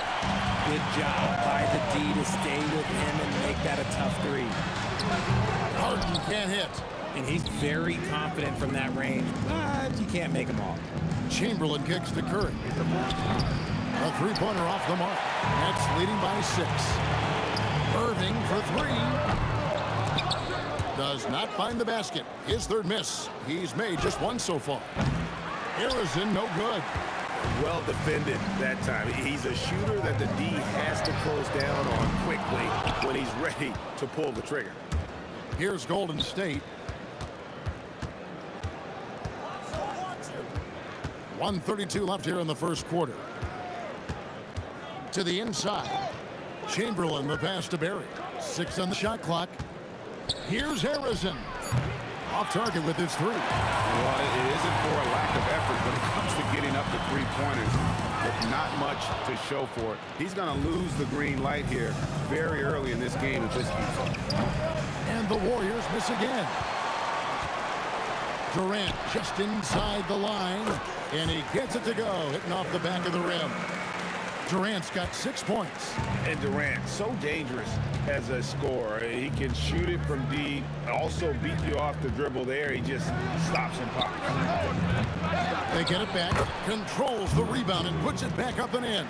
[SPEAKER 5] Good job by the D to stay with him and make that a tough 3.
[SPEAKER 6] Harden can't hit.
[SPEAKER 5] And he's very confident from that range, but you can't make him all.
[SPEAKER 6] Chamberlain kicks to Curry. A 3-pointer off the mark. Nets leading by 6. Irving for 3. Does not find the basket. His 3rd miss. He's made just 1 so far. Harrison, no good.
[SPEAKER 7] Well defended that time. He's a shooter that the D has to close down on quickly when he's ready to pull the trigger.
[SPEAKER 6] Here's Golden State. 1:32 left here in the first quarter. To the inside. Chamberlain, the pass to Barry. 6 on the shot clock. Here's Harrison. Off target with his 3.
[SPEAKER 7] Well, it isn't for a lack of effort, but it comes to getting up to 3-pointers with not much to show for it. He's going to lose the green light here very early in this game if this keeps up.
[SPEAKER 6] And the Warriors miss again. Durant just inside the line, and he gets it to go, hitting off the back of the rim. Durant's got 6 points.
[SPEAKER 7] And Durant, so dangerous as a scorer. He can shoot it from deep, also beat you off the dribble there. He just stops and pops.
[SPEAKER 6] They get it back, controls the rebound, and puts it back up and in.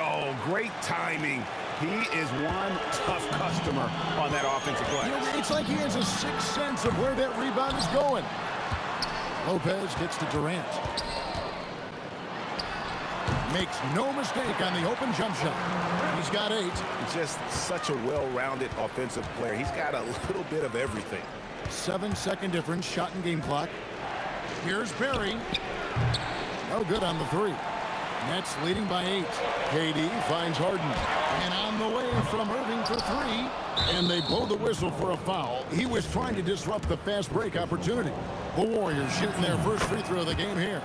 [SPEAKER 7] Oh, great timing. He is one tough customer on that offensive play.
[SPEAKER 6] You know, it's like he has a sixth sense of where that rebound is going. Lopez gets to Durant. Makes no mistake on the open jump shot. He's got 8.
[SPEAKER 7] Just such a well-rounded offensive player. He's got a little bit of everything.
[SPEAKER 6] 7-second difference, shot and game clock. Here's Barry. No good on the 3. Nets leading by 8. KD finds Harden. And on the way from Irving for 3. And they blow the whistle for a foul. He was trying to disrupt the fast break opportunity. The Warriors shooting their first free throw of the game here.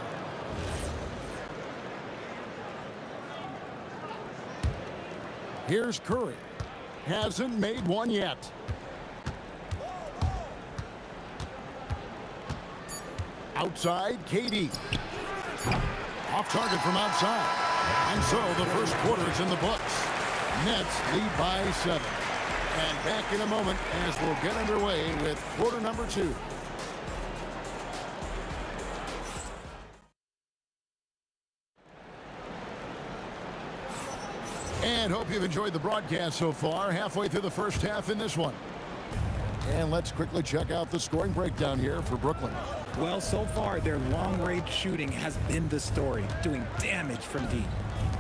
[SPEAKER 6] Here's Curry. Hasn't made one yet. Outside, KD. Off target from outside. And so the first quarter is in the books. Nets lead by 7. And back in a moment as we'll get underway with quarter number 2. And hope you've enjoyed the broadcast so far. Halfway through the first half in this one. And let's quickly check out the scoring breakdown here for Brooklyn.
[SPEAKER 5] Well, so far, their long-range shooting has been the story, doing damage from deep.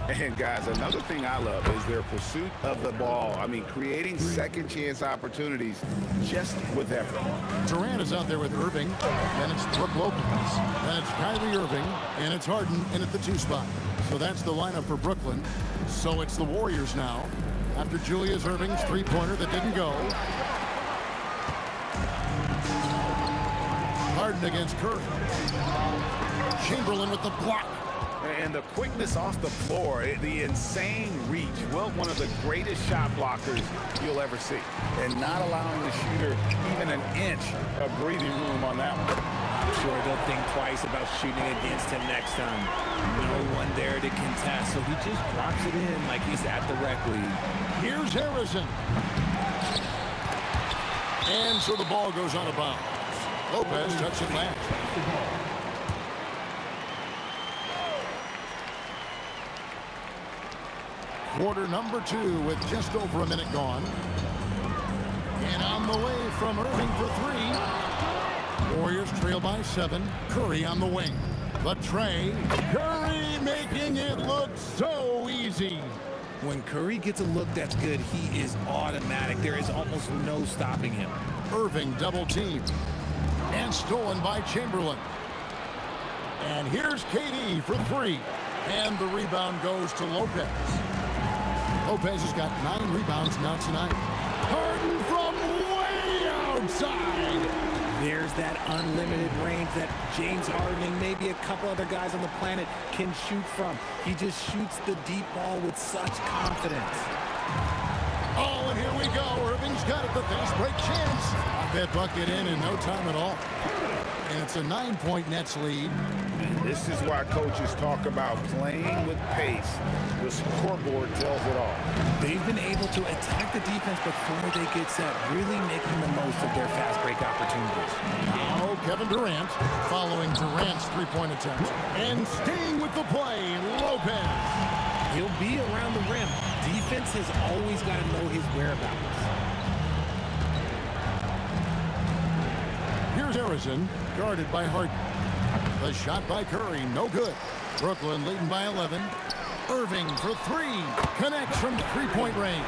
[SPEAKER 7] And guys, another thing I love is their pursuit of the ball. I mean, creating second chance opportunities just with effort.
[SPEAKER 6] Durant is out there with Irving, then it's Brook Lopez, then it's Kyrie Irving, and it's Harden in at the 2 spot. So that's the lineup for Brooklyn. So it's the Warriors now, after Julius Irving's three-pointer that didn't go. Harden against Curry. Chamberlain with the block.
[SPEAKER 7] And the quickness off the floor, the insane reach. Well, one of the greatest shot blockers you'll ever see. And not allowing the shooter even an inch of breathing room on that one.
[SPEAKER 5] I'm sure they'll think twice about shooting against him next time. No one there to contest, so he just drops it in like he's at the rec league.
[SPEAKER 6] Here's Harrison. And so the ball goes out of bounds. Lopez touched it last. Quarter number 2 with just over a minute gone. And on the way from Irving for 3. Warriors trail by 7. Curry on the wing. The tray. Curry making it look so easy.
[SPEAKER 5] When Curry gets a look that's good, he is automatic. There is almost no stopping him.
[SPEAKER 6] Irving double teamed. And stolen by Chamberlain. And here's KD for 3. And the rebound goes to Lopez. Lopez has got 9 rebounds now tonight. Harden from way outside.
[SPEAKER 5] There's that unlimited range that James Harden and maybe a couple other guys on the planet can shoot from. He just shoots the deep ball with such confidence.
[SPEAKER 6] Oh, and here we go. Irving's got it, the fast break chance. That bucket in no time at all. And it's a 9-point Nets lead.
[SPEAKER 7] This is why coaches talk about playing with pace. The scoreboard tells it all.
[SPEAKER 5] They've been able to attack the defense before they get set, really making the most of their fast break opportunities.
[SPEAKER 6] Now Kevin Durant following Durant's three-point attempt. And staying with the play, Lopez.
[SPEAKER 5] He'll be around the rim. Defense has always got to know his whereabouts.
[SPEAKER 6] Here's Harrison, guarded by Harden. The shot by Curry, no good. Brooklyn leading by 11. Irving for 3. Connects from three-point range.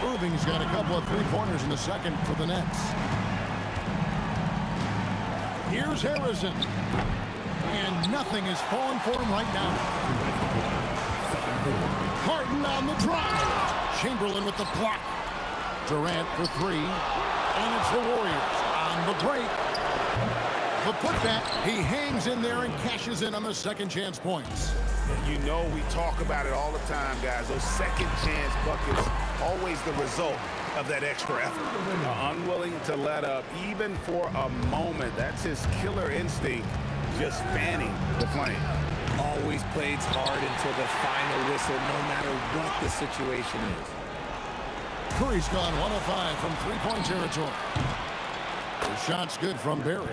[SPEAKER 6] Irving's got a couple of three-pointers in the second for the Nets. Here's Harrison. And nothing is falling for him right now. Harden on the drive. Chamberlain with the block. Durant for 3. And it's the Warriors on the break. The putback, he hangs in there and cashes in on the second chance points.
[SPEAKER 7] You know we talk about it all the time, guys. Those second chance buckets, always the result of that extra effort. Unwilling to let up even for a moment. That's his killer instinct, just fanning the flame.
[SPEAKER 5] Always plays hard until the final whistle, no matter what the situation is.
[SPEAKER 6] Curry's gone 1 of 5 from three-point territory. The shot's good from Barry.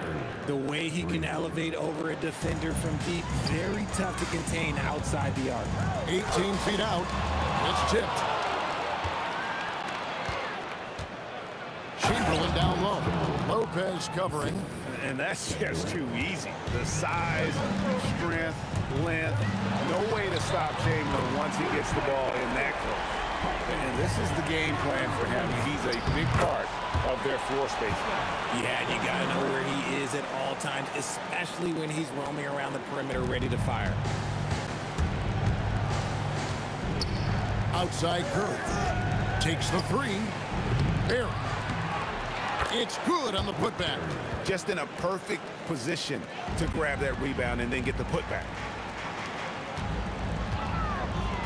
[SPEAKER 5] The way he can elevate over a defender from deep, very tough to contain outside the arc.
[SPEAKER 6] 18 feet out. It's tipped. Chamberlain down low. Lopez covering.
[SPEAKER 7] And that's just too easy. The size, strength, length, no way to stop Chamberlain once he gets the ball in that close. And this is the game plan for him. He's a big part of their floor spacing.
[SPEAKER 5] Yeah, you got to know where he is at all times, especially when he's roaming around the perimeter ready to fire.
[SPEAKER 6] Outside Curry. Takes the three. Barry. It's good on the putback.
[SPEAKER 7] Just in a perfect position to grab that rebound and then get the putback.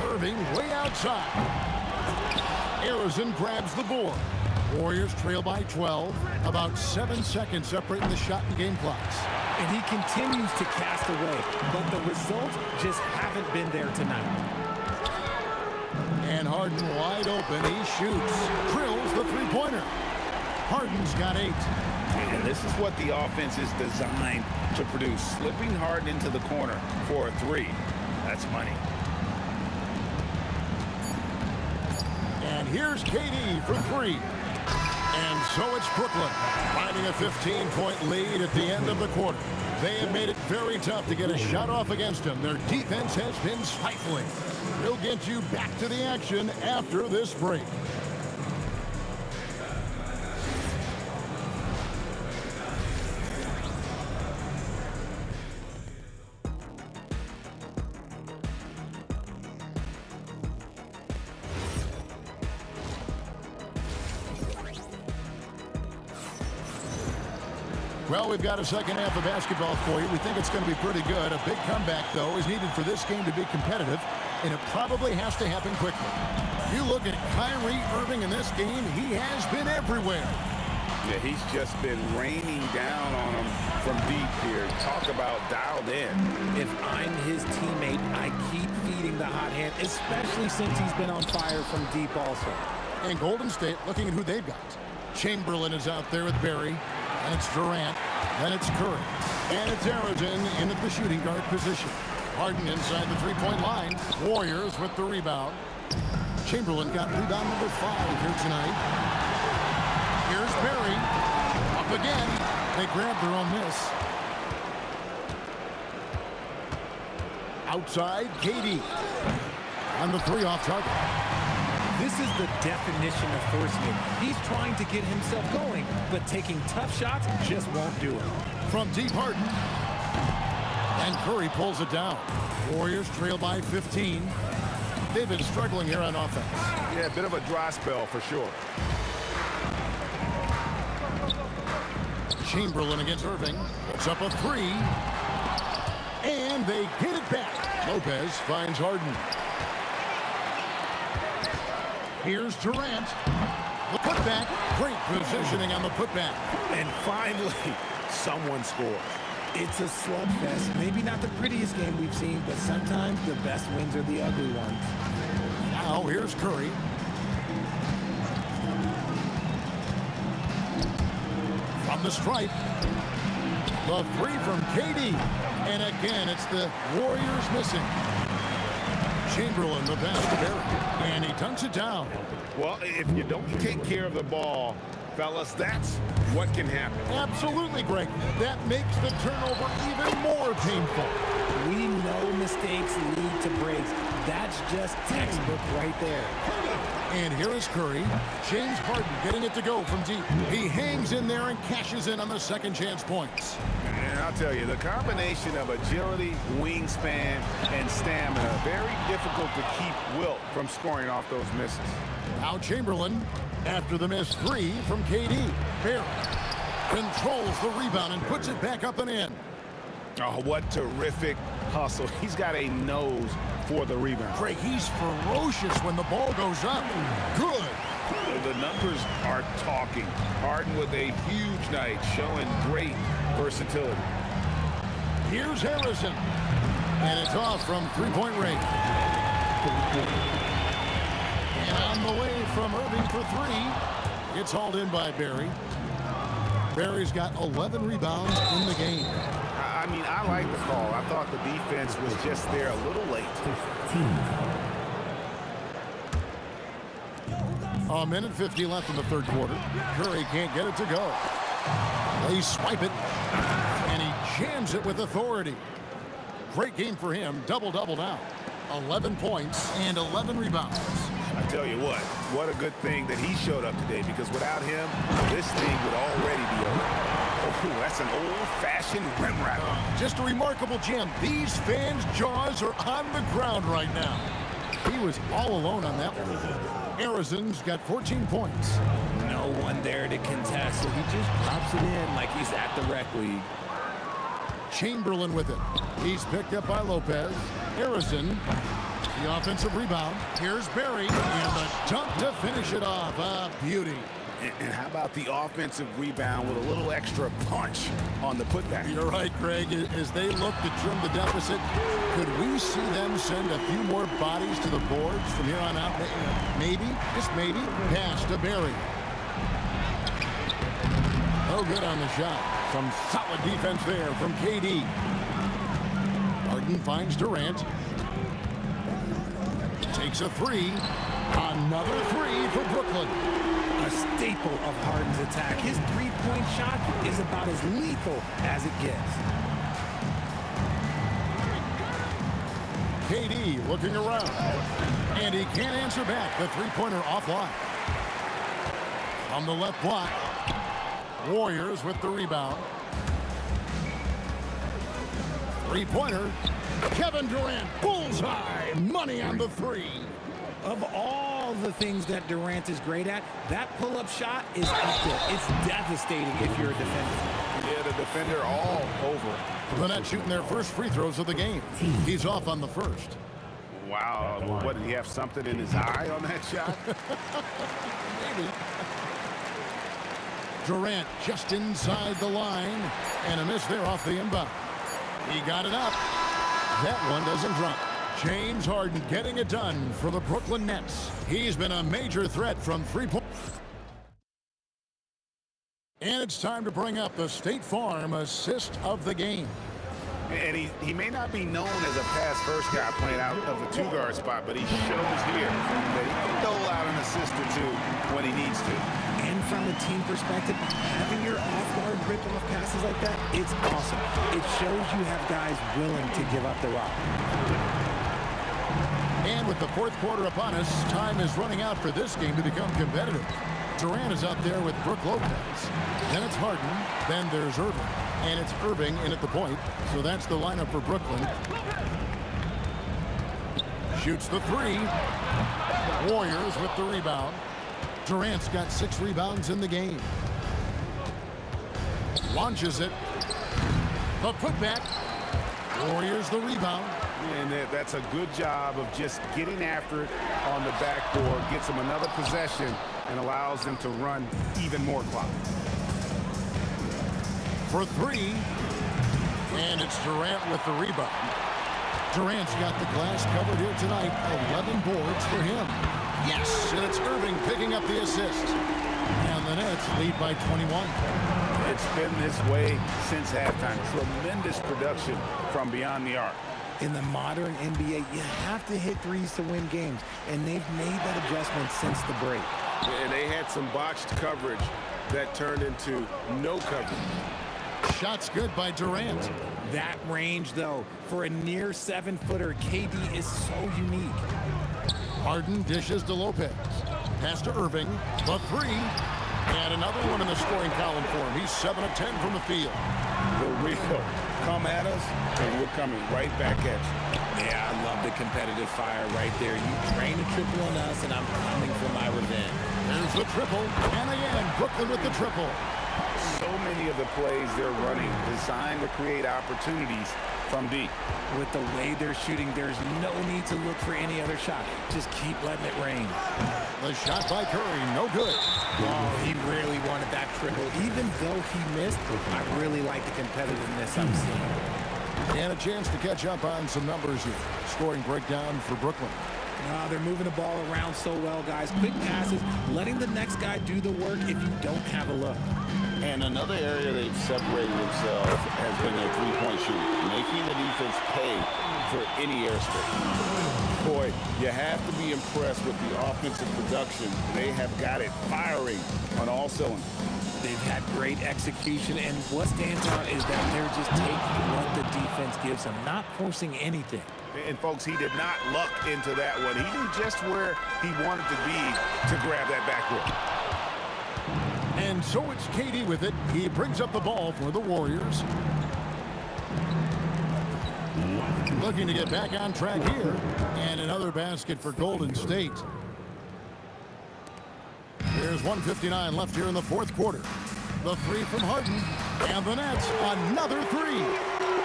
[SPEAKER 6] Irving way outside. Arizon grabs the board. Warriors trail by 12. About 7 seconds separating the shot and game clocks.
[SPEAKER 5] And he continues to cast away, but the results just haven't been there tonight.
[SPEAKER 6] And Harden wide open. He shoots. Drills the three-pointer. Harden's got 8.
[SPEAKER 7] And this is what the offense is designed to produce. Slipping Harden into the corner for a 3. That's money.
[SPEAKER 6] And here's KD for 3. And so it's Brooklyn, finding a 15-point lead at the end of the quarter. They have made it very tough to get a shot off against them. Their defense has been stifling. We'll get you back to the action after this break. Well, we've got a second half of basketball for you. We think it's going to be pretty good. A big comeback, though, is needed for this game to be competitive, and it probably has to happen quickly. You look at Kyrie Irving in this game, he has been everywhere.
[SPEAKER 7] Yeah, he's just been raining down on him from deep here. Talk about dialed in.
[SPEAKER 5] If I'm his teammate, I keep feeding the hot hand, especially since he's been on fire from deep also.
[SPEAKER 6] And Golden State looking at who they've got. Chamberlain is out there with Barry. And it's Durant. Then it's Curry. And it's Arizon in at the shooting guard position. Harden inside the three-point line. Warriors with the rebound. Chamberlain got rebound number 5 here tonight. Here's Barry. Up again. They grabbed their own miss. Outside, KD. On the 3 off target.
[SPEAKER 5] This is the definition of forcing it. He's trying to get himself going, but taking tough shots just won't do it.
[SPEAKER 6] From deep, Harden. And Curry pulls it down. Warriors trail by 15. They've been struggling here on offense.
[SPEAKER 7] Yeah, a bit of a dry spell for sure.
[SPEAKER 6] Chamberlain against Irving. Puts up a 3. And they get it back. Lopez finds Harden. Here's Durant. The putback. Great positioning on the putback.
[SPEAKER 7] And finally, someone scores.
[SPEAKER 5] It's a slugfest. Maybe not the prettiest game we've seen, but sometimes the best wins are the ugly ones.
[SPEAKER 6] Now here's Curry. From the stripe. The 3 from KD. And again, it's the Warriors missing. Chamberlain, the pass to Barry, and he dunks it down.
[SPEAKER 7] Well, if you don't take care of the ball, fellas, that's what can happen.
[SPEAKER 6] Absolutely, Greg. That makes the turnover even more painful.
[SPEAKER 5] We know mistakes lead to breaks. That's just textbook right there.
[SPEAKER 6] And here is Curry. James Harden getting it to go from deep. He hangs in there and cashes in on the second chance points.
[SPEAKER 7] And I'll tell you, the combination of agility, wingspan, and stamina, very difficult to keep Wilt from scoring off those misses.
[SPEAKER 6] Now Chamberlain, after the missed 3 from KD. Barry controls the rebound and puts it back up and in.
[SPEAKER 7] Oh, what terrific hustle. He's got a nose for the rebound.
[SPEAKER 6] Craig, he's ferocious when the ball goes up. Good.
[SPEAKER 7] The numbers are talking. Harden with a huge night, showing great versatility.
[SPEAKER 6] Here's Harrison. And it's off from three-point range. And on the way from Irving for 3. It's hauled in by Barry. Barry's got 11 rebounds in the game.
[SPEAKER 7] I mean, I like the call. I thought the defense was just there a little late.
[SPEAKER 6] A minute 50 left in the third quarter. Curry can't get it to go. They swipe it, and he jams it with authority. Great game for him. Double-double now. 11 points and 11 rebounds.
[SPEAKER 7] I tell you what a good thing that he showed up today, because without him, this thing would already be over. Oh, that's an old-fashioned rim rattler.
[SPEAKER 6] Just a remarkable jam. These fans' jaws are on the ground right now. He was all alone on that one. Arizon's got 14 points.
[SPEAKER 5] No one there to contest, so he just drops it in like he's at the rec league.
[SPEAKER 6] Chamberlain with it. He's picked up by Lopez. Arizon, the offensive rebound. Here's Barry, and the dunk to finish it off. A beauty.
[SPEAKER 7] And how about the offensive rebound with a little extra punch on the putback?
[SPEAKER 6] You're right, Greg. As they look to trim the deficit, could we see them send a few more bodies to the boards from here on out? Maybe, just maybe. Pass to Barry. No good on the shot. Some solid defense there from KD. Harden finds Durant. Takes a three. Another three for Brooklyn.
[SPEAKER 5] A staple of Harden's attack. His three-point shot is about as lethal as it gets.
[SPEAKER 6] KD looking around. And he can't answer back. The three-pointer offline. On the left block. Warriors with the rebound. Three-pointer. Kevin Durant. Bullseye. Money on the three.
[SPEAKER 5] Of all the things that Durant is great at, that pull-up shot is up there. It's devastating if you're a defender.
[SPEAKER 7] Yeah, the defender all over.
[SPEAKER 6] The Nets shooting their first free throws of the game. He's off on the first.
[SPEAKER 7] Wow. What, did he have something in his eye on that shot?
[SPEAKER 6] Maybe. Durant just inside the line. And a miss there off the inbound. He got it up. That one doesn't drop. James Harden getting it done for the Brooklyn Nets. He's been a major threat from three-point. And it's time to bring up the State Farm assist of the game.
[SPEAKER 7] And he may not be known as a pass-first guy playing out of the two-guard spot, but he shows here that he can dole out an assist or two when he needs to.
[SPEAKER 5] And from a team perspective, having your off-guard rip-off passes like that, it's awesome. It shows you have guys willing to give up the rock.
[SPEAKER 6] And with the fourth quarter upon us, time is running out for this game to become competitive. Durant is out there with Brook Lopez. Then it's Harden. Then there's Irving. And it's Irving in at the point. So that's the lineup for Brooklyn. Shoots the three. Warriors with the rebound. Durant's got 6 rebounds in the game. Launches it. The putback. Warriors the rebound.
[SPEAKER 7] And that's a good job of just getting after it on the backboard, gets them another possession, and allows them to run even more clock.
[SPEAKER 6] For 3. And it's Durant with the rebound. Durant's got the glass covered here tonight. 11 boards for him. Yes, and it's Irving picking up the assist. And the Nets lead by 21.
[SPEAKER 7] It's been this way since halftime. Tremendous production from beyond the arc.
[SPEAKER 5] In the modern NBA, you have to hit threes to win games, and they've made that adjustment since the break.
[SPEAKER 7] And they had some botched coverage that turned into no coverage.
[SPEAKER 6] Shots good by Durant.
[SPEAKER 5] That range, though, for a near 7-footer, KD is so unique.
[SPEAKER 6] Harden dishes to Lopez. Pass to Irving. The 3. And another one in the scoring column for him. He's 7 of 10 from the field.
[SPEAKER 7] The Rico come at us, and we're coming right back at you.
[SPEAKER 5] Yeah, I love the competitive fire right there. You drain a triple on us, and I'm coming for my revenge.
[SPEAKER 6] There's the triple. And again, Brooklyn with the triple.
[SPEAKER 7] So many of the plays they're running designed to create opportunities from deep.
[SPEAKER 5] With the way they're shooting, there's no need to look for any other shot. Just keep letting it rain.
[SPEAKER 6] The shot by Curry, no good.
[SPEAKER 5] Oh, he really wanted that triple. Even though he missed, I really like the competitiveness I'm seeing.
[SPEAKER 6] And a chance to catch up on some numbers here. Scoring breakdown for Brooklyn.
[SPEAKER 5] They're moving the ball around so well, guys. Quick passes, letting the next guy do the work if you don't have a look.
[SPEAKER 13] And another area they've separated themselves has been their three-point shooting, making the defense pay for any airspace.
[SPEAKER 7] Boy, you have to be impressed with the offensive production. They have got it firing on all cylinders.
[SPEAKER 5] They've had great execution, and what stands out is that they're just taking what the defense gives them, not forcing anything.
[SPEAKER 7] And, folks, he did not luck into that one. He knew just where he wanted to be to grab that backboard.
[SPEAKER 6] And so it's KD with it. He brings up the ball for the Warriors. Looking to get back on track here. And another basket for Golden State. There's 1:59 left here in the fourth quarter. The three from Harden. And the Nets, another three.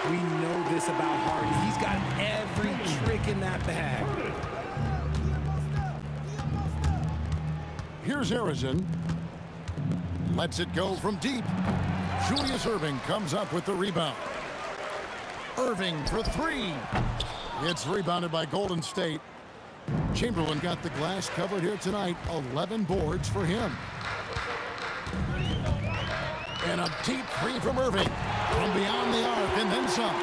[SPEAKER 5] We know this about Harden. He's got every trick in that bag.
[SPEAKER 6] Here's Harrison. Lets it go from deep. Julius Erving comes up with the rebound. Irving for three. It's rebounded by Golden State. Chamberlain got the glass covered here tonight. 11 boards for him. And a deep three from Irving. From beyond the arc and then some.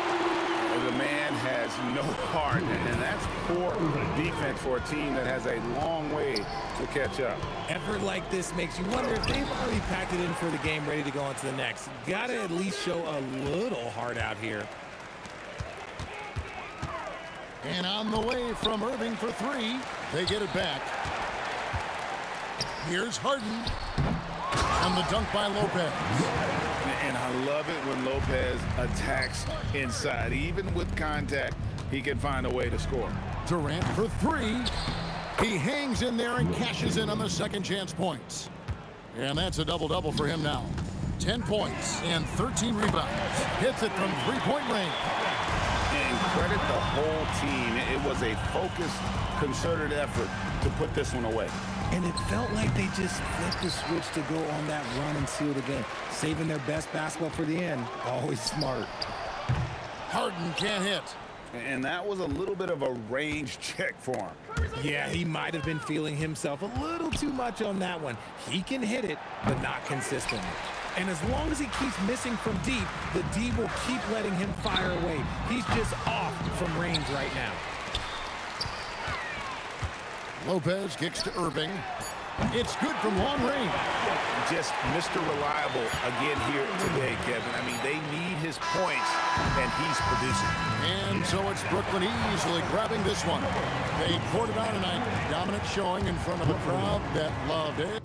[SPEAKER 7] The man has no heart, and that's poor defense for a team that has a long way to catch up.
[SPEAKER 5] Effort like this makes you wonder if they've already packed it in for the game, ready to go on to the next. Gotta at least show a little heart out here.
[SPEAKER 6] And on the way from Irving for three. They get it back. Here's Harden. And the dunk by Lopez.
[SPEAKER 7] And I love it when Lopez attacks inside. Even with contact, he can find a way to score.
[SPEAKER 6] Durant for three. He hangs in there and cashes in on the second chance points. And that's a double-double for him now. 10 points and 13 rebounds. Hits it from three-point range.
[SPEAKER 7] And credit the whole team. It was a focused, concerted effort to put this one away.
[SPEAKER 5] And it felt like they just flipped the switch to go on that run and seal the game. Saving their best basketball for the end. Always smart.
[SPEAKER 6] Harden can't hit.
[SPEAKER 7] And that was a little bit of a range check for him.
[SPEAKER 5] Yeah, he might have been feeling himself a little too much on that one. He can hit it, but not consistently. And as long as he keeps missing from deep, the D will keep letting him fire away. He's just off from range right now.
[SPEAKER 6] Lopez kicks to Irving. It's good from long range.
[SPEAKER 7] Just Mr. Reliable again here today, Kevin. I mean, they need his points, and he's producing.
[SPEAKER 6] And so it's Brooklyn easily grabbing this one. They poured it out tonight. Dominant showing in front of a crowd that loved it.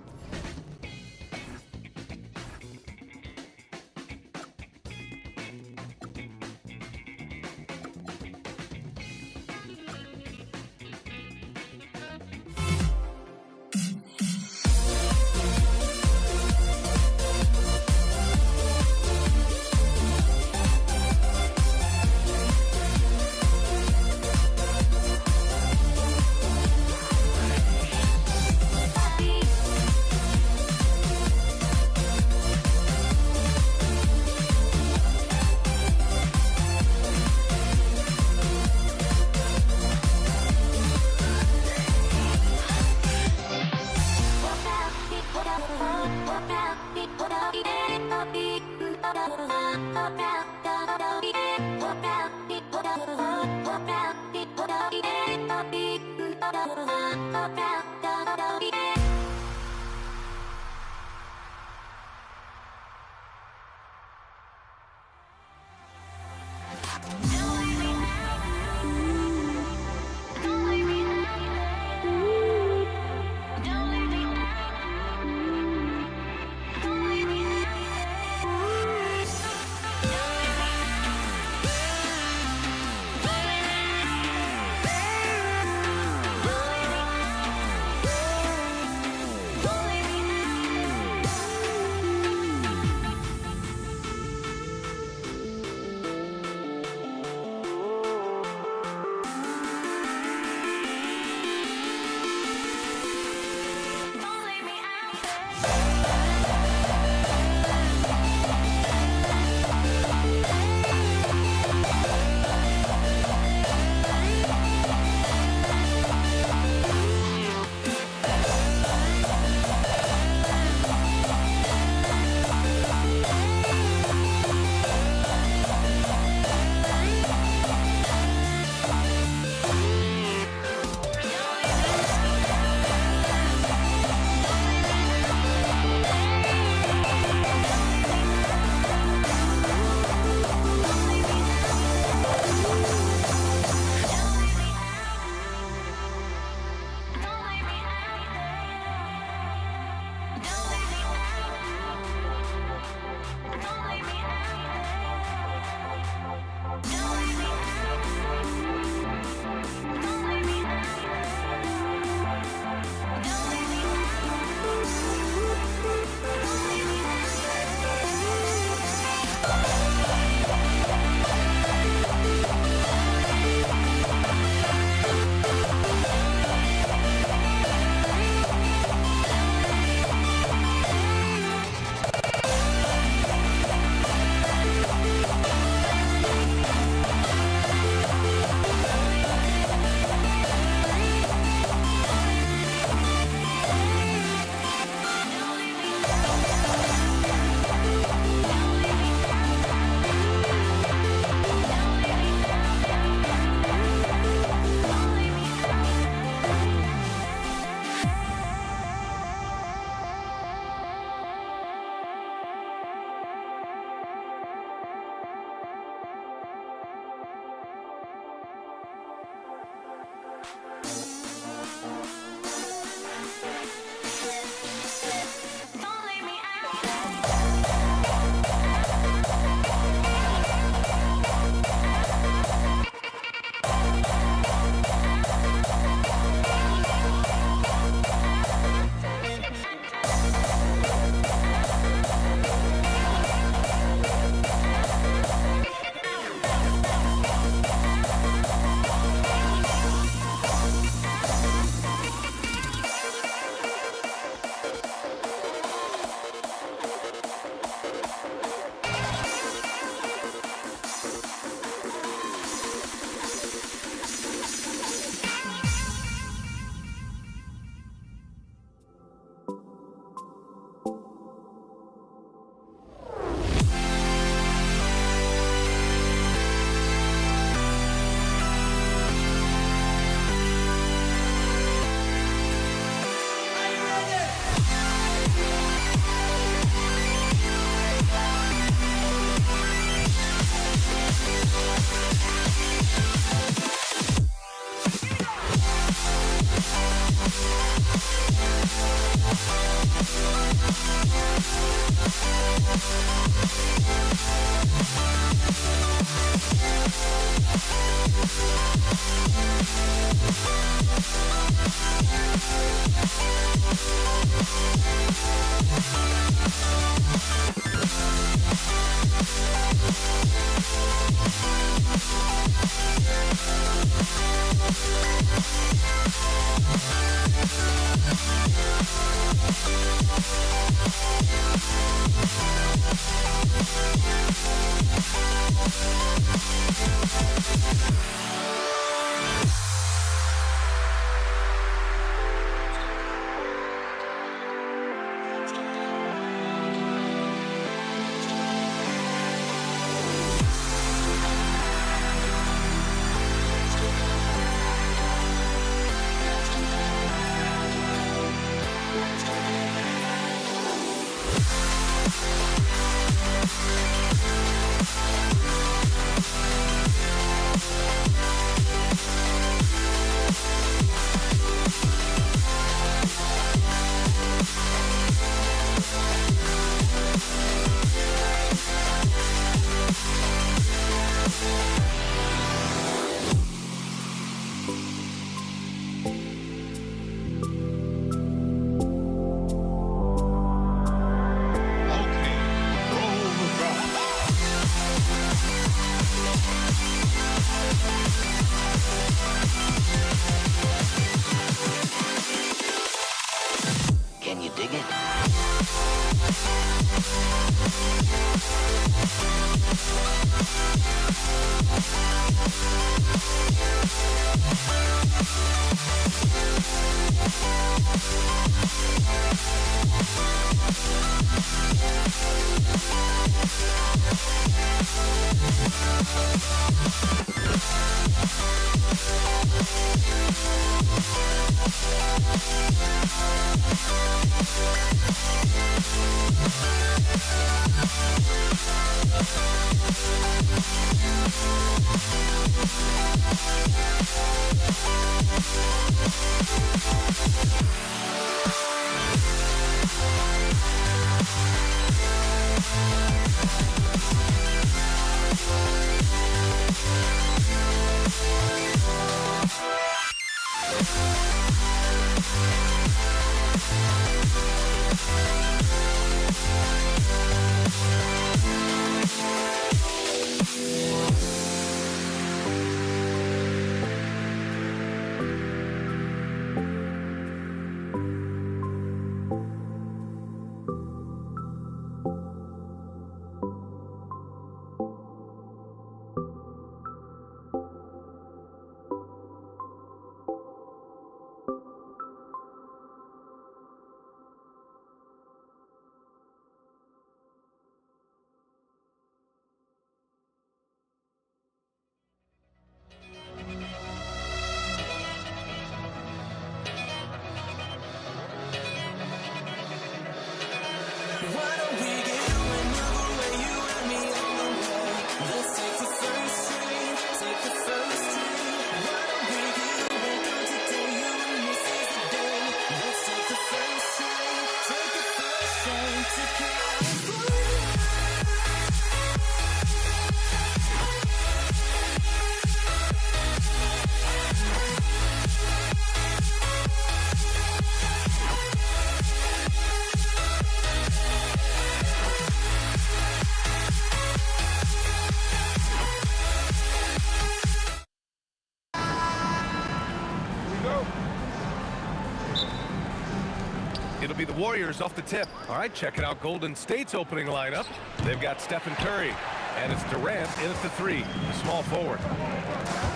[SPEAKER 2] It'll be the Warriors off the tip. All right, checking out Golden State's opening lineup. They've got Stephen Curry, and it's Durant in at the 3, the small forward.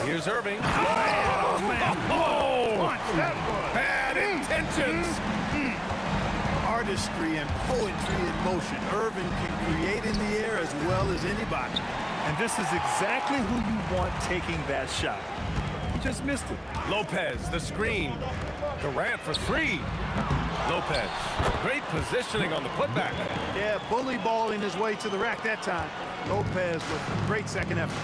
[SPEAKER 2] Here's Irving.
[SPEAKER 4] Oh, man.
[SPEAKER 2] Oh! Bad intentions.
[SPEAKER 8] Artistry and poetry in motion. Irving can create in the air as well as anybody.
[SPEAKER 4] And this is exactly who you want taking that shot. He just missed it.
[SPEAKER 2] Lopez, the screen. Durant for 3. Lopez, great positioning on the putback.
[SPEAKER 8] Yeah, bully balling his way to the rack that time. Lopez with a great second effort.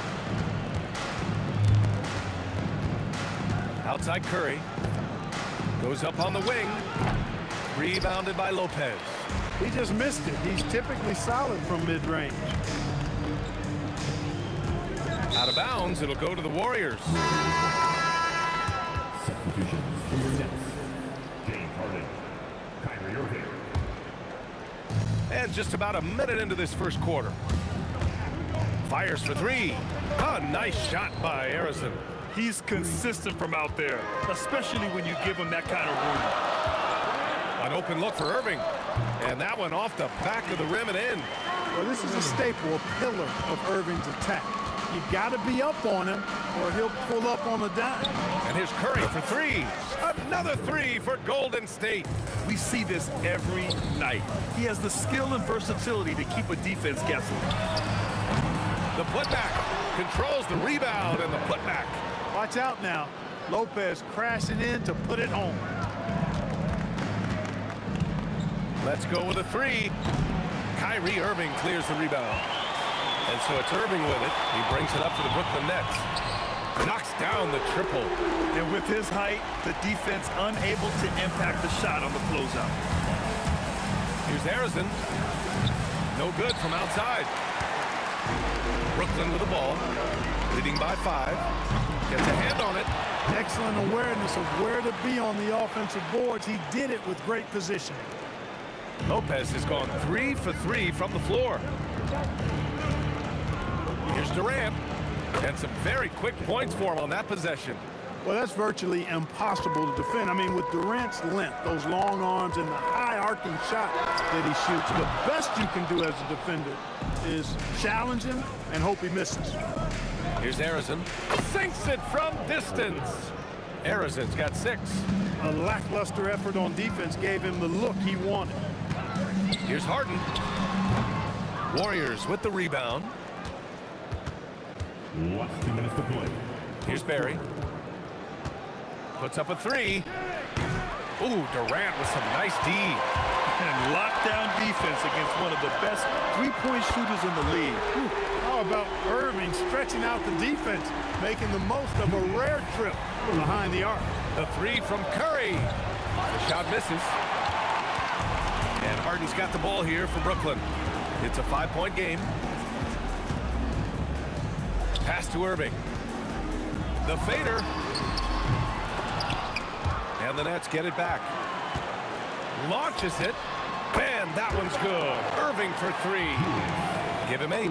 [SPEAKER 2] Outside Curry. Goes up on the wing. Rebounded by Lopez.
[SPEAKER 8] He just missed it. He's typically solid from mid-range.
[SPEAKER 2] Out of bounds, it'll go to the Warriors.
[SPEAKER 3] Substitutions for your Nets. James Harden, Kyrie Irving.
[SPEAKER 2] And just about a minute into this first quarter. Fires for three. A nice shot by Harrison.
[SPEAKER 4] He's consistent from out there, especially when you give him that kind of room.
[SPEAKER 2] An open look for Irving. And that one off the back of the rim and in.
[SPEAKER 8] Well, this is a staple, a pillar of Irving's attack. You got to be up on him, or he'll pull up on the dime.
[SPEAKER 2] And here's Curry for three. Another three for Golden State.
[SPEAKER 4] We see this every night. He has the skill and versatility to keep a defense guessing.
[SPEAKER 2] The putback controls the rebound and the putback.
[SPEAKER 8] Watch out now. Lopez crashing in to put it home.
[SPEAKER 2] Let's go with a three. Kyrie Irving clears the rebound. And so it's Irving with it. He brings it up to the Brooklyn Nets. Knocks down the triple.
[SPEAKER 4] And with his height, the defense unable to impact the shot on the closeout.
[SPEAKER 2] Here's Harrison. No good from outside. Brooklyn with the ball. Leading by 5. Gets a hand on it.
[SPEAKER 8] Excellent awareness of where to be on the offensive boards. He did it with great position.
[SPEAKER 2] Lopez has gone 3 for 3 from the floor. Here's Durant. And some very quick points for him on that possession.
[SPEAKER 8] Well, that's virtually impossible to defend. I mean, with Durant's length, those long arms, and the high arcing shot that he shoots, the best you can do as a defender is challenge him and hope he misses.
[SPEAKER 2] Here's Harrison. Sinks it from distance. Harrison's got 6.
[SPEAKER 8] A lackluster effort on defense gave him the look he wanted.
[SPEAKER 2] Here's Harden. Warriors with the rebound.
[SPEAKER 3] Last 2 minutes to play.
[SPEAKER 2] Here's Barry. Puts up a 3. Ooh, Durant with some nice D.
[SPEAKER 4] And lockdown defense against one of the best three-point shooters in the league.
[SPEAKER 8] How about Irving stretching out the defense, making the most of a rare trip behind the arc.
[SPEAKER 2] The 3 from Curry. The shot misses. And Harden's got the ball here for Brooklyn. It's a 5-point game. Pass to Irving. The fader. And the Nets get it back. Launches it. And that one's good. Irving for 3. Give him 8.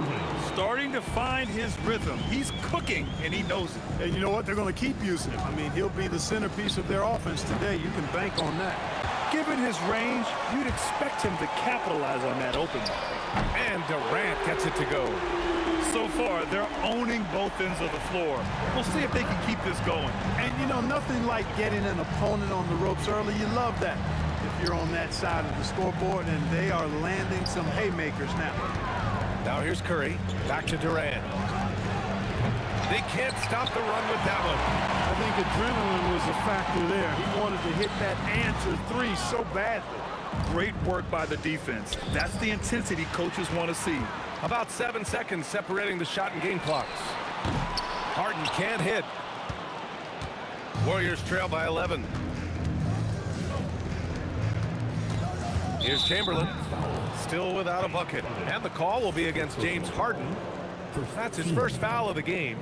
[SPEAKER 4] Starting to find his rhythm. He's cooking, and he knows it.
[SPEAKER 8] And you know what? They're going to keep using him. I mean, he'll be the centerpiece of their offense today. You can bank on that.
[SPEAKER 4] Given his range, you'd expect him to capitalize on that opening.
[SPEAKER 2] And Durant gets it to go.
[SPEAKER 4] So far, they're owning both ends of the floor. We'll see if they can keep this going.
[SPEAKER 8] And, you know, nothing like getting an opponent on the ropes early. You love that if you're on that side of the scoreboard, and they are landing some haymakers now.
[SPEAKER 2] Now here's Curry. Back to Durant. They can't stop the run with that one.
[SPEAKER 8] I think adrenaline was a factor there. He wanted to hit that answer 3 so badly.
[SPEAKER 4] Great work by the defense. That's the intensity coaches want to see.
[SPEAKER 2] About 7 seconds separating the shot and game clocks. Harden can't hit. Warriors trail by 11. Here's Chamberlain. Still without a bucket. And the call will be against James Harden. That's his first foul of the game.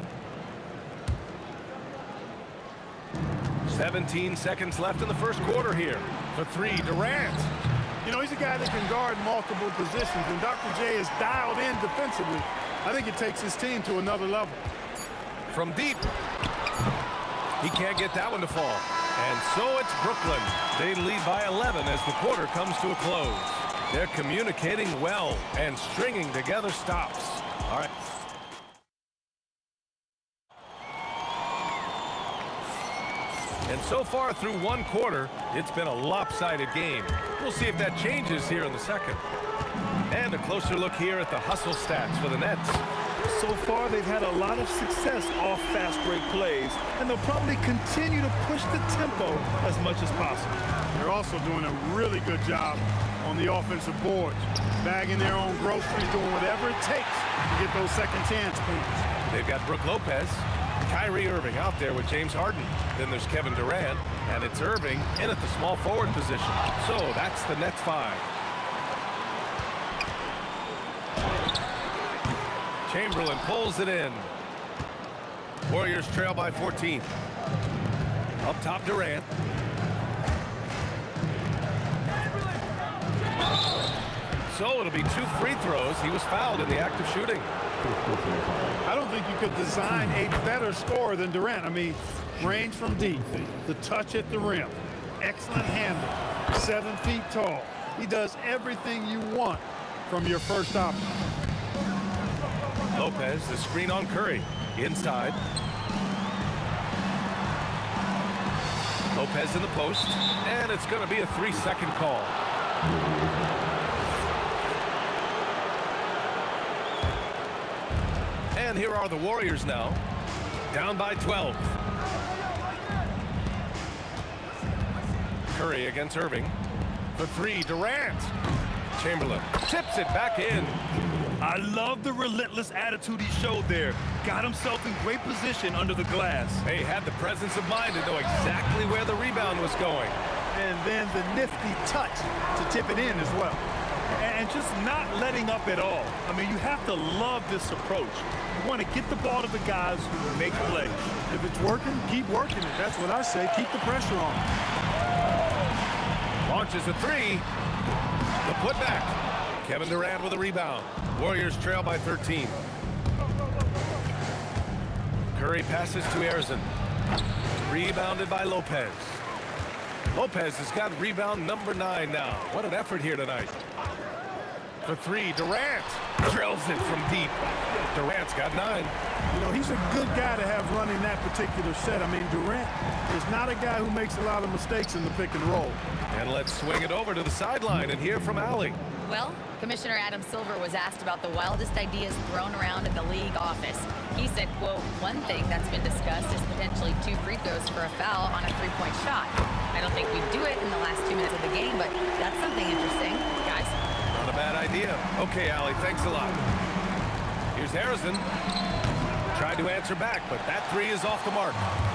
[SPEAKER 2] 17 seconds left in the first quarter here. For 3, Durant.
[SPEAKER 8] You know, he's a guy that can guard multiple positions, and Dr. J is dialed in defensively. I think it takes his team to another level.
[SPEAKER 2] From deep. He can't get that one to fall. And so it's Brooklyn. They lead by 11 as the quarter comes to a close. They're communicating well and stringing together stops. All right. And so far through one quarter, it's been a lopsided game. We'll see if that changes here in the second. And a closer look here at the hustle stats for the Nets.
[SPEAKER 4] So far, they've had a lot of success off fast break plays, and they'll probably continue to push the tempo as much as possible.
[SPEAKER 8] They're also doing a really good job on the offensive boards, bagging their own groceries, doing whatever it takes to get those second chance points.
[SPEAKER 2] They've got Brook Lopez, Kyrie Irving out there with James Harden. Then there's Kevin Durant, and it's Irving in at the small forward position. So that's the Nets 5. Chamberlain pulls it in. Warriors trail by 14. Up top, Durant. So it'll be 2 free throws. He was fouled in the act of shooting.
[SPEAKER 8] I don't think you could design a better scorer than Durant. I mean, range from deep, the touch at the rim, excellent handle, 7 feet tall. He does everything you want from your first option.
[SPEAKER 2] Lopez, the screen on Curry. Inside. Lopez in the post. And it's going to be a 3-second call. And here are the Warriors now. Down by 12. Curry against Irving. For 3, Durant. Chamberlain tips it back in.
[SPEAKER 4] I love the relentless attitude he showed there. Got himself in great position under the glass.
[SPEAKER 2] He had the presence of mind to know exactly where the rebound was going.
[SPEAKER 8] And then the nifty touch to tip it in as well.
[SPEAKER 4] And just not letting up at all. I mean, you have to love this approach. You want to get the ball to the guys who make plays.
[SPEAKER 8] If it's working, keep working it. That's what I say. Keep the pressure on.
[SPEAKER 2] Launches a 3. The putback. Kevin Durant with a rebound. Warriors trail by 13. Curry passes to Arizon. Rebounded by Lopez. Lopez has got rebound number 9 now. What an effort here tonight. For 3, Durant drills it from deep. Durant's got 9.
[SPEAKER 8] You know, he's a good guy to have running that particular set. I mean, Durant is not a guy who makes a lot of mistakes in the pick and roll.
[SPEAKER 2] And let's swing it over to the sideline and hear from Allie.
[SPEAKER 9] Well, Commissioner Adam Silver was asked about the wildest ideas thrown around at the league office. He said, quote, one thing that's been discussed is potentially 2 free throws for a foul on a 3-point shot. I don't think we'd do it in the last 2 minutes of the game, but that's something interesting, guys.
[SPEAKER 2] Not a bad idea. Okay, Allie, thanks a lot. Here's Harrison. Tried to answer back, but that 3 is off the mark.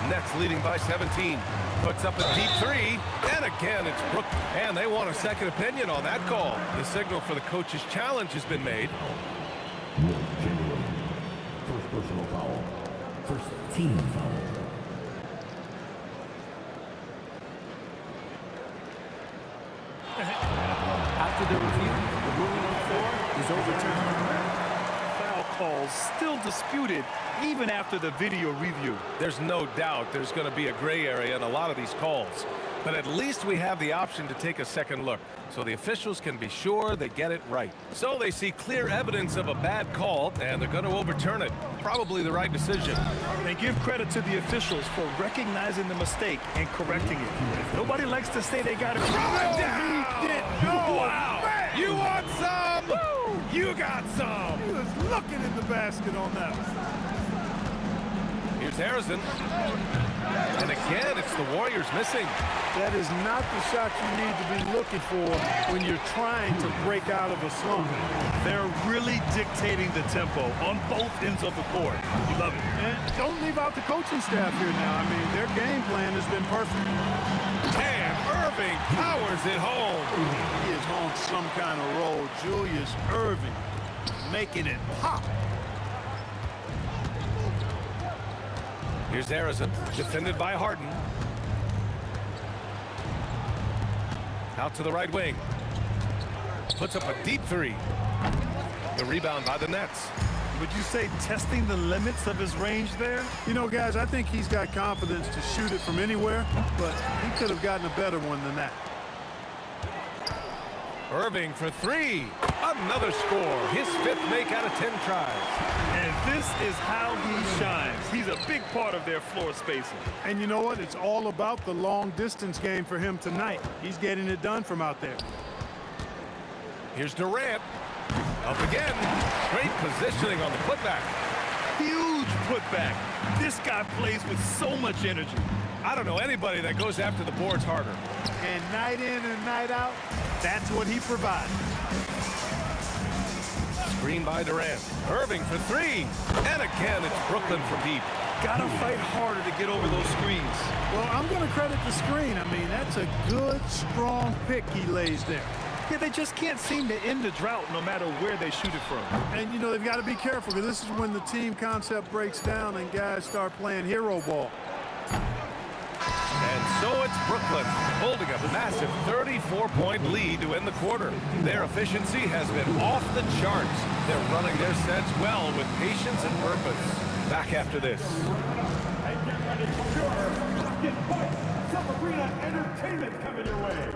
[SPEAKER 2] Nets leading by 17. Puts up a deep 3, and again it's Brook. And they want a second opinion on that call. The signal for the coach's challenge has been made.
[SPEAKER 3] First personal foul. First team foul.
[SPEAKER 12] After the review, the ruling on the floor is overturned.
[SPEAKER 4] Foul calls still disputed even after the video review.
[SPEAKER 2] There's no doubt there's going to be a gray area in a lot of these calls. But at least we have the option to take a second look, so the officials can be sure they get it right. So they see clear evidence of a bad call, and they're going to overturn it. Probably the right decision.
[SPEAKER 4] And give credit to the officials for recognizing the mistake and correcting it. Nobody likes to say they got it wrong.
[SPEAKER 2] He did. Wow. Man. You want some? Woo. You got some.
[SPEAKER 8] He was looking in the basket on that one.
[SPEAKER 2] Here's Harrison. And again, it's the Warriors missing.
[SPEAKER 8] That is not the shot you need to be looking for when you're trying to break out of a slump.
[SPEAKER 4] They're really dictating the tempo on both ends of the court. You love it.
[SPEAKER 8] And don't leave out the coaching staff here now. I mean, their game plan has been perfect.
[SPEAKER 2] And Irving powers it home.
[SPEAKER 8] He is on some kind of roll. Julius Irving making it pop.
[SPEAKER 2] Here's Harrison, defended by Harden. Out to the right wing. Puts up a deep 3. The rebound by the Nets.
[SPEAKER 4] Would you say testing the limits of his range there?
[SPEAKER 8] You know, guys, I think he's got confidence to shoot it from anywhere, but he could have gotten a better one than that.
[SPEAKER 2] Irving for 3. Another score. His 5th make out of 10 tries.
[SPEAKER 4] And this is how he shines. He's a big part of their floor spacing.
[SPEAKER 8] And you know what? It's all about the long distance game for him tonight. He's getting it done from out there.
[SPEAKER 2] Here's Durant. Up again. Great positioning on the putback.
[SPEAKER 4] Huge putback. This guy plays with so much energy.
[SPEAKER 2] I don't know anybody that goes after the boards harder.
[SPEAKER 8] And night in and night out, that's what he provides.
[SPEAKER 2] Screen by Durant. Irving for 3. And again, it's Brooklyn from deep.
[SPEAKER 4] Gotta fight harder to get over those screens.
[SPEAKER 8] Well, I'm going to credit the screen. I mean, that's a good, strong pick he lays there.
[SPEAKER 4] Yeah, they just can't seem to end the drought no matter where they shoot it from.
[SPEAKER 8] And, you know, they've got to be careful because this is when the team concept breaks down and guys start playing hero ball.
[SPEAKER 2] And so it's Brooklyn holding a massive 34-point lead to end the quarter. Their efficiency has been off the charts. They're running their sets well with patience and purpose. Back after this.
[SPEAKER 3] Arena Entertainment coming your way.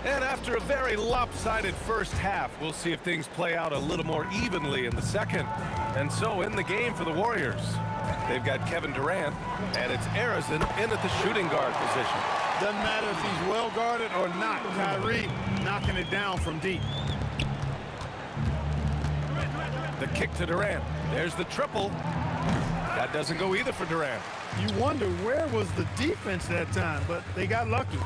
[SPEAKER 2] And after a very lopsided first half, we'll see if things play out a little more evenly in the second. And so in the game for the Warriors, they've got Kevin Durant, and it's Arizin in at the shooting guard position.
[SPEAKER 8] Doesn't matter if he's well guarded or not. Kyrie knocking it down from deep.
[SPEAKER 2] The kick to Durant. There's the triple. That doesn't go either for Durant.
[SPEAKER 8] You wonder where was the defense that time, but they got lucky.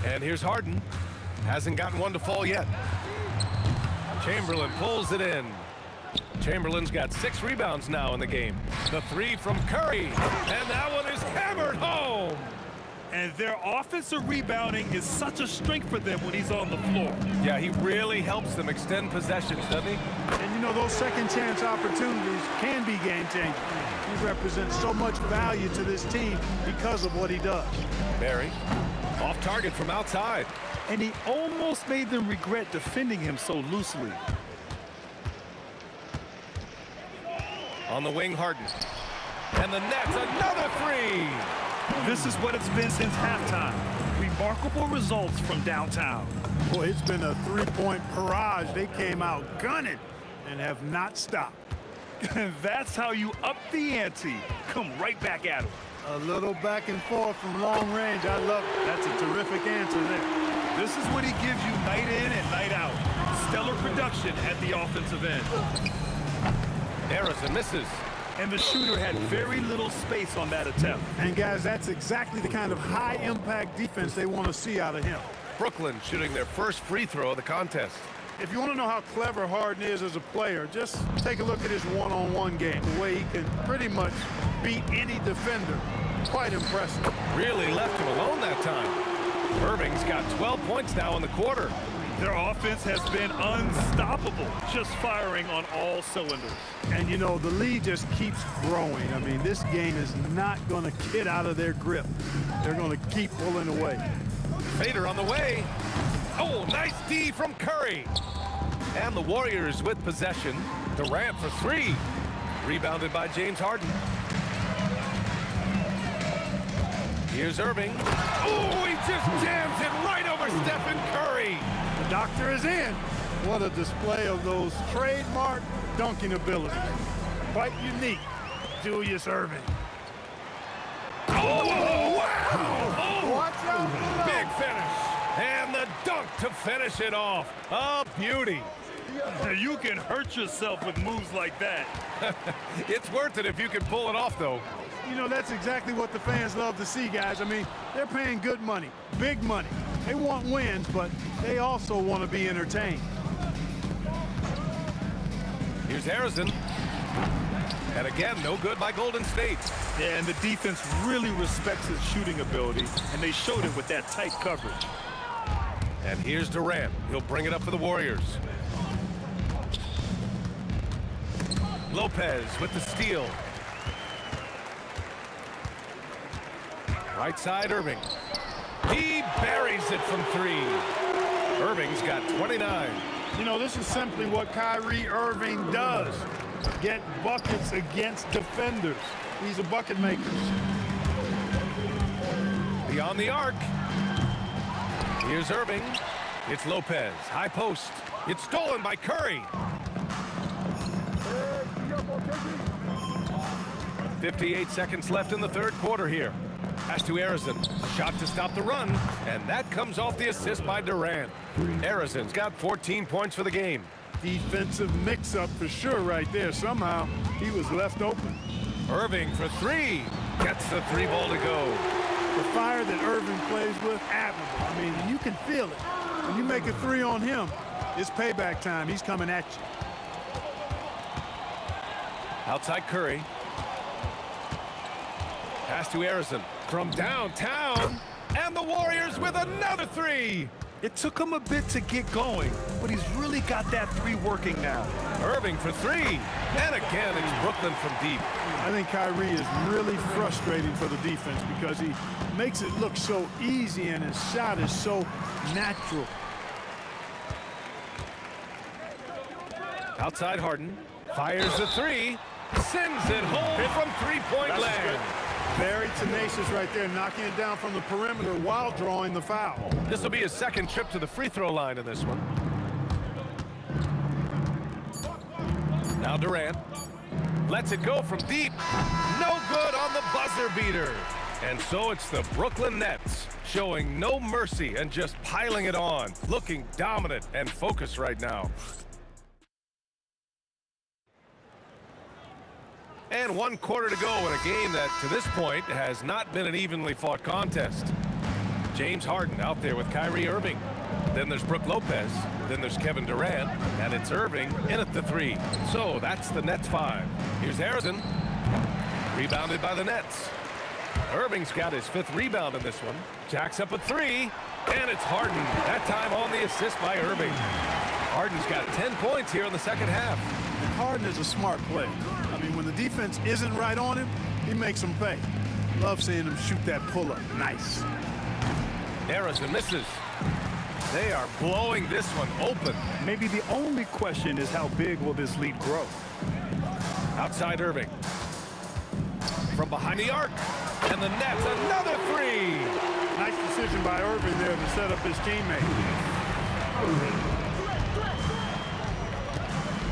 [SPEAKER 2] And here's Harden. Hasn't gotten one to fall yet. Chamberlain pulls it in. Chamberlain's got 6 rebounds now in the game. The 3 from Curry. And that one is hammered home.
[SPEAKER 4] And their offensive rebounding is such a strength for them when he's on the floor.
[SPEAKER 2] Yeah, he really helps them extend possessions, doesn't he?
[SPEAKER 8] And you know, those second chance opportunities can be game changing. He represents so much value to this team because of what he does.
[SPEAKER 2] Barry, off target from outside.
[SPEAKER 4] And he almost made them regret defending him so loosely.
[SPEAKER 2] On the wing, Harden. And the net's another 3.
[SPEAKER 4] This is what it's been since halftime. Remarkable results from downtown.
[SPEAKER 8] Boy, it's been a three-point barrage. They came out gunning and have not stopped.
[SPEAKER 4] And that's how you up the ante. Come right back at him.
[SPEAKER 8] A little back and forth from long range. I love it. That's a terrific answer there.
[SPEAKER 4] This is what he gives you night in and night out. Stellar production at the offensive end.
[SPEAKER 2] Harrison misses.
[SPEAKER 4] And the shooter had very little space on that attempt.
[SPEAKER 8] And guys, that's exactly the kind of high-impact defense they want to see out of him.
[SPEAKER 2] Brooklyn shooting their first free throw of the contest.
[SPEAKER 8] If you want to know how clever Harden is as a player, just take a look at his one-on-one game. The way he can pretty much beat any defender. Quite impressive.
[SPEAKER 2] Really left him alone that time. Irving's got 12 points now in the quarter.
[SPEAKER 4] Their offense has been unstoppable, just firing on all cylinders.
[SPEAKER 8] And, you know, the lead just keeps growing. I mean, this game is not going to get out of their grip. They're going to keep pulling away.
[SPEAKER 2] Fader on the way. Oh, nice D from Curry. And the Warriors with possession. Durant for 3. Rebounded by James Harden. Here's Irving. Oh, he just jams it right over Stephen Curry.
[SPEAKER 8] The doctor is in. What a display of those trademark dunking abilities. Quite unique, Julius Irving.
[SPEAKER 2] Oh, wow! Oh,
[SPEAKER 8] watch out!
[SPEAKER 2] Big finish. And the dunk to finish it off. A beauty.
[SPEAKER 4] You can hurt yourself with moves like that.
[SPEAKER 2] It's worth it if you can pull it off, though.
[SPEAKER 8] You know, that's exactly what the fans love to see, guys. I mean, they're paying good money, big money. They want wins, but they also want to be entertained.
[SPEAKER 2] Here's Harrison. And again, no good by Golden State.
[SPEAKER 4] Yeah, and the defense really respects his shooting ability, and they showed it with that tight coverage.
[SPEAKER 2] And here's Durant. He'll bring it up for the Warriors. Lopez with the steal. Right side, Irving. He buries it from 3. Irving's got 29.
[SPEAKER 8] You know, this is simply what Kyrie Irving does. Get buckets against defenders. He's a bucket maker.
[SPEAKER 2] Beyond the arc. Here's Irving. It's Lopez. High post. It's stolen by Curry. 58 seconds left in the third quarter here. Pass to Arizin. Shot to stop the run. And that comes off the assist by Durant. Arizin's got 14 points for the game.
[SPEAKER 8] Defensive mix-up for sure right there. Somehow he was left open.
[SPEAKER 2] Irving for 3. Gets the 3 ball to go.
[SPEAKER 8] The fire that Irving plays with, admirable. I mean, you can feel it. When you make a 3 on him, It's payback time. He's coming at you.
[SPEAKER 2] Outside Curry. Pass to Harrison from downtown. And the Warriors with another three.
[SPEAKER 4] It took him a bit to get going, but he's really got that three working now.
[SPEAKER 2] Irving for three. And again, it's Brooklyn from deep.
[SPEAKER 8] I think Kyrie is really frustrating for the defense because he makes it look so easy and his shot is so natural.
[SPEAKER 2] Outside Harden. Fires the three. Sends it home from three-point land.
[SPEAKER 8] Very tenacious right there, knocking it down from the perimeter while drawing the foul.
[SPEAKER 2] This will be his second trip to the free throw line in this one. Now Durant lets it go from deep. No good on the buzzer beater. And so it's the Brooklyn Nets showing no mercy and just piling it on, looking dominant and focused right now. And 1 quarter to go in a game that, to this point, has not been an evenly fought contest. James Harden out there with Kyrie Irving. Then there's Brook Lopez. Then there's Kevin Durant. And it's Irving in at the three. So that's the Nets 5. Here's Harrison. Rebounded by the Nets. Irving's got his 5th rebound in this one. Jacks up a three. And it's Harden. That time on the assist by Irving. Harden's got 10 points here in the second half.
[SPEAKER 8] And Harden is a smart player. I mean, when the defense isn't right on him, he makes them pay. Love seeing him shoot that pull-up. Nice.
[SPEAKER 2] Harrison misses. They are blowing this one open.
[SPEAKER 4] Maybe the only question is how big will this lead grow?
[SPEAKER 2] Outside Irving. From behind the arc. And the Nets, another three.
[SPEAKER 8] Nice decision by Irving there to set up his teammate.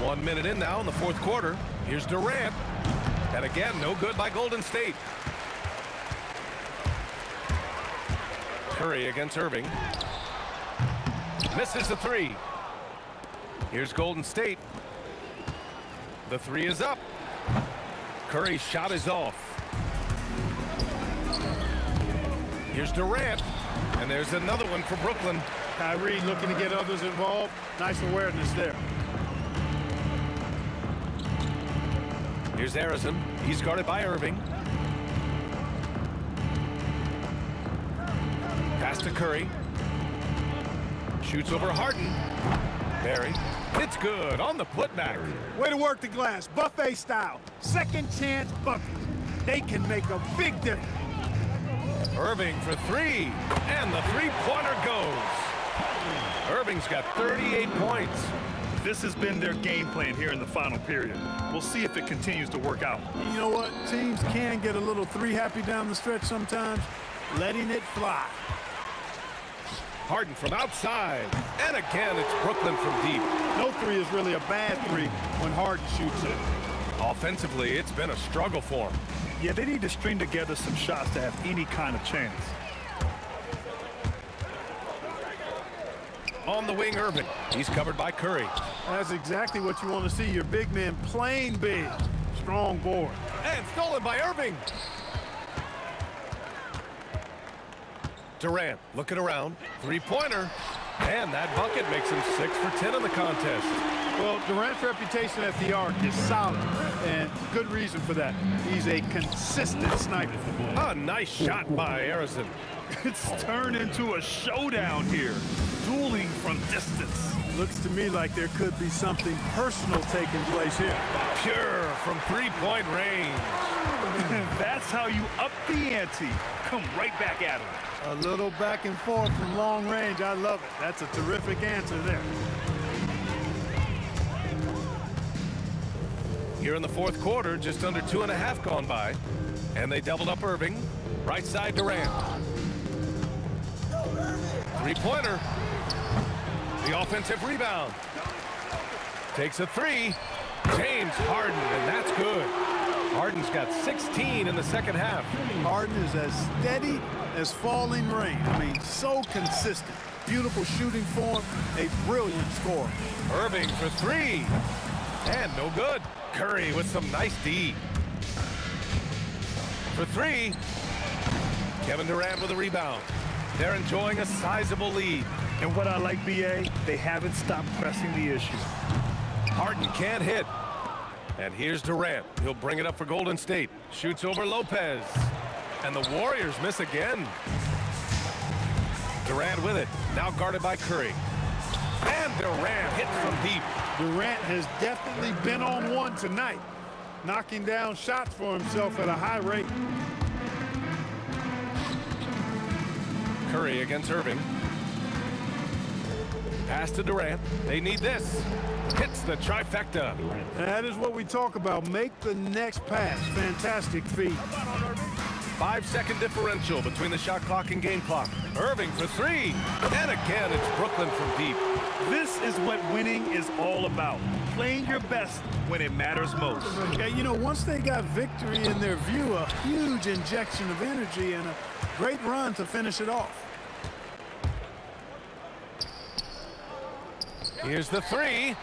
[SPEAKER 2] 1 minute in now in the fourth quarter. Here's Durant. And again, no good by Golden State. Curry against Irving. Misses the three. Here's Golden State. The three is up. Curry's shot is off. Here's Durant. And there's another one for Brooklyn.
[SPEAKER 8] Kyrie looking to get others involved. Nice awareness there.
[SPEAKER 2] Here's Harrison. He's guarded by Irving. Pass to Curry. Shoots over Harden. Barry. It's good on the putback.
[SPEAKER 8] Way to work the glass. Buffet style. Second chance bucket. They can make a big difference.
[SPEAKER 2] Irving for three. And the three-pointer goes. Irving's got 38 points.
[SPEAKER 4] This has been their game plan here in the final period. We'll see if it continues to work out.
[SPEAKER 8] You know what? Teams can get a little three-happy down the stretch sometimes. Letting it fly.
[SPEAKER 2] Harden from outside. And again, it's Brooklyn from deep.
[SPEAKER 8] No three is really a bad three when Harden shoots it.
[SPEAKER 2] Offensively, it's been a struggle for him.
[SPEAKER 4] Yeah, they need to string together some shots to have any kind of chance.
[SPEAKER 2] On the wing, Irving. He's covered by Curry.
[SPEAKER 8] That's exactly what you want to see. Your big man playing big. Strong board.
[SPEAKER 2] And stolen by Irving. Durant looking around. Three-pointer. And that bucket makes him 6 for 10 in the contest.
[SPEAKER 8] Well, Durant's reputation at the arc is solid, and good reason for that. He's a consistent sniper.
[SPEAKER 2] A nice shot by Harrison.
[SPEAKER 4] It's turned into a showdown here. Dueling from distance.
[SPEAKER 8] Looks to me like there could be something personal taking place here.
[SPEAKER 2] Pure from three-point range.
[SPEAKER 4] That's how you up the ante. Come right back at him.
[SPEAKER 8] A little back and forth from long range. I love it. That's a terrific answer there.
[SPEAKER 2] Here in the fourth quarter, just under 2.5 gone by. And they doubled up Irving. Right side Durant. Three-pointer. The offensive rebound. Takes a three. James Harden, and that's good. Harden's got 16 in the second half.
[SPEAKER 8] Harden is as steady as falling rain. I mean, so consistent. Beautiful shooting form, a brilliant scorer.
[SPEAKER 2] Irving for three. And no good. Curry with some nice D. For three. Kevin Durant with a rebound. They're enjoying a sizable lead.
[SPEAKER 4] And what I like, BA, they haven't stopped pressing the issue.
[SPEAKER 2] Harden can't hit. And here's Durant. He'll bring it up for Golden State. Shoots over Lopez. And the Warriors miss again. Durant with it. Now guarded by Curry. And Durant hits from deep.
[SPEAKER 8] Durant has definitely been on one tonight, knocking down shots for himself at a high rate.
[SPEAKER 2] Curry against Irving. Pass to Durant. They need this. Hits the trifecta.
[SPEAKER 8] And that is what we talk about. Make the next pass. Fantastic feed.
[SPEAKER 2] 5-second differential between the shot clock and game clock. Irving for three. And again, it's Brooklyn from deep.
[SPEAKER 4] This is what winning is all about. Playing your best when it matters most.
[SPEAKER 8] Yeah, you know, once they got victory in their view, a huge injection of energy and a great run to finish it off.
[SPEAKER 2] Here's the three.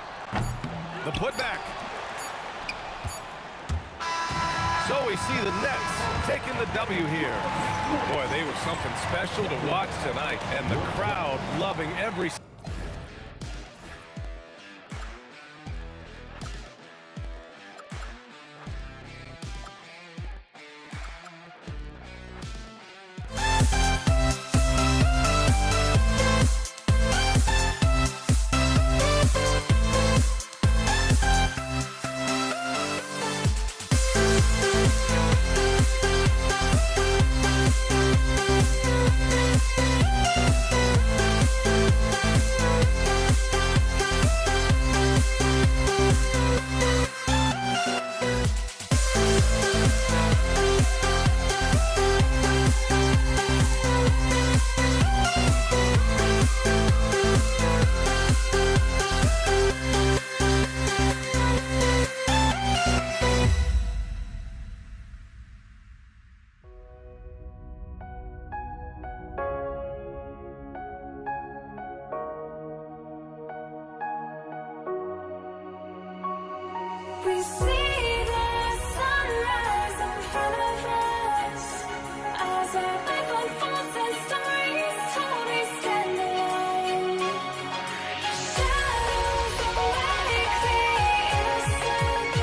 [SPEAKER 2] The putback. So we see the Nets taking the W here. Boy, they were something special to watch tonight, and the crowd loving every...
[SPEAKER 15] We see the sunrise in front of us as our life unfolds and stories told. We stand alone. Shadows awake the innocent,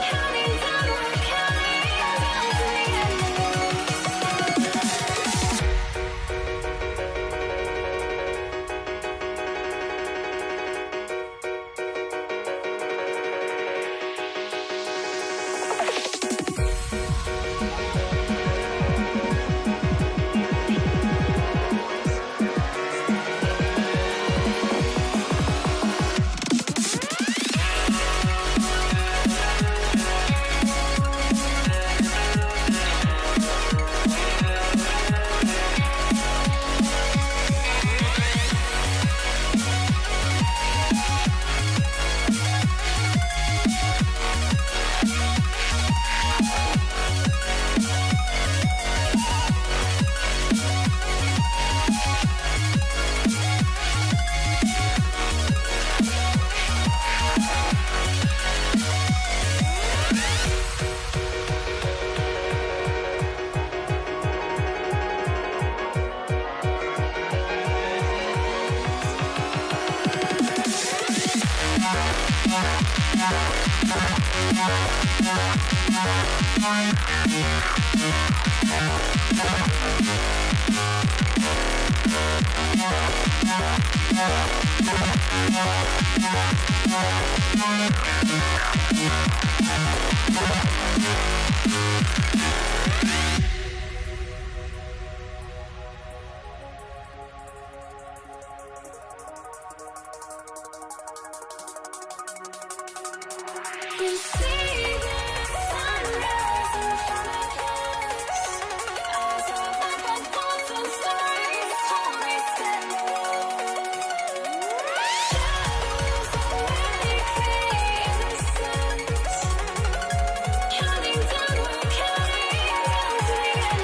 [SPEAKER 15] counting down, we're counting down to the end. We see the sunrise in front of us as our life unfolds and stories told. We stand alone. Shadows awake the innocent, counting down, we're counting down to the end.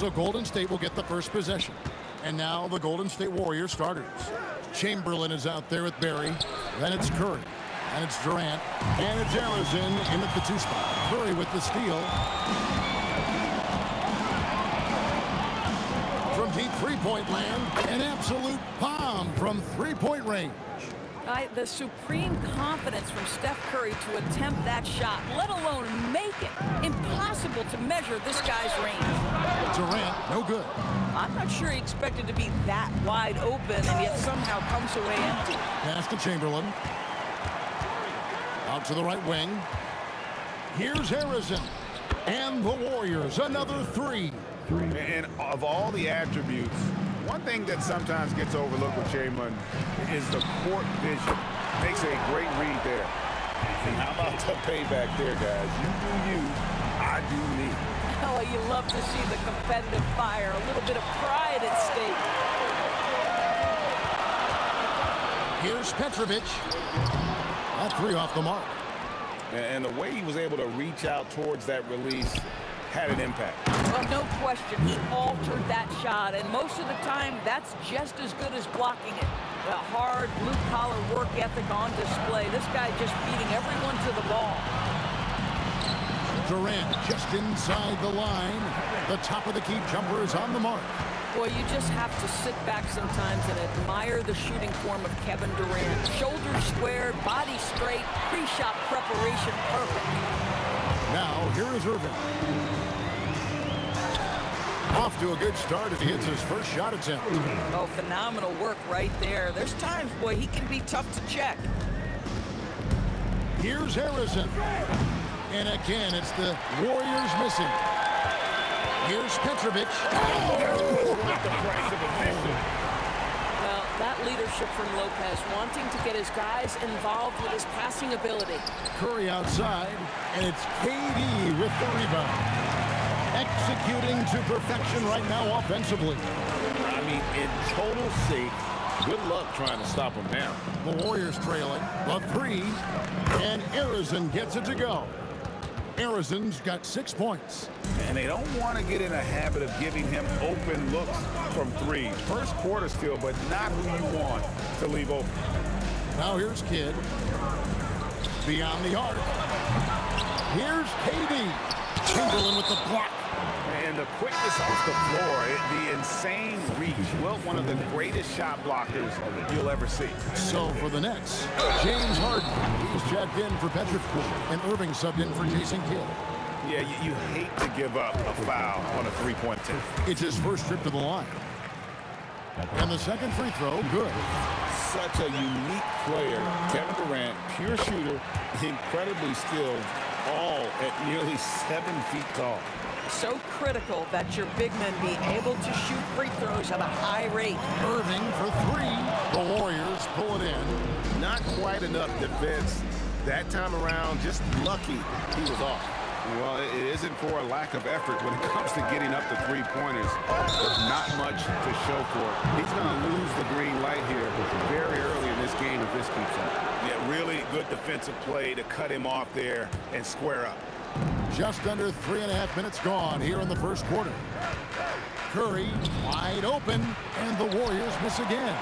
[SPEAKER 6] So Golden State will get the first possession. And now the Golden State Warriors starters. Chamberlain is out there with Barry. Then it's Curry. And it's Durant. And it's Allison in at the 2 spot. Curry with the steal. From deep Three-point land, an absolute bomb from three-point range.
[SPEAKER 10] The supreme confidence from Steph Curry to attempt that shot, let alone make it. Impossible to measure this guy's range.
[SPEAKER 6] Durant, no good.
[SPEAKER 10] I'm not sure he expected to be that wide open and yet somehow comes away empty.
[SPEAKER 6] Pass to Chamberlain. Out to the right wing. Here's Harrison. And the Warriors, another three.
[SPEAKER 7] And of all the attributes, one thing that sometimes gets overlooked with Chamberlain is the court vision. Makes a great read there. And how about the payback there, guys? You do you, I do me.
[SPEAKER 10] Oh, you love to see the competitive fire, a little bit of pride at stake.
[SPEAKER 6] Here's Petrovic. That three off the mark.
[SPEAKER 7] And the way he was able to reach out towards that release had an impact.
[SPEAKER 10] Well, no question, he altered that shot, and most of the time, that's just as good as blocking it. The hard, blue-collar work ethic on display. This guy just beating everyone to the ball.
[SPEAKER 6] Durant just inside the line. The top of the key jumper is on the mark.
[SPEAKER 10] Boy, you just have to sit back sometimes and admire the shooting form of Kevin Durant. Shoulders squared, body straight, pre-shot preparation perfect.
[SPEAKER 6] Now, here is Irving. Off to a good start as he hits his first shot attempt.
[SPEAKER 10] Oh, phenomenal work right there. There's times, boy, he can be tough to check.
[SPEAKER 6] Here's Harrison. And again, it's the Warriors missing. Here's Petrovic.
[SPEAKER 10] Well, that leadership from Lopez, wanting to get his guys involved with his passing ability.
[SPEAKER 6] Curry outside, and it's KD with the rebound. Executing to perfection right now offensively.
[SPEAKER 13] I mean, in total sync. Good luck trying to stop him now.
[SPEAKER 6] The Warriors trailing. A three, and Harrison gets it to go. Harrison's got 6 points.
[SPEAKER 7] And they don't want to get in a habit of giving him open looks from three. First quarter still, but not who you want to leave open.
[SPEAKER 6] Now here's Kidd. Beyond the arc. Here's KD. Chamberlain with the block.
[SPEAKER 7] And the quickness off the floor, the insane reach. Well, one of the greatest shot blockers you'll ever see.
[SPEAKER 6] So for the Nets, James Harden. He's checked in for Petrovic, and Irving subbed in for Jason Kidd.
[SPEAKER 7] Yeah, you hate to give up a foul on a three-point attempt.
[SPEAKER 6] It's his first trip to the line. And the second free throw, good.
[SPEAKER 13] Such a unique player. Kevin Durant, pure shooter, incredibly skilled, all at nearly 7 feet tall.
[SPEAKER 10] So critical that your big men be able to shoot free throws at a high rate.
[SPEAKER 6] Irving for three. The Warriors pull it in.
[SPEAKER 7] Not quite enough defense that time around. Just lucky he was off. Well, it isn't for a lack of effort when it comes to getting up to three-pointers. There's not much to show for it. He's going to lose the green light here very early in this game if this keeps up. Yeah, really good defensive play to cut him off there and square up.
[SPEAKER 6] Just under 3.5 minutes gone here in the first quarter. Curry wide open, and the Warriors miss again.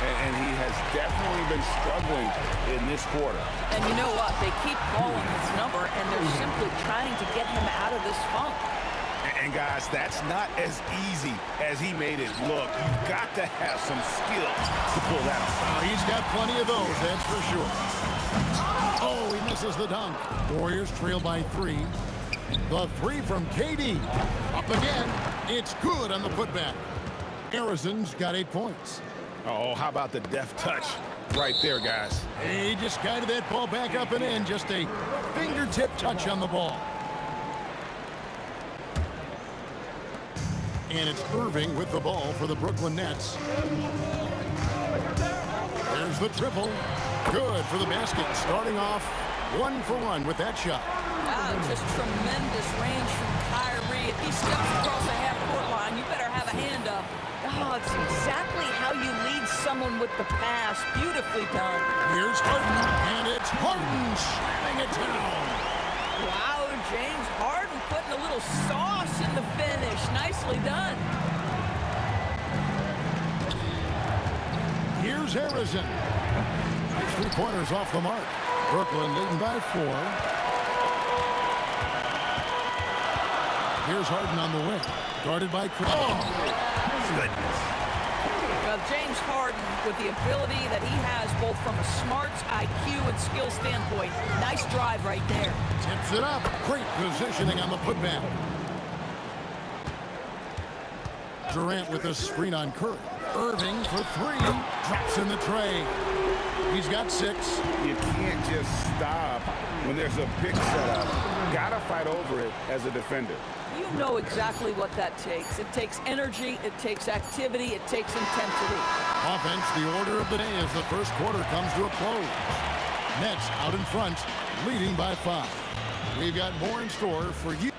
[SPEAKER 7] And he has definitely been struggling in this quarter.
[SPEAKER 10] And you know what? They keep calling his number, and they're simply trying to get him out of this funk.
[SPEAKER 7] And guys, that's not as easy as he made it look. You've got to have some skill to pull that off.
[SPEAKER 6] He's got plenty of those, that's for sure. Oh, he misses the dunk. Warriors trail by 3. The three from KD. Up again. It's good on the putback. Harrison's got 8 points.
[SPEAKER 7] Oh, how about the deft touch right there, guys?
[SPEAKER 6] He just guided that ball back up and in. Just a fingertip touch on the ball. And it's Irving with the ball for the Brooklyn Nets. There's the triple. Good for the basket. Starting off 1 for 1 with that shot.
[SPEAKER 10] Wow, just tremendous range from Kyrie. If he steps across the half-court line, you better have a hand up. Oh, it's exactly how you lead someone with the pass. Beautifully done.
[SPEAKER 6] Here's Harden, and it's Harden slamming it down.
[SPEAKER 10] Wow, James Harden putting a little sauce in the finish. Nicely done.
[SPEAKER 6] Here's Harrison. 3-pointers off the mark. Brooklyn leading by 4. Here's Harden on the wing. Guarded by Curry. Oh!
[SPEAKER 2] goodness.
[SPEAKER 10] Well, James Harden, with the ability that he has both from a smarts, IQ, and skill standpoint, nice drive right there.
[SPEAKER 6] Tips it up. Great positioning on the putback. Durant with a screen on Curry. Irving for three. Drops in the tray. He's got 6.
[SPEAKER 7] You can't just stop when there's a pick set up. Gotta fight over it as a defender.
[SPEAKER 10] You know exactly what that takes. It takes energy, it takes activity, it takes intensity.
[SPEAKER 6] Offense, the order of the day as the first quarter comes to a close. Nets out in front, leading by 5. We've got more in store for you.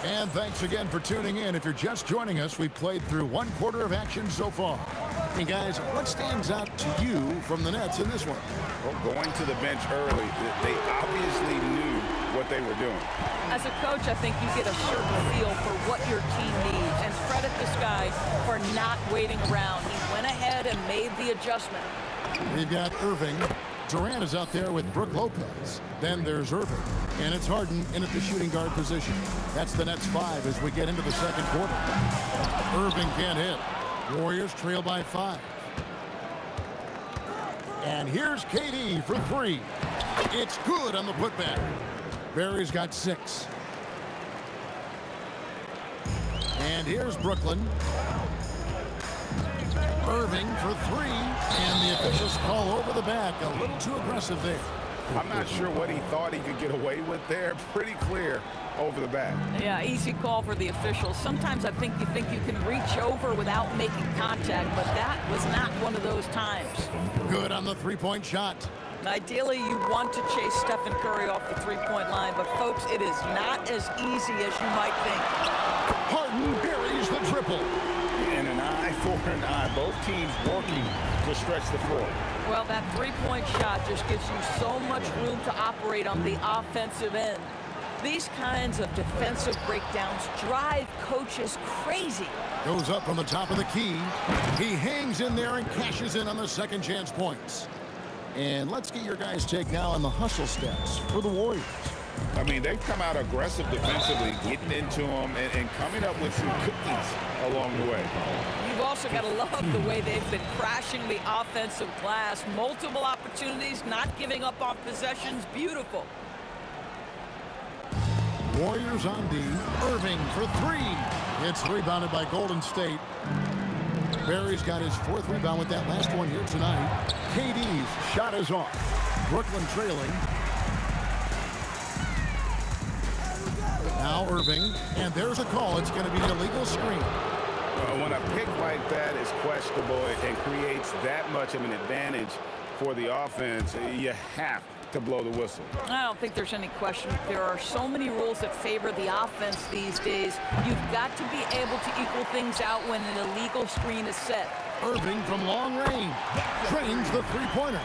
[SPEAKER 6] And thanks again for tuning in. If you're just joining us, we've played through 1 quarter of action so far. And guys, what stands out to you from the Nets in this one?
[SPEAKER 7] Well, going to the bench early, they obviously knew what they were doing.
[SPEAKER 10] As a coach, I think you get a certain feel for what your team needs. And credit this guy for not waiting around. He went ahead and made the adjustment.
[SPEAKER 6] We've got Irving. Durant is out there with Brook Lopez. Then there's Irving. And it's Harden in at the shooting guard position. That's the Nets 5 as we get into the second quarter. Irving can't hit. Warriors trail by 5. And here's KD for 3. It's good on the putback. Barry's got 6. And here's Brooklyn. Irving for 3. And the officials call over the back. A little too aggressive there.
[SPEAKER 7] I'm not sure what he thought he could get away with there. Pretty clear over the back.
[SPEAKER 10] Yeah, easy call for the officials. Sometimes I think you can reach over without making contact, but that was not one of those times.
[SPEAKER 6] Good on the three-point shot.
[SPEAKER 10] Ideally, you want to chase Stephen Curry off the three-point line, but folks, it is not as easy as you might think.
[SPEAKER 6] Harden buries the triple.
[SPEAKER 7] And an eye for an eye. Both teams working to stretch the floor.
[SPEAKER 10] Well, that three-point shot just gives you so much room to operate on the offensive end. These kinds of defensive breakdowns drive coaches crazy.
[SPEAKER 6] Goes up from the top of the key. He hangs in there and cashes in on the second chance points. And let's get your guys' take now on the hustle stats for the Warriors.
[SPEAKER 7] I mean, they've come out aggressive defensively, getting into them and coming up with some cookies along the way.
[SPEAKER 10] You've also got to love the way they've been crashing the offensive glass. Multiple opportunities, not giving up on possessions. Beautiful.
[SPEAKER 6] Warriors on D. Irving for 3. It's rebounded by Golden State. Barry's got his 4th rebound with that last one here tonight. KD's shot is off. Brooklyn trailing. Now Irving, and there's a call. It's going to be an illegal screen.
[SPEAKER 7] When a pick like that is questionable and creates that much of an advantage for the offense, you have to blow the whistle.
[SPEAKER 10] I don't think there's any question. There are so many rules that favor the offense these days. You've got to be able to equal things out when an illegal screen is set.
[SPEAKER 6] Irving from long range trains the three-pointer.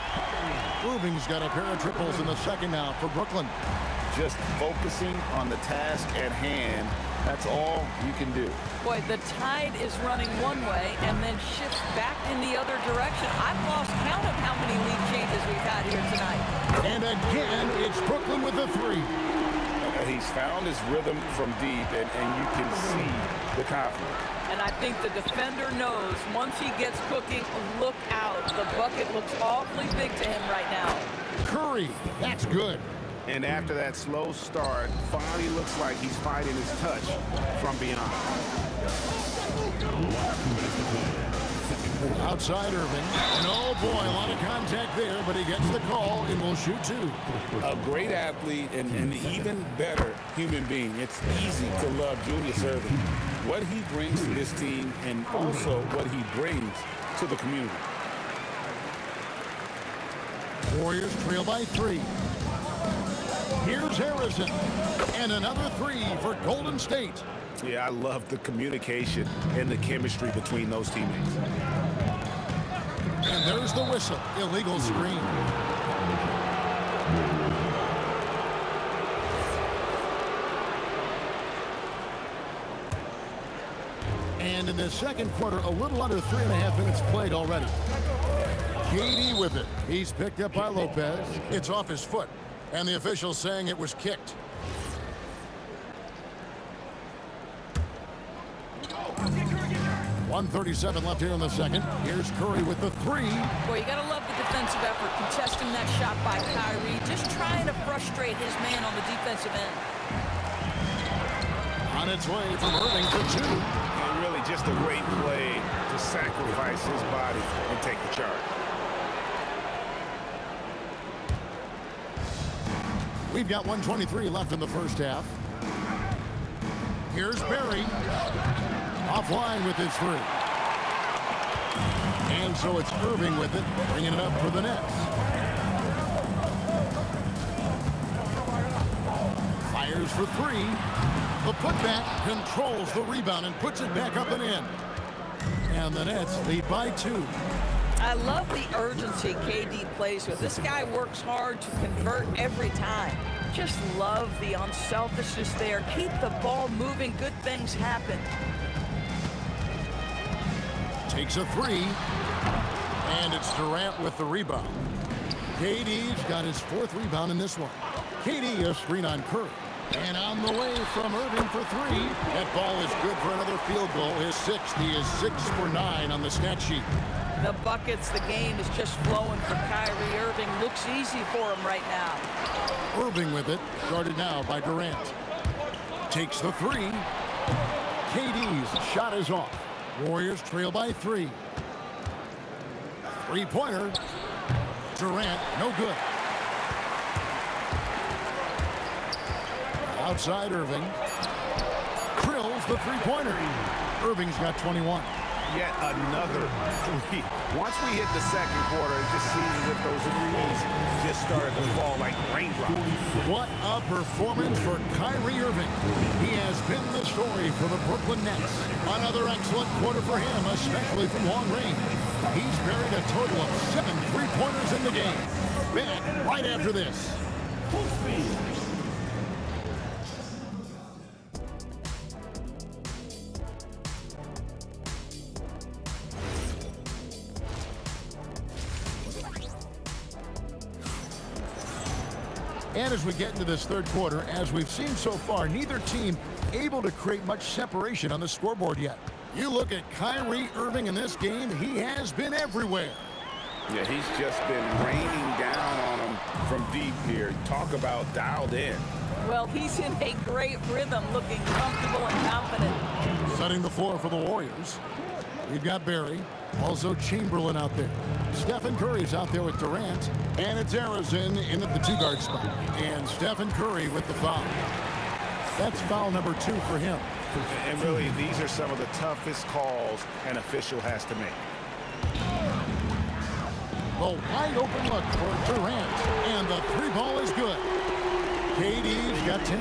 [SPEAKER 6] Irving's got a pair of triples in the second now for Brooklyn.
[SPEAKER 7] Just focusing on the task at hand, that's all you can do.
[SPEAKER 10] Boy, the tide is running one way and then shifts back in the other direction. I've lost count of how many lead changes we've had here tonight.
[SPEAKER 6] And again, it's Brooklyn with the 3.
[SPEAKER 7] He's found his rhythm from deep, and you can see the confidence.
[SPEAKER 10] And I think the defender knows once he gets cooking, look out. The bucket looks awfully big to him right now.
[SPEAKER 6] Curry, that's good.
[SPEAKER 7] And after that slow start, finally looks like he's finding his touch from beyond.
[SPEAKER 6] Outside Irving. And oh boy, a lot of contact there, but he gets the call and will shoot 2.
[SPEAKER 7] A great athlete and an even better human being. It's easy to love Julius Irving. What he brings to this team and also what he brings to the community.
[SPEAKER 6] Warriors trail by 3. Here's Harrison. And another 3 for Golden State.
[SPEAKER 7] Yeah, I love the communication and the chemistry between those teammates.
[SPEAKER 6] And there's the whistle. Illegal screen. And in the second quarter, a little under 3.5 minutes played already. KD with it. He's picked up by Lopez. It's off his foot. And the official saying it was kicked. 1:37 left here in the second. Here's Curry with the three.
[SPEAKER 10] Boy, you got to love the defensive effort, contesting that shot by Kyrie, just trying to frustrate his man on the defensive end.
[SPEAKER 6] On its way from Irving for two.
[SPEAKER 7] And really just a great play to sacrifice his body and take the charge.
[SPEAKER 6] We've got 1:23 left in the first half. Here's Barry. Offline with his three. And so it's Irving with it, bringing it up for the Nets. Fires for three. The putback controls the rebound and puts it back up and in. And the Nets lead by 2.
[SPEAKER 10] I love the urgency KD plays with. This guy works hard to convert every time. Just love the unselfishness there. Keep the ball moving. Good things happen.
[SPEAKER 6] Takes a three. And it's Durant with the rebound. KD's got his 4th rebound in this one. KD a screen on Curry. And on the way from Irving for three. That ball is good for another field goal. His 6th. He is 6 for 9 on the stat sheet.
[SPEAKER 10] The buckets, the game is just flowing for Kyrie Irving. Looks easy for him right now.
[SPEAKER 6] Irving with it. Guarded now by Durant. Takes the three. KD's shot is off. Warriors trail by 3. Three-pointer. Durant, no good. Outside Irving. Drills the three-pointer. Irving's got 21.
[SPEAKER 7] Yet another three. Once we hit the second quarter, it just seems as if those threes just started to fall like raindrops.
[SPEAKER 6] What a performance for Kyrie Irving. He has been the story for the Brooklyn Nets. Another excellent quarter for him, especially from long range. He's buried a total of 7 three-pointers in the game. Back right after this. And as we get into this third quarter, as we've seen so far, neither team able to create much separation on the scoreboard yet. You look at Kyrie Irving in this game, he has been everywhere.
[SPEAKER 7] Yeah, he's just been raining down on him from deep here. Talk about dialed in.
[SPEAKER 10] Well, he's in a great rhythm, looking comfortable and confident.
[SPEAKER 6] Setting the floor for the Warriors. We've got Barry, also Chamberlain out there. Stephen Curry's out there with Durant, and it's Arizin in at the 2-guard spot. And Stephen Curry with the foul. That's foul number 2 for him.
[SPEAKER 7] And really, these are some of the toughest calls an official has to make.
[SPEAKER 6] The wide open look for Durant, and the 3-ball is good. KD's got 10.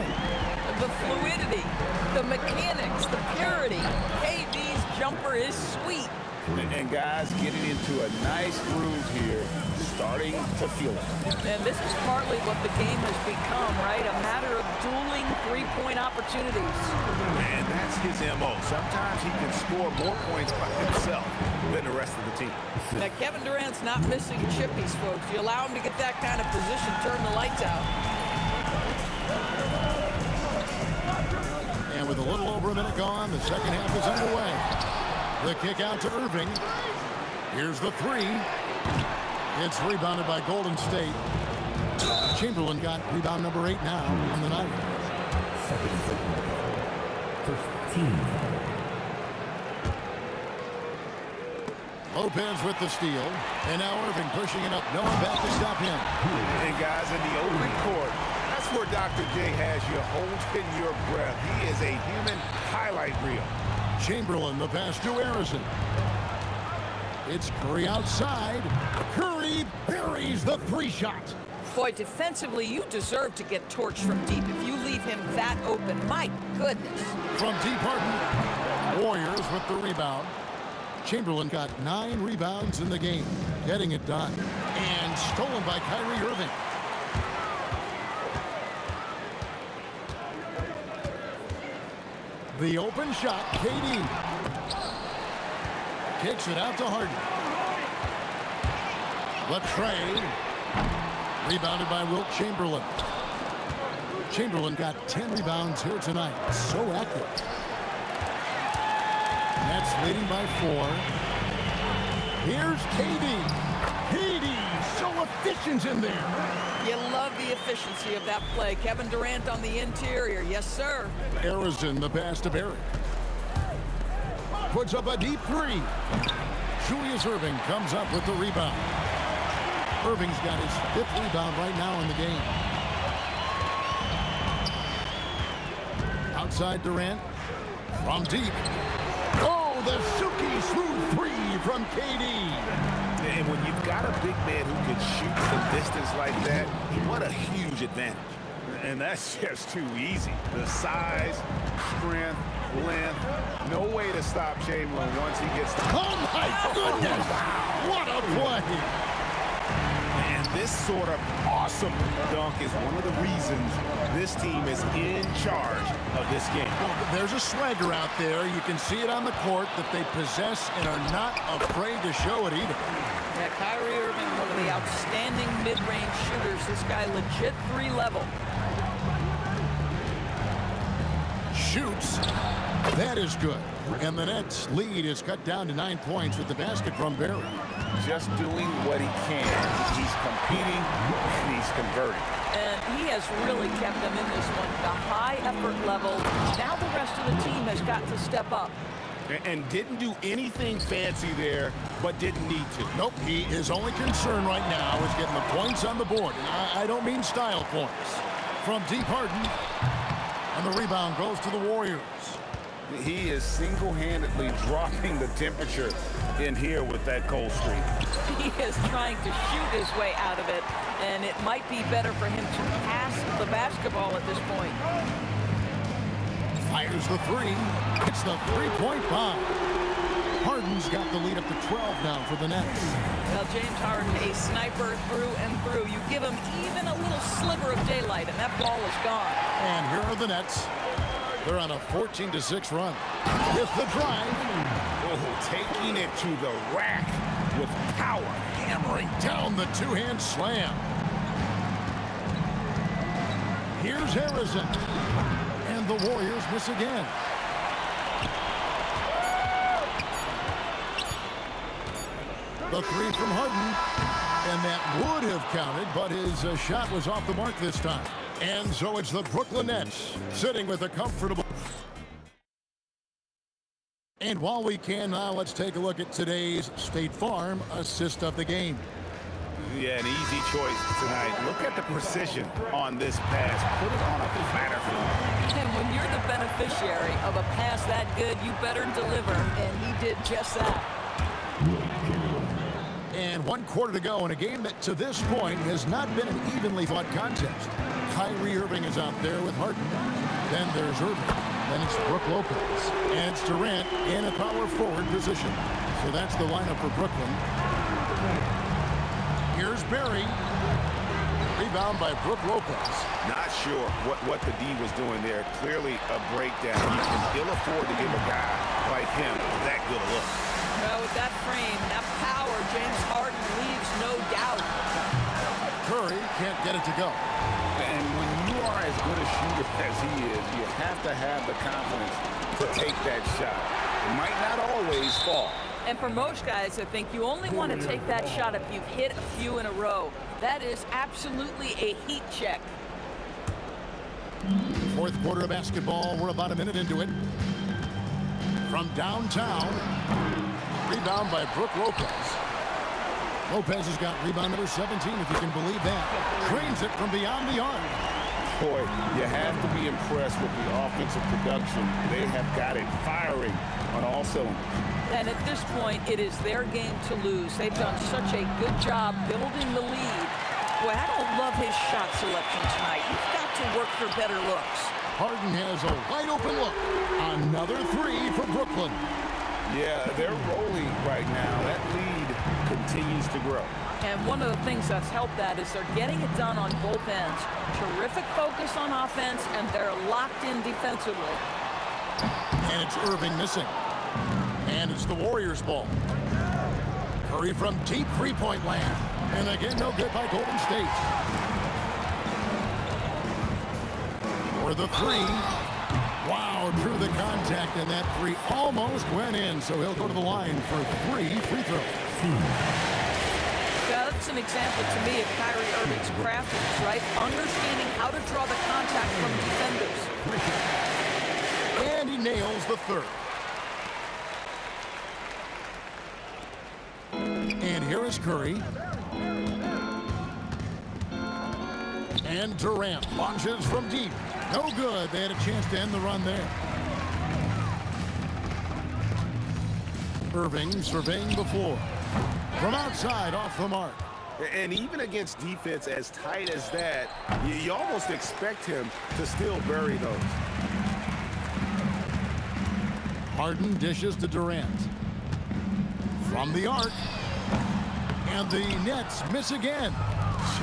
[SPEAKER 10] The fluidity, the mechanics, the purity. KD's jumper is sweet.
[SPEAKER 7] And guys getting into a nice groove here, starting to feel it.
[SPEAKER 10] And this is partly what the game has become, right? A matter of dueling three-point opportunities.
[SPEAKER 7] And that's his MO. Sometimes he can score more points by himself than the rest of the team.
[SPEAKER 10] Now, Kevin Durant's not missing chippies, folks. You allow him to get that kind of position, turn the lights out.
[SPEAKER 6] And with a little over a minute gone, the second half is underway. The kick out to Irving. Here's the three. It's rebounded by Golden State. Chamberlain got rebound number 8 now on the night. Lopez with the steal. And now Irving pushing it up. No one back to stop him.
[SPEAKER 7] And guys, in the open court, that's where Dr. J has you holding your breath. He is a human highlight reel.
[SPEAKER 6] Chamberlain, the pass to Arizin. It's Curry outside. Curry buries the 3-shot.
[SPEAKER 10] Boy, defensively, you deserve to get torched from deep if you leave him that open. My goodness.
[SPEAKER 6] From deep, Harden. Warriors with the rebound. Chamberlain got 9 rebounds in the game, getting it done. And stolen by Kyrie Irving. The open shot, KD. Kicks it out to Harden. Latrey. Rebounded by Wilt Chamberlain. Chamberlain got 10 rebounds here tonight. So active. Nets leading by 4. Here's KD. KD, so efficient in there.
[SPEAKER 10] You love the efficiency of that play. Kevin Durant on the interior. Yes, sir.
[SPEAKER 6] Harrison, the pass to Barry. Puts up a deep 3. Julius Erving comes up with the rebound. Irving's got his 5th rebound right now in the game. Outside Durant. From deep. Oh, the Suki smooth 3 from KD.
[SPEAKER 7] And when you've got a big man who can shoot from distance like that, what a huge advantage.
[SPEAKER 4] And that's just too easy. The size, strength, length, no way to stop Chamberlain once he gets the...
[SPEAKER 6] Oh, my goodness! What a play!
[SPEAKER 7] And this sort of awesome dunk is one of the reasons this team is in charge of this game.
[SPEAKER 6] Well, there's a swagger out there. You can see it on the court that they possess and are not afraid to show it either.
[SPEAKER 10] Yeah, Kyrie Irving, one of the outstanding mid-range shooters. This guy legit 3-level.
[SPEAKER 6] Shoots. That is good. And the Nets lead is cut down to 9 points with the basket from Barry.
[SPEAKER 7] Just doing what he can. He's competing and he's converting.
[SPEAKER 10] And he has really kept them in this one. The high effort level. Now the rest of the team has got to step up.
[SPEAKER 7] And didn't do anything fancy there, but didn't need to.
[SPEAKER 6] Nope, his only concern right now is getting the points on the board. And I don't mean style points. From deep, Harden. And the rebound goes to the Warriors.
[SPEAKER 7] He is single-handedly dropping the temperature in here with that cold streak.
[SPEAKER 10] He is trying to shoot his way out of it, and it might be better for him to pass the basketball at this point.
[SPEAKER 6] Fires the 3. It's the 3-point bomb. Harden's got the lead up to 12 now for the Nets.
[SPEAKER 10] Well, James Harden, a sniper through and through. You give him even a little sliver of daylight, and that ball is gone.
[SPEAKER 6] And here are the Nets. They're on a 14-6 run. With the drive.
[SPEAKER 7] Oh, taking it to the rack with power.
[SPEAKER 6] Hammering down the two-hand slam. Here's Harrison. And the Warriors miss again. The 3 from Harden. And that would have counted, but his shot was off the mark this time. And so it's the Brooklyn Nets sitting with a comfortable... And while we can now, let's take a look at today's State Farm assist of the game.
[SPEAKER 7] Yeah, an easy choice tonight. Look at the precision on this pass. Put it on a platter.
[SPEAKER 10] And when you're the beneficiary of a pass that good, you better deliver. And he did just that.
[SPEAKER 6] And 1 quarter to go in a game that to this point has not been an evenly fought contest. Kyrie Irving is out there with Harden. Then there's Irving. Then it's Brook Lopez. And it's Durant in a power forward position. So that's the lineup for Brooklyn. Here's Barry. Rebound by Brook Lopez.
[SPEAKER 7] Not sure what the D was doing there. Clearly a breakdown. You can ill afford to give a guy like him that good a look.
[SPEAKER 10] Well, with that frame, that power, James Harden leaves no doubt.
[SPEAKER 6] Curry can't get it to go.
[SPEAKER 7] And when you are as good a shooter as he is, you have to have the confidence to take that shot. It might not always fall.
[SPEAKER 10] And for most guys, I think you only want to take that shot if you've hit a few in a row. That is absolutely a heat check.
[SPEAKER 6] 4th quarter of basketball. We're about a minute into it. From downtown. Rebound by Brook Lopez. Lopez has got rebound number 17, if you can believe that. Trains it from beyond the arc.
[SPEAKER 7] Boy, you have to be impressed with the offensive production. They have got it firing on all cylinders.
[SPEAKER 10] And at this point, it is their game to lose. They've done such a good job building the lead. Boy, I don't love his shot selection tonight. You've got to work for better looks.
[SPEAKER 6] Harden has a wide open look. Another 3 for Brooklyn.
[SPEAKER 7] Yeah, they're rolling right now. That lead continues to grow.
[SPEAKER 10] And one of the things that's helped that is they're getting it done on both ends. Terrific focus on offense, and they're locked in defensively.
[SPEAKER 6] And it's Irving missing. And it's the Warriors' ball. Curry from deep 3-point land. And again, no good by Golden State. For the 3. Wow, drew the contact, and that three almost went in, so he'll go to the line for 3 free throws.
[SPEAKER 10] Yeah, that's an example to me of Kyrie Irving's craftiness, right? Understanding how to draw the contact from defenders.
[SPEAKER 6] And he nails the third. And here is Curry. And Durant launches from deep. No good. They had a chance to end the run there. Irving surveying the floor. From outside, off the mark.
[SPEAKER 7] And even against defense as tight as that, you almost expect him to still bury those.
[SPEAKER 6] Harden dishes to Durant. From the arc. And the Nets miss again.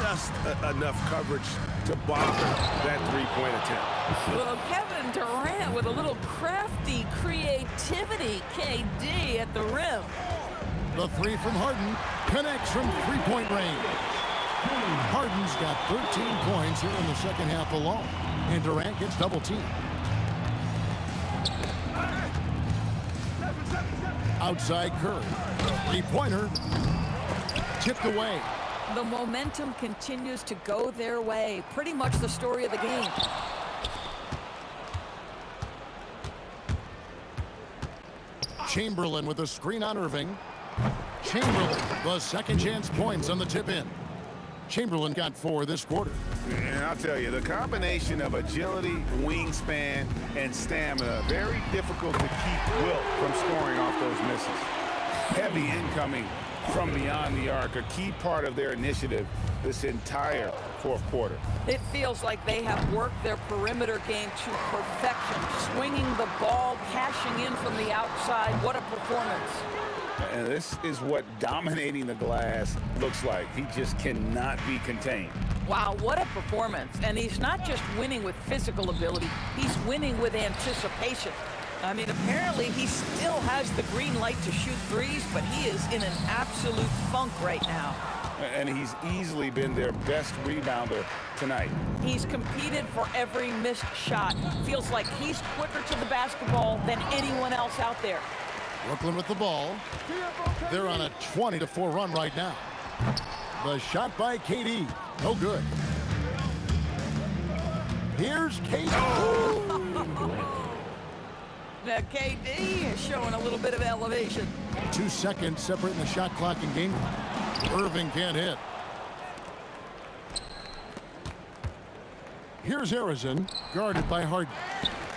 [SPEAKER 7] Just enough coverage to bother that three-point attempt.
[SPEAKER 10] Well, Kevin Durant with a little crafty creativity, KD at the rim.
[SPEAKER 6] The three from Harden connects from three-point range. Harden's got 13 points here in the second half alone. And Durant gets double-teamed. Outside Curry. Three-pointer. Tipped away.
[SPEAKER 10] The momentum continues to go their way. Pretty much the story of the game.
[SPEAKER 6] Chamberlain with a screen on Irving. Chamberlain, the second chance points on the tip-in. Chamberlain got 4 this quarter.
[SPEAKER 7] And I'll tell you, the combination of agility, wingspan, and stamina, very difficult to keep Wilt from scoring off those misses. Heavy incoming from beyond the arc, a key part of their initiative this entire fourth quarter.
[SPEAKER 10] It feels like they have worked their perimeter game to perfection. Swinging the ball, cashing in from the outside. What a performance.
[SPEAKER 7] And this is what dominating the glass looks like. He just cannot be contained.
[SPEAKER 10] Wow, what a performance. And he's not just winning with physical ability, he's winning with anticipation. I mean, apparently he still has the green light to shoot threes, but he is in an absolute funk right now.
[SPEAKER 7] And he's easily been their best rebounder tonight.
[SPEAKER 10] He's competed for every missed shot. Feels like he's quicker to the basketball than anyone else out there.
[SPEAKER 6] Brooklyn with the ball. They're on a 20-4 run right now. The shot by KD. No good. Here's KD.
[SPEAKER 10] Now KD is showing a little bit of elevation.
[SPEAKER 6] 2 seconds separating the shot clock and game. Irving can't hit. Here's Harrison, guarded by Harden.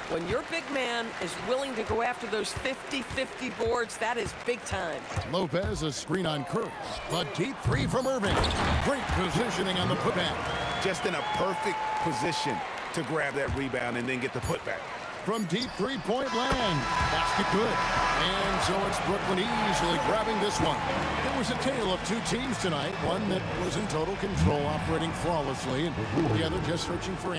[SPEAKER 16] When your big man is willing to go after those 50-50 boards, that is big time.
[SPEAKER 6] Lopez, a screen on Curry. A deep three from Irving. Great positioning on the putback.
[SPEAKER 7] Just in a perfect position to grab that rebound and then get the putback.
[SPEAKER 6] From deep three-point land. Basket good. And so it's Brooklyn easily grabbing this one. It was a tale of 2 teams tonight. One that was in total control, operating flawlessly, and the other just searching for